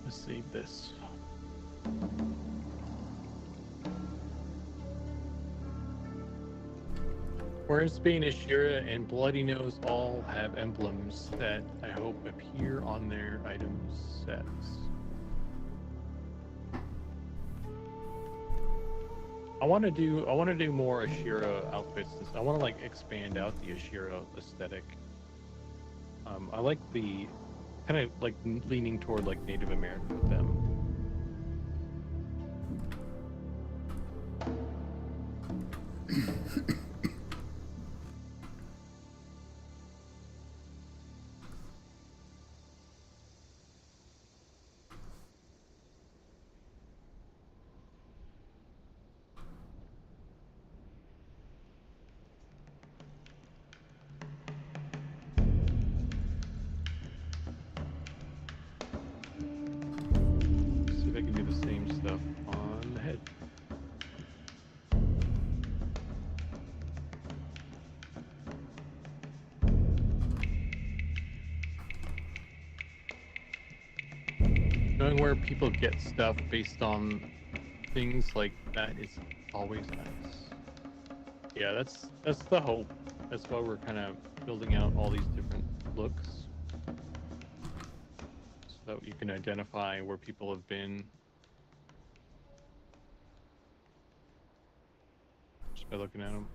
Let's save this. Whereas Bane, Ashira, and Bloody Nose all have emblems that I hope appear on their item sets. I want to do more Ashira outfits. I want to like expand out the Ashira aesthetic. I like the kind of like leaning toward like Native American with them. See if I can do the same stuff on the head. Knowing where people get stuff based on things like that is always nice. Yeah, that's the hope. That's why we're kind of building out all these different looks, so that you can identify where people have been just by looking at them.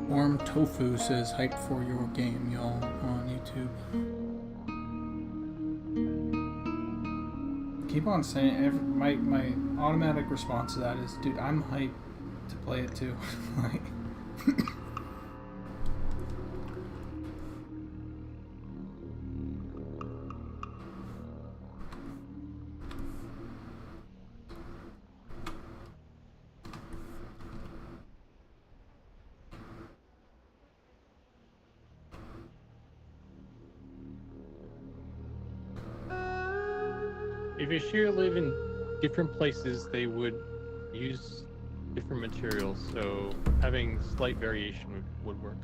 Warm Tofu says hype for your game, y'all, on YouTube. Keep on saying my automatic response to that is, dude, I'm hyped to play it too. Like, If Ashir live in different places, they would use different materials, so having slight variation would work.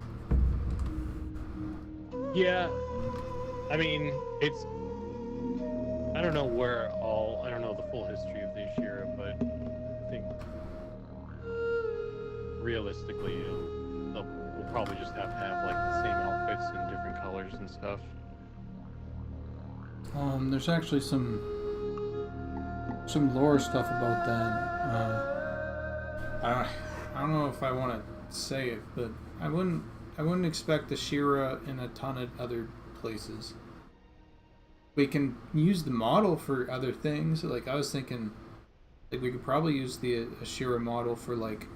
Yeah, I mean, it's... I don't know I don't know the full history of the Ashira, but I think realistically, we'll probably just have to have like the same outfits in different colors and stuff. there's actually some lore stuff about that. I don't know if I want to say it, but I wouldn't expect the Shira in a ton of other places. We can use the model for other things. Like I was thinking, like we could probably use the Ashira model for like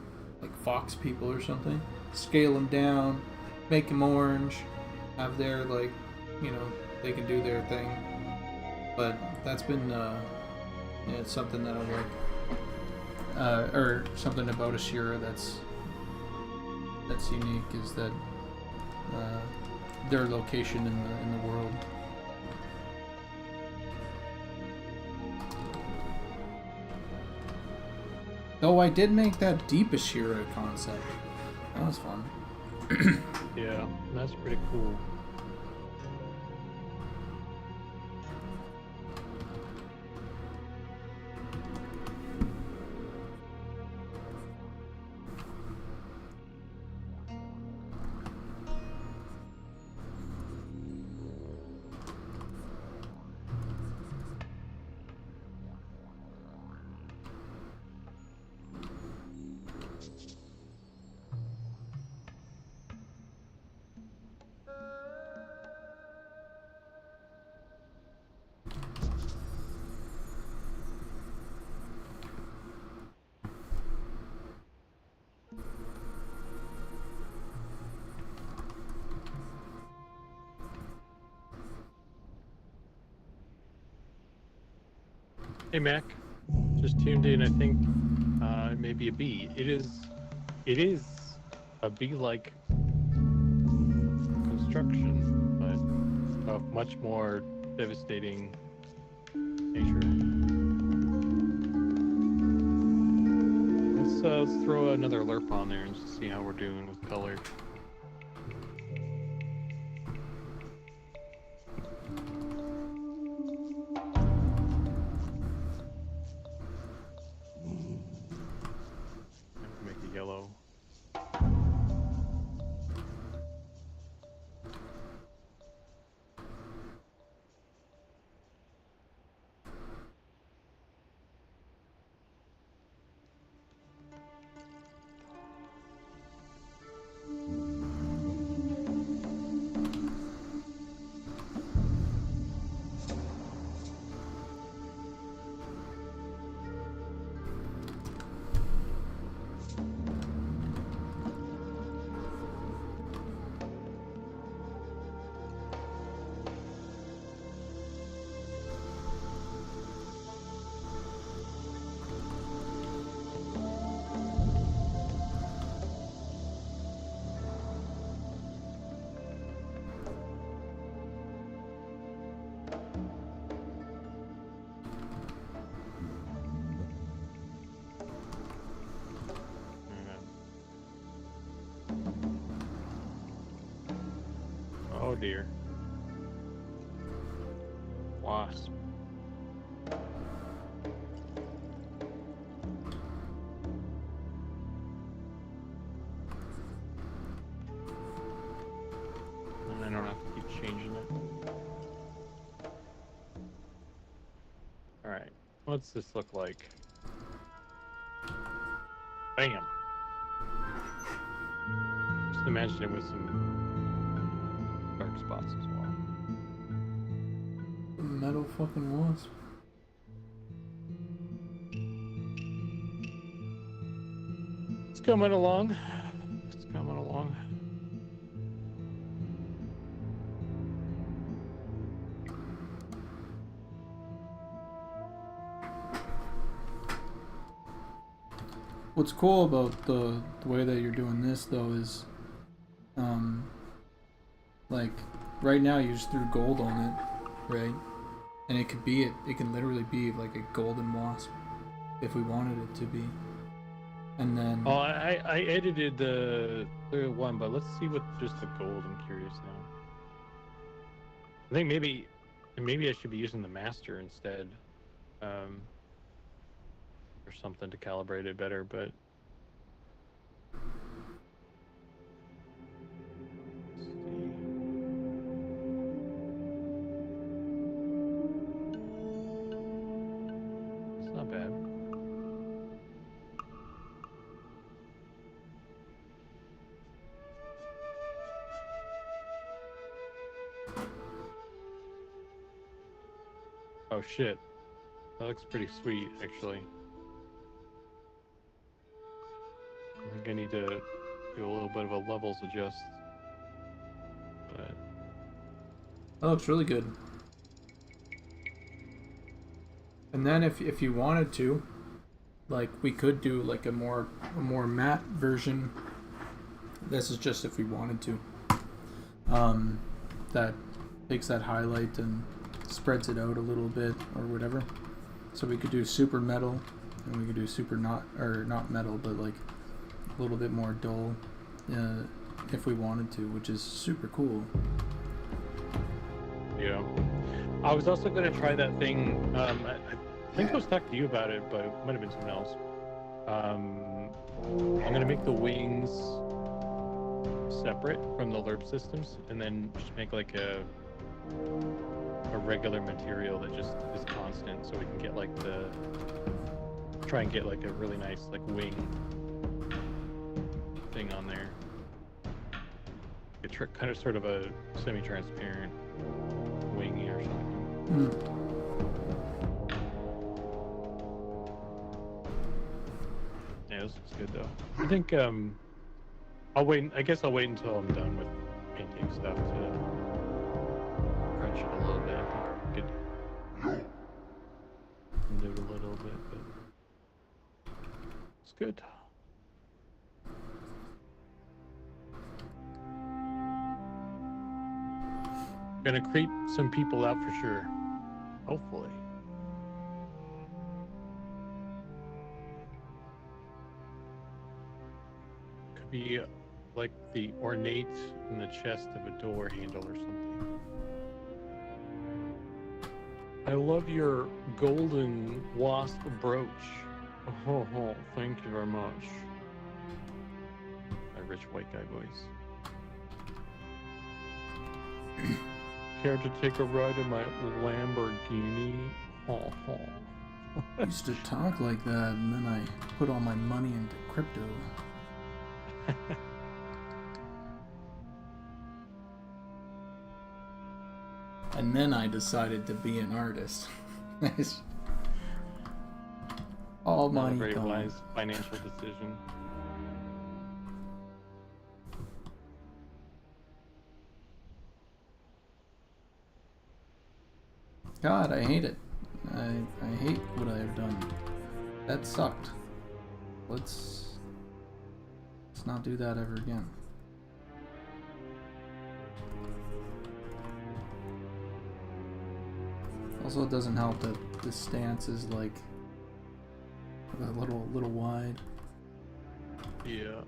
fox people or something. Scale them down, make them orange, have their like, you know, they can do their thing. But that's been yeah, it's something that I like, or something about Ashira that's unique is that their location in the world. Though I did make that deep Ashira concept. That was fun. Yeah, that's pretty cool. Hey Mac, just tuned in. I think maybe a bee. It is a bee-like construction, but of much more devastating nature. Let's throw another lerp on there and just see how we're doing with color. Make it yellow. Oh dear. Wasp. And I don't have to keep changing it. Alright, what's this look like? Bam! Just imagine it with some dark spots as well. Metal fucking wasp. It's coming along. It's coming along. What's cool about the way that you're doing this though is, like right now you just threw gold on it, right? And it could be it can literally be like a golden wasp if we wanted it to be. And then Oh, I edited the third one, but let's see what just the gold. I'm curious now. I think maybe I should be using the master instead, or something to calibrate it better. But let's see. It's not bad. Oh shit, that looks pretty sweet actually. I think I need to do a little bit of a levels adjust. But that looks really good. And then if you wanted to, like we could do like a more matte version. This is just if we wanted to. That takes that highlight and spreads it out a little bit or whatever. So we could do super metal, and we could do super not metal, but like a little bit more dull, if we wanted to, which is super cool. yeah, I was also going to try that thing. I think I was talking to you about it, but it might have been someone else. I'm going to make the wings separate from the lerp systems, and then just make like a regular material that just is constant, so we can get like try and get like a really nice like wing thing on there. Kind of sort of a semi-transparent wingy or something. Yeah, this looks good though. I think I'll wait. I guess I'll wait until I'm done with painting stuff to crunch it a little bit. I think I could do it a little bit, but it's good. Gonna creep some people out for sure. Hopefully. Could be like the ornate in the chest of a door handle or something. I love your golden wasp brooch. Oh, thank you very much. My rich white guy voice. Care to take a ride in my Lamborghini? I used to talk like that, and then I put all my money into crypto. And then I decided to be an artist. All Not a money very gone. wise financial decision. God, I hate it. I hate what I have done. That sucked. Let's not do that ever again. Also, it doesn't help that this stance is like a little wide. Yeah.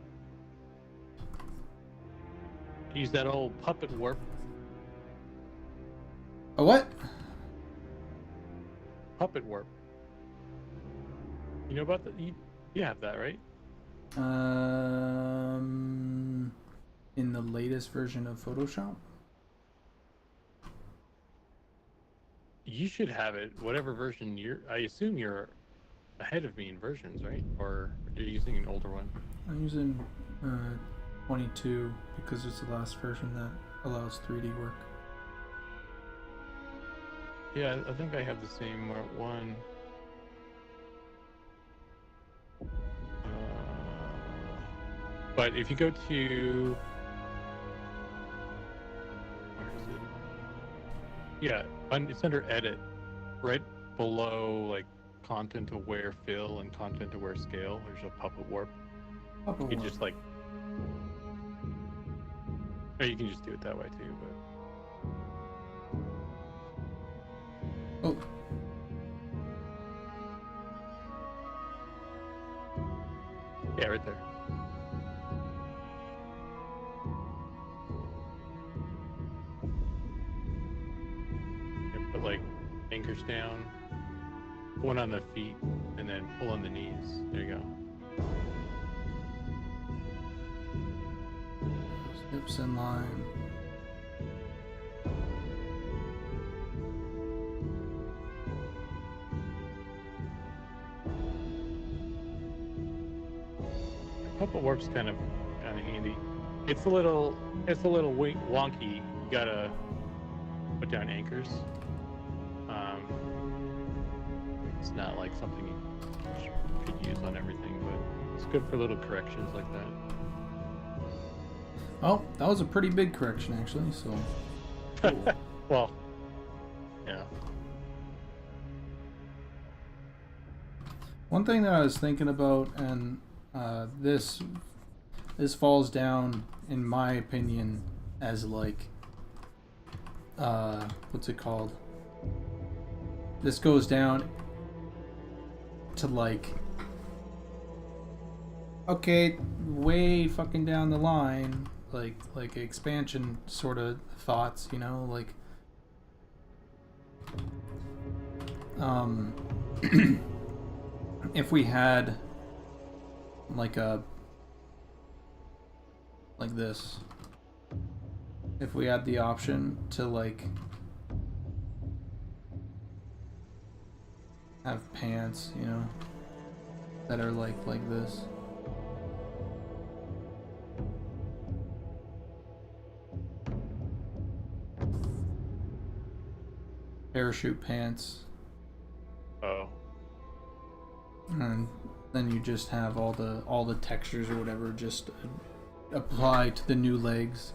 Use that old puppet warp. A what? Puppet warp. You know about that? You have that, right? In the latest version of Photoshop? You should have it, whatever version I assume you're ahead of me in versions, right? Or you're using an older one? I'm using 22 because it's the last version that allows 3D work. Yeah, I think I have the same one. But if you go to... Where is it? Yeah, it's under Edit. Right below, like, Content Aware Fill and Content Aware Scale, there's a Puppet Warp. Puppet You can warp. just, like... Or you can just do it that way, too, but... Oh. Yeah, right there. Yeah, put like anchors down, one on the feet, and then pull on the knees. There you go. Hips in line. Puppet warp's kind of handy. It's a little wonky. You gotta put down anchors. It's not like something you could use on everything, but it's good for little corrections like that. Oh, that was a pretty big correction actually, so cool. Well, yeah. One thing that I was thinking about, and this falls down, in my opinion, as like what's it called? This goes down to like, okay, way fucking down the line, like expansion sort of thoughts, you know, like if we had like this, if we had the option to like have pants, you know, that are like this. Parachute pants. Oh. And then you just have all the textures or whatever just apply to the new legs,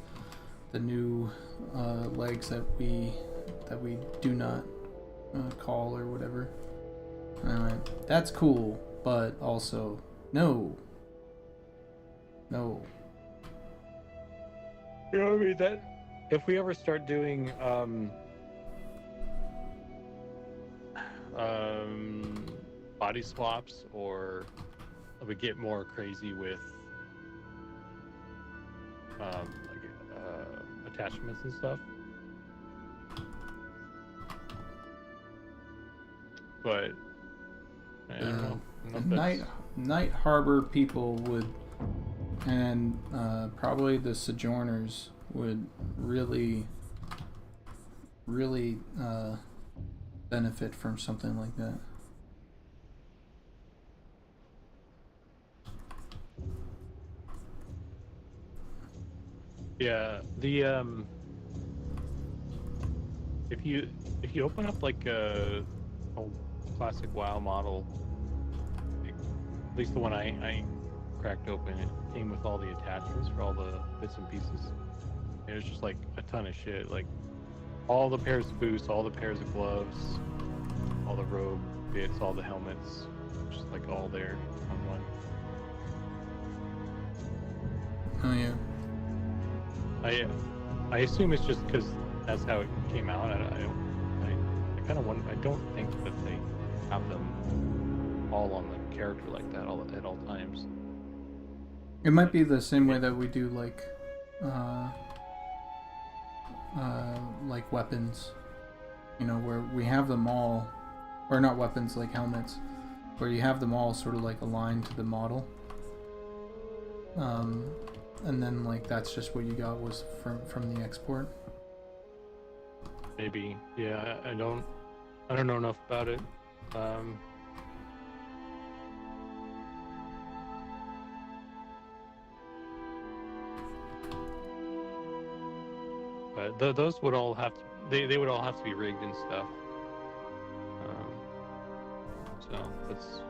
the new legs that we do not call or whatever. Anyway, that's cool, but also no. You know what I mean? if we ever start doing body swaps, or we get more crazy with attachments and stuff, but I don't know. I The don't know if Night Harbor people would, and probably the Sojourners would really benefit from something like that. Yeah, the if you open up like a classic WoW model, like, at least the one I cracked open, it came with all the attachments for all the bits and pieces. It was just like a ton of shit, like all the pairs of boots, all the pairs of gloves, all the robe bits, all the helmets, just like all there on one. Oh yeah. I assume it's just because that's how it came out. I kind of wonder. I don't think that they have them all on the character like that at all times. It might be the same way that we do like weapons, you know, where we have them all, or not weapons, like helmets, where you have them all sort of like aligned to the model. And then like that's just what you got was from the export. Maybe, yeah. I don't know enough about it. But those would all have to. They would all have to be rigged and stuff. So that's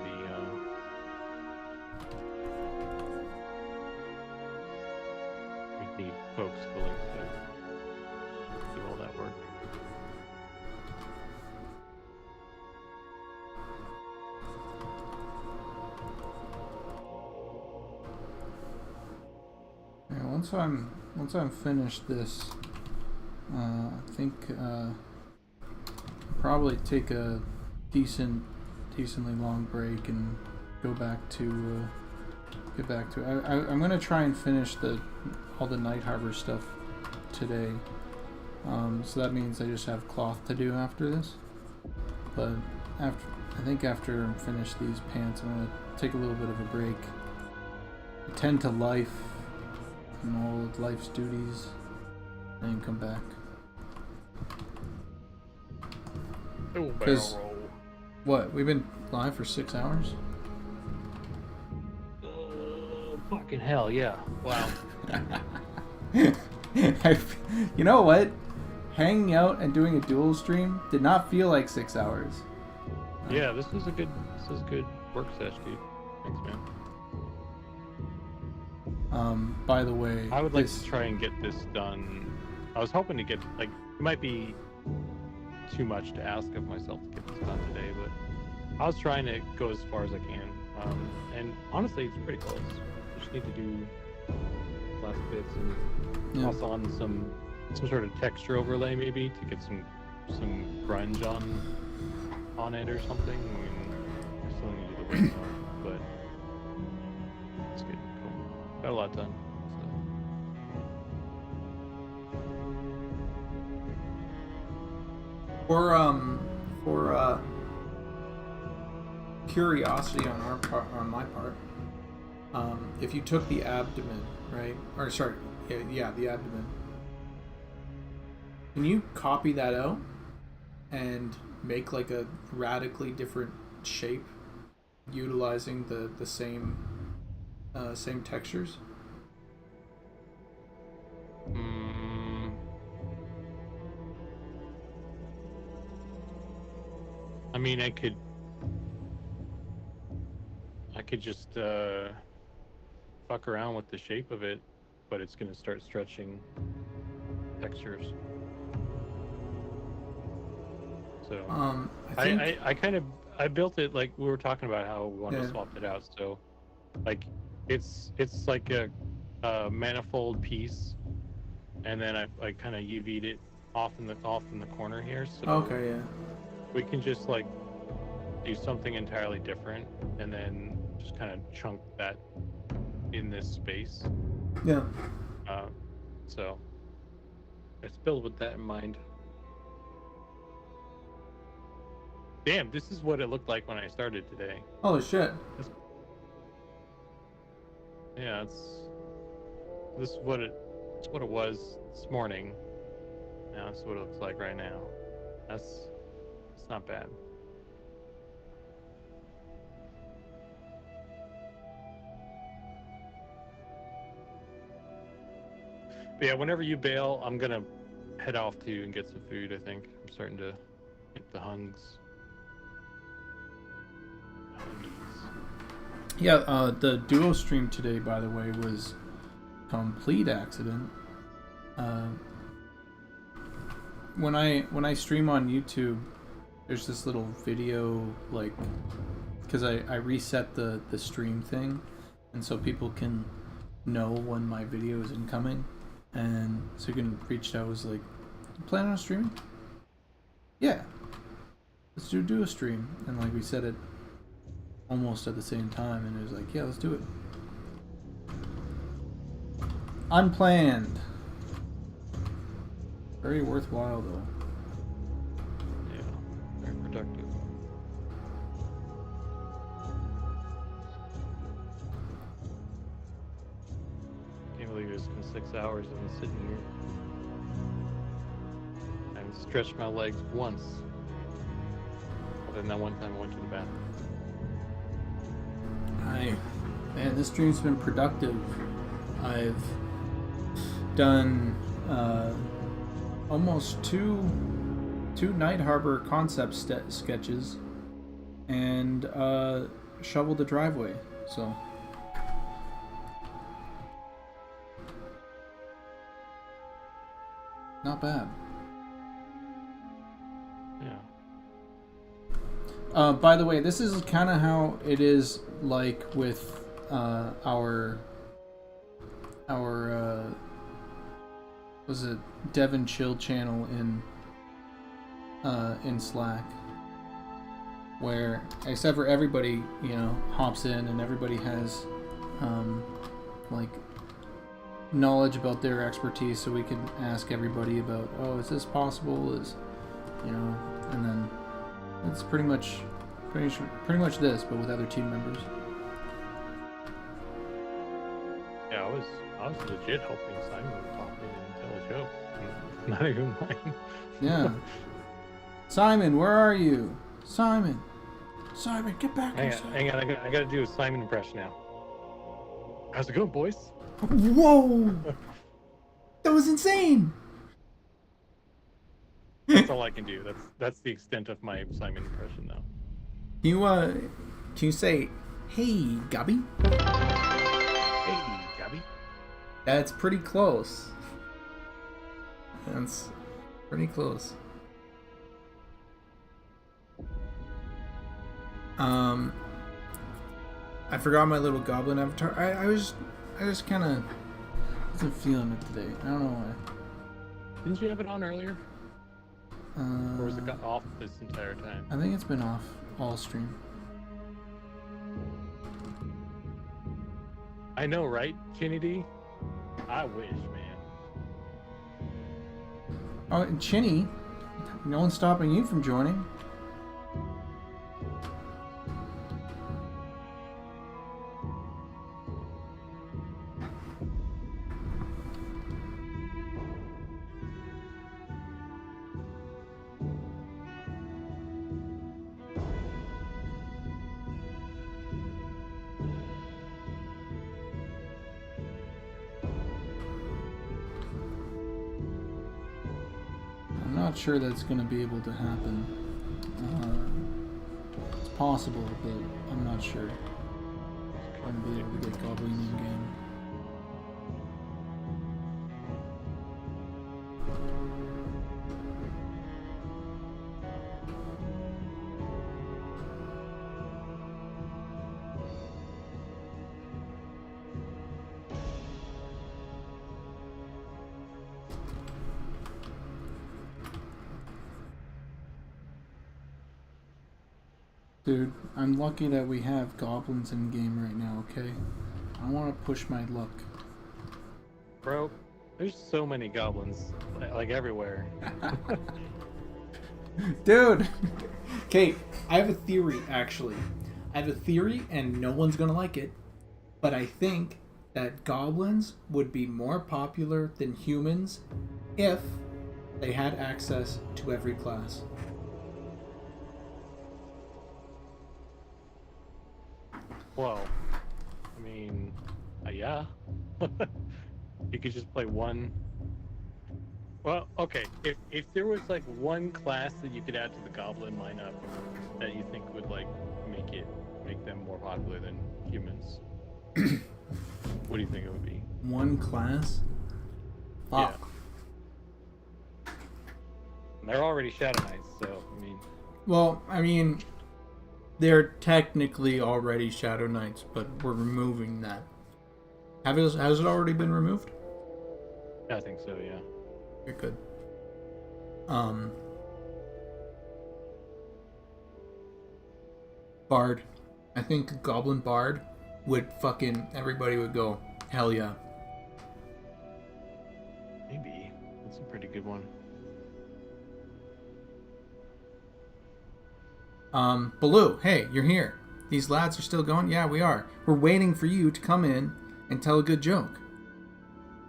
definitely we need folks willing to do all that work. Yeah, once I'm finished this, I think probably take a decently long break and go back to get back to it. I'm gonna try and finish all the Night Harbor stuff today. So that means I just have cloth to do after this. But I think after I'm finished these pants, I'm gonna take a little bit of a break, attend to life and all of life's duties, and then come back. Because what, we've been live for 6 hours? Fucking hell, yeah! Wow. You know what? Hanging out and doing a dual stream did not feel like 6 hours. Yeah, this is a good work sesh, dude. Thanks, man. By the way, I would like to try and get this done. I was hoping to get, like, it might be too much to ask of myself to get this done today, but I was trying to go as far as I can. And honestly, it's pretty close. I just need to do last bits and toss on some sort of texture overlay maybe to get some grunge on it or something. I mean, I still need to do the work on, but it's good. Cool. Got a lot done. For curiosity on my part, if you took the abdomen, right? Or sorry, yeah, the abdomen. Can you copy that out and make like a radically different shape, utilizing the same textures? I mean, I could just fuck around with the shape of it, but it's gonna start stretching textures. So I built it like we were talking about how we wanted to swap it out. So like It's like a manifold piece, and then I kind of UV'd it off in the corner here, so Okay, yeah. we can just like do something entirely different, and then just kind of chunk that in this space. Yeah. So it's built with that in mind. Damn, this is what it looked like when I started today. Holy shit. Yeah, this is what it was this morning. Now that's what it looks like right now. It's not bad. But yeah, whenever you bail, I'm gonna head off to and get some food. I think I'm starting to get the hungies. Yeah, the duo stream today, by the way, was complete accident. When I stream on YouTube, there's this little video, like, because I reset the stream thing, and so people can know when my video is incoming, and so you can reach out, was like, plan on streaming? Yeah, let's do a stream, and like we said it almost at the same time, and it was like, yeah, let's do it. Unplanned. Very worthwhile, though. Yeah, very productive. Can't believe it's been 6 hours I've been sitting here. I haven't stretched my legs once. Other than that one time I went to the bathroom. Man, this stream's been productive. I've done almost two Night Harbor concept sketches and shoveled the driveway. So not bad. Yeah. By the way, this is kind of how it is, like with our was it Devon Chill channel in Slack, where except for everybody, you know, hops in and everybody has like knowledge about their expertise, so we can ask everybody about, oh, is this possible? Is, you know, and then it's pretty much this, but with other team members. Yeah, I was legit hoping Simon would pop in and tell a joke. Not even mine. Yeah. Simon, where are you? Simon, get back here. Hang on, I gotta do a Simon impression now. How's it going, boys? Whoa! That was insane. That's all I can do. That's the extent of my Simon impression now. Can you say, "Hey, Gabby"? Hey, Gabby. That's pretty close. That's pretty close. I forgot my little goblin avatar. I just kind of wasn't feeling it today. I don't know why. Didn't you have it on earlier? Or was it got off this entire time? I think it's been off all stream. I know, right, Chinny? I wish, man. Oh, and Chinny, no one's stopping you from joining. Not sure that's going to be able to happen. It's possible, but I'm not sure. I'm going to be able to get Goblin in game. Dude, I'm lucky that we have goblins in game right now, okay? I want to push my luck. Bro, there's so many goblins, like everywhere. Dude! Okay, I have a theory, actually. I have a theory, and no one's gonna like it, but I think that goblins would be more popular than humans if they had access to every class. Well, I mean, yeah. You could just play one. Well, okay. If there was like one class that you could add to the goblin lineup that you think would like make them more popular than humans, what do you think it would be? One class? Fuck. Yeah. And they're already Shadow Knights, so I mean. Well, I mean, they're technically already Shadow Knights, but we're removing that. Has it already been removed? I think so, yeah. You're good. Bard. I think Goblin Bard would fucking everybody would go, hell yeah. Maybe. That's a pretty good one. Baloo, hey, you're here. These lads are still going? Yeah, we are. We're waiting for you to come in and tell a good joke.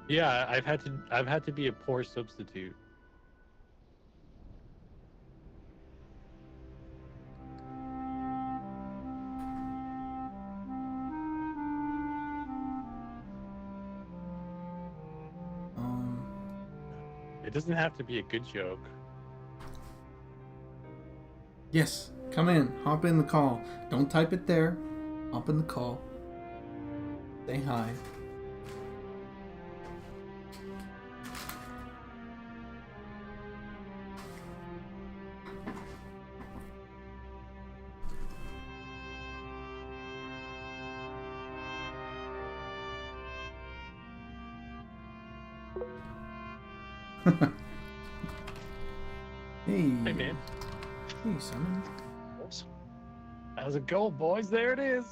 Yeah, I've had to be a poor substitute. It doesn't have to be a good joke. Yes, come in. Hop in the call. Don't type it there. Hop in the call. Say hi. Hey. Hey, man. Hey, Simon. How's it going, boys? There it is.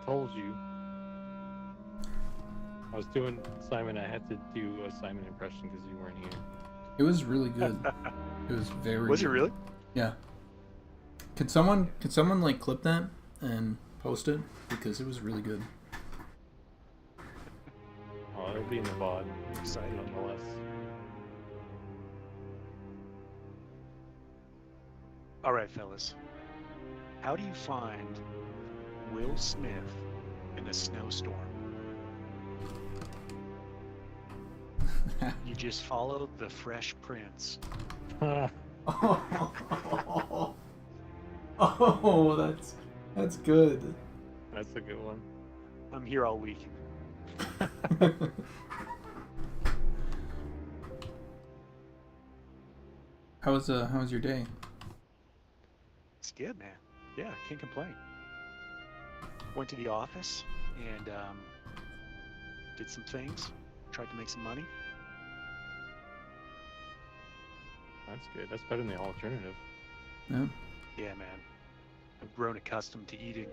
Told you. I was doing Simon. I had to do a Simon impression because you weren't here. It was really good. It was very Was it good. really? Yeah. Could someone like clip that and post it? Because it was really good. Oh, it'll be in the VOD. Excited. Nonetheless. All right, fellas. How do you find Will Smith in a snowstorm? You just follow the Fresh Prince. Oh, that's good. That's a good one. I'm here all week. How was your day? It's good, man. Yeah, can't complain. Went to the office and did some things. Tried to make some money. That's good. That's better than the alternative. Yeah. Yeah, man. I've grown accustomed to eating.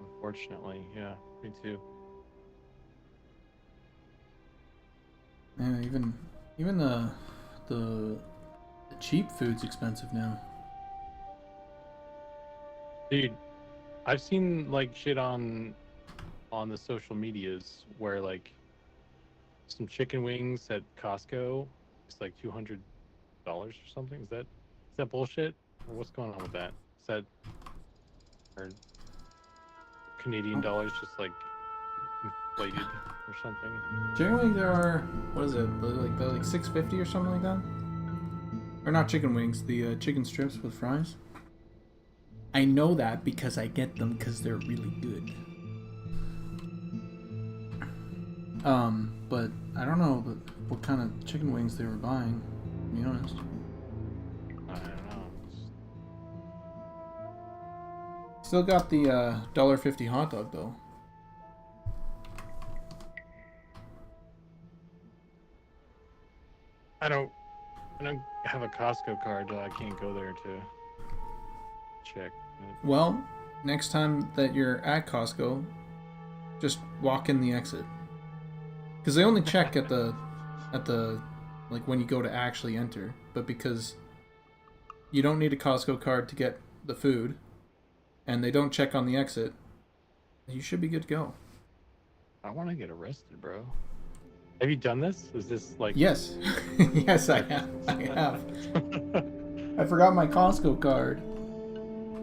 Unfortunately, yeah, me too. Yeah, even the cheap food's expensive now. Dude, I've seen like shit on the social medias where like some chicken wings at Costco is like $200 or something. Is that bullshit? Or what's going on with that? Is that or Canadian dollars just like inflated or something? Chicken wings are what is it? They're like $6.50 or something like that. Or not chicken wings, the chicken strips with fries. I know that because I get them because they're really good. But I don't know what kind of chicken wings they were buying, to be honest. I don't know. Still got the $1.50 hot dog though. I don't I don't have a Costco card, so I can't go there to check. Well, next time that you're at Costco, just walk in the exit. Because they only check at the like when you go to actually enter, but because you don't need a Costco card to get the food, and they don't check on the exit, you should be good to go. I want to get arrested, bro. Have you done this? Is this like? Yes, yes, I have. I forgot my Costco card.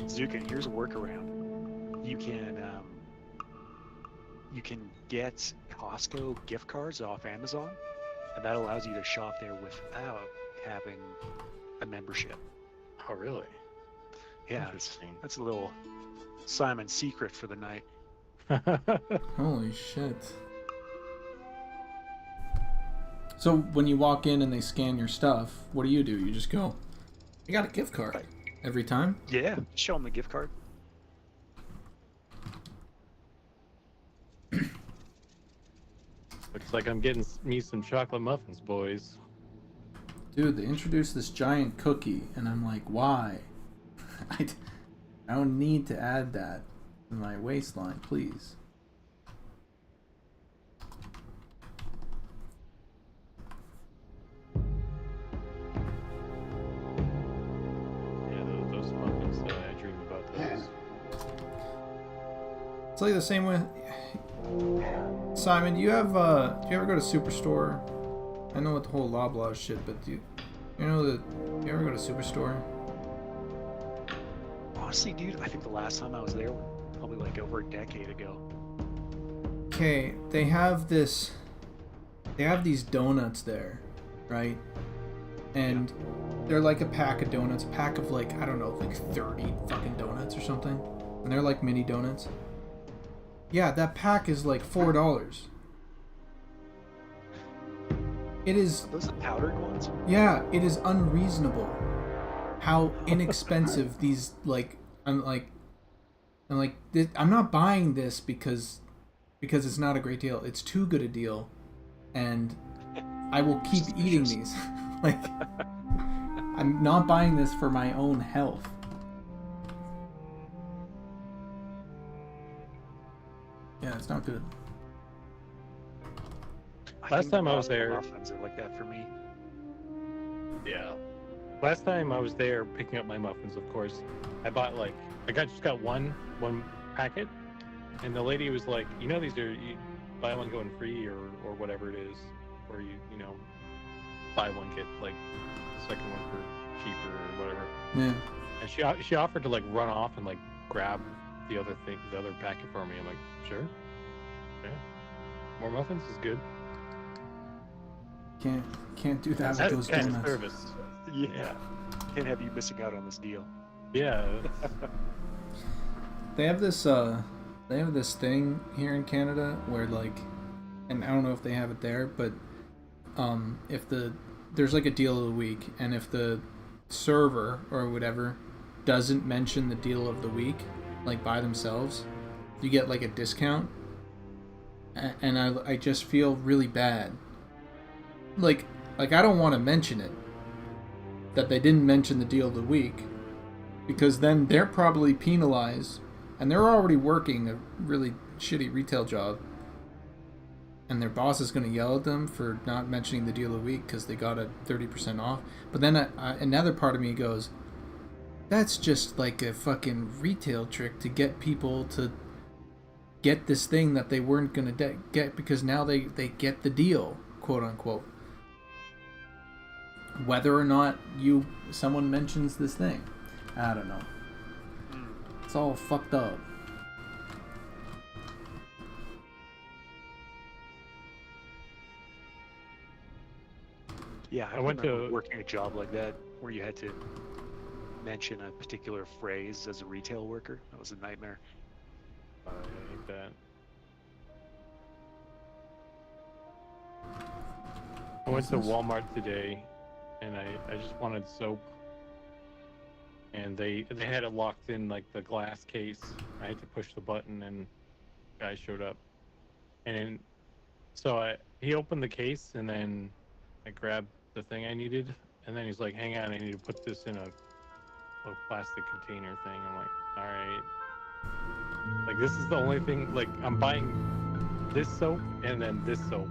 Zukin, here's a workaround. You can get Costco gift cards off Amazon, and that allows you to shop there without having a membership. Oh, really? Yeah, Interesting. that's a little Simon's secret for the night. Holy shit. So when you walk in and they scan your stuff, what do? You just go, I got a gift card. Right. Every time? Yeah, show them the gift card. Looks like I'm getting me some chocolate muffins, boys. Dude, they introduced this giant cookie, and I'm like, why? I don't need to add that to my waistline, please. Yeah, those muffins, I dream about those. It's like the same way. Simon, do you ever go to Superstore? I know what the whole Loblaw shit, but do you ever go to Superstore? Honestly, dude, I think the last time I was there was probably like over a decade ago. Okay, they have these donuts there, right? And they're like a pack of donuts, a pack of like, I don't know, like 30 fucking donuts or something. And they're like mini donuts. Yeah, that pack is like $4. It is. Are those the powdered ones? Yeah, it is unreasonable how inexpensive these I'm not buying this because it's not a great deal. It's too good a deal, and I will keep eating these. Like, I'm not buying this for my own health. Yeah, it's not good. Last think time I the was there- muffins are like that for me. Yeah. Last time I was there picking up my muffins, of course, I bought just got one packet, and the lady was like, these are you buy one going free or whatever it is, or you buy one get like the second one for cheaper or whatever. Yeah. And she offered to like run off and like grab the other packet for me. I'm like, sure, yeah, more muffins is good. Can't do that with That's those kind of donuts. service. Yeah. Can't have you missing out on this deal. Yeah. They have this thing here in Canada where and I don't know if they have it there, but if there's like a deal of the week, and if the server or whatever doesn't mention the deal of the week like by themselves, you get like a discount, and I just feel really bad. Like I don't want to mention it, that they didn't mention the deal of the week, because then they're probably penalized, and they're already working a really shitty retail job, and their boss is going to yell at them for not mentioning the deal of the week because they got a 30% off. But then another part of me goes, that's just like a fucking retail trick to get people to get this thing that they weren't going to get, because now they get the deal, quote unquote, whether or not someone mentions this thing. I don't know. It's all fucked up. Yeah, I went remember to- working a job like that where you had to mention a particular phrase as a retail worker. That was a nightmare. I hate that. I went to Walmart today, and I just wanted soap, and they had it locked in like the glass case. I had to push the button, and the guy showed up, and so he opened the case, and then I grabbed the thing I needed, And then he's like, hang on, I need to put this in a plastic container thing. I'm like, all right. Like, this is the only thing, like, I'm buying this soap and then this soap.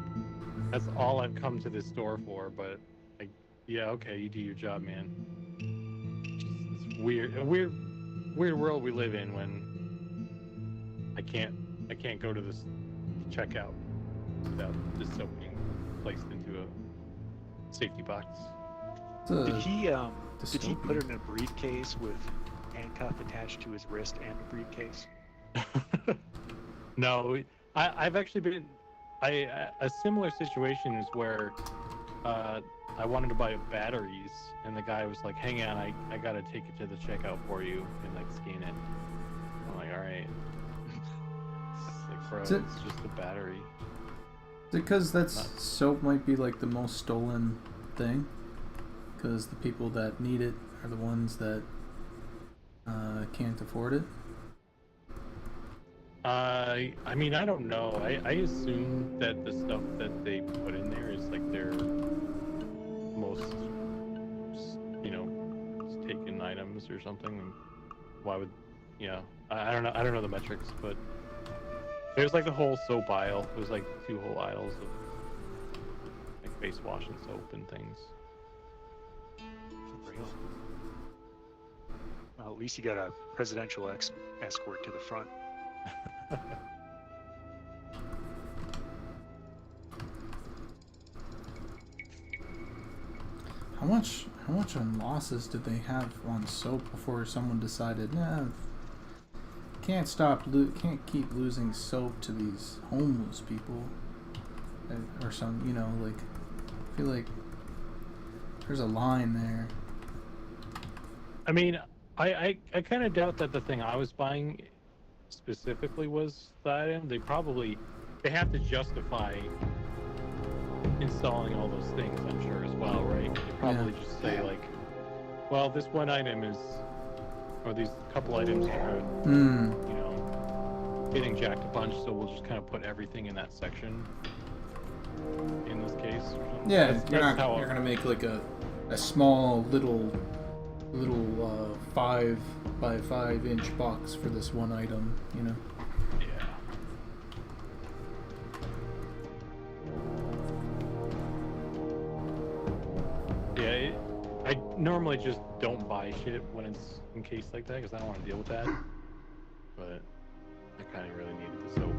That's all I've come to this store for, but, like, yeah, okay, you do your job, man. It's weird. A weird world we live in when I can't go to this checkout without this soap being placed into a safety box. Did he dystopian. put it in a briefcase with handcuff attached to his wrist and a briefcase? No, I've actually been. A similar situation is where I wanted to buy batteries, and the guy was like, "Hang on, I gotta take it to the checkout for you and like scan it." I'm like, "All right." It's like, bro, Is it's it- just a battery. Is it because soap might be like the most stolen thing? Because the people that need it are the ones that can't afford it. I mean, I don't know. I assume that the stuff that they put in there is like their most, taken items or something. And why would, I don't know. I don't know the metrics, but there's like a whole soap aisle. There's like 2 whole aisles of like face wash and soap and things. For real. Well, at least you got a presidential escort to the front. How much on losses did they have on soap before someone decided, nah, can't keep losing soap to these homeless people, or some, like, I feel like there's a line there. I mean, I kind of doubt that the thing I was buying specifically was the item. They have to justify installing all those things, I'm sure, as well, right? They probably just say like, well, this one item is, or these couple items are, getting jacked a bunch, so we'll just kind of put everything in that section in this case. Yeah, That's you're how gonna make like a small little 5 by 5 inch box for this one item, Yeah. Yeah, I normally just don't buy shit when it's in case like that because I don't want to deal with that. But I kind of really needed the soap,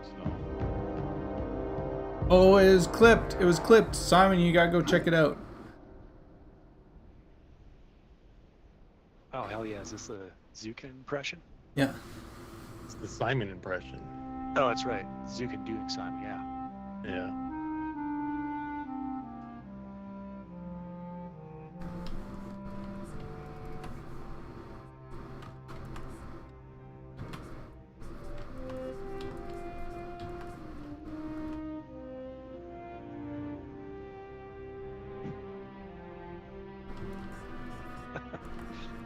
so. Oh, it was clipped. It was clipped. Simon, you gotta go check it out. Oh, hell yeah. Is this a Zukin impression? Yeah. It's the Simon impression. Oh, that's right. Zukin doing Simon, yeah. Yeah.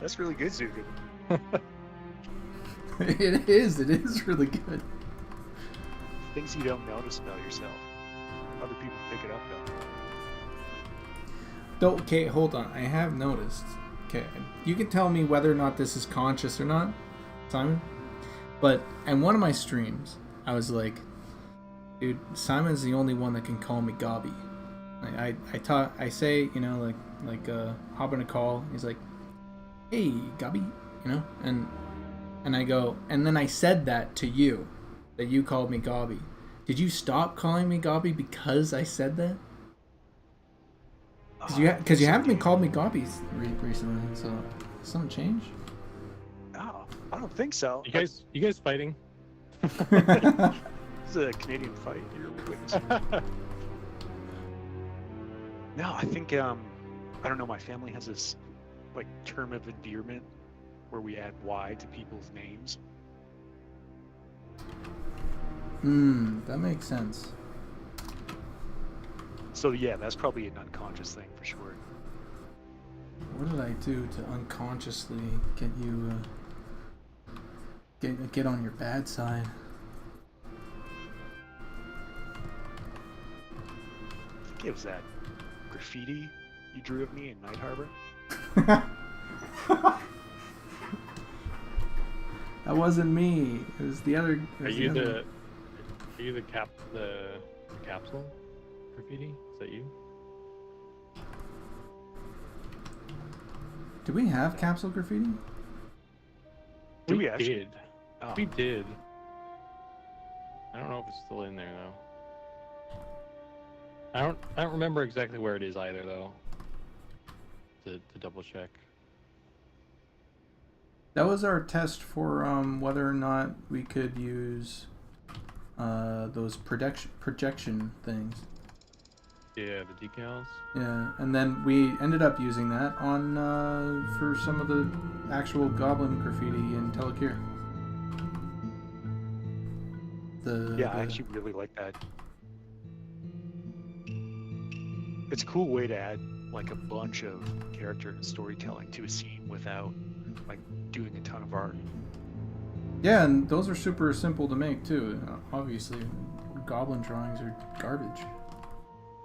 That's really good, Zukin. It is really good. Things you don't notice about yourself. Other people pick it up, though. Okay, hold on. I have noticed. Okay, you can tell me whether or not this is conscious or not, Simon. But in one of my streams, I was like, dude, Simon's the only one that can call me Gobby. I say, hop in a call. He's like, hey, Gobby, and I go, and then I said that to you, that you called me Gobby. Did you stop calling me Gobby because I said that? Because you haven't been called me Gobby recently, so something changed? Oh, I don't think so. You guys fighting? This is a Canadian fight you're witnessing. No, I think, I don't know, my family has this, like, term of endearment where we add Y to people's names. That makes sense. So yeah, that's probably an unconscious thing for sure. What did I do to unconsciously get you, get on your bad side? I think it was that graffiti you drew of me in Night Harbor? That wasn't me. It was the other. Are you the capsule graffiti? Is that you? Do we have capsule graffiti? Do we actually? did. Oh. We did. I don't know if it's still in there though. I don't remember exactly where it is either though. To double check. That was our test for whether or not we could use those projection things. Yeah, the decals. Yeah, and then we ended up using that on for some of the actual goblin graffiti in Telekir. I actually really like that. It's a cool way to add like a bunch of character and storytelling to a scene without like doing a ton of art. Yeah, and those are super simple to make too. Obviously, goblin drawings are garbage.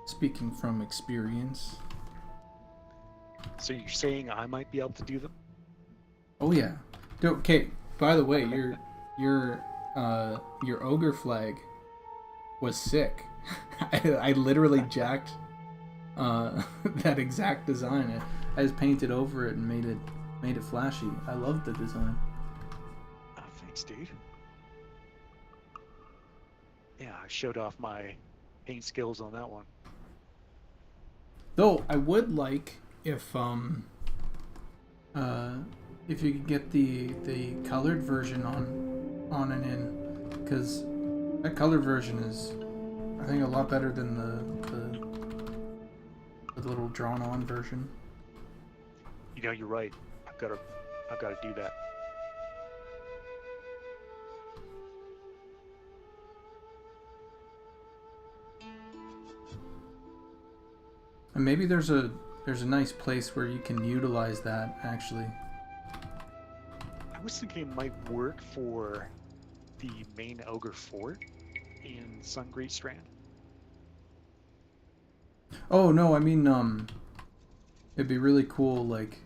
Speaking from experience. So you're saying I might be able to do them? Oh yeah. Okay. By the way, your ogre flag was sick. I literally jacked that exact design. I just painted over it and made it flashy. I loved the design. Oh, thanks, dude. Yeah, I showed off my paint skills on that one. Though I would like if you could get the colored version on and in, because that colored version is, I think, a lot better than the little drawn on version. You know, you're right. I've got to do that. And maybe there's a nice place where you can utilize that actually. I was thinking it might work for the main ogre fort in Sungreat Strand. Oh no, I mean it'd be really cool, like,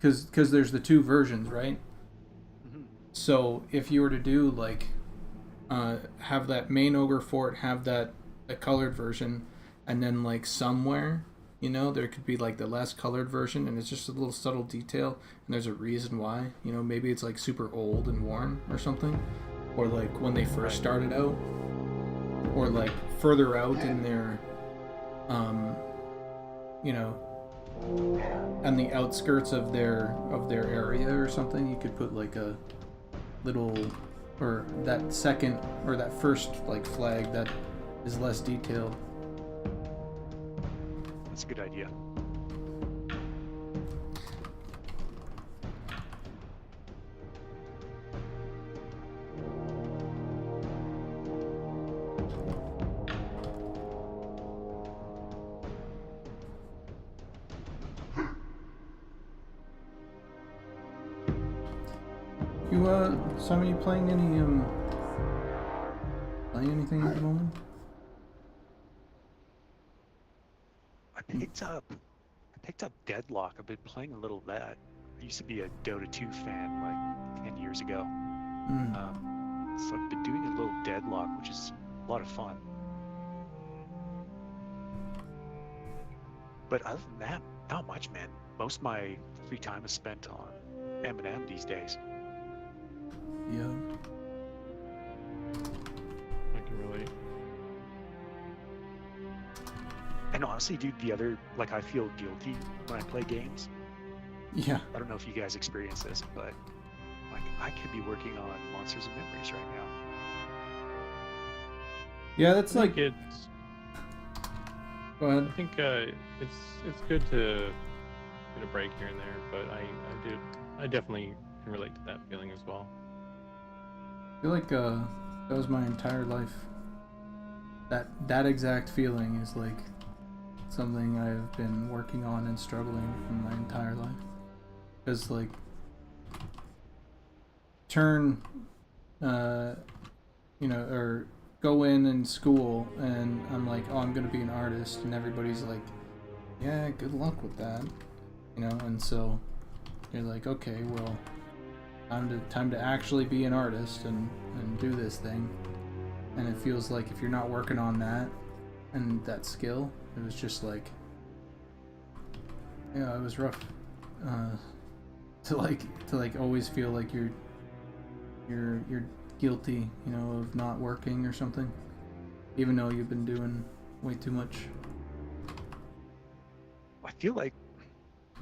cause there's the two versions, right? Mm-hmm. So if you were to do like have that main ogre fort have that a colored version, and then like somewhere, you know, there could be like the less colored version, and it's just a little subtle detail, and there's a reason why. You know, maybe it's like super old and worn or something, or like when they first started out, or like further out in their you know, on the outskirts of their area or something. You could put like a little, or that second or that first like flag that is less detailed. That's a good idea. Simon, you playing anything at the moment? I picked up Deadlock. I've been playing a little of that. I used to be a Dota 2 fan like 10 years ago. So I've been doing a little Deadlock, which is a lot of fun. But other than that, not much, man. Most of my free time is spent on M&M these days. Yeah. I can relate. And honestly, dude, I feel guilty when I play games. Yeah. I don't know if you guys experience this, but like I could be working on Monsters and Memories right now. Yeah, that's like. It's. Go ahead. I think it's good to get a break here and there, but I definitely can relate to that feeling as well. I feel like that was my entire life. That exact feeling is like something I've been working on and struggling in my entire life. Because like or go in school and I'm like, oh, I'm gonna be an artist, and everybody's like, yeah, good luck with that. You know, and so you're like, okay, well, time to actually be an artist and do this thing. And it feels like if you're not working on that and that skill, it was just like, yeah, it was rough. To always feel like you're guilty, you know, of not working or something, even though you've been doing way too much. I feel like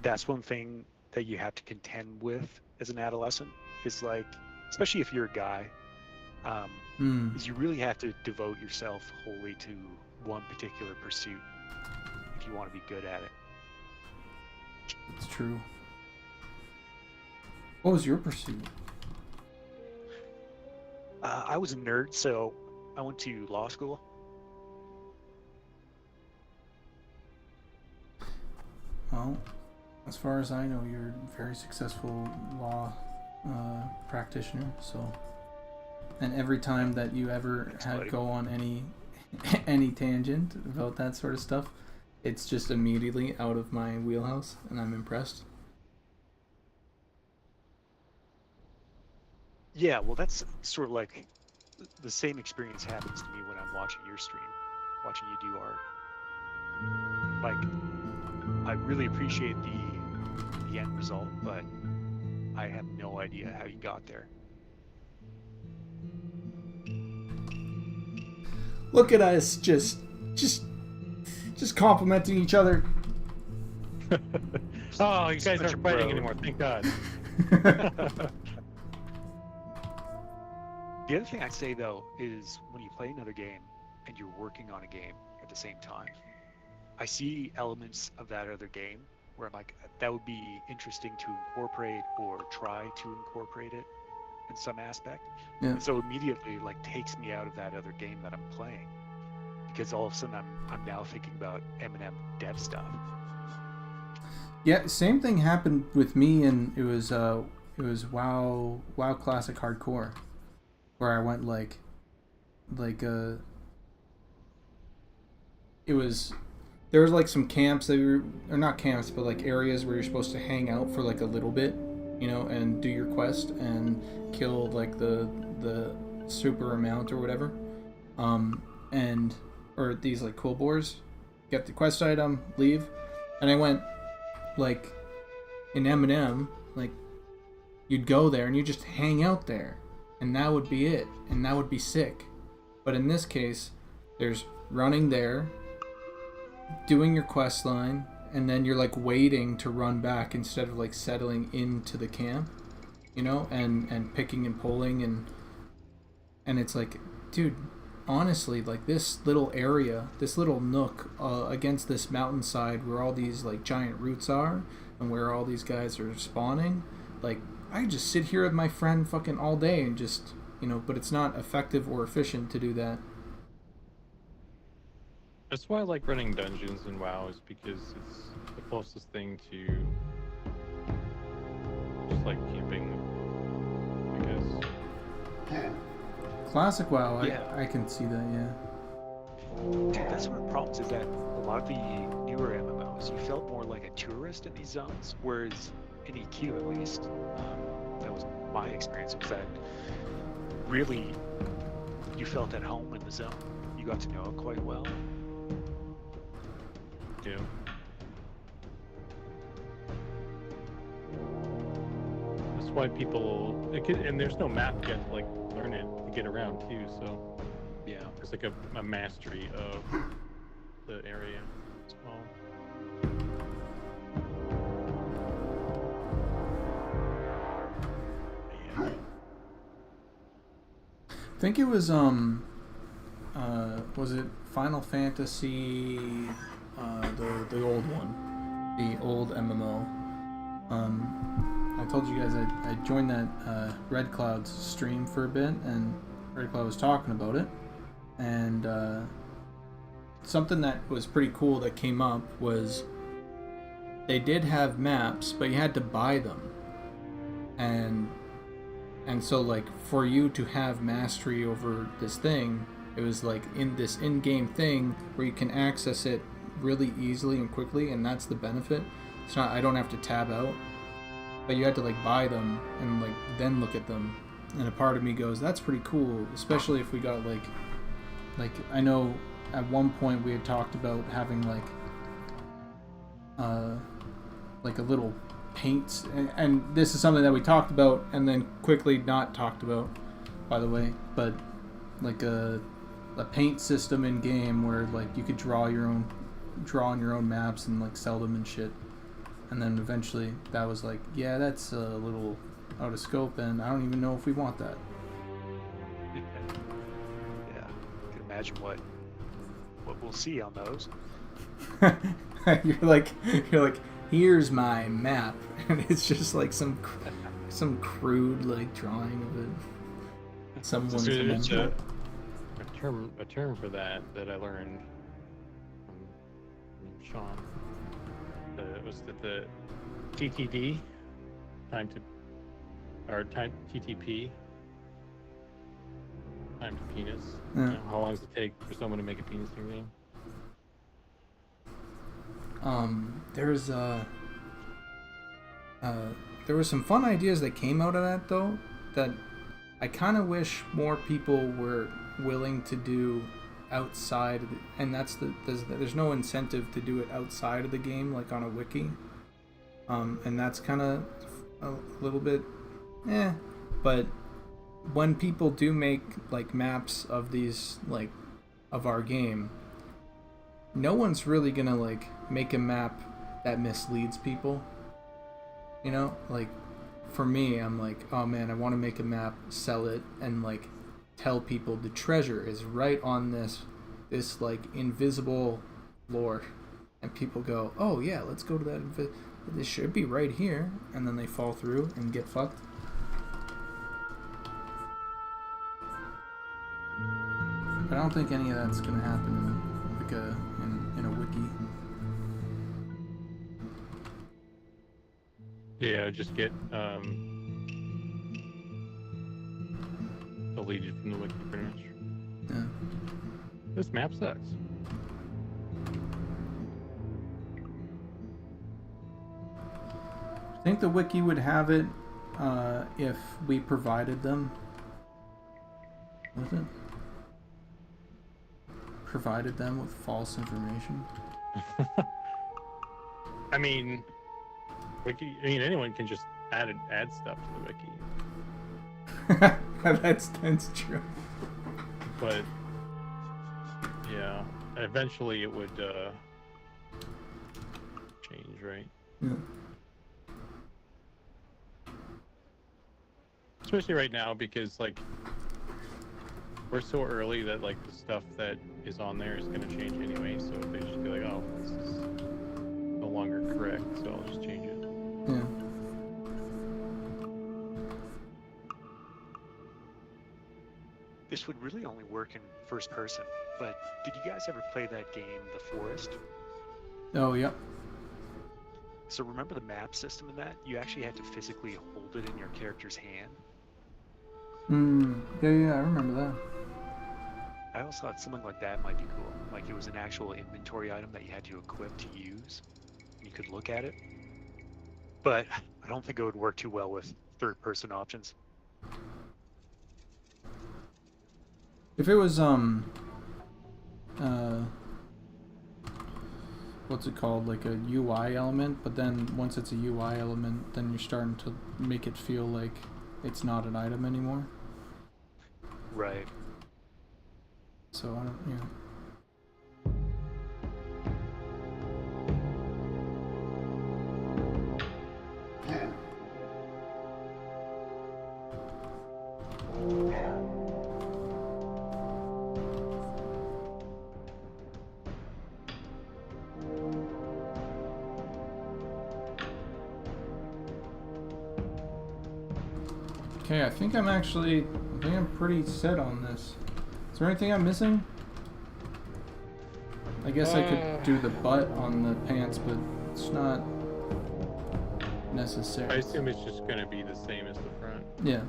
that's one thing that you have to contend with as an adolescent, is like, especially if you're a guy, is you really have to devote yourself wholly to one particular pursuit if you want to be good at it. It's true. What was your pursuit? I was a nerd, so I went to law school. Well, as far as I know, you're a very successful law practitioner. So, and every time that you ever go on any tangent about that sort of stuff, it's just immediately out of my wheelhouse, and I'm impressed. Yeah, well, that's sort of like the same experience happens to me when I'm watching your stream, watching you do art. Like, I really appreciate the end result, but I have no idea how you got there. Look at us, just complimenting each other. Oh, you guys Such aren't a fighting bro. anymore, thank God. The other thing I'd say, though, is when you play another game and you're working on a game at the same time, I see elements of that other game where I'm like, that would be interesting to incorporate or try to incorporate it in some aspect. Yeah. And so immediately, like, takes me out of that other game that I'm playing, because all of a sudden I'm now thinking about Eminem dev stuff. Yeah, same thing happened with me, and it was WoW Classic Hardcore, where I went there was like some camps that or not camps, but like areas where you're supposed to hang out for like a little bit, you know, and do your quest and kill like the super amount or whatever, and or these like cool boars, get the quest item, leave, and I went like in M&M, like you'd go there and you just hang out there, and that would be it, and that would be sick. But in this case, there's running there, doing your quest line, and then you're like waiting to run back instead of like settling into the camp, you know, and picking and pulling, and it's like, dude, honestly, like this little area, this little nook against this mountainside where all these like giant roots are and where all these guys are spawning, like I just sit here with my friend fucking all day and just, you know, but it's not effective or efficient to do that. That's why I like running dungeons in WoW, is because it's the closest thing to just like camping, I guess. Classic WoW, Yeah. I can see that, yeah. Dude, that's one of the problems, is that a lot of the newer MMOs, you felt more like a tourist in these zones, whereas in EQ at least, that was my experience, was that really you felt at home in the zone. You got to know it quite well. Yeah. That's why people, and there's no map yet to like learn it to get around too, so Yeah. there's like a mastery of the area as well. Yeah. I think it was it Final Fantasy, the old one, the old MMO. I told you guys I joined that Red Cloud's stream for a bit, and Red Cloud was talking about it, and something that was pretty cool that came up was they did have maps, but you had to buy them, and so like for you to have mastery over this thing, it was like in this in-game thing where you can access it really easily and quickly, and that's the benefit. It's not, I don't have to tab out, but you have to like buy them and like then look at them. And a part of me goes, that's pretty cool, especially if we got like I know at one point we had talked about having like a little paints, and this is something that we talked about and then quickly not talked about, by the way, but like a paint system in game where like you could draw on your own maps and like sell them and shit. And then eventually that was like, yeah, that's a little out of scope, and I don't even know if we want that. Yeah, you can imagine what we'll see on those. you're like, here's my map, and it's just like some crude like drawing of it. Someone's It's a term for that I learned from Sean. It was that the TTD, TTP, time to penis. Yeah. You know, how long does it take for someone to make a penis in your game? There was some fun ideas that came out of that though, that I kind of wish more people were willing to do outside, and there's no incentive to do it outside of the game, like on a wiki, and that's kind of a little bit, but when people do make like maps of these, like of our game, no one's really gonna like make a map that misleads people, you know? Like for me, I'm like, oh man, I want to make a map, sell it, and like tell people the treasure is right on this like invisible floor, and people go, oh yeah, let's go to that, this should be right here, and then they fall through and get fucked. But I don't think any of that's gonna happen in like in a wiki. Yeah, just get deleted from the wiki pretty much. Yeah. This map sucks. I think the wiki would have it if we provided them. Was it? Provided them with false information. I mean, anyone can just add stuff to the wiki. That's true. But yeah, eventually it would change, right? Yeah. Especially right now, because like we're so early that like the stuff that is on there is going to change anyway. So they just be like, oh, this is no longer correct, so I'll just change it. Yeah. This would really only work in first person, but did you guys ever play that game, The Forest? Oh, yeah. So remember the map system in that? You actually had to physically hold it in your character's hand. Yeah, I remember that. I always thought something like that might be cool. Like it was an actual inventory item that you had to equip to use. You could look at it. But I don't think it would work too well with third-person options. If it was what's it called, like a UI element, but then once it's a UI element, then you're starting to make it feel like it's not an item anymore. Right. So I don't, yeah. Okay, I think I'm pretty set on this. Is there anything I'm missing? I guess I could do the butt on the pants, but it's not necessary. I assume it's just going to be the same as the front. Yeah.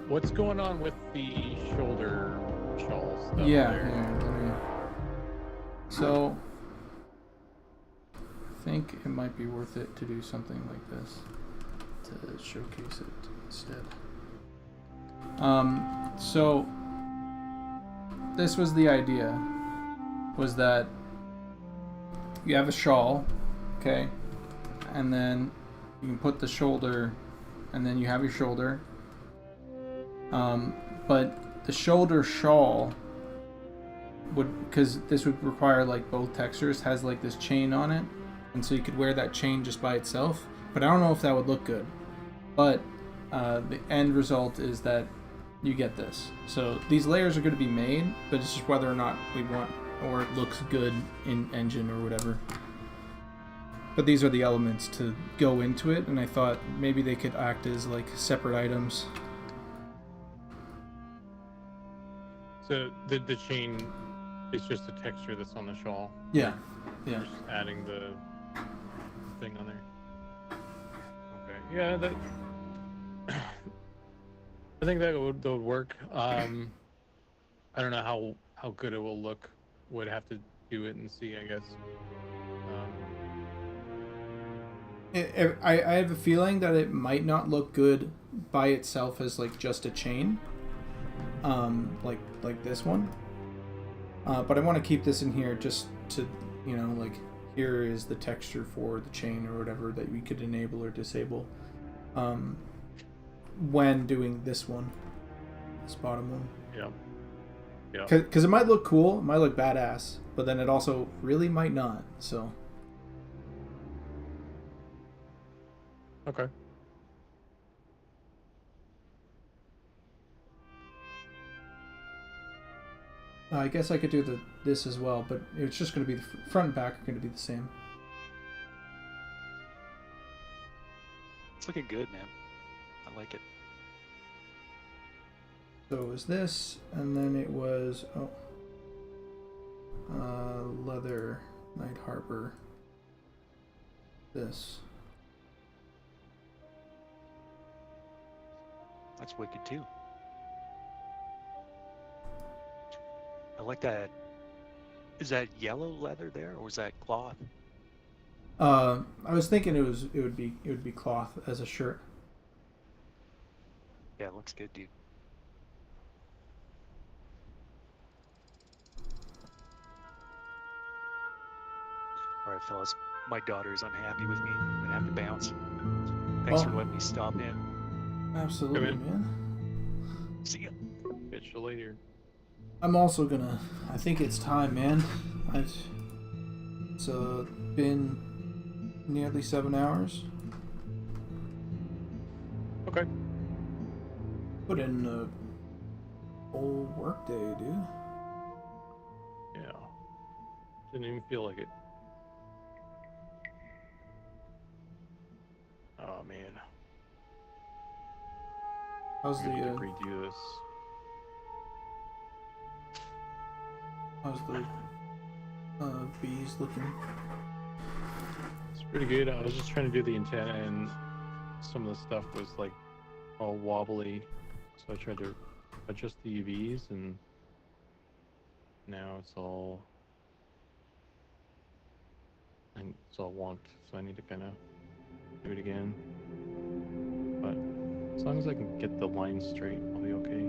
What's going on with the shoulder shawls? stuff Yeah, there. yeah. So, I think it might be worth it to do something like this to showcase it instead. So this was the idea, was that you have a shawl, okay, and then you can put the shoulder, and then you have your shoulder, but the shoulder shawl would, because this would require like both textures, has like this chain on it, and so you could wear that chain just by itself, but I don't know if that would look good. But the end result is that you get this. So these layers are going to be made, but it's just whether or not we want, or it looks good in engine or whatever. But these are the elements to go into it, and I thought maybe they could act as like separate items. So the chain is just a texture that's on the shawl. Yeah. Yeah. Just adding the thing on there. Okay. Yeah, that. I think that would work. I don't know how good it will look. Would have to do it and see, I guess. I have a feeling that it might not look good by itself as like just a chain, like this one. But I want to keep this in here just to, you know, like here is the texture for the chain or whatever that we could enable or disable when doing this one, this bottom one. Yeah. Yeah. Because it might look cool, it might look badass, but then it also really might not. So. Okay. I guess I could do this as well, but it's just going to be the front and back are going to be the same. It's looking good, man. I like it. So it was this, and then it was leather, Night Harbor. This. That's wicked too. I like that. Is that yellow leather there, or is that cloth? I was thinking it would be cloth as a shirt. Yeah, it looks good, dude. All right, fellas. My daughter is unhappy with me. I'm gonna have to bounce. Thanks for letting me stop in. Absolutely, Come in. man. See ya. Catch you later. I'm also gonna. I think it's time, man. It's been nearly 7 hours. Okay. Put in a whole work day, dude. Yeah. Didn't even feel like it. Oh man. How's I have to the redo this. how's the bees looking? It's pretty good. I was just trying to do the antenna, and some of the stuff was like all wobbly, so I tried to adjust the UVs, and now it's all wonked. So I need to kind of do it again. But as long as I can get the line straight, I'll be okay.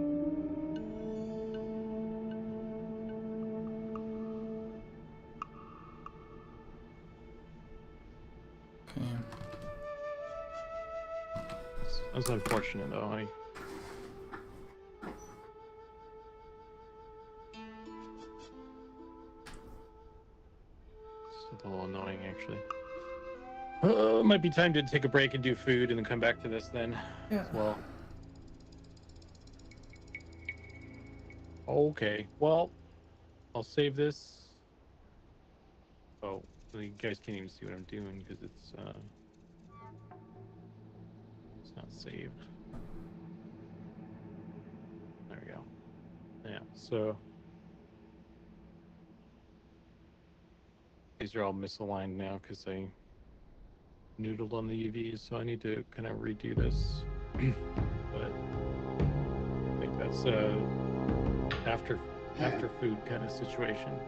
Okay. That's unfortunate, though. It's a little annoying, actually. It might be time to take a break and do food, and then come back to this then. Yeah. Well. Okay. Well, I'll save this. Oh, you guys can't even see what I'm doing because it's not saved. There we go. Yeah. So these are all misaligned now because I noodled on the UVs, so I need to kind of redo this. But I think that's after after food kind of situation.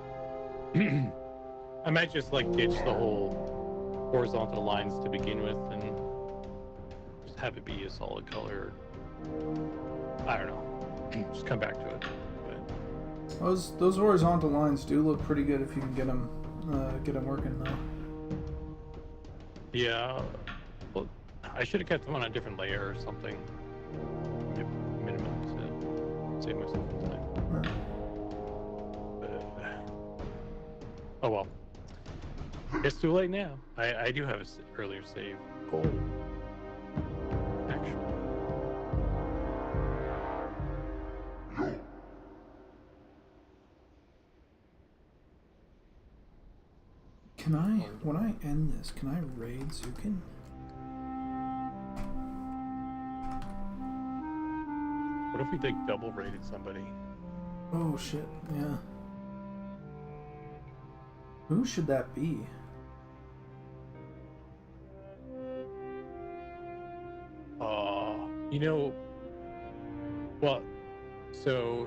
I might just like ditch the whole horizontal lines to begin with and just have it be a solid color. I don't know. Just come back to it. But Those horizontal lines do look pretty good if you can get them working though. yeah, well, I should have kept them on a different layer or something. Minimum to save myself some time. Oh well. It's too late now. I do have an earlier save goal. Actually. Can I, when I end this, can I raid Zukin? What if we like double rated somebody? Oh shit, yeah. Who should that be? You know, well, so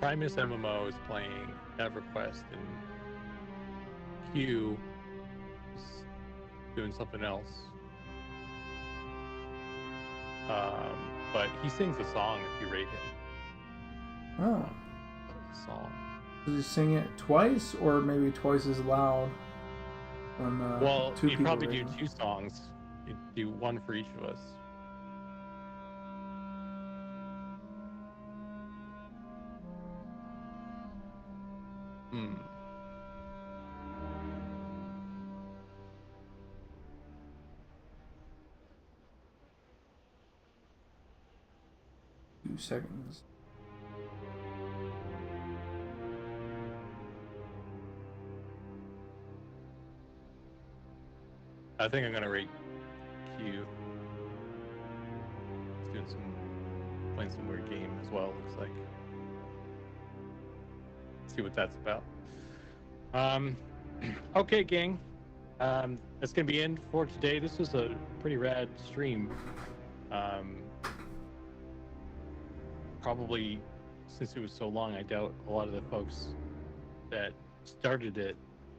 Primus MMO is playing EverQuest and Q is doing something else. But he sings a song if you rate him. Oh. Song. Does he sing it twice or maybe twice as loud? When, Well, two you'd people probably rate do him? 2 songs. You'd do one for each of us. Hmm. Two seconds. I think I'm gonna rate Q. He's doing playing some weird game as well. Looks like. See what that's about. Okay, gang. That's gonna be it for today. This was a pretty rad stream. Probably since it was so long, I doubt a lot of the folks that started it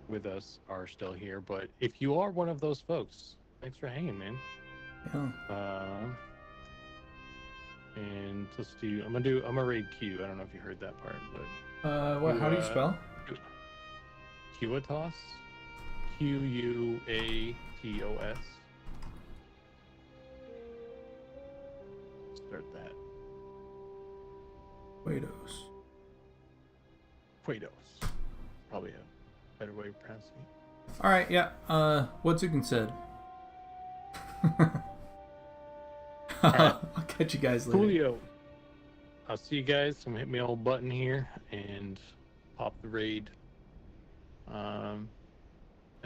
with us are still here. But if you are one of those folks, thanks for hanging, man. Yeah. And let's do. I'm gonna raid Q. I don't know if you heard that part, but What? How do you spell? Quatos. Quatos. Start that. Quatos. Probably a better way of pronouncing it. All right. Yeah. What Zukin said. right. I'll catch you guys later. Julio. I'll see you guys. I'm gonna hit my old button here and pop the raid. And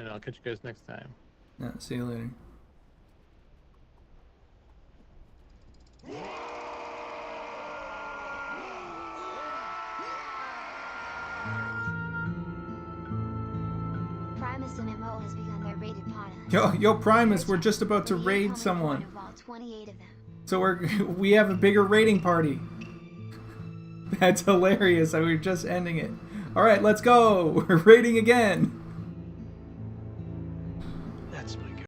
I'll catch you guys next time. Yeah. See you later. Primus MMO has begun their raid upon us. Yo, Primus, we're just about to raid someone. Of all 28 of them. So we have a bigger raiding party. That's hilarious. We were just ending it. All right, let's go. We're raiding again.